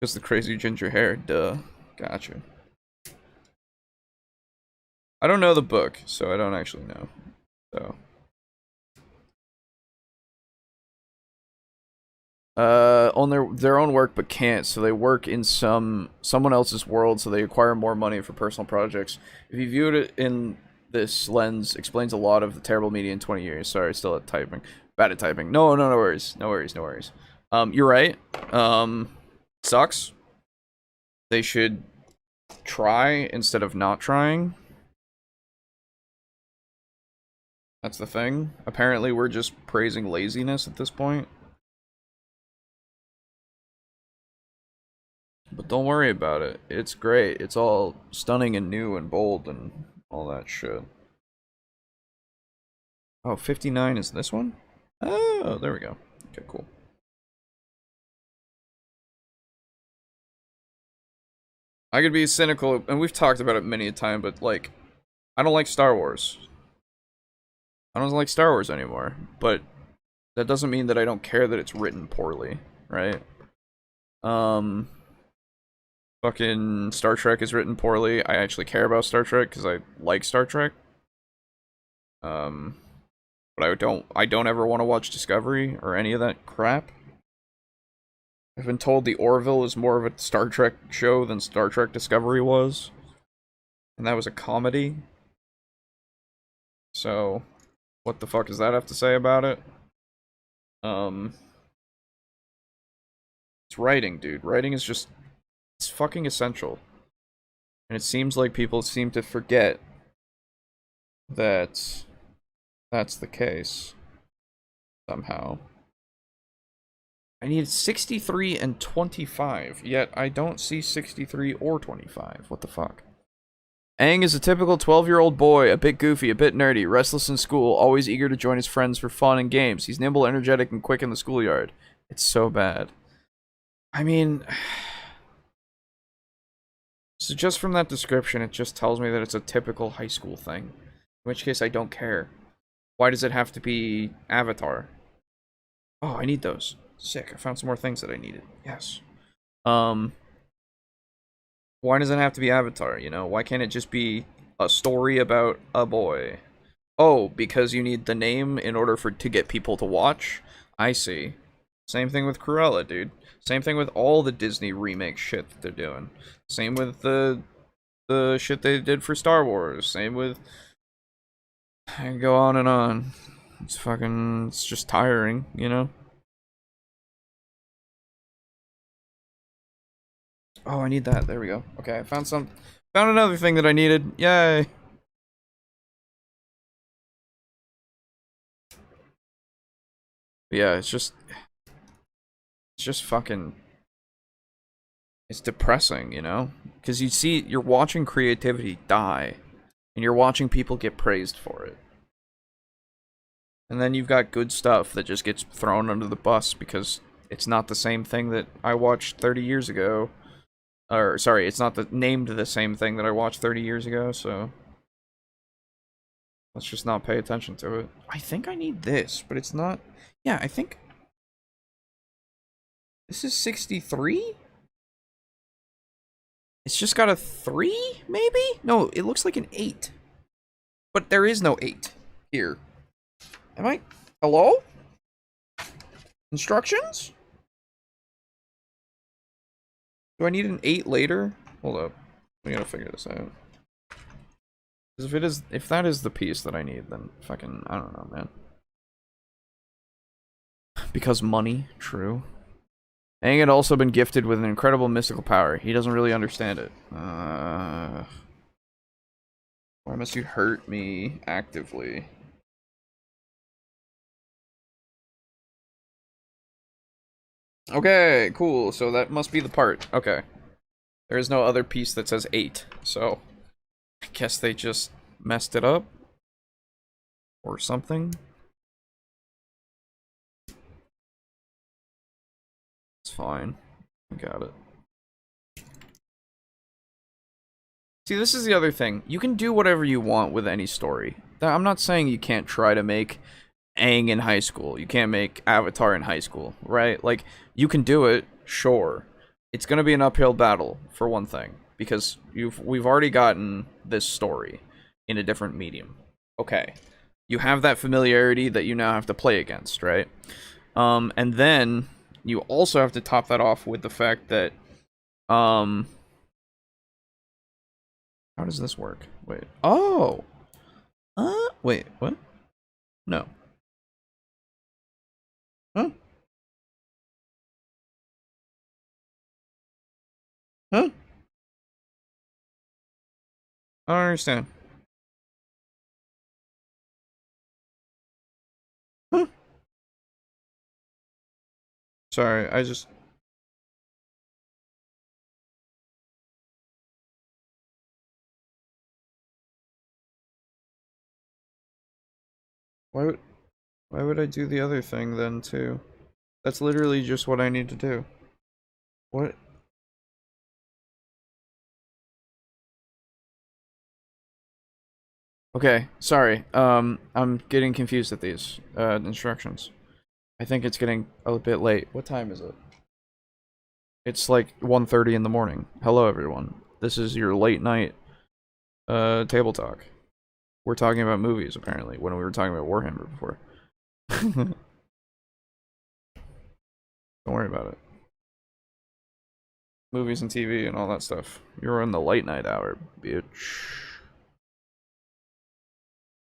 Just the crazy ginger hair, duh. Gotcha. I don't know the book, so I don't actually know. So. On their own work, but can't, so they work in someone else's world, so they acquire more money for personal projects. If you viewed it in this lens, explains a lot of the terrible media in 20 years. Sorry, still at typing. Bad at typing. No worries. No worries. You're right. Sucks. They should try instead of not trying. That's the thing. Apparently, we're just praising laziness at this point. But don't worry about it. It's great. It's all stunning and new and bold and all that shit. Oh, 59 is this one? Oh, there we go. Okay, cool. I could be cynical, and we've talked about it many a time, but, like, I don't like Star Wars. I don't like Star Wars anymore, but that doesn't mean that I don't care that it's written poorly, right? Fucking Star Trek is written poorly. I actually care about Star Trek because I like Star Trek. But I don't ever want to watch Discovery or any of that crap. I've been told the Orville is more of a Star Trek show than Star Trek Discovery was. And that was a comedy. So, what the fuck does that have to say about it? It's writing, dude. Writing is just, it's fucking essential. And it seems like people seem to forget that that's the case. Somehow. I need 63 and 25, yet I don't see 63 or 25. What the fuck? Aang is a typical 12-year-old boy, a bit goofy, a bit nerdy, restless in school, always eager to join his friends for fun and games. He's nimble, energetic, and quick in the schoolyard. It's so bad. I mean... So just from that description, it just tells me that it's a typical high school thing. In which case, I don't care. Why does it have to be Avatar? Oh, I need those. Sick, I found some more things that I needed. Yes. Why does it have to be Avatar, you know? Why can't it just be a story about a boy? Oh, because you need the name in order to get people to watch? I see. Same thing with Cruella, dude. Same thing with all the Disney remake shit that they're doing. Same with the shit they did for Star Wars. Same with... I can go on and on. It's just tiring, you know? Oh, I need that. There we go. Okay, I found another thing that I needed. Yay! Yeah, it's just fucking... It's depressing, you know? Because you're watching creativity die. And you're watching people get praised for it. And then you've got good stuff that just gets thrown under the bus because it's not the same thing that I watched 30 years ago. Or, sorry, it's not named the same thing that I watched 30 years ago, so... Let's just not pay attention to it. I think I need this, but it's not... Yeah, I think... This is 63? It's just got a 3, maybe? No, it looks like an 8. But there is no 8 here. Am I... Hello? Instructions? Do I need an 8 later? Hold up. We gotta figure this out. Because if that is the piece that I need, then fucking, I don't know, man. Because money, true. Aang had also been gifted with an incredible mystical power. He doesn't really understand it. Why must you hurt me actively? Okay, cool. So that must be the part. Okay. There is no other piece that says 8. So I guess they just messed it up. Or something. It's fine. I got it. See, this is the other thing. You can do whatever you want with any story. I'm not saying you can't try to make Aang in high school. You can't make Avatar in high school, right? Like, you can do it, sure. It's gonna be an uphill battle, for one thing. Because we've already gotten this story in a different medium. Okay. You have that familiarity that you now have to play against, right? And then you also have to top that off with the fact that, how does this work? Wait. Oh! Wait, what? No. Huh? Huh? I don't understand. Huh? Sorry, I just... Why would I do the other thing then, too? That's literally just what I need to do. What? Okay, sorry. I'm getting confused at these instructions. I think it's getting a bit late. What time is it? It's like 1:30 in the morning. Hello, everyone. This is your late night table talk. We're talking about movies, apparently, when we were talking about Warhammer before. Don't worry about it. Movies and TV and all that stuff. You're in the late night hour, bitch.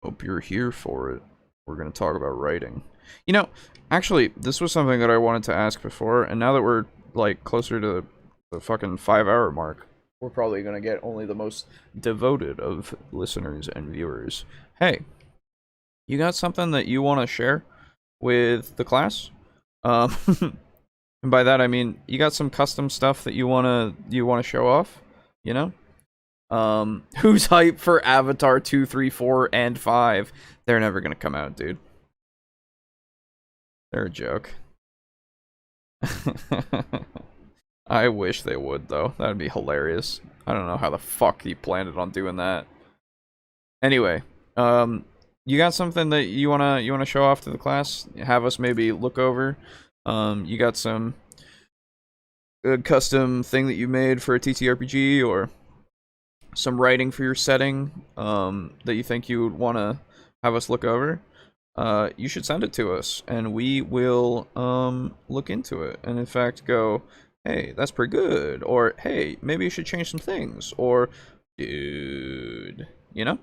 Hope you're here for it. We're gonna talk about writing. You know, actually, this was something that I wanted to ask before, and now that we're, like, closer to the fucking 5-hour mark, we're probably gonna get only the most devoted of listeners and viewers. Hey, you got something that you want to share with the class? And by that I mean you got some custom stuff that you wanna show off, you know? Who's hyped for Avatar 2, 3, 4, and 5? They're never gonna come out, dude. They're a joke. I wish they would, though. That'd be hilarious. I don't know how the fuck he planned on doing that. Anyway, you got something that you wanna show off to the class? Have us maybe look over. You got some custom thing that you made for a TTRPG, or some writing for your setting that you think you would want to have us look over, you should send it to us, and we will look into it, and in fact go, hey, that's pretty good, or hey, maybe you should change some things, or dude, you know?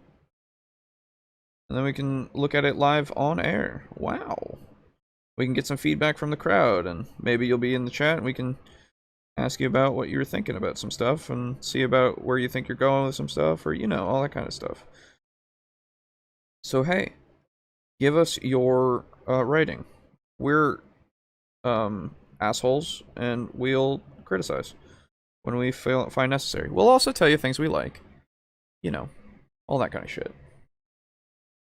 And then we can look at it live on air. Wow. We can get some feedback from the crowd, and maybe you'll be in the chat, and we can ask you about what you're thinking about some stuff, and see about where you think you're going with some stuff, or, you know, all that kind of stuff. So, hey, give us your writing. We're assholes, and we'll criticize when we find necessary. We'll also tell you things we like. You know, all that kind of shit.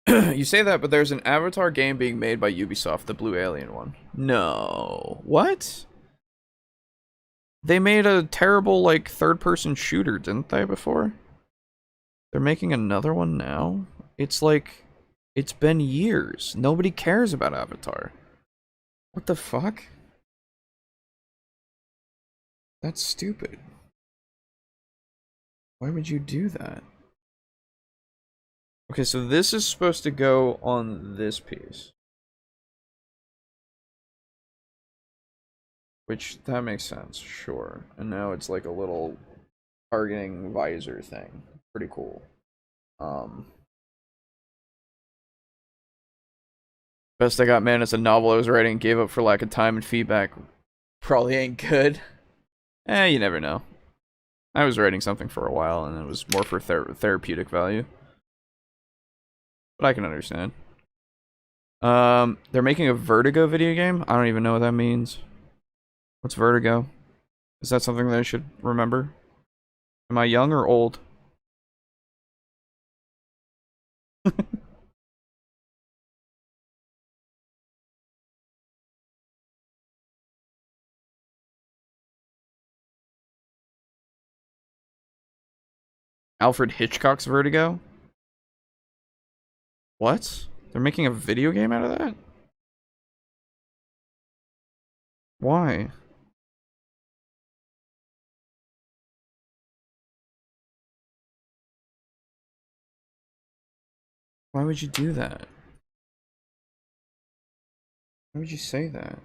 You say that, but there's an Avatar game being made by Ubisoft, the Blue Alien one. No. What? They made a terrible, like, third-person shooter, didn't they, before? They're making another one now? It's like, it's been years. Nobody cares about Avatar. What the fuck? That's stupid. Why would you do that? Okay, so this is supposed to go on this piece. Which, that makes sense, sure. And now it's like a little targeting visor thing. Pretty cool. Best I got, man, it's a novel I was writing and gave up for lack of time and feedback. Probably ain't good. You never know. I was writing something for a while, and it was more for therapeutic value. But I can understand. They're making a Vertigo video game? I don't even know what that means. What's Vertigo? Is that something that I should remember? Am I young or old? Alfred Hitchcock's Vertigo? What? They're making a video game out of that? Why? Why would you do that? Why would you say that?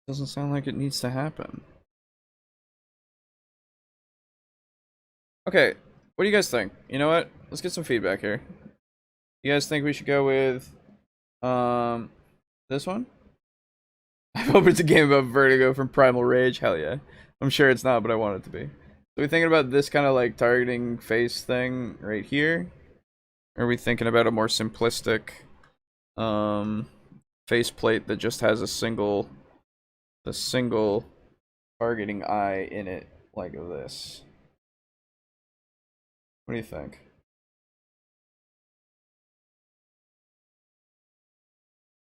Doesn't sound like it needs to happen. Okay, what do you guys think? You know what? Let's get some feedback here. You guys think we should go with this one? I hope it's a game about Vertigo from Primal Rage. Hell yeah. I'm sure it's not, but I want it to be. So we thinking about this kind of like targeting face thing right here? Or are we thinking about a more simplistic faceplate that just has a single targeting eye in it like this? What do you think?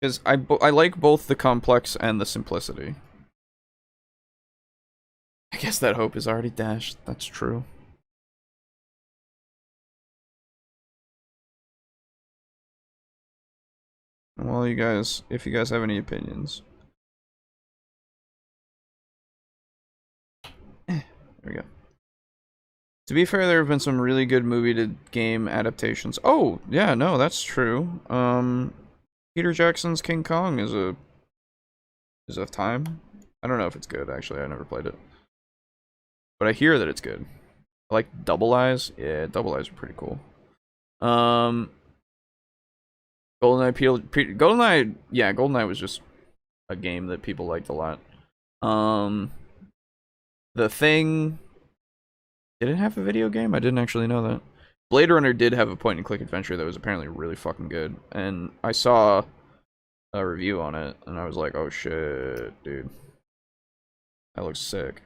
Because I like both the complex and the simplicity. I guess that hope is already dashed. That's true. Well, you guys, if you guys have any opinions. There we go. To be fair, there have been some really good movie to game adaptations. Oh, yeah, no, that's true. Peter Jackson's King Kong is a time. I don't know if it's good, actually. I never played it. But I hear that it's good. I like Double Eyes. Yeah, Double Eyes are pretty cool. GoldenEye GoldenEye, yeah, GoldenEye was just a game that people liked a lot. The Thing, did it have a video game? I didn't actually know that. Blade Runner did have a point and click adventure that was apparently really fucking good. And I saw a review on it and I was like, oh shit, dude. That looks sick.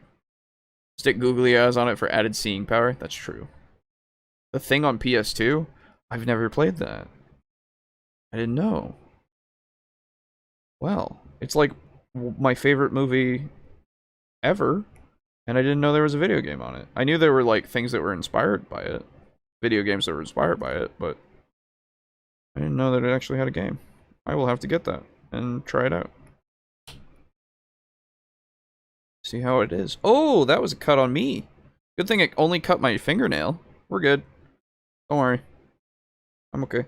Stick googly eyes on it for added seeing power. That's true. The Thing on PS2? I've never played that. I didn't know. Well, it's like my favorite movie ever, and I didn't know there was a video game on it. I knew there were like things that were inspired by it, video games that were inspired by it, but I didn't know that it actually had a game. I will have to get that and try it out. See how it is. Oh, that was a cut on me. Good thing it only cut my fingernail. We're good. Don't worry. I'm okay.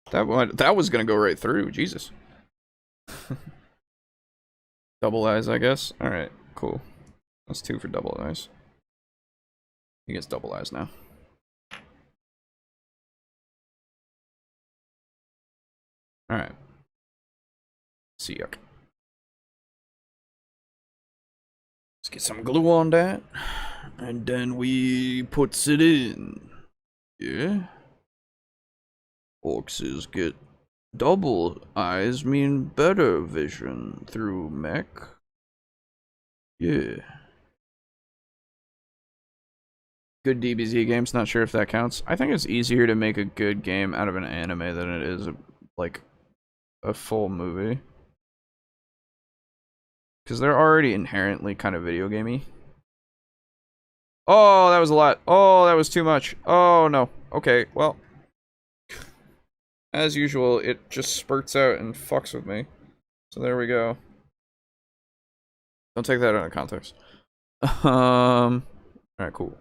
That was gonna go right through. Jesus. Double eyes, I guess. Alright, cool. That's 2 for double eyes. He gets double eyes now. Alright. See yuck. Let's get some glue on that. And then we puts it in. Yeah. Orcs get double eyes mean better vision through mech. Yeah. Good DBZ games, not sure if that counts. I think it's easier to make a good game out of an anime than it is like a full movie. Because they're already inherently kind of video gamey. Oh, that was a lot. Oh, that was too much. Oh, no. Okay, well. As usual, it just spurts out and fucks with me. So there we go. Don't take that out of context. Alright, cool.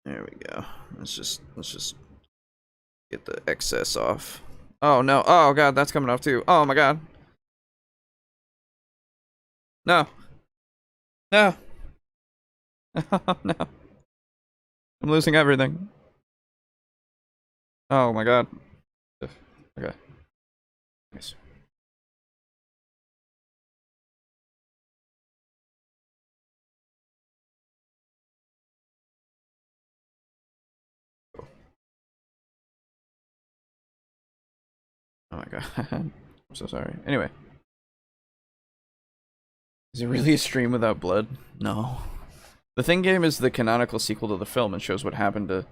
There we go. Let's just get the excess off. Oh no. Oh god, that's coming off too. Oh my god. No. No. No. I'm losing everything. Oh my god. Okay. Nice. my god. I'm so sorry. Anyway. Is it really a stream without blood? No. The Thing game is the canonical sequel to the film and shows what happened to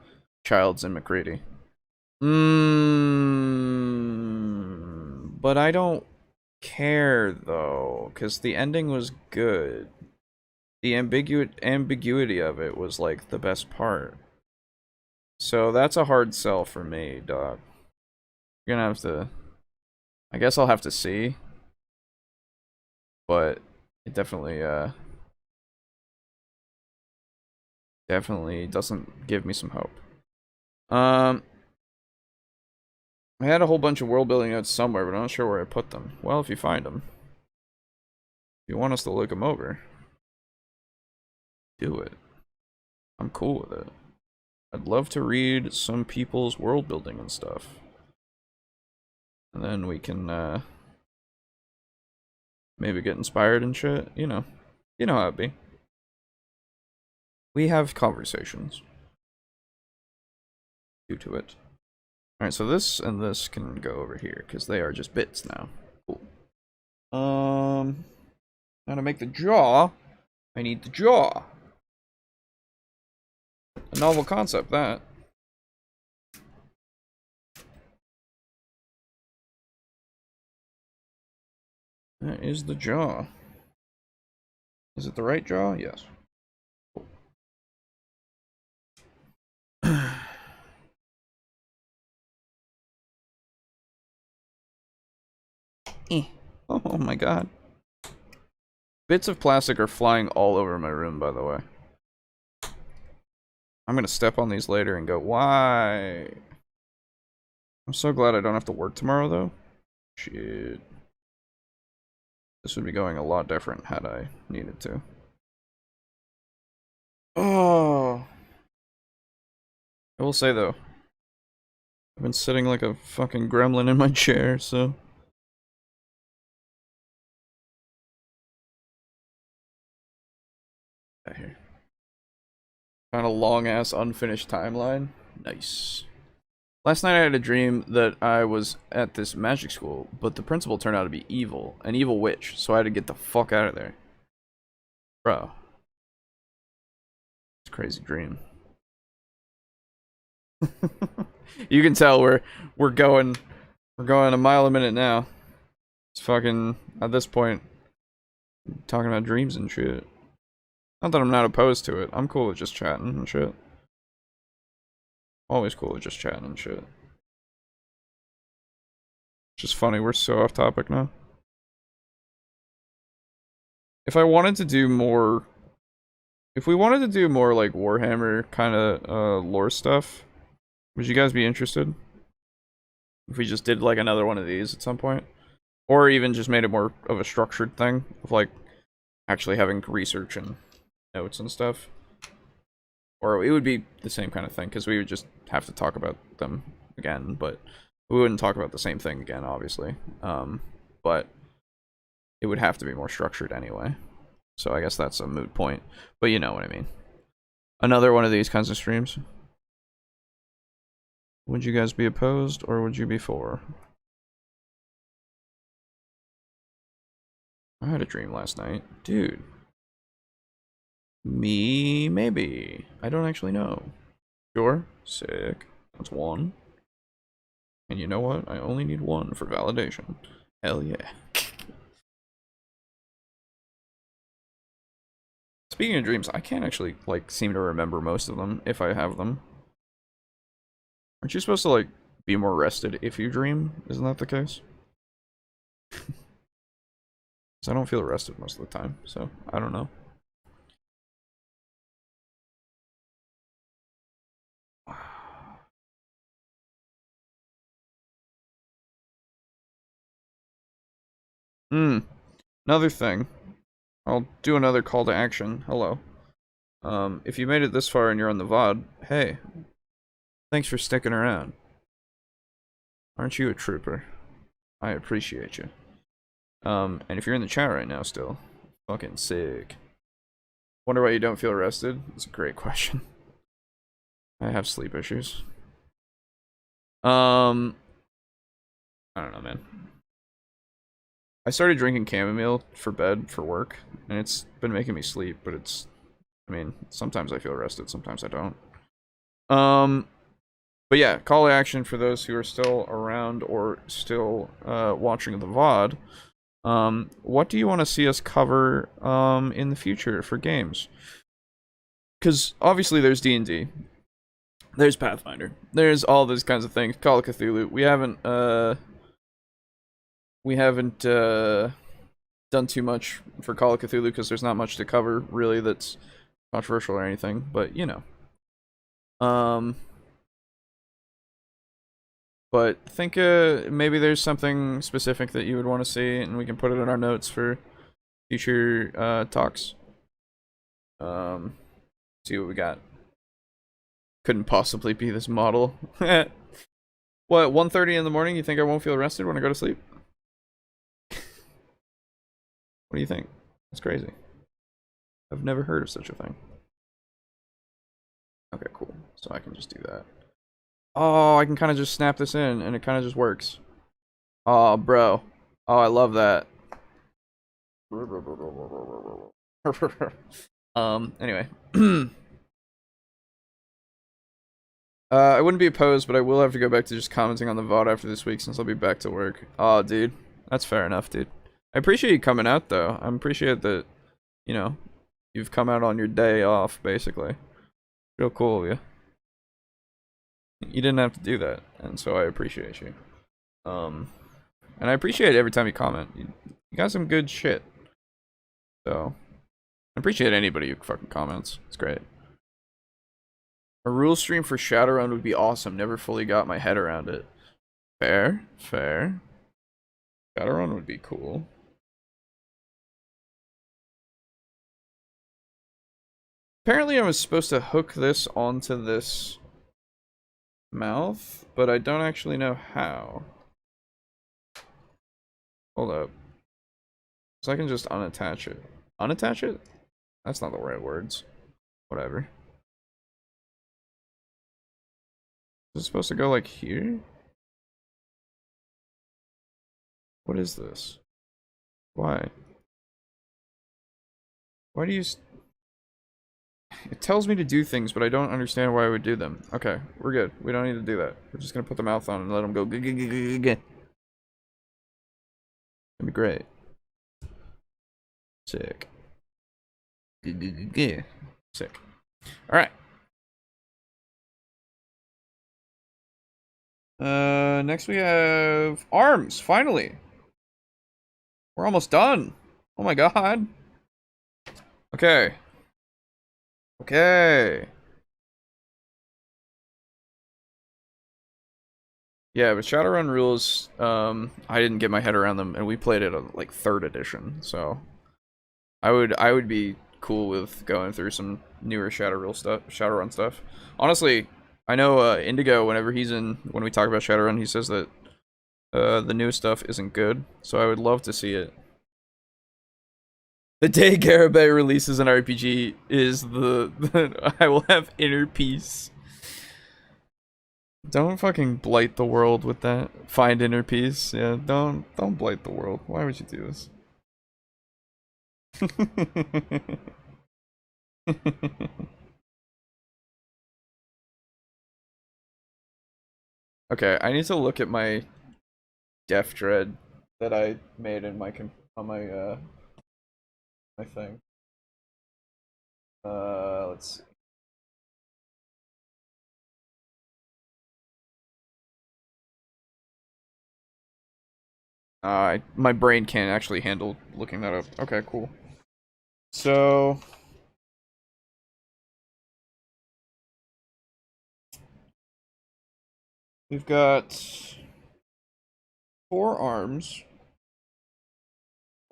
Childs and McCready. But I don't care though, because the ending was good. The ambiguity of it was like the best part. So that's a hard sell for me, dog. You're gonna have to... I guess I'll have to see. But it definitely doesn't give me some hope. I had a whole bunch of world building notes somewhere, but I'm not sure where I put them. Well, if you find them, if you want us to look them over, do it. I'm cool with it. I'd love to read some people's world building and stuff. And then we can maybe get inspired and shit. You know how it be. We have conversations due to it. Alright, so this and this can go over here, because they are just bits now. Cool. Now to make the jaw, I need the jaw. A novel concept, that. That is the jaw. Is it the right jaw? Yes. Oh my god. Bits of plastic are flying all over my room, by the way. I'm gonna step on these later and go, why? I'm so glad I don't have to work tomorrow, though. Shit. This would be going a lot different had I needed to. Oh. I will say, though, I've been sitting like a fucking gremlin in my chair, so... Here. Found a long-ass unfinished timeline. Nice. Last night I had a dream that I was at this magic school, but the principal turned out to be evil. An evil witch, so I had to get the fuck out of there. Bro. It's a crazy dream. You can tell we're going a mile a minute now. It's fucking, at this point, talking about dreams and shit. Not that I'm not opposed to it. I'm cool with just chatting and shit. Always cool with just chatting and shit. Just funny, we're so off topic now. If I wanted to do more... If we wanted to do more, like, Warhammer kind of lore stuff, would you guys be interested? If we just did, like, another one of these at some point? Or even just made it more of a structured thing, of, like, actually having research and notes and stuff. Or it would be the same kind of thing, because we would just have to talk about them again, but we wouldn't talk about the same thing again, obviously. But it would have to be more structured anyway. So I guess that's a moot point. But you know what I mean. Another one of these kinds of streams. Would you guys be opposed, or would you be for? I had a dream last night. Dude. Me, maybe. I don't actually know. Sure. Sick. That's one. And you know what? I only need one for validation. Hell yeah. Speaking of dreams, I can't actually, like, seem to remember most of them, if I have them. Aren't you supposed to, like, be more rested if you dream? Isn't that the case? Because I don't feel rested most of the time, so I don't know. Another thing. I'll do another call to action. Hello. If you made it this far and you're on the VOD, hey. Thanks for sticking around. Aren't you a trooper? I appreciate you. And if you're in the chat right now still, fucking sick. Wonder why you don't feel rested? That's a great question. I have sleep issues. I don't know, man. I started drinking chamomile for bed for work, and it's been making me sleep, but it's, I mean, sometimes I feel rested, sometimes I don't. But yeah, call to action for those who are still around or still watching the VOD. What do you want to see us cover in the future for games? Because obviously there's D&D, there's Pathfinder, there's all those kinds of things. Call of Cthulhu. We haven't done too much for Call of Cthulhu because there's not much to cover really that's controversial or anything. But you know, but think maybe there's something specific that you would want to see, and we can put it in our notes for future talks. See what we got. Couldn't possibly be this model. What, 1:30 in the morning? You think I won't feel rested when I go to sleep? What do you think? That's crazy. I've never heard of such a thing. Okay, cool. So I can just do that. Oh, I can kind of just snap this in, and it kind of just works. Oh, bro. Oh, I love that. Anyway. I wouldn't be opposed, but I will have to go back to just commenting on the VOD after this week since I'll be back to work. Oh, dude. That's fair enough, dude. I appreciate you coming out, though. I appreciate that, you know, you've come out on your day off, basically. Real cool of you. You didn't have to do that, and so I appreciate you. And I appreciate every time you comment. You got some good shit. So, I appreciate anybody who fucking comments. It's great. A rule stream for Shadowrun would be awesome. Never fully got my head around it. Fair, fair. Shadowrun would be cool. Apparently I was supposed to hook this onto this mouth, but I don't actually know how. Hold up. So I can just unattach it. Unattach it? That's not the right words. Whatever. Is it supposed to go like here? What is this? Why? Why do you... It tells me to do things, but I don't understand why I would do them. Okay, we're good. We don't need to do that. We're just gonna put the mouth on and let them go. That'd be great. Sick. Sick. Alright. Next we have arms, finally. We're almost done. Oh my god. Okay. Okay. Yeah, but Shadowrun rules, I didn't get my head around them, and we played it on like 3rd edition, so I would be cool with going through some newer Shadowrun stuff. Honestly, I know Indigo, when we talk about Shadowrun, he says that the new stuff isn't good, so I would love to see it. The day Garibay releases an RPG is the I will have inner peace. Don't fucking blight the world with that. Find inner peace. Yeah, don't blight the world. Why would you do this? Okay, I need to look at my Death Dread that I made in my my thing. Let's see. My brain can't actually handle looking that up. Okay, cool. So we've got 4 arms.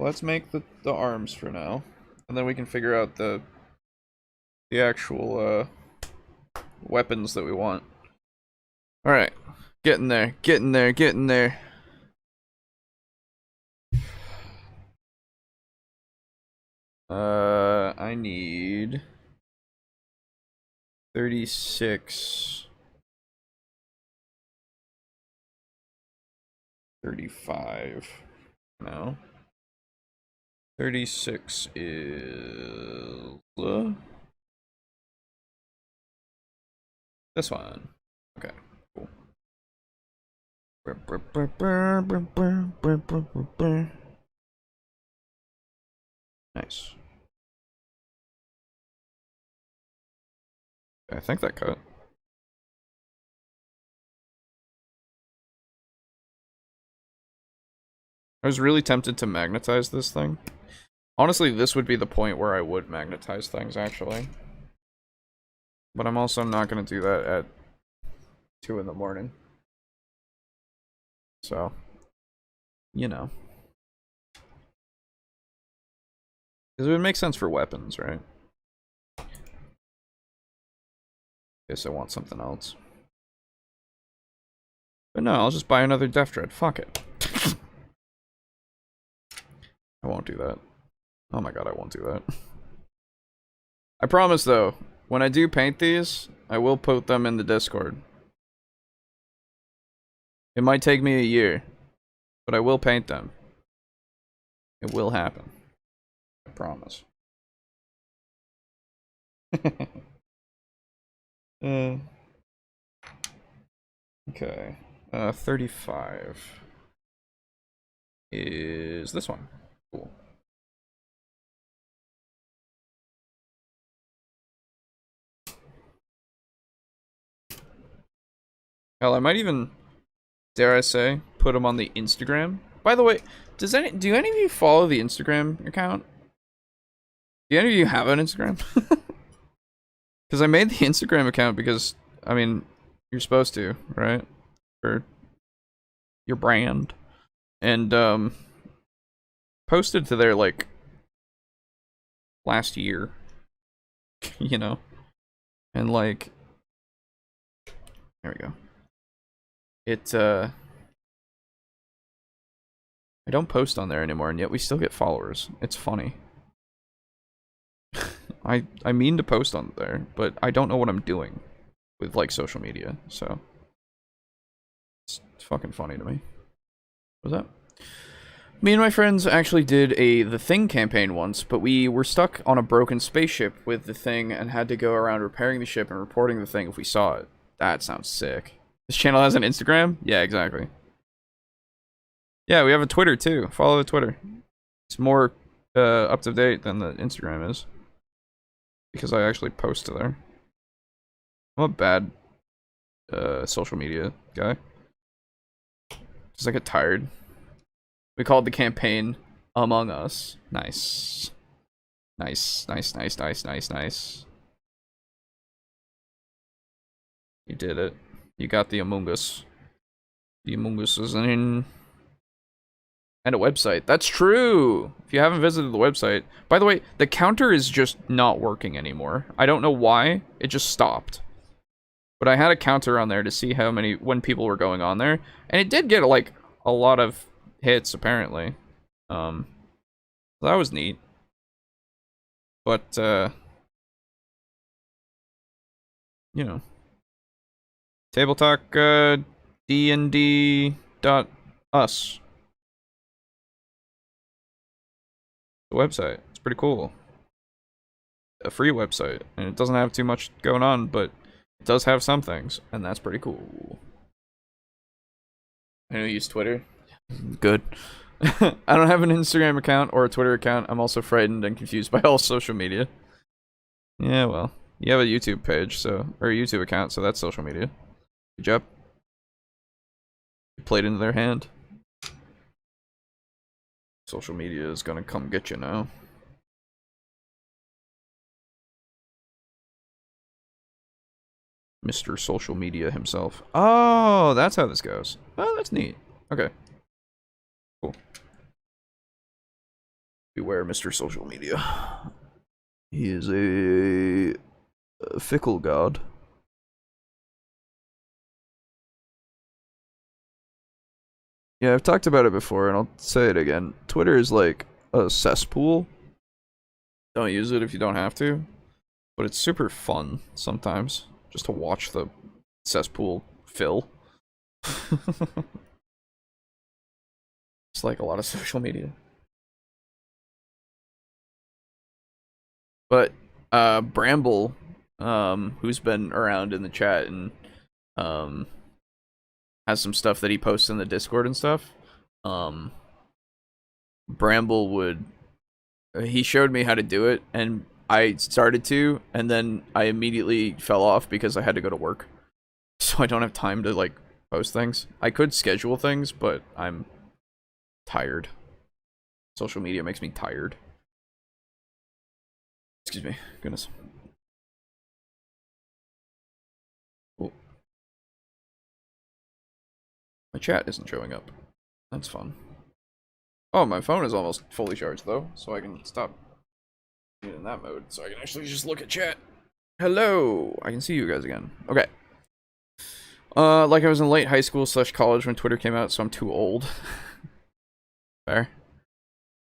Let's make the arms for now, and then we can figure out the actual weapons that we want. All right, getting there. I need 36 35. No. 36 is this one. Okay, cool. Nice. I think that cut. I was really tempted to magnetize this thing. Honestly, this would be the point where I would magnetize things, actually. But I'm also not going to do that at 2 in the morning. So, you know. Because it would make sense for weapons, right? Guess I want something else. But no, I'll just buy another Death Dread. Fuck it. I won't do that. Oh my god, I won't do that. I promise, though, when I do paint these, I will put them in the Discord. It might take me a year, but I will paint them. It will happen. I promise. Okay. 35 is this one. Cool. Hell, I might even, dare I say, put them on the Instagram. By the way, do any of you follow the Instagram account? Do any of you have an Instagram? Because I made the Instagram account because, I mean, you're supposed to, right? For your brand. And, posted to there, like, last year. You know? And, like, there we go. I don't post on there anymore, and yet we still get followers. It's funny. I mean to post on there, but I don't know what I'm doing with, like, social media, so it's fucking funny to me. What was that? Me and my friends actually did the Thing campaign once, but we were stuck on a broken spaceship with the Thing and had to go around repairing the ship and reporting the Thing if we saw it. That sounds sick. This channel has an Instagram? Yeah, exactly. Yeah, we have a Twitter too. Follow the Twitter. It's more up to date than the Instagram is. Because I actually post to there. I'm a bad social media guy. Just I get tired. We called the campaign Among Us. Nice. Nice, nice, nice, nice, nice, nice. You did it. You got the Among Us. The Among Us is in. And a website. That's true! If you haven't visited the website. By the way, the counter is just not working anymore. I don't know why. It just stopped. But I had a counter on there to see when people were going on there. And it did get, like, a lot of hits, apparently. That was neat. But, you know. TableTalk, dnd.us. The website. It's pretty cool. A free website. And it doesn't have too much going on, but it does have some things. And that's pretty cool. I know you use Twitter. Good. I don't have an Instagram account or a Twitter account. I'm also frightened and confused by all social media. Yeah, well. You have a YouTube page, so, or a YouTube account, so that's social media. Good job. You played into their hand. Social media is gonna come get you now. Mr. Social Media himself. Oh, that's how this goes. Oh, that's neat. Okay. Cool. Beware, Mr. Social Media. He is a fickle god. Yeah, I've talked about it before, and I'll say it again. Twitter is like a cesspool. Don't use it if you don't have to. But it's super fun sometimes, just to watch the cesspool fill. It's like a lot of social media. But Bramble, who's been around in the chat and has some stuff that he posts in the Discord and stuff. Bramble would he showed me how to do it, and I started to, and then I immediately fell off because I had to go to work. So I don't have time to like post things. I could schedule things, but I'm tired. Social media makes me tired. Excuse me. Goodness. Cool. My chat isn't showing up. That's fun. Oh, my phone is almost fully charged though, so I can stop being in that mode, so I can actually just look at chat. Hello! I can see you guys again. Okay. Like I was in late high school / college when Twitter came out, so I'm too old. Fair.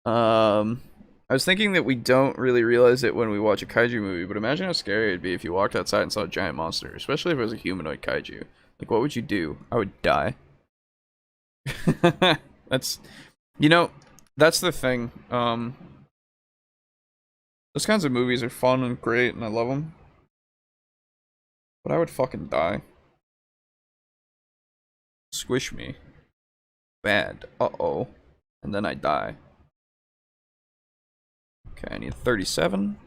I was thinking that we don't really realize it when we watch a kaiju movie, but imagine how scary it'd be if you walked outside and saw a giant monster, especially if it was a humanoid kaiju. Like, what would you do? I would die. That's, you know, that's the thing. Those kinds of movies are fun and great, and I love them. But I would fucking die. Squish me. Bad. Uh-oh. And then I die. Okay, I need 37.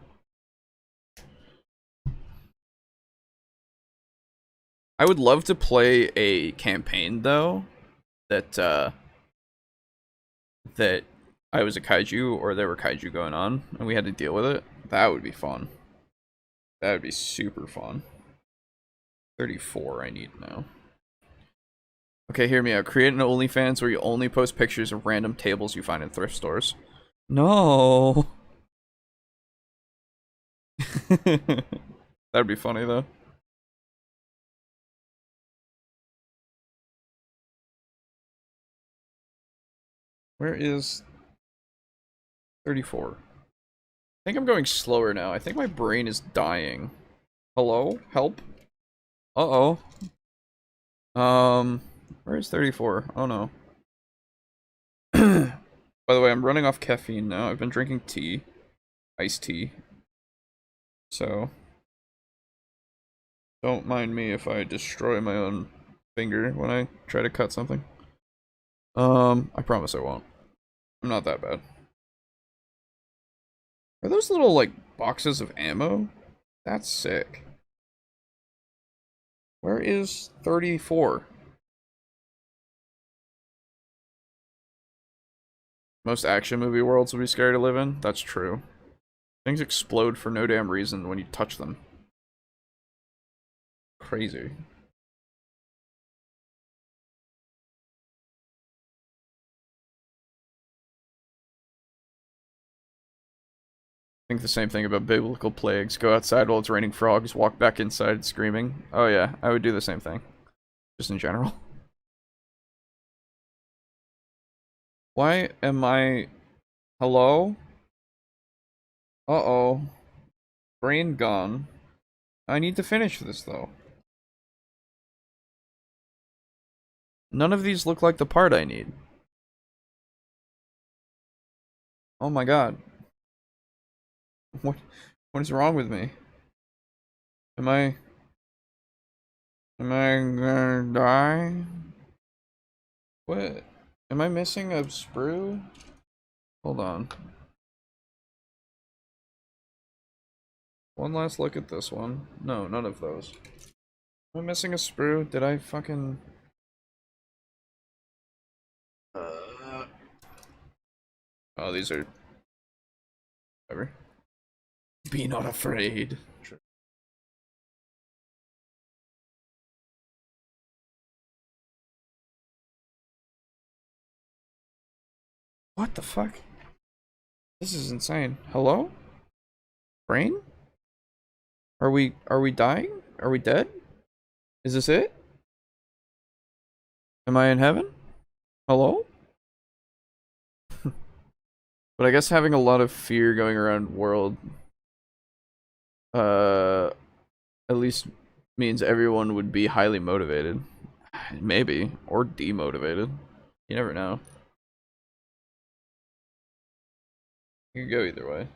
I would love to play a campaign, though, that I was a kaiju, or there were kaiju going on, and we had to deal with it. That would be fun. That would be super fun. 34 I need now. Okay, hear me out. Create an OnlyFans where you only post pictures of random tables you find in thrift stores. No. That'd be funny, though. Where is 34? I think I'm going slower now. I think my brain is dying. Hello? Help? Uh-oh. Where is 34? Oh no. By the way, I'm running off caffeine now. I've been drinking tea. Iced tea. So don't mind me if I destroy my own finger when I try to cut something. I promise I won't. I'm not that bad. Are those little, like, boxes of ammo? That's sick. Where is 34? Most action movie worlds would be scary to live in? That's true. Things explode for no damn reason when you touch them. Crazy. Think the same thing about biblical plagues. Go outside while it's raining frogs, walk back inside screaming. Oh yeah, I would do the same thing. Just in general. Why am I... Hello? Uh-oh. Brain gone. I need to finish this, though. None of these look like the part I need. Oh my god. What is wrong with me? Am I gonna die? What? Am I missing a sprue? Hold on. One last look at this one. No, none of those. Am I missing a sprue? Did I fucking... Oh, these are... Whatever. Be not afraid. Sure. What the fuck? This is insane. Hello? Brain? Are we dying? Are we dead? Is this it? Am I in heaven? Hello? But I guess having a lot of fear going around world at least means everyone would be highly motivated. Maybe. Or demotivated. You never know. You can go either way.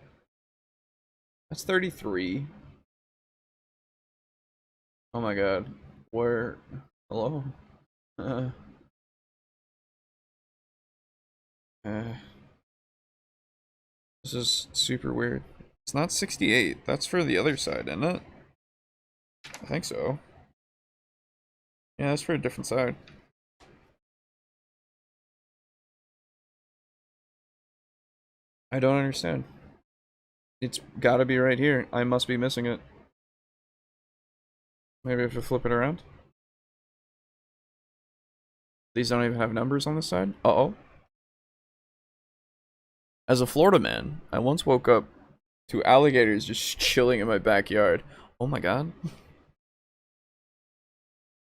That's 33. Oh my god. Where? Hello? Uh, this is super weird. It's not 68. That's for the other side, isn't it? I think so. Yeah, that's for a different side. I don't understand. It's gotta be right here. I must be missing it. Maybe I have to flip it around. These don't even have numbers on this side? Uh-oh. As a Florida man, I once woke up to alligators just chilling in my backyard. Oh my god.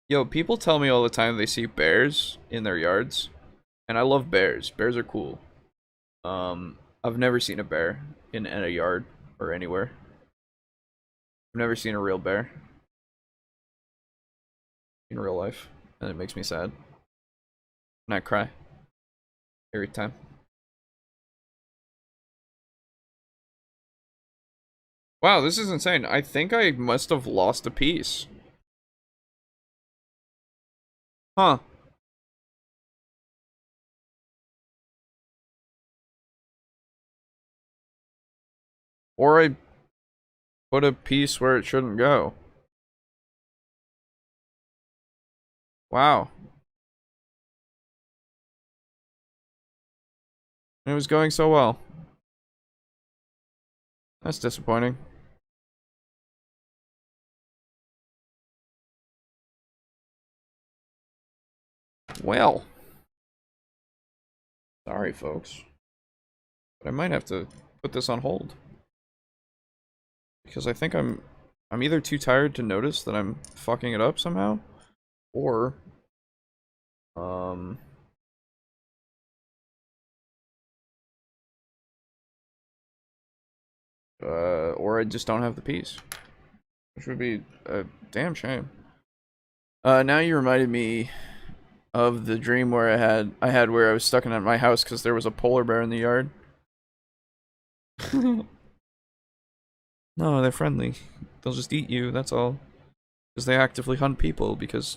Yo, people tell me all the time they see bears in their yards. And I love bears. Bears are cool. I've never seen a bear in a yard or anywhere. I've never seen a real bear in real life, and it makes me sad. And I cry every time. Wow, this is insane. I think I must have lost a piece. Huh. Or I put a piece where it shouldn't go. Wow. It was going so well. That's disappointing. Well. Sorry, folks. But I might have to put this on hold. Because I think I'm either too tired to notice that I'm fucking it up somehow, or or I just don't have the piece, which would be a damn shame. Now you reminded me of the dream where I had where I was stuck in my house because there was a polar bear in the yard. No, they're friendly. They'll just eat you, that's all. Because they actively hunt people because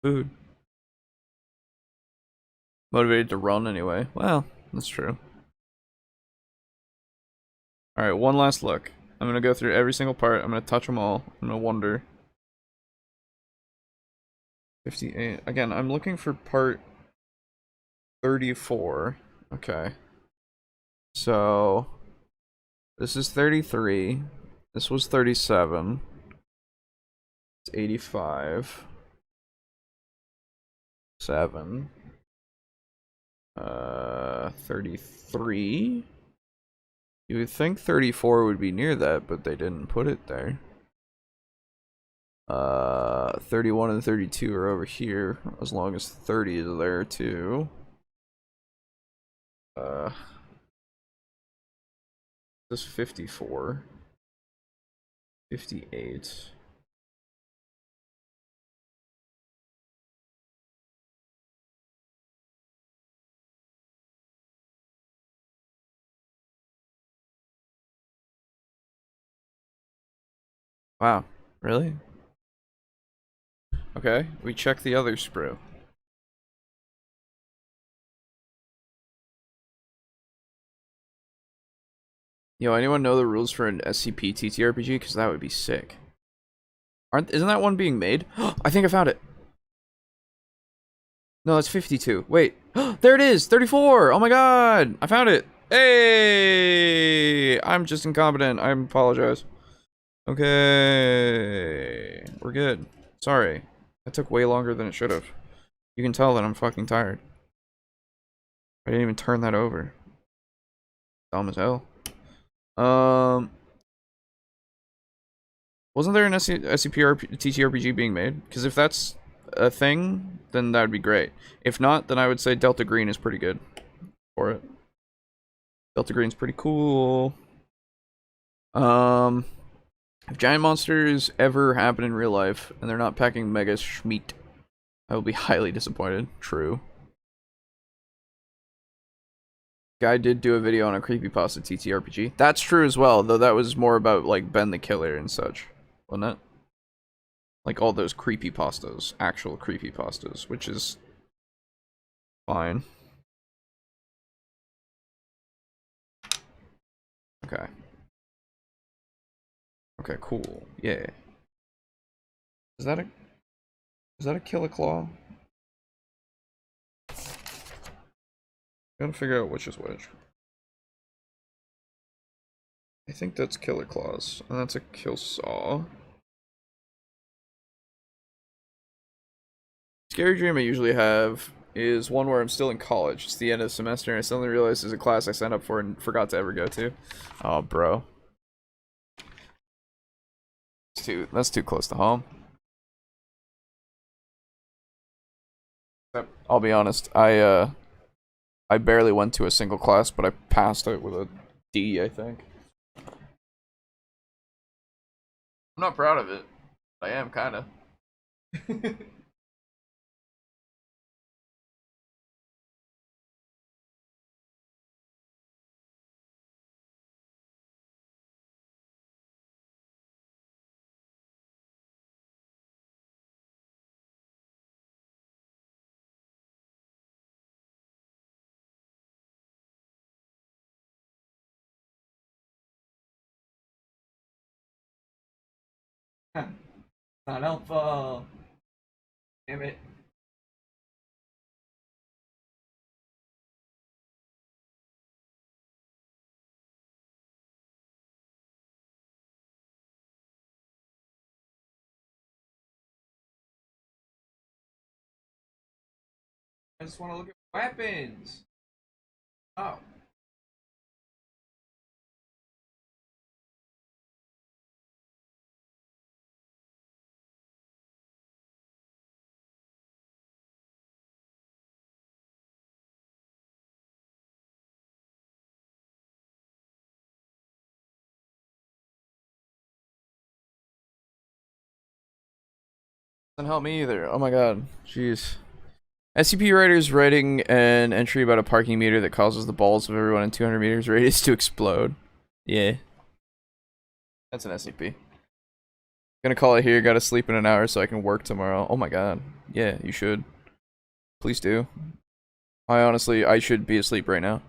food. Motivated to run anyway. Well, that's true. Alright, one last look. I'm gonna go through every single part. I'm gonna touch them all. I'm gonna wonder. 58. Again, I'm looking for part 34. Okay. So, this is 33. This was 37. It's 85. 7. 33. You would think 34 would be near that, but they didn't put it there. 31 and 32 are over here, as long as 30 is there too. This 54. 58. Wow, really? Okay, we check the other sprue. Yo, anyone know the rules for an SCP TTRPG? Because that would be sick. Isn't that one being made? I think I found it. No, it's 52. Wait. There it is! 34! Oh my god! I found it! Hey! I'm just incompetent. I apologize. Okay. We're good. Sorry. That took way longer than it should have. You can tell that I'm fucking tired. I didn't even turn that over. Dumb as hell. Wasn't there an TTRPG being made? Because if that's a thing, then that would be great. If not, then I would say Delta Green is pretty good for it. Delta Green's pretty cool. If giant monsters ever happen in real life and they're not packing mega schmeat, I will be highly disappointed. True. Guy did do a video on a creepypasta TTRPG. That's true as well, though that was more about like Ben the Killer and such, wasn't it? Like all those creepypastas, actual creepypastas, which is fine. Okay. Okay, cool. Yeah. Is that a Killer Claw? Gotta figure out which is which. I think that's Killer Claws, and that's a Kill Saw. Scary dream I usually have is one where I'm still in college. It's the end of the semester, and I suddenly realize there's a class I signed up for and forgot to ever go to. Oh, bro. That's too close to home. I'll be honest, I barely went to a single class, but I passed it with a D, I think. I'm not proud of it. I am, kinda. Not helpful. Damn it. I just want to look at weapons. Oh. Doesn't help me either. Oh my god. Jeez. SCP writers writing an entry about a parking meter that causes the balls of everyone in 200 meters radius to explode. Yeah. That's an SCP. Gonna call it here. Gotta sleep in an hour so I can work tomorrow. Oh my god. Yeah, you should. Please do. I should be asleep right now.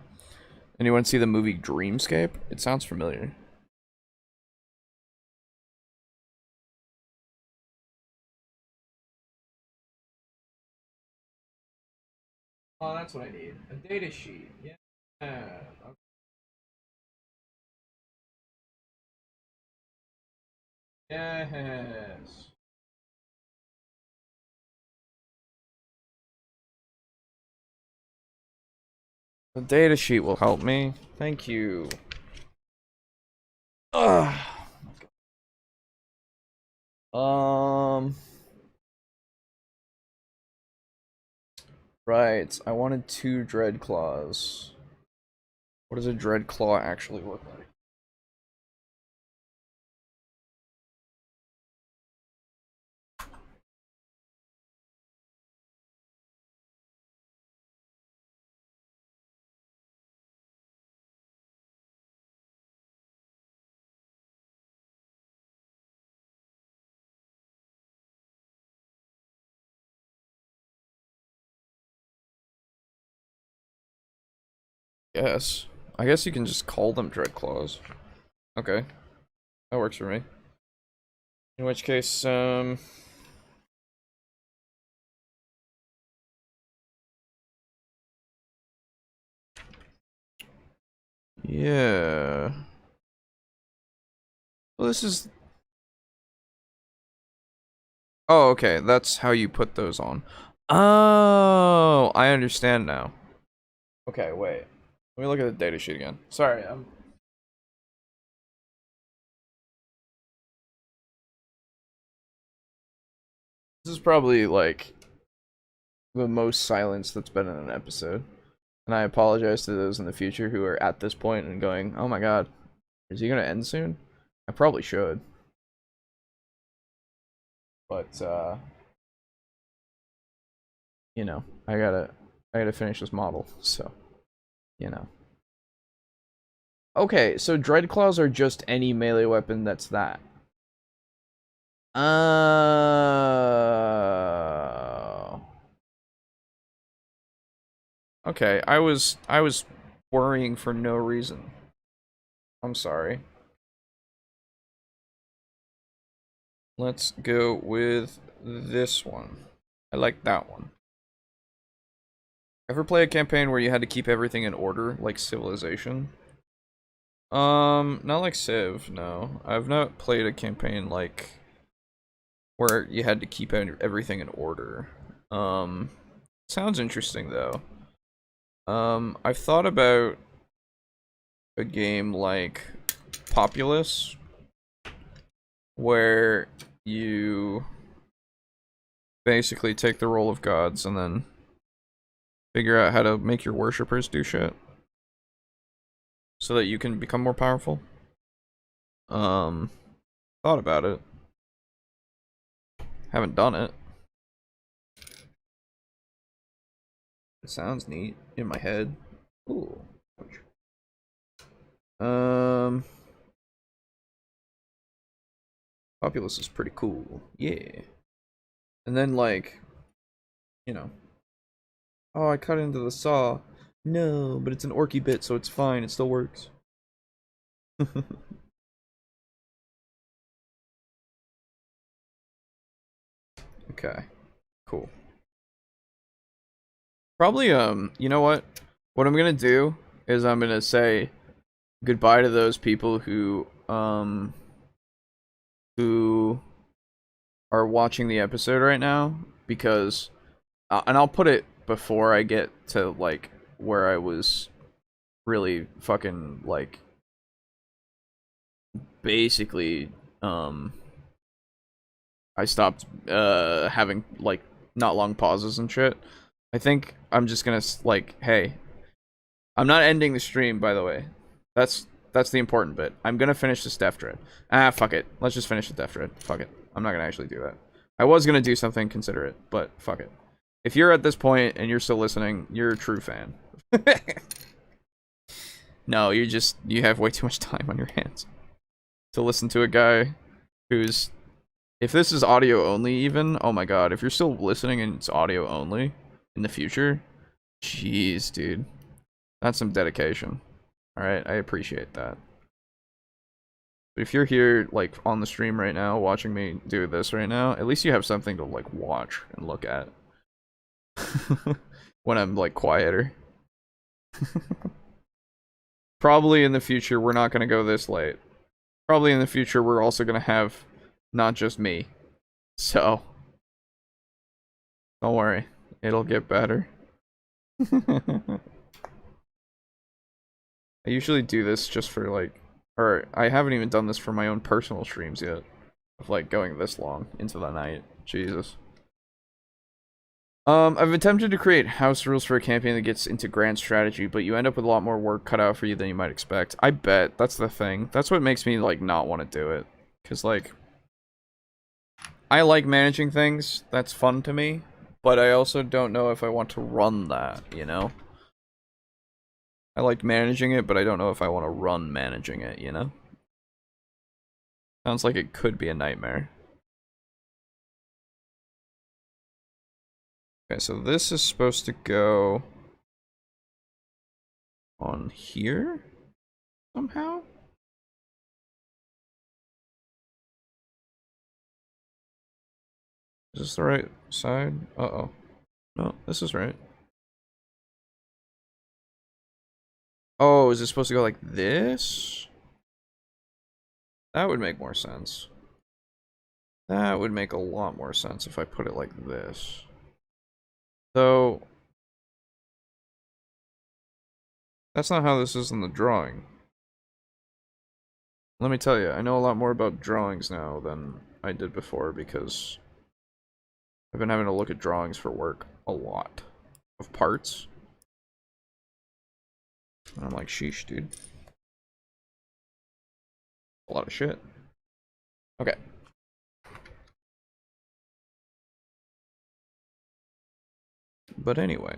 Anyone see the movie Dreamscape? It sounds familiar. Oh, that's what I need. A data sheet. Yeah. Okay. Yes. The data sheet will help me. Thank you. Ugh. Right. I wanted 2 dread claws. What does a dread claw actually look like? Yes. I guess you can just call them dread claws. Okay. That works for me. In which case, yeah. Well, this is... Oh, okay. That's how you put those on. Oh, I understand now. Okay, wait. Let me look at the datasheet again. Sorry, This is probably, like, the most silence that's been in an episode. And I apologize to those in the future who are at this point and going, oh my god, is he gonna end soon? I probably should. But, you know, I gotta finish this model, so, you know. Okay, so Dreadclaws are just any melee weapon that's that. Okay, I was worrying for no reason. I'm sorry. Let's go with this one. I like that one. Ever play a campaign where you had to keep everything in order, like Civilization? Not like Civ, no. I've not played a campaign like where you had to keep everything in order. Sounds interesting though. I've thought about a game like Populous, where you basically take the role of gods and then figure out how to make your worshippers do shit so that you can become more powerful. Thought about it. Haven't done it. It sounds neat in my head. Ooh. Populous is pretty cool. Yeah. And then like, you know. Oh, I cut into the saw. No, but it's an orky bit, so it's fine. It still works. Okay. Cool. Probably, you know what? What I'm gonna do is I'm gonna say goodbye to those people who are watching the episode right now, because, and I'll put it before I get to, like, where I was really fucking, like, basically, I stopped, having, like, not long pauses and shit. I think I'm just gonna, like, hey, I'm not ending the stream, by the way. That's the important bit. I'm gonna finish this Death Dread. Ah, fuck it. Let's just finish the Death Dread. Fuck it. I'm not gonna actually do that. I was gonna do something considerate, but fuck it. If you're at this point and you're still listening, you're a true fan. No, you have way too much time on your hands to listen to a guy who's, if this is audio only even, oh my god, if you're still listening and it's audio only in the future, jeez, dude. That's some dedication. Alright, I appreciate that. But if you're here, like, on the stream right now, watching me do this right now, at least you have something to, like, watch and look at. When I'm, like, quieter. Probably in the future, we're not gonna go this late. Probably in the future, we're also gonna have not just me. So, don't worry. It'll get better. I usually do this just for, like, or I haven't even done this for my own personal streams yet, of, like, going this long into the night. Jesus. I've attempted to create house rules for a campaign that gets into grand strategy, but you end up with a lot more work cut out for you than you might expect. I bet. That's the thing. That's what makes me, like, not want to do it. Because, like, I like managing things. That's fun to me. But I also don't know if I want to run that, you know? I like managing it, but I don't know if I want to run managing it, you know? Sounds like it could be a nightmare. Okay, so this is supposed to go on here somehow? Is this the right side? Uh-oh. No, this is right. Oh, is it supposed to go like this? That would make more sense. That would make a lot more sense if I put it like this. So, that's not how this is in the drawing. Let me tell you, I know a lot more about drawings now than I did before, because I've been having to look at drawings for work a lot of parts. And I'm like, sheesh, dude. A lot of shit. Okay. But anyway.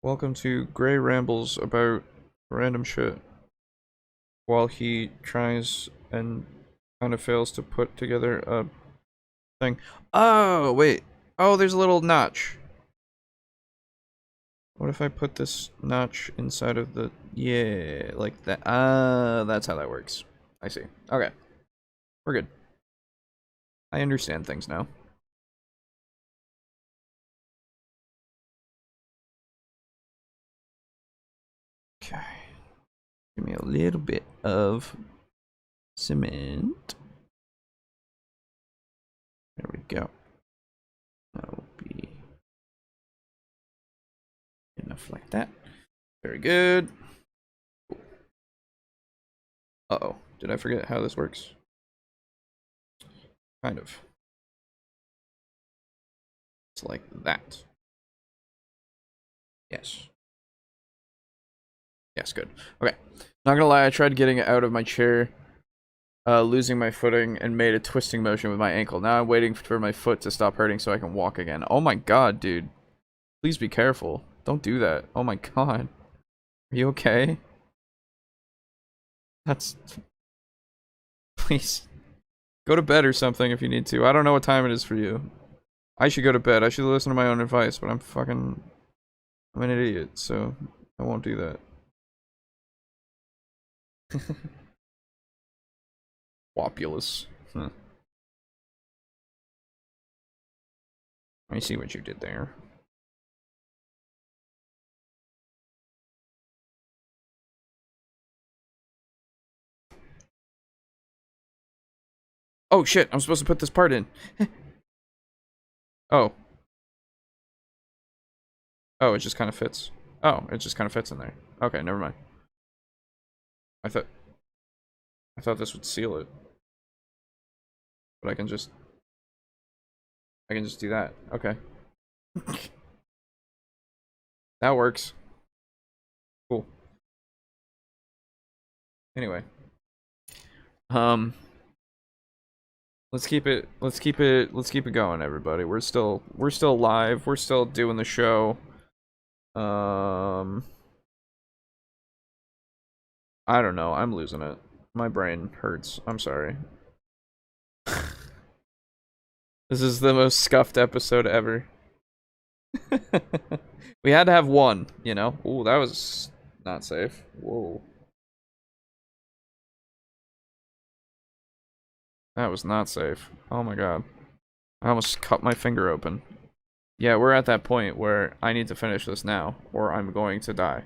Welcome to Gray Rambles about random shit while he tries and kind of fails to put together a thing. Oh, wait. Oh, there's a little notch. What if I put this notch inside of the... Yeah, like that. That's how that works. I see. Okay. We're good. I understand things now. Okay. Give me a little bit of cement. There we go. That'll be enough like that. Very good. Uh-oh. Did I forget how this works? Kind of. It's like that. Yes. Yes, good. Okay. Not gonna lie, I tried getting out of my chair, losing my footing, and made a twisting motion with my ankle. Now I'm waiting for my foot to stop hurting so I can walk again. Oh my god, dude. Please be careful. Don't do that. Oh my god. Are you okay? That's... Please. Go to bed or something if you need to. I don't know what time it is for you. I should go to bed. I should listen to my own advice, but I'm an idiot, so I won't do that. Wopulous. Huh. I see what you did there. Oh shit, I'm supposed to put this part in. Oh. Oh, it just kind of fits. Oh, it just kind of fits in there. Okay, never mind. I thought this would seal it. But I can just do that. Okay. That works. Cool. Anyway. Let's keep it going, everybody. We're still live. We're still doing the show. I don't know. I'm losing it. My brain hurts. I'm sorry. This is the most scuffed episode ever. We had to have one, you know? Ooh, that was not safe. Whoa. That was not safe. Oh my god. I almost cut my finger open. Yeah, we're at that point where I need to finish this now, or I'm going to die.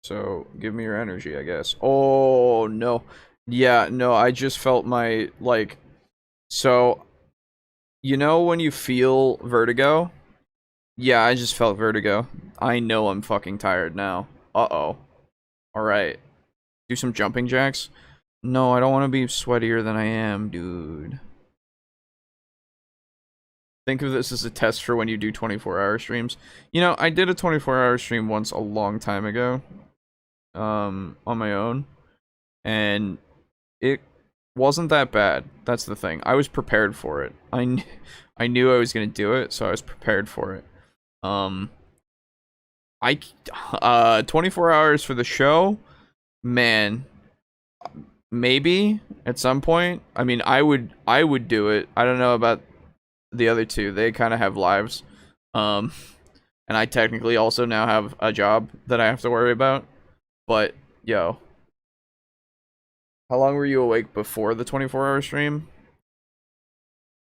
So, give me your energy, I guess. Oh, no. Yeah, no, I just felt my, like... So, you know when you feel vertigo? Yeah, I just felt vertigo. I know I'm fucking tired now. Uh-oh. Alright. Do some jumping jacks? No, I don't want to be sweatier than I am, dude. Think of this as a test for when you do 24-hour streams. You know, I did a 24-hour stream once a long time ago. On my own. And it wasn't that bad. That's the thing. I was prepared for it. I knew I was going to do it, so I was prepared for it. 24 hours for the show? Man, maybe at some point. I mean, I would do it. I don't know about the other two. They kind of have lives. And I technically also now have a job that I have to worry about. But, yo. How long were you awake before the 24-hour stream?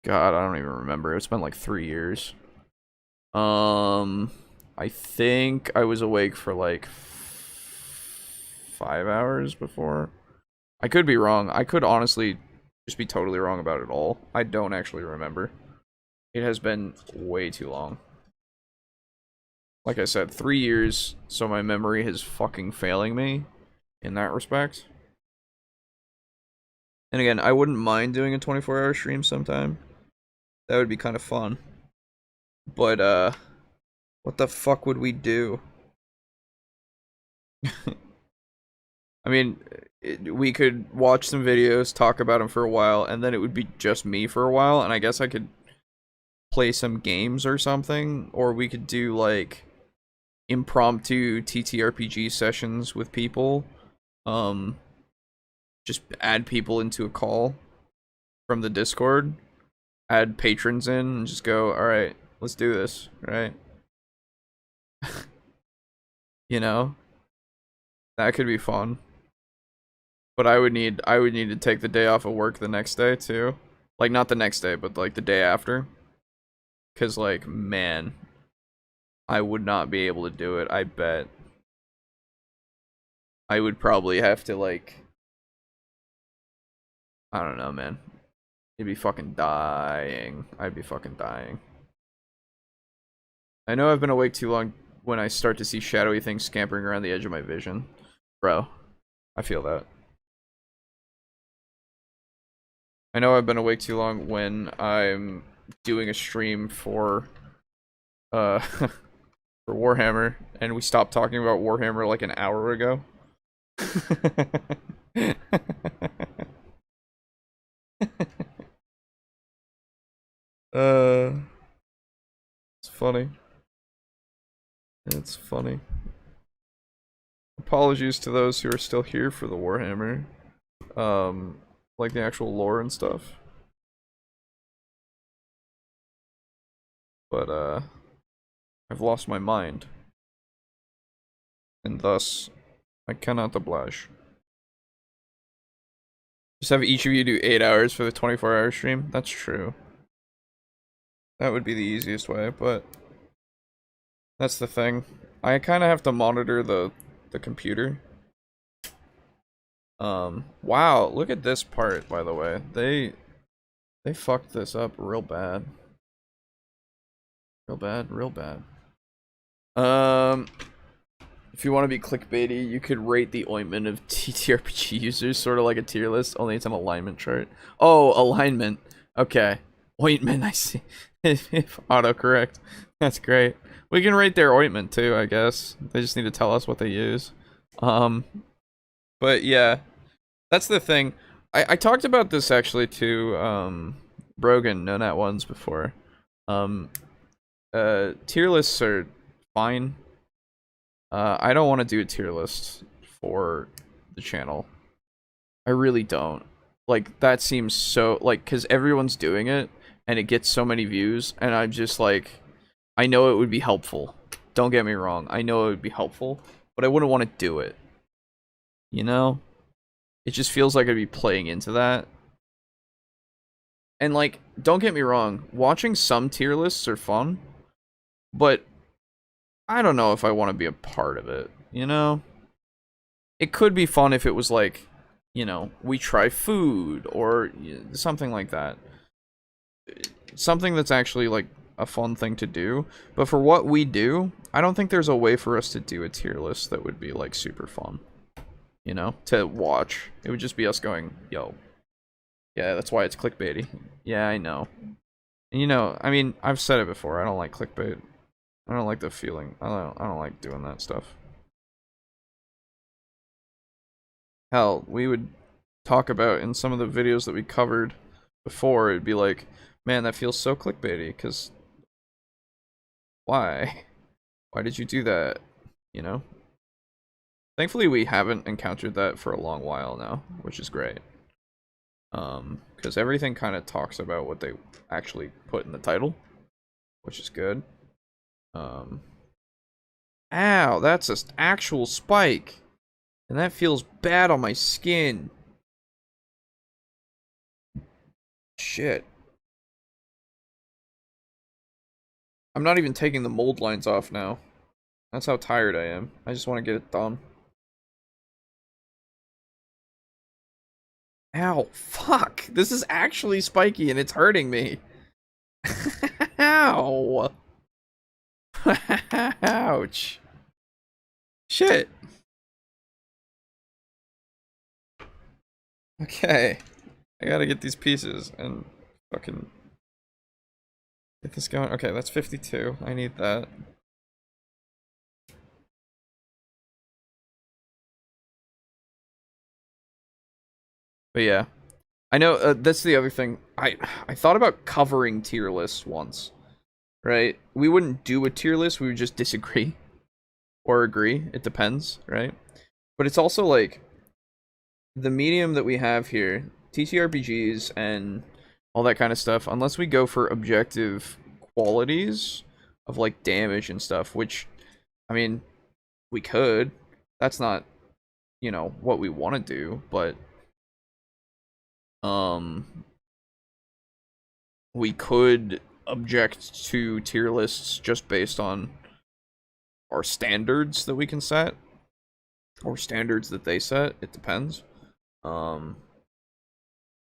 God, I don't even remember. It's been like 3 years. I think I was awake for like 5 hours before. I could be wrong. I could honestly just be totally wrong about it all. I don't actually remember. It has been way too long. Like I said, 3 years, so my memory is fucking failing me in that respect. And again, I wouldn't mind doing a 24-hour stream sometime. That would be kind of fun. But, what the fuck would we do? I mean, we could watch some videos, talk about them for a while, and then it would be just me for a while, and I guess I could play some games or something, or we could do like impromptu TTRPG sessions with people. Just add people into a call from the Discord, add patrons in, and just go, all right, let's do this, right? You know, that could be fun. But I would need to take the day off of work the next day too. Like not the next day, but like the day after. 'Cause like, man, I would not be able to do it, I bet. I would probably have to like, I don't know, man. You'd be fucking dying. I'd be fucking dying. I know I've been awake too long when I start to see shadowy things scampering around the edge of my vision. Bro, I feel that. I know I've been awake too long when I'm doing a stream for for Warhammer, and we stopped talking about Warhammer like an hour ago. It's funny. It's funny. Apologies to those who are still here for the Warhammer. Like the actual lore and stuff. But, I've lost my mind. And thus, I cannot oblige. Just have each of you do 8 hours for the 24-hour stream? That's true. That would be the easiest way, but that's the thing. I kind of have to monitor the computer. Wow, look at this part, by the way. They fucked this up real bad. Real bad, real bad. If you want to be clickbaity, you could rate the ointment of TTRPG users, sort of like a tier list, only it's an alignment chart. Oh, alignment. Okay. Ointment, I see. Autocorrect. That's great. We can rate their ointment too, I guess. They just need to tell us what they use. But yeah. That's the thing. I talked about this actually to Brogan, No Nat Ones before. Tier lists are fine. I don't want to do a tier list for the channel. I really don't. Like, that seems so, like, because everyone's doing it, and it gets so many views, and I'm just like, I know it would be helpful. Don't get me wrong. I know it would be helpful, but I wouldn't want to do it. You know? It just feels like I'd be playing into that. And, like, don't get me wrong. Watching some tier lists are fun, but I don't know if I want to be a part of it, you know? It could be fun if it was like, you know, we try food or something like that. Something that's actually like a fun thing to do. But for what we do, I don't think there's a way for us to do a tier list that would be like super fun, you know, to watch. It would just be us going, yo. Yeah, that's why it's clickbaity. Yeah, I know. And, you know, I mean, I've said it before. I don't like clickbait. I don't like the feeling. I don't like doing that stuff. Hell, we would talk about in some of the videos that we covered before, it'd be like, man, that feels so clickbaity, because why? Why did you do that? You know? Thankfully, we haven't encountered that for a long while now, which is great. Because everything kind of talks about what they actually put in the title, which is good. Ow, that's an actual spike. And that feels bad on my skin. Shit. I'm not even taking the mold lines off now. That's how tired I am. I just want to get it done. Ow, fuck. This is actually spiky and it's hurting me. Ow. Ouch. Shit. Okay. I gotta get these pieces and fucking get this going. Okay, that's 52. I need that. But yeah. I know, that's the other thing. I thought about covering tier lists once. right? We wouldn't do a tier list, we would just disagree or agree. It depends, right? But it's also like the medium that we have here, TTRPGs and all that kind of stuff, unless we go for objective qualities of like damage and stuff, which I mean, we could. That's not, you know, what we want to do, but we could object to tier lists just based on our standards that we can set or standards that they set. It depends. But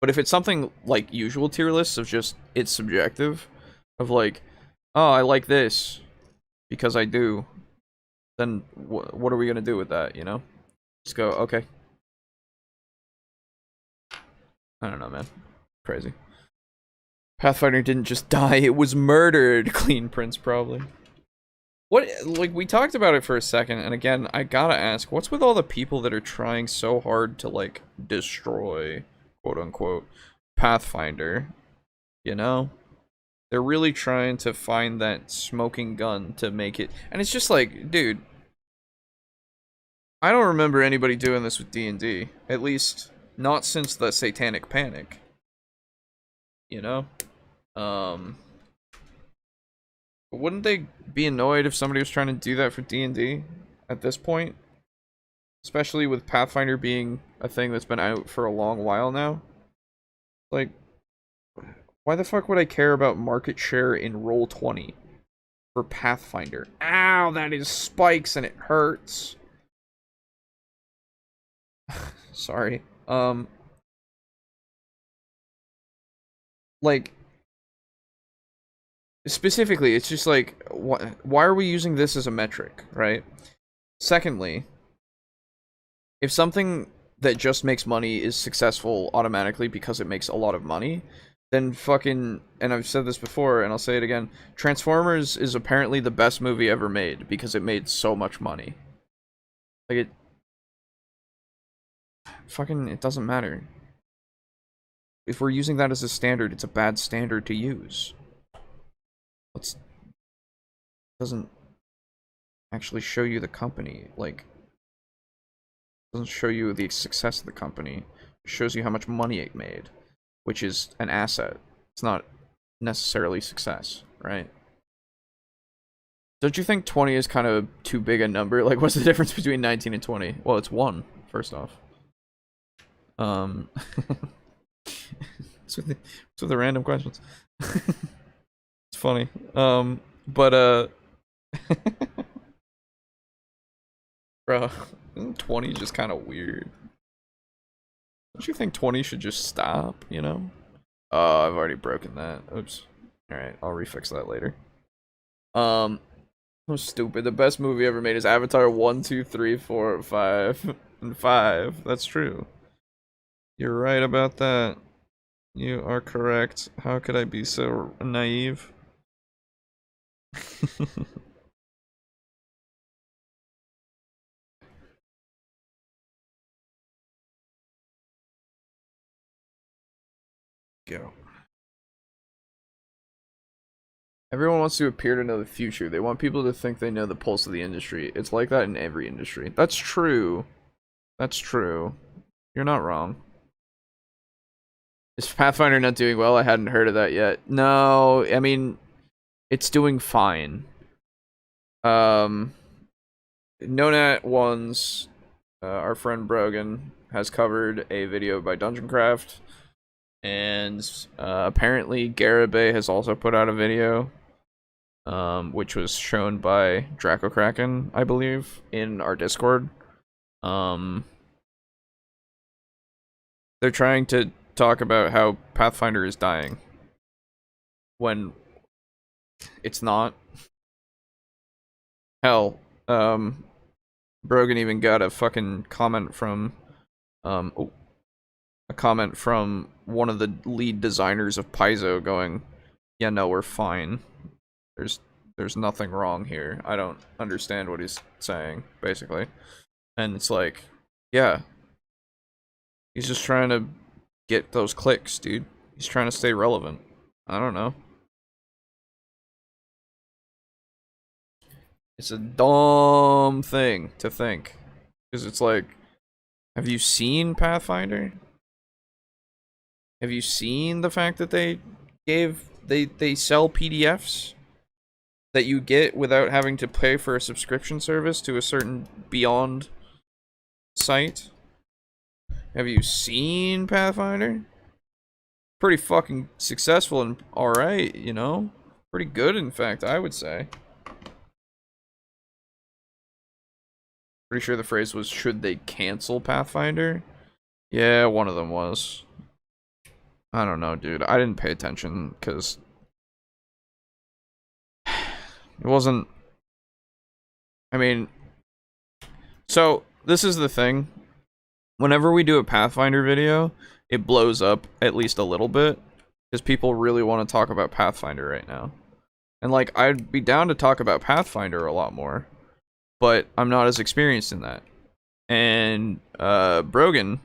if it's something like usual tier lists of just it's subjective, of like, oh, I like this because I do, then what are we gonna do with that? You know, just go okay. I don't know, man. Crazy. Pathfinder didn't just die; it was murdered. Clean Prince probably. What, like, we talked about it for a second, and again, I gotta ask, what's with all the people that are trying so hard to, like, destroy, quote-unquote, Pathfinder? You know? They're really trying to find that smoking gun to make it, and it's just like, dude, I don't remember anybody doing this with D&D, at least not since the Satanic Panic. You know? Wouldn't they be annoyed if somebody was trying to do that for D&D at this point? Especially with Pathfinder being a thing that's been out for a long while now? Like, why the fuck would I care about market share in Roll20 for Pathfinder? Ow, that is spikes and it hurts. Sorry. Like, specifically, it's just like, why are we using this as a metric, right? Secondly, if something that just makes money is successful automatically because it makes a lot of money, then fucking, and I've said this before and I'll say it again, Transformers is apparently the best movie ever made because it made so much money. Like, it doesn't matter. If we're using that as a standard, it's a bad standard to use. Doesn't actually show you the company, like, doesn't show you the success of the company. It shows you how much money it made, which is an asset. It's not necessarily success, right? Don't you think 20 is kind of too big a number? Like, what's the difference between 19 and 20? Well, it's 1, first off. What's with the random questions? It's funny. But bro, isn't 20 just kind of weird? Don't you think 20 should just stop, you know? Oh, I've already broken that. Oops. Alright, I'll refix that later. I'm stupid. The best movie ever made is Avatar 1, 2, 3, 4, 5, and 5. That's true. You're right about that. You are correct. How could I be so naive? Go. Everyone wants to appear to know the future. They want people to think they know the pulse of the industry. It's like that in every industry. That's true. That's true. You're not wrong. Is Pathfinder not doing well? I hadn't heard of that yet. No, I mean, it's doing fine. Nonat Ones, our friend Brogan, has covered a video by Dungeoncraft. And apparently Garibay has also put out a video, which was shown by Draco Kraken, I believe, in our Discord. They're trying to talk about how Pathfinder is dying when it's not. Hell, Brogan even got a fucking comment from a comment from one of the lead designers of Paizo going, yeah, no, we're fine. There's nothing wrong here. I don't understand what he's saying, basically. And it's like, yeah. He's just trying to get those clicks, dude. He's trying to stay relevant. I don't know. It's a dumb thing to think. Because it's like, have you seen Pathfinder? Have you seen the fact that they sell PDFs that you get without having to pay for a subscription service to a certain Beyond site? Have you seen Pathfinder? Pretty fucking successful and alright, you know? Pretty good, in fact, I would say. Pretty sure the phrase was, should they cancel Pathfinder? Yeah, one of them was. I don't know, dude. I didn't pay attention, because it wasn't... I mean... So, this is the thing. Whenever we do a Pathfinder video, it blows up at least a little bit, because people really want to talk about Pathfinder right now. And, like, I'd be down to talk about Pathfinder a lot more, but I'm not as experienced in that. And, Brogan,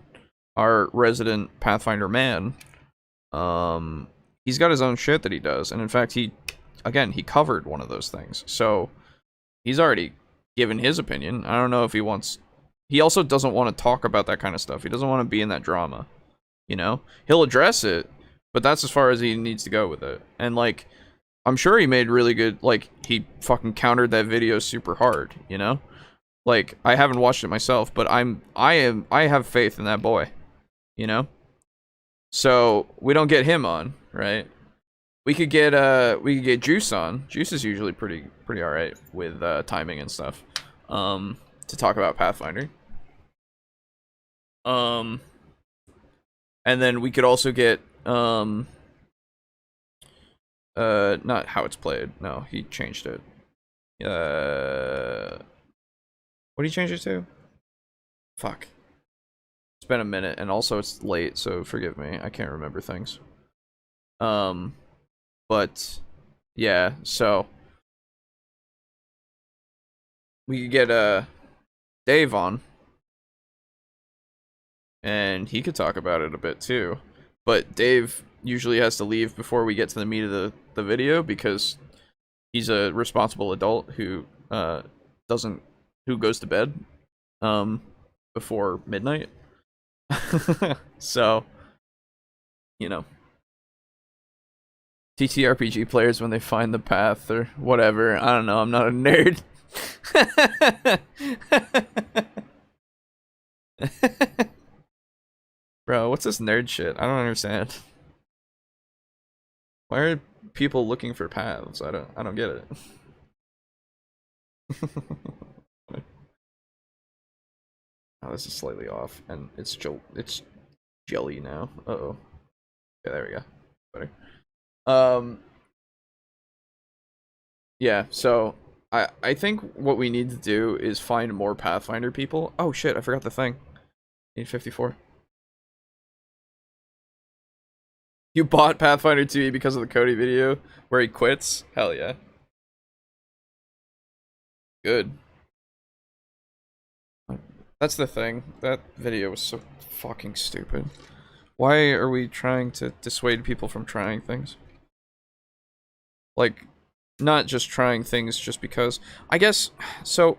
our resident Pathfinder man, he's got his own shit that he does, and in fact, he covered one of those things, so he's already given his opinion. I don't know if he wants... He also doesn't want to talk about that kind of stuff. He doesn't want to be in that drama, you know? He'll address it, but that's as far as he needs to go with it. And, like, I'm sure he made really good... Like, he fucking countered that video super hard, you know? Like, I haven't watched it myself, but I have faith in that boy, you know? So, we don't get him on, right? We could get Juice on. Juice is usually pretty alright with timing and stuff. To talk about Pathfinder. And then we could also get not how it's played. No, he changed it. What did he change it to? Fuck. It's been a minute, and also it's late, so forgive me. I can't remember things. But yeah, so we could get Dave on, and he could talk about it a bit too. But Dave usually has to leave before we get to the meat of the video, because he's a responsible adult who goes to bed before midnight. So, you know, TTRPG players, when they find the path or whatever, I don't know, I'm not a nerd. Bro, what's this nerd shit? I don't understand. Why are people looking for paths? I don't get it. Oh, this is slightly off, and it's jelly now. Uh-oh. Okay, there we go. Better. Yeah, so I think what we need to do is find more Pathfinder people. Oh shit, I forgot the thing. Need 54. You bought Pathfinder 2 because of the Cody video where he quits? Hell yeah. Good. That's the thing. That video was so fucking stupid. Why are we trying to dissuade people from trying things? Like, not just trying things just because. I guess, so,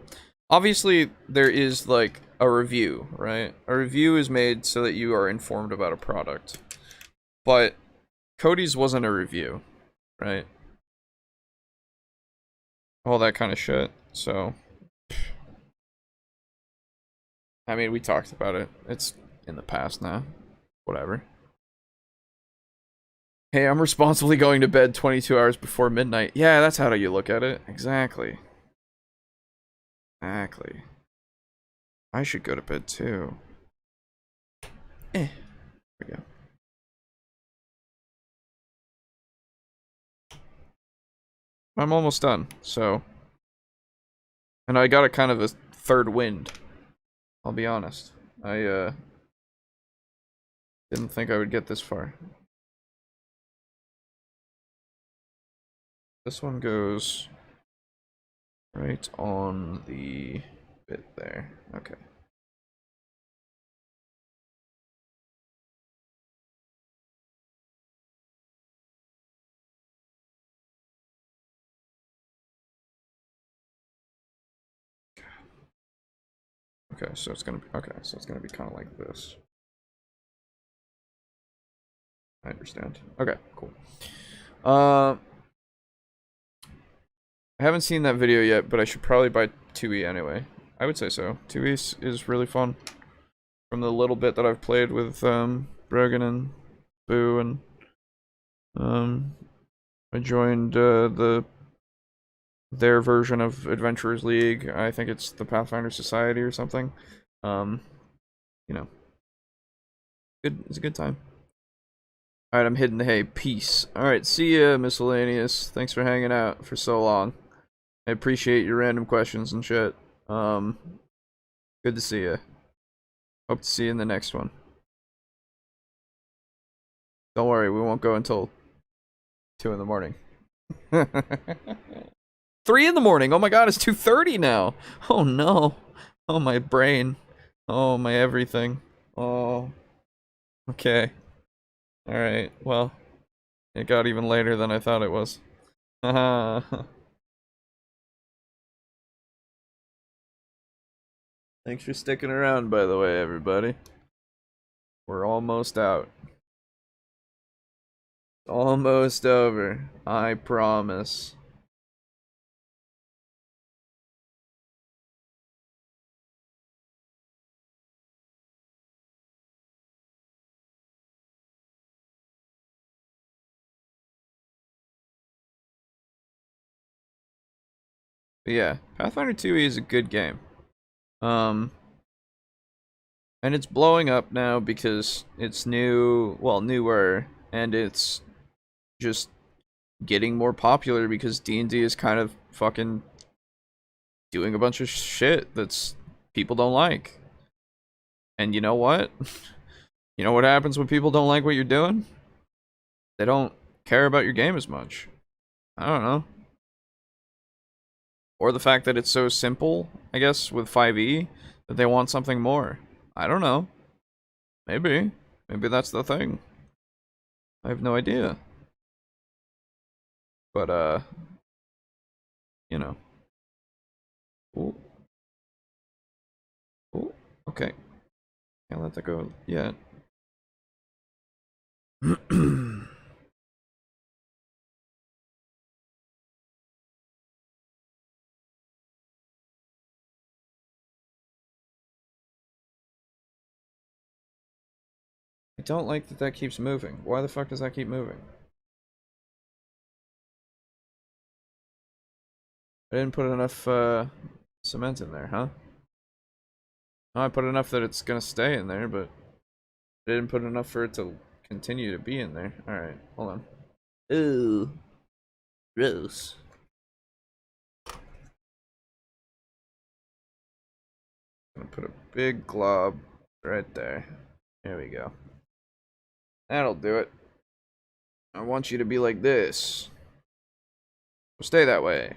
obviously there is, like, a review, right? A review is made so that you are informed about a product. But Cody's wasn't a review, right? All that kind of shit, so... I mean, we talked about it. It's in the past now. Whatever. Hey, I'm responsibly going to bed 22 hours before midnight. Yeah, that's how you look at it. Exactly. Exactly. I should go to bed too. There we go. I'm almost done, so... And I got a kind of a third wind. I'll be honest. I, didn't think I would get this far. This one goes right on the bit there. Okay. Okay, so it's gonna be kind of like this. I understand. Okay, cool. I haven't seen that video yet, but I should probably buy 2E anyway. I would say so. 2E is really fun. From the little bit that I've played with Brogan and Boo, and I joined their version of Adventurers League. I think it's the Pathfinder Society or something. You know, good. It's a good time. All right, I'm hitting the hay. Peace. All right, see ya, miscellaneous. Thanks for hanging out for so long. I appreciate your random questions and shit. Good to see ya. Hope to see you in the next one. Don't worry, we won't go until 2 in the morning. 3 in the morning. Oh my god, it's 2:30 now. Oh no. Oh, my brain. Oh, my everything. Oh. Okay. Alright, well. It got even later than I thought it was. Haha. Thanks for sticking around, by the way, everybody. We're almost out. Almost over. I promise. But yeah, Pathfinder 2E is a good game. And it's blowing up now because it's new, well, newer, and it's just getting more popular because D&D is kind of fucking doing a bunch of shit that's people don't like. And you know what? You know what happens when people don't like what you're doing? They don't care about your game as much. I don't know. Or the fact that it's so simple, I guess, with 5e, that they want something more. I don't know. Maybe. Maybe that's the thing. I have no idea. But, you know. Ooh. Ooh. Okay. Can't let that go yet. I don't like that that keeps moving. Why the fuck does that keep moving? I didn't put enough cement in there, huh? No, I put enough that it's gonna stay in there, but I didn't put enough for it to continue to be in there. Alright, hold on. Ooh. Gross. I'm gonna put a big glob right there. There we go. That'll do it. I want you to be like this. Stay that way.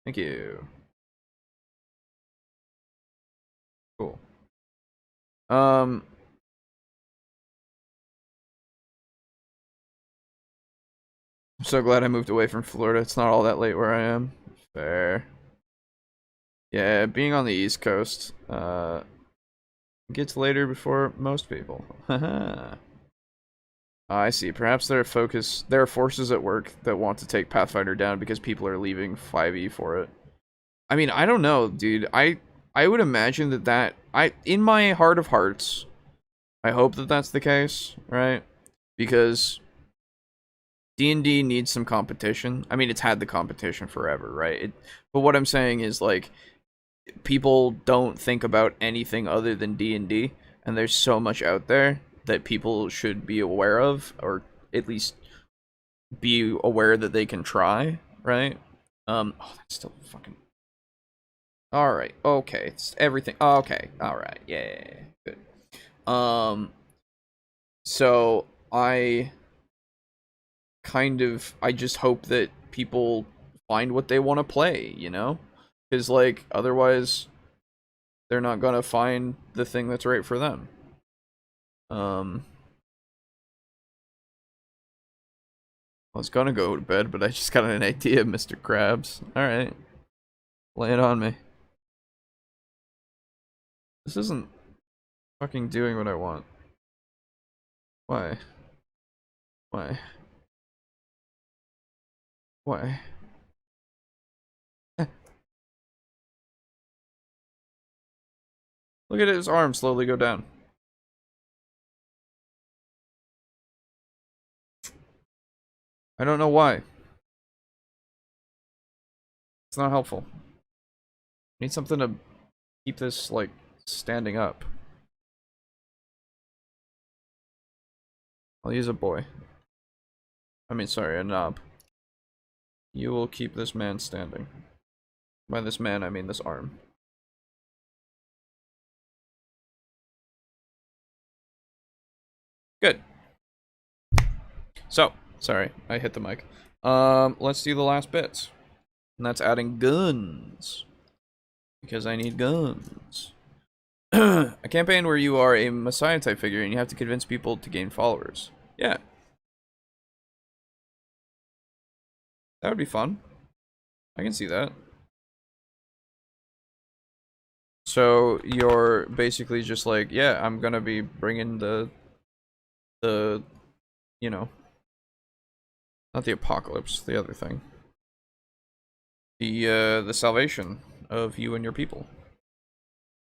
Thank you. Cool. I'm so glad I moved away from Florida. It's not all that late where I am. Fair. Yeah, being on the East Coast, gets later before most people. Haha. I see. Perhaps there are forces at work that want to take Pathfinder down because people are leaving 5e for it. I mean, I don't know, dude. I would imagine that in my heart of hearts, I hope that that's the case, right? Because D&D needs some competition. I mean, it's had the competition forever, right? But what I'm saying is, like, people don't think about anything other than D&D, and there's so much out there that people should be aware of, or at least be aware that they can try, right? Oh, that's still fucking... Alright, okay, it's everything... Okay, alright, yeah, good. So, I just hope that people find what they want to play, you know? Because, like, otherwise, they're not gonna find the thing that's right for them. I was gonna go to bed, but I just got an idea, Mr. Krabs. Alright. Lay it on me. This isn't fucking doing what I want. Why? Why? Why? Look at his arm slowly go down. I don't know why. It's not helpful. I need something to keep this, like, standing up. I'll use a boy. I mean, sorry, a knob. You will keep this man standing. By this man, I mean this arm. Good. So, sorry, I hit the mic. Let's do the last bits. And that's adding guns. Because I need guns. A campaign where you are a messiah type figure and you have to convince people to gain followers. Yeah. That would be fun. I can see that. So you're basically just like, yeah, I'm gonna be bringing the you know, not the apocalypse, the other thing. The salvation of you and your people.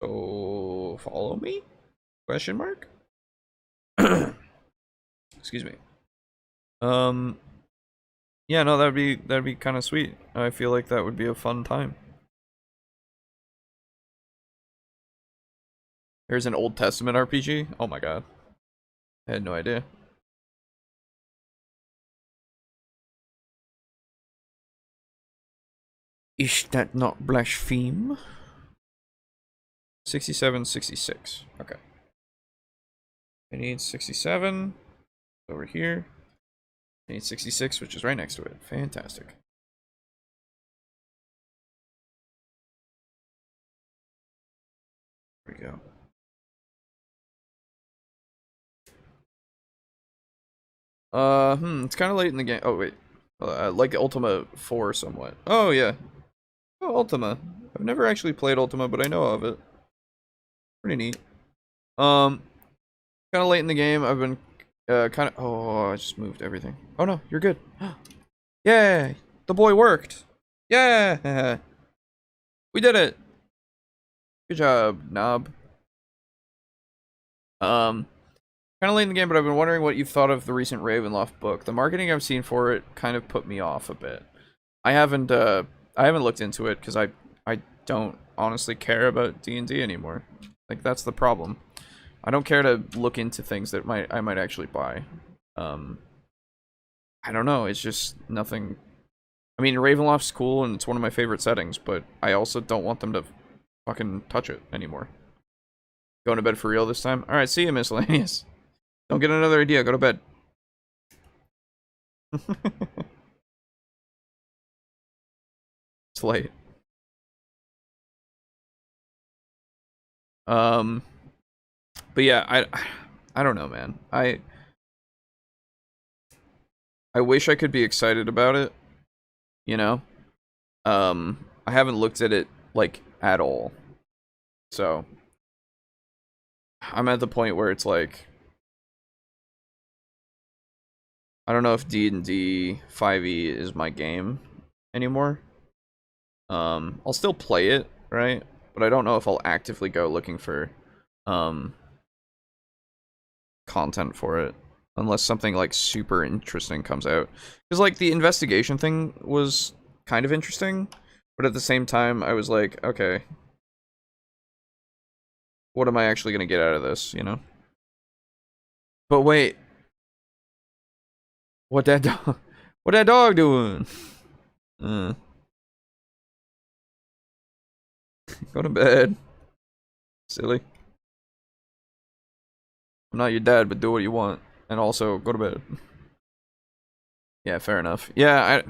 So follow me? Question mark? Excuse me. Yeah, no, that'd be kind of sweet. I feel like that would be a fun time. Here's an Old Testament RPG. Oh my god. I had no idea. Is that not blaspheme? 67, 66. Okay. I need 67 over here. I need 66, which is right next to it. Fantastic. There we go. It's kind of late in the game. Oh, wait. Like Ultima 4 somewhat. Oh, yeah. Oh, Ultima. I've never actually played Ultima, but I know of it. Pretty neat. Kind of late in the game. I've been kind of. Oh, I just moved everything. Oh no, you're good. Yay! The boy worked. Yeah, we did it. Good job, knob. Kind of late in the game, but I've been wondering what you've thought of the recent Ravenloft book. The marketing I've seen for it kind of put me off a bit. I haven't looked into it because I don't honestly care about D&D anymore. Like, that's the problem. I don't care to look into things that I might actually buy. I don't know, it's just nothing. I mean, Ravenloft's cool and it's one of my favorite settings, but I also don't want them to fucking touch it anymore. Going to bed for real this time? Alright, see you, Miscellaneous. Don't get another idea, go to bed. It's late. But yeah, I don't know, man. I wish I could be excited about it, you know? I haven't looked at it, like, at all. So, I'm at the point where it's like, I don't know if D&D 5e is my game anymore. I'll still play it, right? But I don't know if I'll actively go looking for, content for it. Unless something, like, super interesting comes out. Because, like, the investigation thing was kind of interesting. But at the same time, I was like, okay. What am I actually going to get out of this, you know? But wait. What that dog doing? Go to bed. Silly. I'm not your dad, but do what you want. And also, go to bed. Yeah, fair enough. Yeah,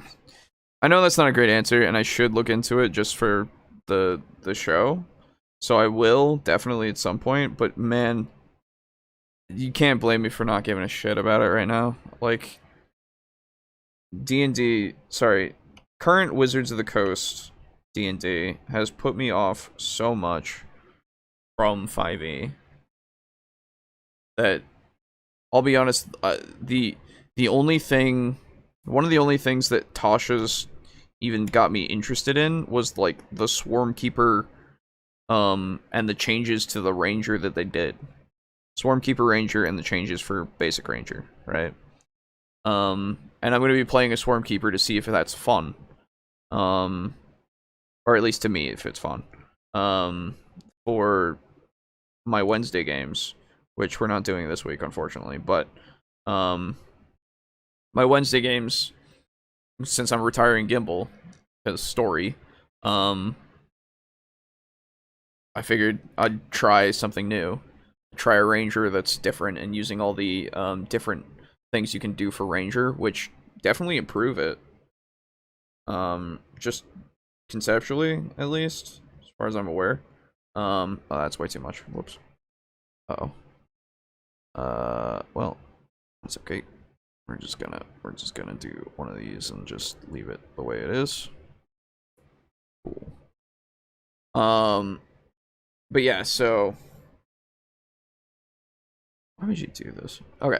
I know that's not a great answer, and I should look into it just for the show. So I will, definitely at some point, but man, you can't blame me for not giving a shit about it right now. Like, D&D, sorry, current Wizards of the Coast D&D has put me off so much. from 5e that, I'll be honest, the only thing, one of the only things that Tasha's even got me interested in was like the Swarm Keeper, and the changes to the Ranger that they did. Swarm Keeper Ranger and the changes for Basic Ranger, right? And I'm going to be playing a Swarm Keeper to see if that's fun. Or at least to me, if it's fun. For my Wednesday games, which we're not doing this week, unfortunately, but my Wednesday games, since I'm retiring Gimbal, because story, I figured I'd try something new. Try a Ranger that's different and using all the different things you can do for Ranger, which definitely improve it. Just conceptually, at least, as far as I'm aware. Oh, that's way too much. Whoops. Uh-oh. Well, that's okay. We're just gonna do one of these and just leave it the way it is. Cool. But yeah, so why would you do this? Okay.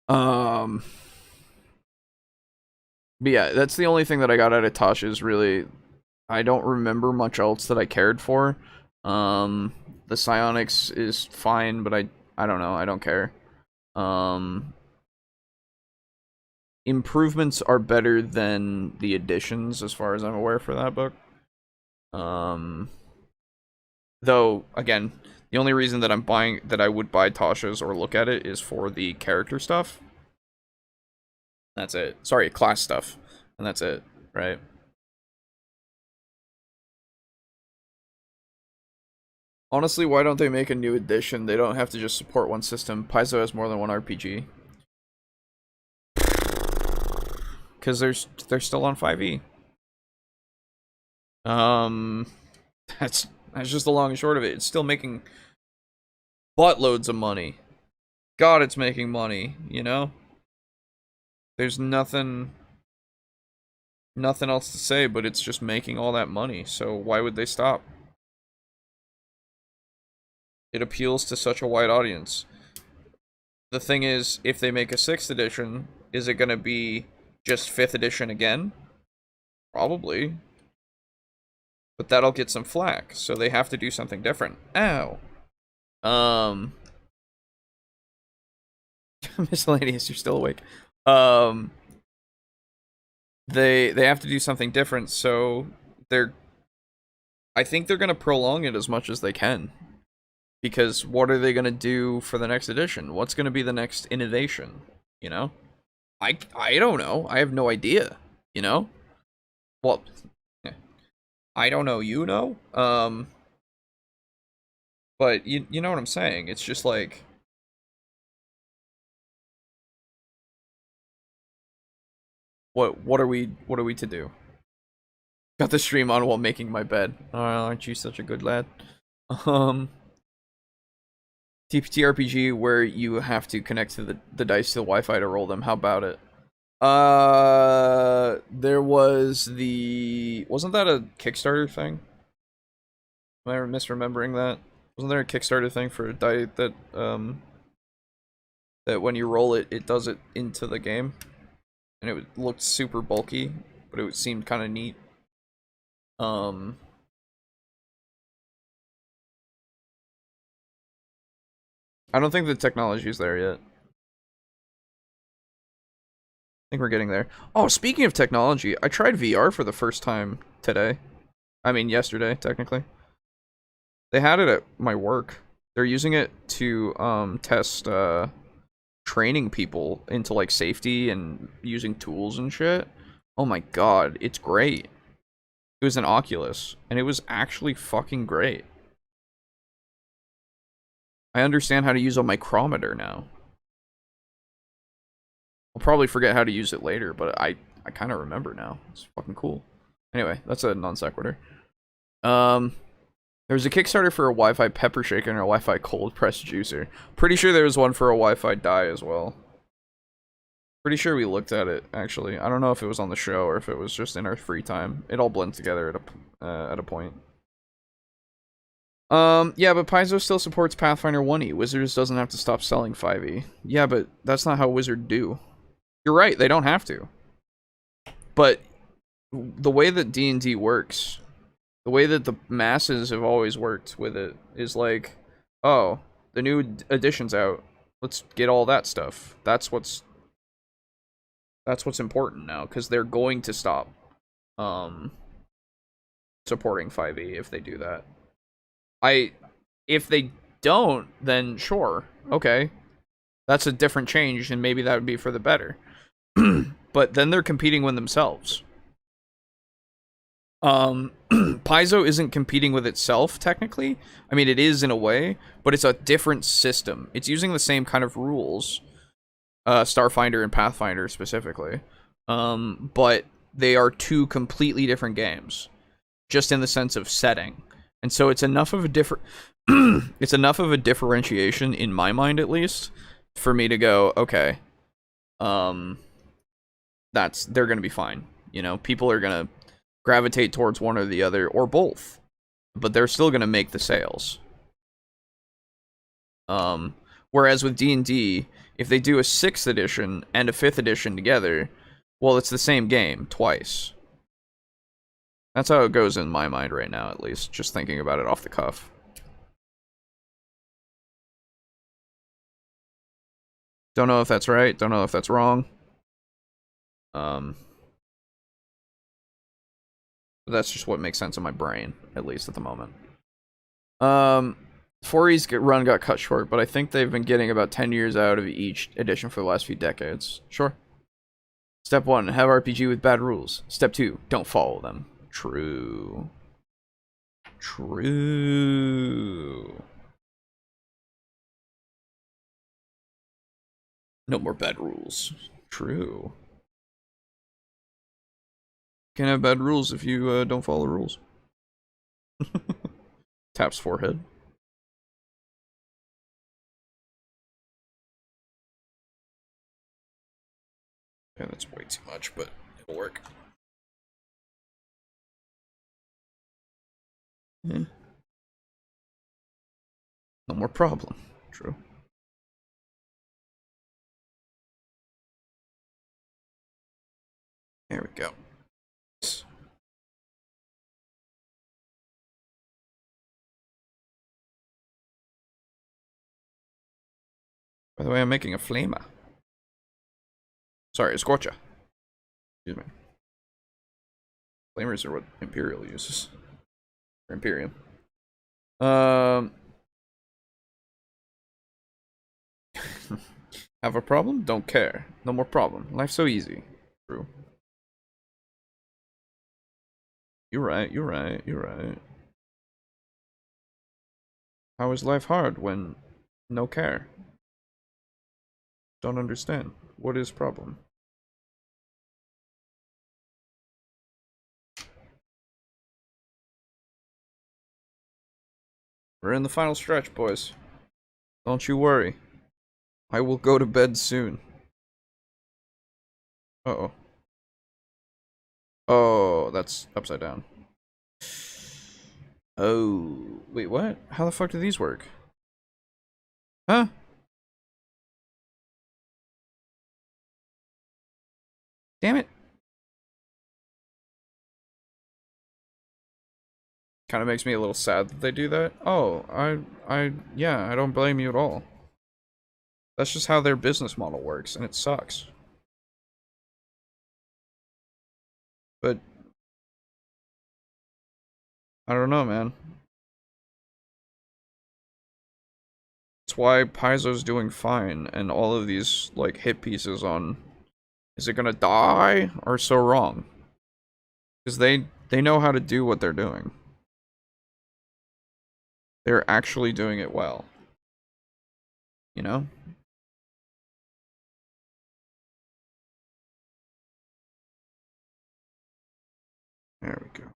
But yeah, that's the only thing that I got out of Tasha's, really. I don't remember much else that I cared for. The psionics is fine, but I don't know, I don't care. Improvements are better than the additions, as far as I'm aware, for that book. Though, again, the only reason that I would buy Tasha's or look at it is for the character stuff. That's it. Sorry, class stuff. And that's it, right? Honestly, why don't they make a new edition? They don't have to just support one system. Paizo has more than one RPG. Because they're still on 5e. That's just the long and short of it. It's still making buttloads of money. God, it's making money, you know? There's nothing else to say, but it's just making all that money, so why would they stop? It appeals to such a wide audience. The thing is, if they make a 6th edition, is it gonna be just 5th edition again? Probably. But that'll get some flack, so they have to do something different. Ow. Miscellaneous, you're still awake. They have to do something different, so I think they're gonna prolong it as much as they can. Because what are they gonna do for the next edition? What's gonna be the next innovation? You know? I don't know. I have no idea. You know? Well, I don't know. You know? But you know what I'm saying? It's just like, what are we to do? Got the stream on while making my bed. Oh, aren't you such a good lad? TPT-RPG where you have to connect to the dice to the Wi-Fi to roll them. How about it? There was wasn't that a Kickstarter thing? Am I misremembering that? Wasn't there a Kickstarter thing for a die that that when you roll it, it does it into the game? And it looked super bulky, but it seemed kind of neat. I don't think the technology is there yet. I think we're getting there. Oh, speaking of technology, I tried VR for the first time today. I mean, yesterday, technically. They had it at my work. They're using it to test training people into like safety and using tools and shit. Oh my god, it's great. It was an Oculus, and it was actually fucking great. I understand how to use a micrometer now. I'll probably forget how to use it later, but I kind of remember now. It's fucking cool. Anyway, that's a non sequitur. There was a Kickstarter for a Wi-Fi pepper shaker and a Wi-Fi cold press juicer. Pretty sure there was one for a Wi-Fi die as well. Pretty sure we looked at it, actually. I don't know if it was on the show or if it was just in our free time. It all blends together at a point. Yeah, but Paizo still supports Pathfinder 1e. Wizards doesn't have to stop selling 5e. Yeah, but that's not how Wizard do. You're right, they don't have to. But the way that D&D works, the way that the masses have always worked with it is like, oh, the new edition's out. Let's get all that stuff. That's what's important now, because they're going to stop supporting 5e if they do that. If they don't, then sure, okay, that's a different change, and maybe that would be for the better. But then they're competing with themselves. Paizo isn't competing with itself, technically. I mean, it is in a way, but it's a different system. It's using the same kind of rules, Starfinder and Pathfinder specifically, but they are two completely different games, just in the sense of setting. And so it's enough of a it's enough of a differentiation, in my mind at least, for me to go, okay, they're gonna be fine. You know, people are gonna gravitate towards one or the other, or both, but they're still gonna make the sales. Whereas with D&D, if they do a 6th edition and a 5th edition together, well, it's the same game twice. That's how it goes in my mind right now, at least, just thinking about it off the cuff. Don't know if that's right, don't know if that's wrong. But that's just what makes sense in my brain, at least at the moment. 4E's run got cut short, but I think they've been getting about 10 years out of each edition for the last few decades. Sure. Step 1, have RPG with bad rules. Step 2, don't follow them. True. True. No more bad rules. True. Can't have bad rules if you don't follow rules. Taps forehead. Yeah, that's way too much, but it'll work. Yeah. No more problem. True. There we go. By the way, I'm making a flamer. Sorry, a scorcher. Excuse me. Flamers are what Imperial uses. Or Imperium. Have a problem? Don't care. No more problem. Life's so easy. True. You're right, you're right, you're right. How is life hard when no care? Don't understand. What is problem? We're in the final stretch, boys. Don't you worry. I will go to bed soon. Uh-oh. Oh, that's upside down. Oh, wait, what? How the fuck do these work? Huh? Damn it. Kind of makes me a little sad that they do that. Oh, yeah, I don't blame you at all. That's just how their business model works, and it sucks. But I don't know, man. That's why Paizo's doing fine, and all of these, like, hit pieces on is it gonna die are so wrong. Because they know how to do what they're doing. They're actually doing it well. You know? There we go.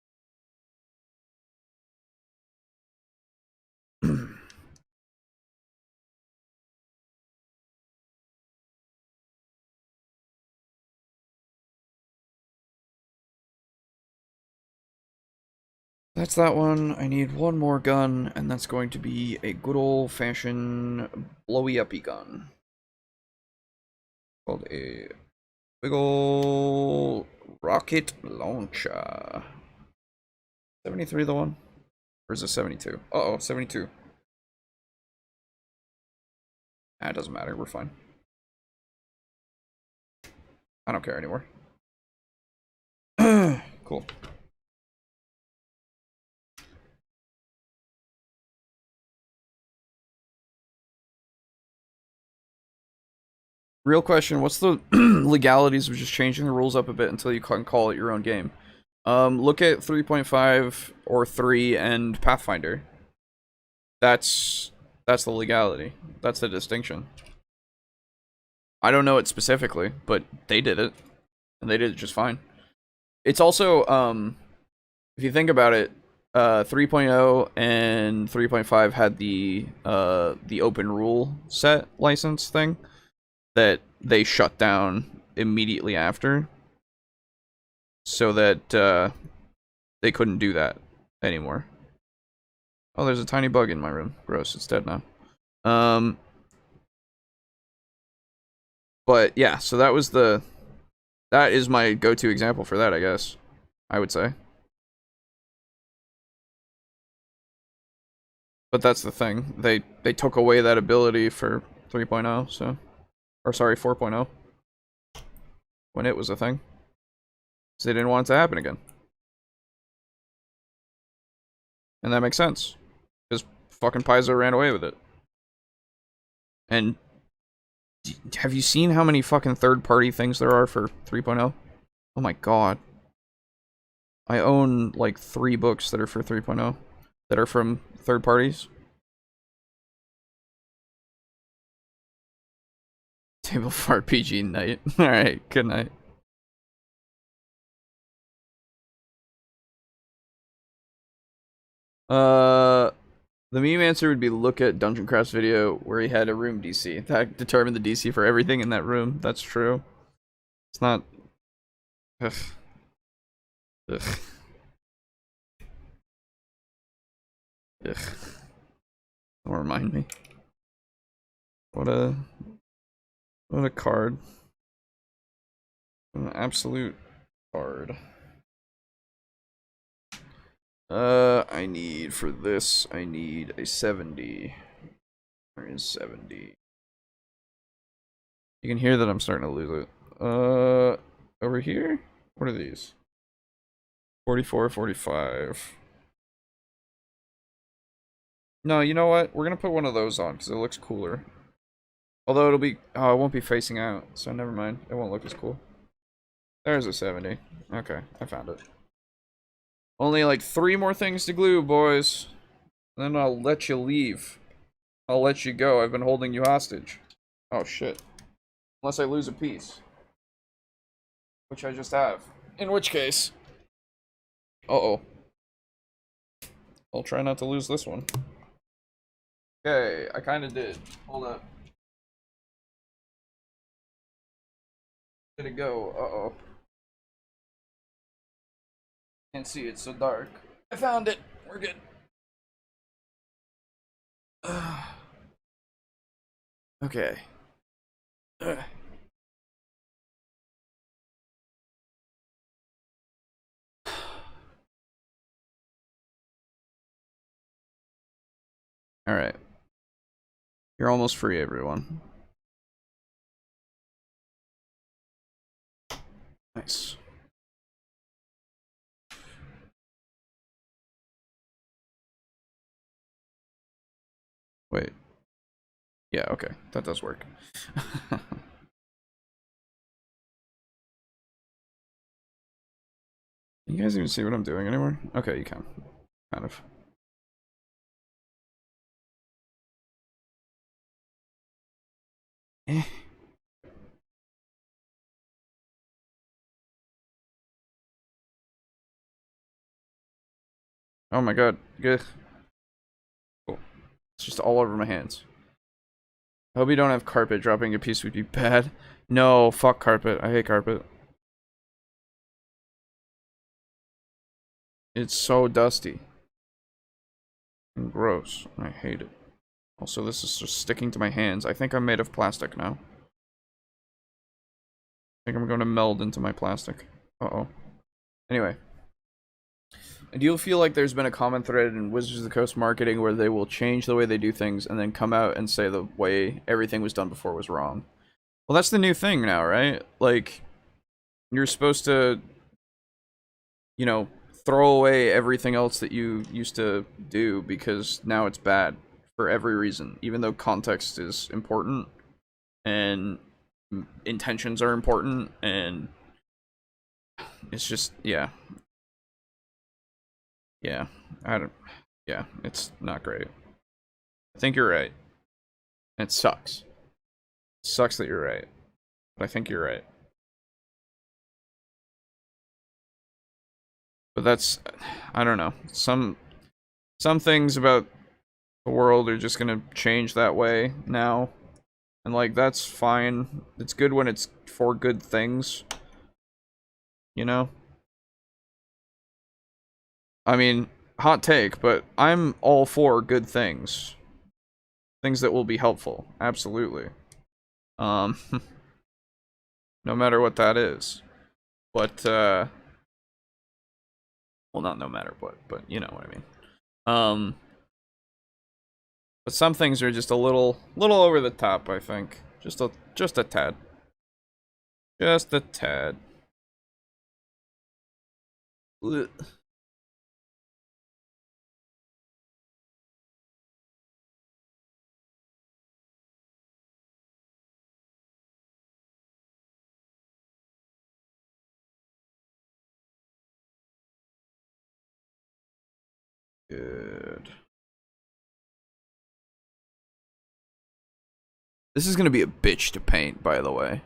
That's that one. I need one more gun, and that's going to be a good old-fashioned blowy-uppy gun. Called a big ol' rocket launcher. 73 the one? Or is it 72? Uh-oh, 72. Ah, it doesn't matter, we're fine. I don't care anymore. Cool. Real question, what's the legalities of just changing the rules up a bit until you can call it your own game? Look at 3.5 or 3 and Pathfinder. That's the legality. That's the distinction. I don't know it specifically, but they did it. And they did it just fine. It's also, if you think about it, 3.0 and 3.5 had the open rule set license thing that they shut down immediately after, so that they couldn't do that anymore. Oh, there's a tiny bug in my room. Gross, it's dead now. But yeah, so that is my go-to example for that, I guess. I would say. But that's the thing. They took away that ability for 3.0, so, or sorry, 4.0, when it was a thing. So they didn't want it to happen again. And that makes sense, because fucking Paizo ran away with it. And have you seen how many fucking third-party things there are for 3.0? Oh my god. I own like 3 books that are for 3.0 that are from third parties. Table for RPG night. Alright, good night. The meme answer would be look at Dungeon Craft's video where he had a room DC. That determined the DC for everything in that room. That's true. It's not... Ugh. Ugh. Ugh. Don't remind me. What a card. An absolute card. I need, for this, I need a 70. Where is 70? You can hear that I'm starting to lose it. Over here? What are these? 44, 45. No, you know what? We're gonna put one of those on, because it looks cooler. Although it'll be, oh, it won't be facing out, so never mind. It won't look as cool. There's a 70. Okay, I found it. Only like 3 more things to glue, boys. Then I'll let you leave. I'll let you go. I've been holding you hostage. Oh shit. Unless I lose a piece. Which I just have. In which case... Uh-oh. I'll try not to lose this one. Okay, I kinda did. Hold up. Did it go? Uh-oh. Can't see, it's so dark. I found it. We're good. Okay. Alright. You're almost free, everyone. Nice. Wait. Yeah, okay. That does work. You guys even see what I'm doing anymore? Okay, you can. Kind of. Eh. Oh my god. Good. Cool. It's just all over my hands. I hope you don't have carpet. Dropping a piece would be bad. No, fuck carpet. I hate carpet. It's so dusty. gross. I hate it. Also, this is just sticking to my hands. I think I'm made of plastic now. I think I'm going to meld into my plastic. Uh-oh. Anyway. I do feel like there's been a common thread in Wizards of the Coast marketing where they will change the way they do things and then come out and say the way everything was done before was wrong. Well, that's the new thing now, right? Like, you're supposed to, you know, throw away everything else that you used to do because now it's bad for every reason, even though context is important and intentions are important, and it's just, yeah. Yeah, it's not great. I think you're right. It sucks. It sucks that you're right. But I think you're right. But that's, I don't know. Some things about the world are just gonna change that way now. And like, that's fine. It's good when it's for good things. You know? I mean, hot take, but I'm all for good things. Things that will be helpful. Absolutely. No matter what that is. But, well, not no matter what, but you know what I mean. But some things are just a little over the top, I think. Just a tad. Just a tad. Ugh. Good. This is gonna be a bitch to paint, by the way.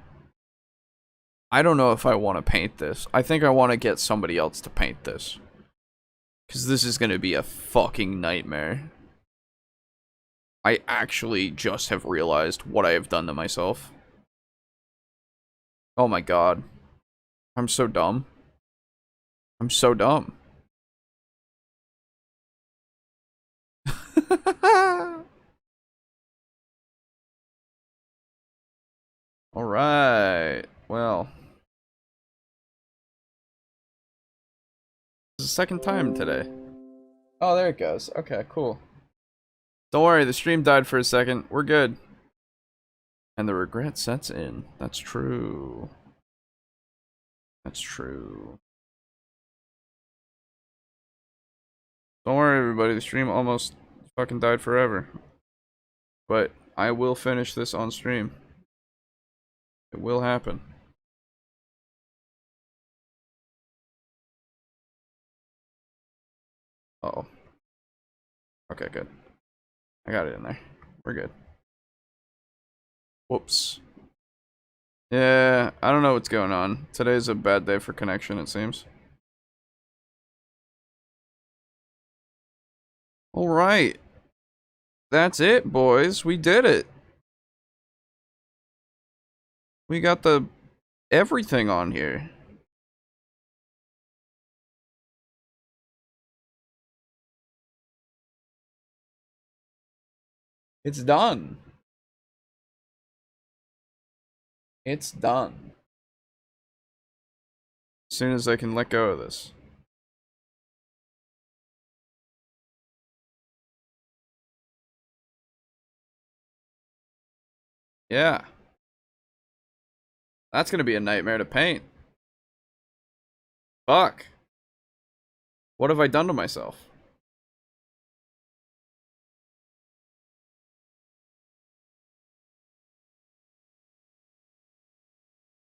I don't know if I want to paint this. I think I want to get somebody else to paint this. Because this is gonna be a fucking nightmare. I actually just have realized what I have done to myself. Oh my god. I'm so dumb. I'm so dumb. Alright. Well. This is the second time today. Oh, there it goes. Okay, cool. Don't worry, the stream died for a second. We're good. And the regret sets in. That's true. That's true. Don't worry, everybody. The stream almost fucking died forever. But I will finish this on stream. It will happen. Uh-oh. Okay, good. I got it in there. We're good. Whoops. Yeah, I don't know what's going on. Today's a bad day for connection, it seems. Alright. That's it, boys. We did it. We got the everything on here. It's done. It's done. As soon as I can let go of this. Yeah. That's gonna be a nightmare to paint. Fuck. What have I done to myself?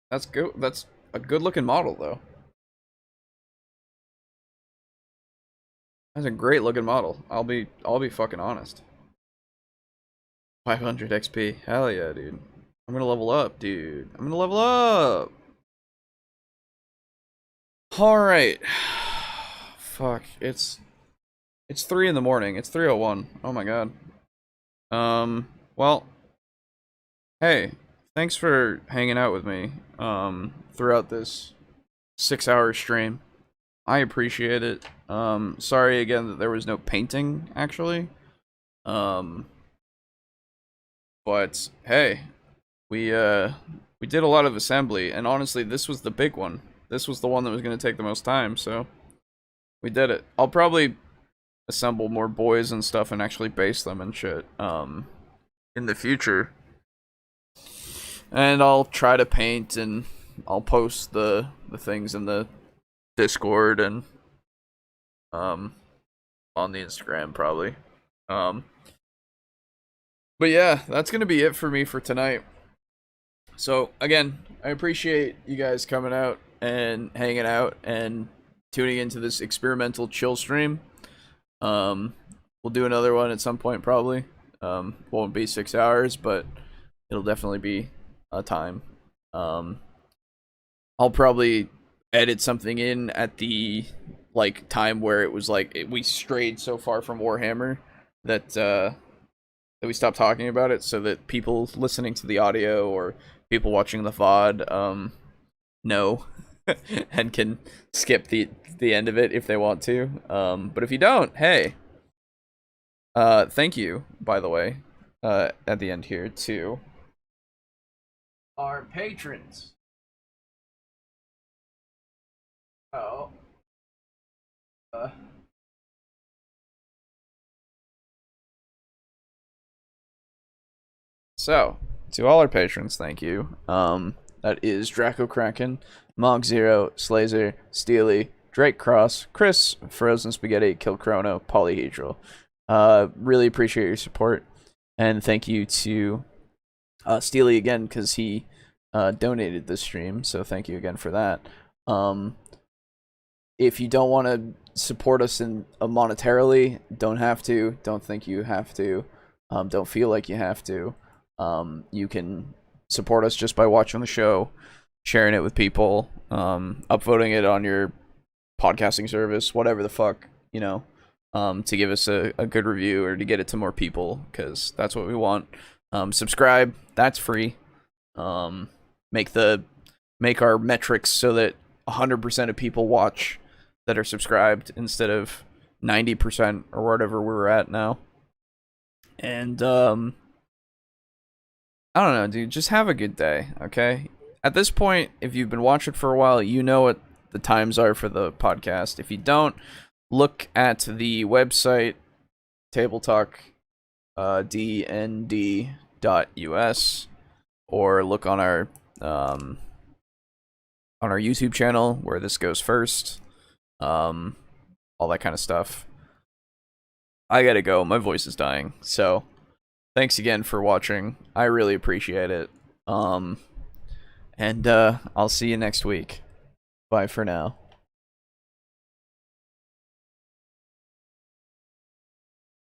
That's good. That's a good looking model, though. That's a great looking model. I'll be fucking honest. 500 XP. Hell yeah, dude. I'm gonna level up, dude. I'm gonna level up. Alright. Fuck. It's 3 in the morning. It's 3:01. Oh my god. Well. Hey. Thanks for hanging out with me, throughout this 6-hour stream. I appreciate it. Sorry again that there was no painting, actually. But hey, we did a lot of assembly, and honestly, this was the big one. This was the one that was going to take the most time, so we did it. I'll probably assemble more boys and stuff and actually base them and shit, in the future. And I'll try to paint, and I'll post the things in the Discord and on the Instagram probably. But yeah, that's gonna be it for me for tonight. So again, I appreciate you guys coming out and hanging out and tuning into this experimental chill stream. We'll do another one at some point probably. Won't be 6 hours, but it'll definitely be a time. I'll probably edit something in at the like time where it was like we strayed so far from Warhammer that we stopped talking about it, so that people listening to the audio or people watching the VOD know and can skip the end of it if they want to. But if you don't, hey, thank you, by the way, at the end here to our patrons. So, to all our patrons, thank you. That is Draco Kraken, Mog Zero, Slazer, Steely, Drake Cross, Chris, Frozen Spaghetti, Kill Chrono, Polyhedral. Really appreciate your support, and thank you to Steely again, because he donated this stream, so thank you again for that. If you don't want to support us in monetarily, don't have to, don't think you have to, don't feel like you have to. You can support us just by watching the show, sharing it with people, upvoting it on your podcasting service, whatever the fuck, you know, to give us a good review or to get it to more people, because that's what we want. Subscribe, that's free. Make our metrics so that 100% of people watch that are subscribed instead of 90% or whatever we're at now. And I don't know, dude, just have a good day, okay? At this point, if you've been watching for a while, you know what the times are for the podcast. If you don't, look at the website, TableTalk, dnd.us, or look on our YouTube channel where this goes first. All that kind of stuff. I gotta go. My voice is dying. So, thanks again for watching. I really appreciate it. And I'll see you next week. Bye for now.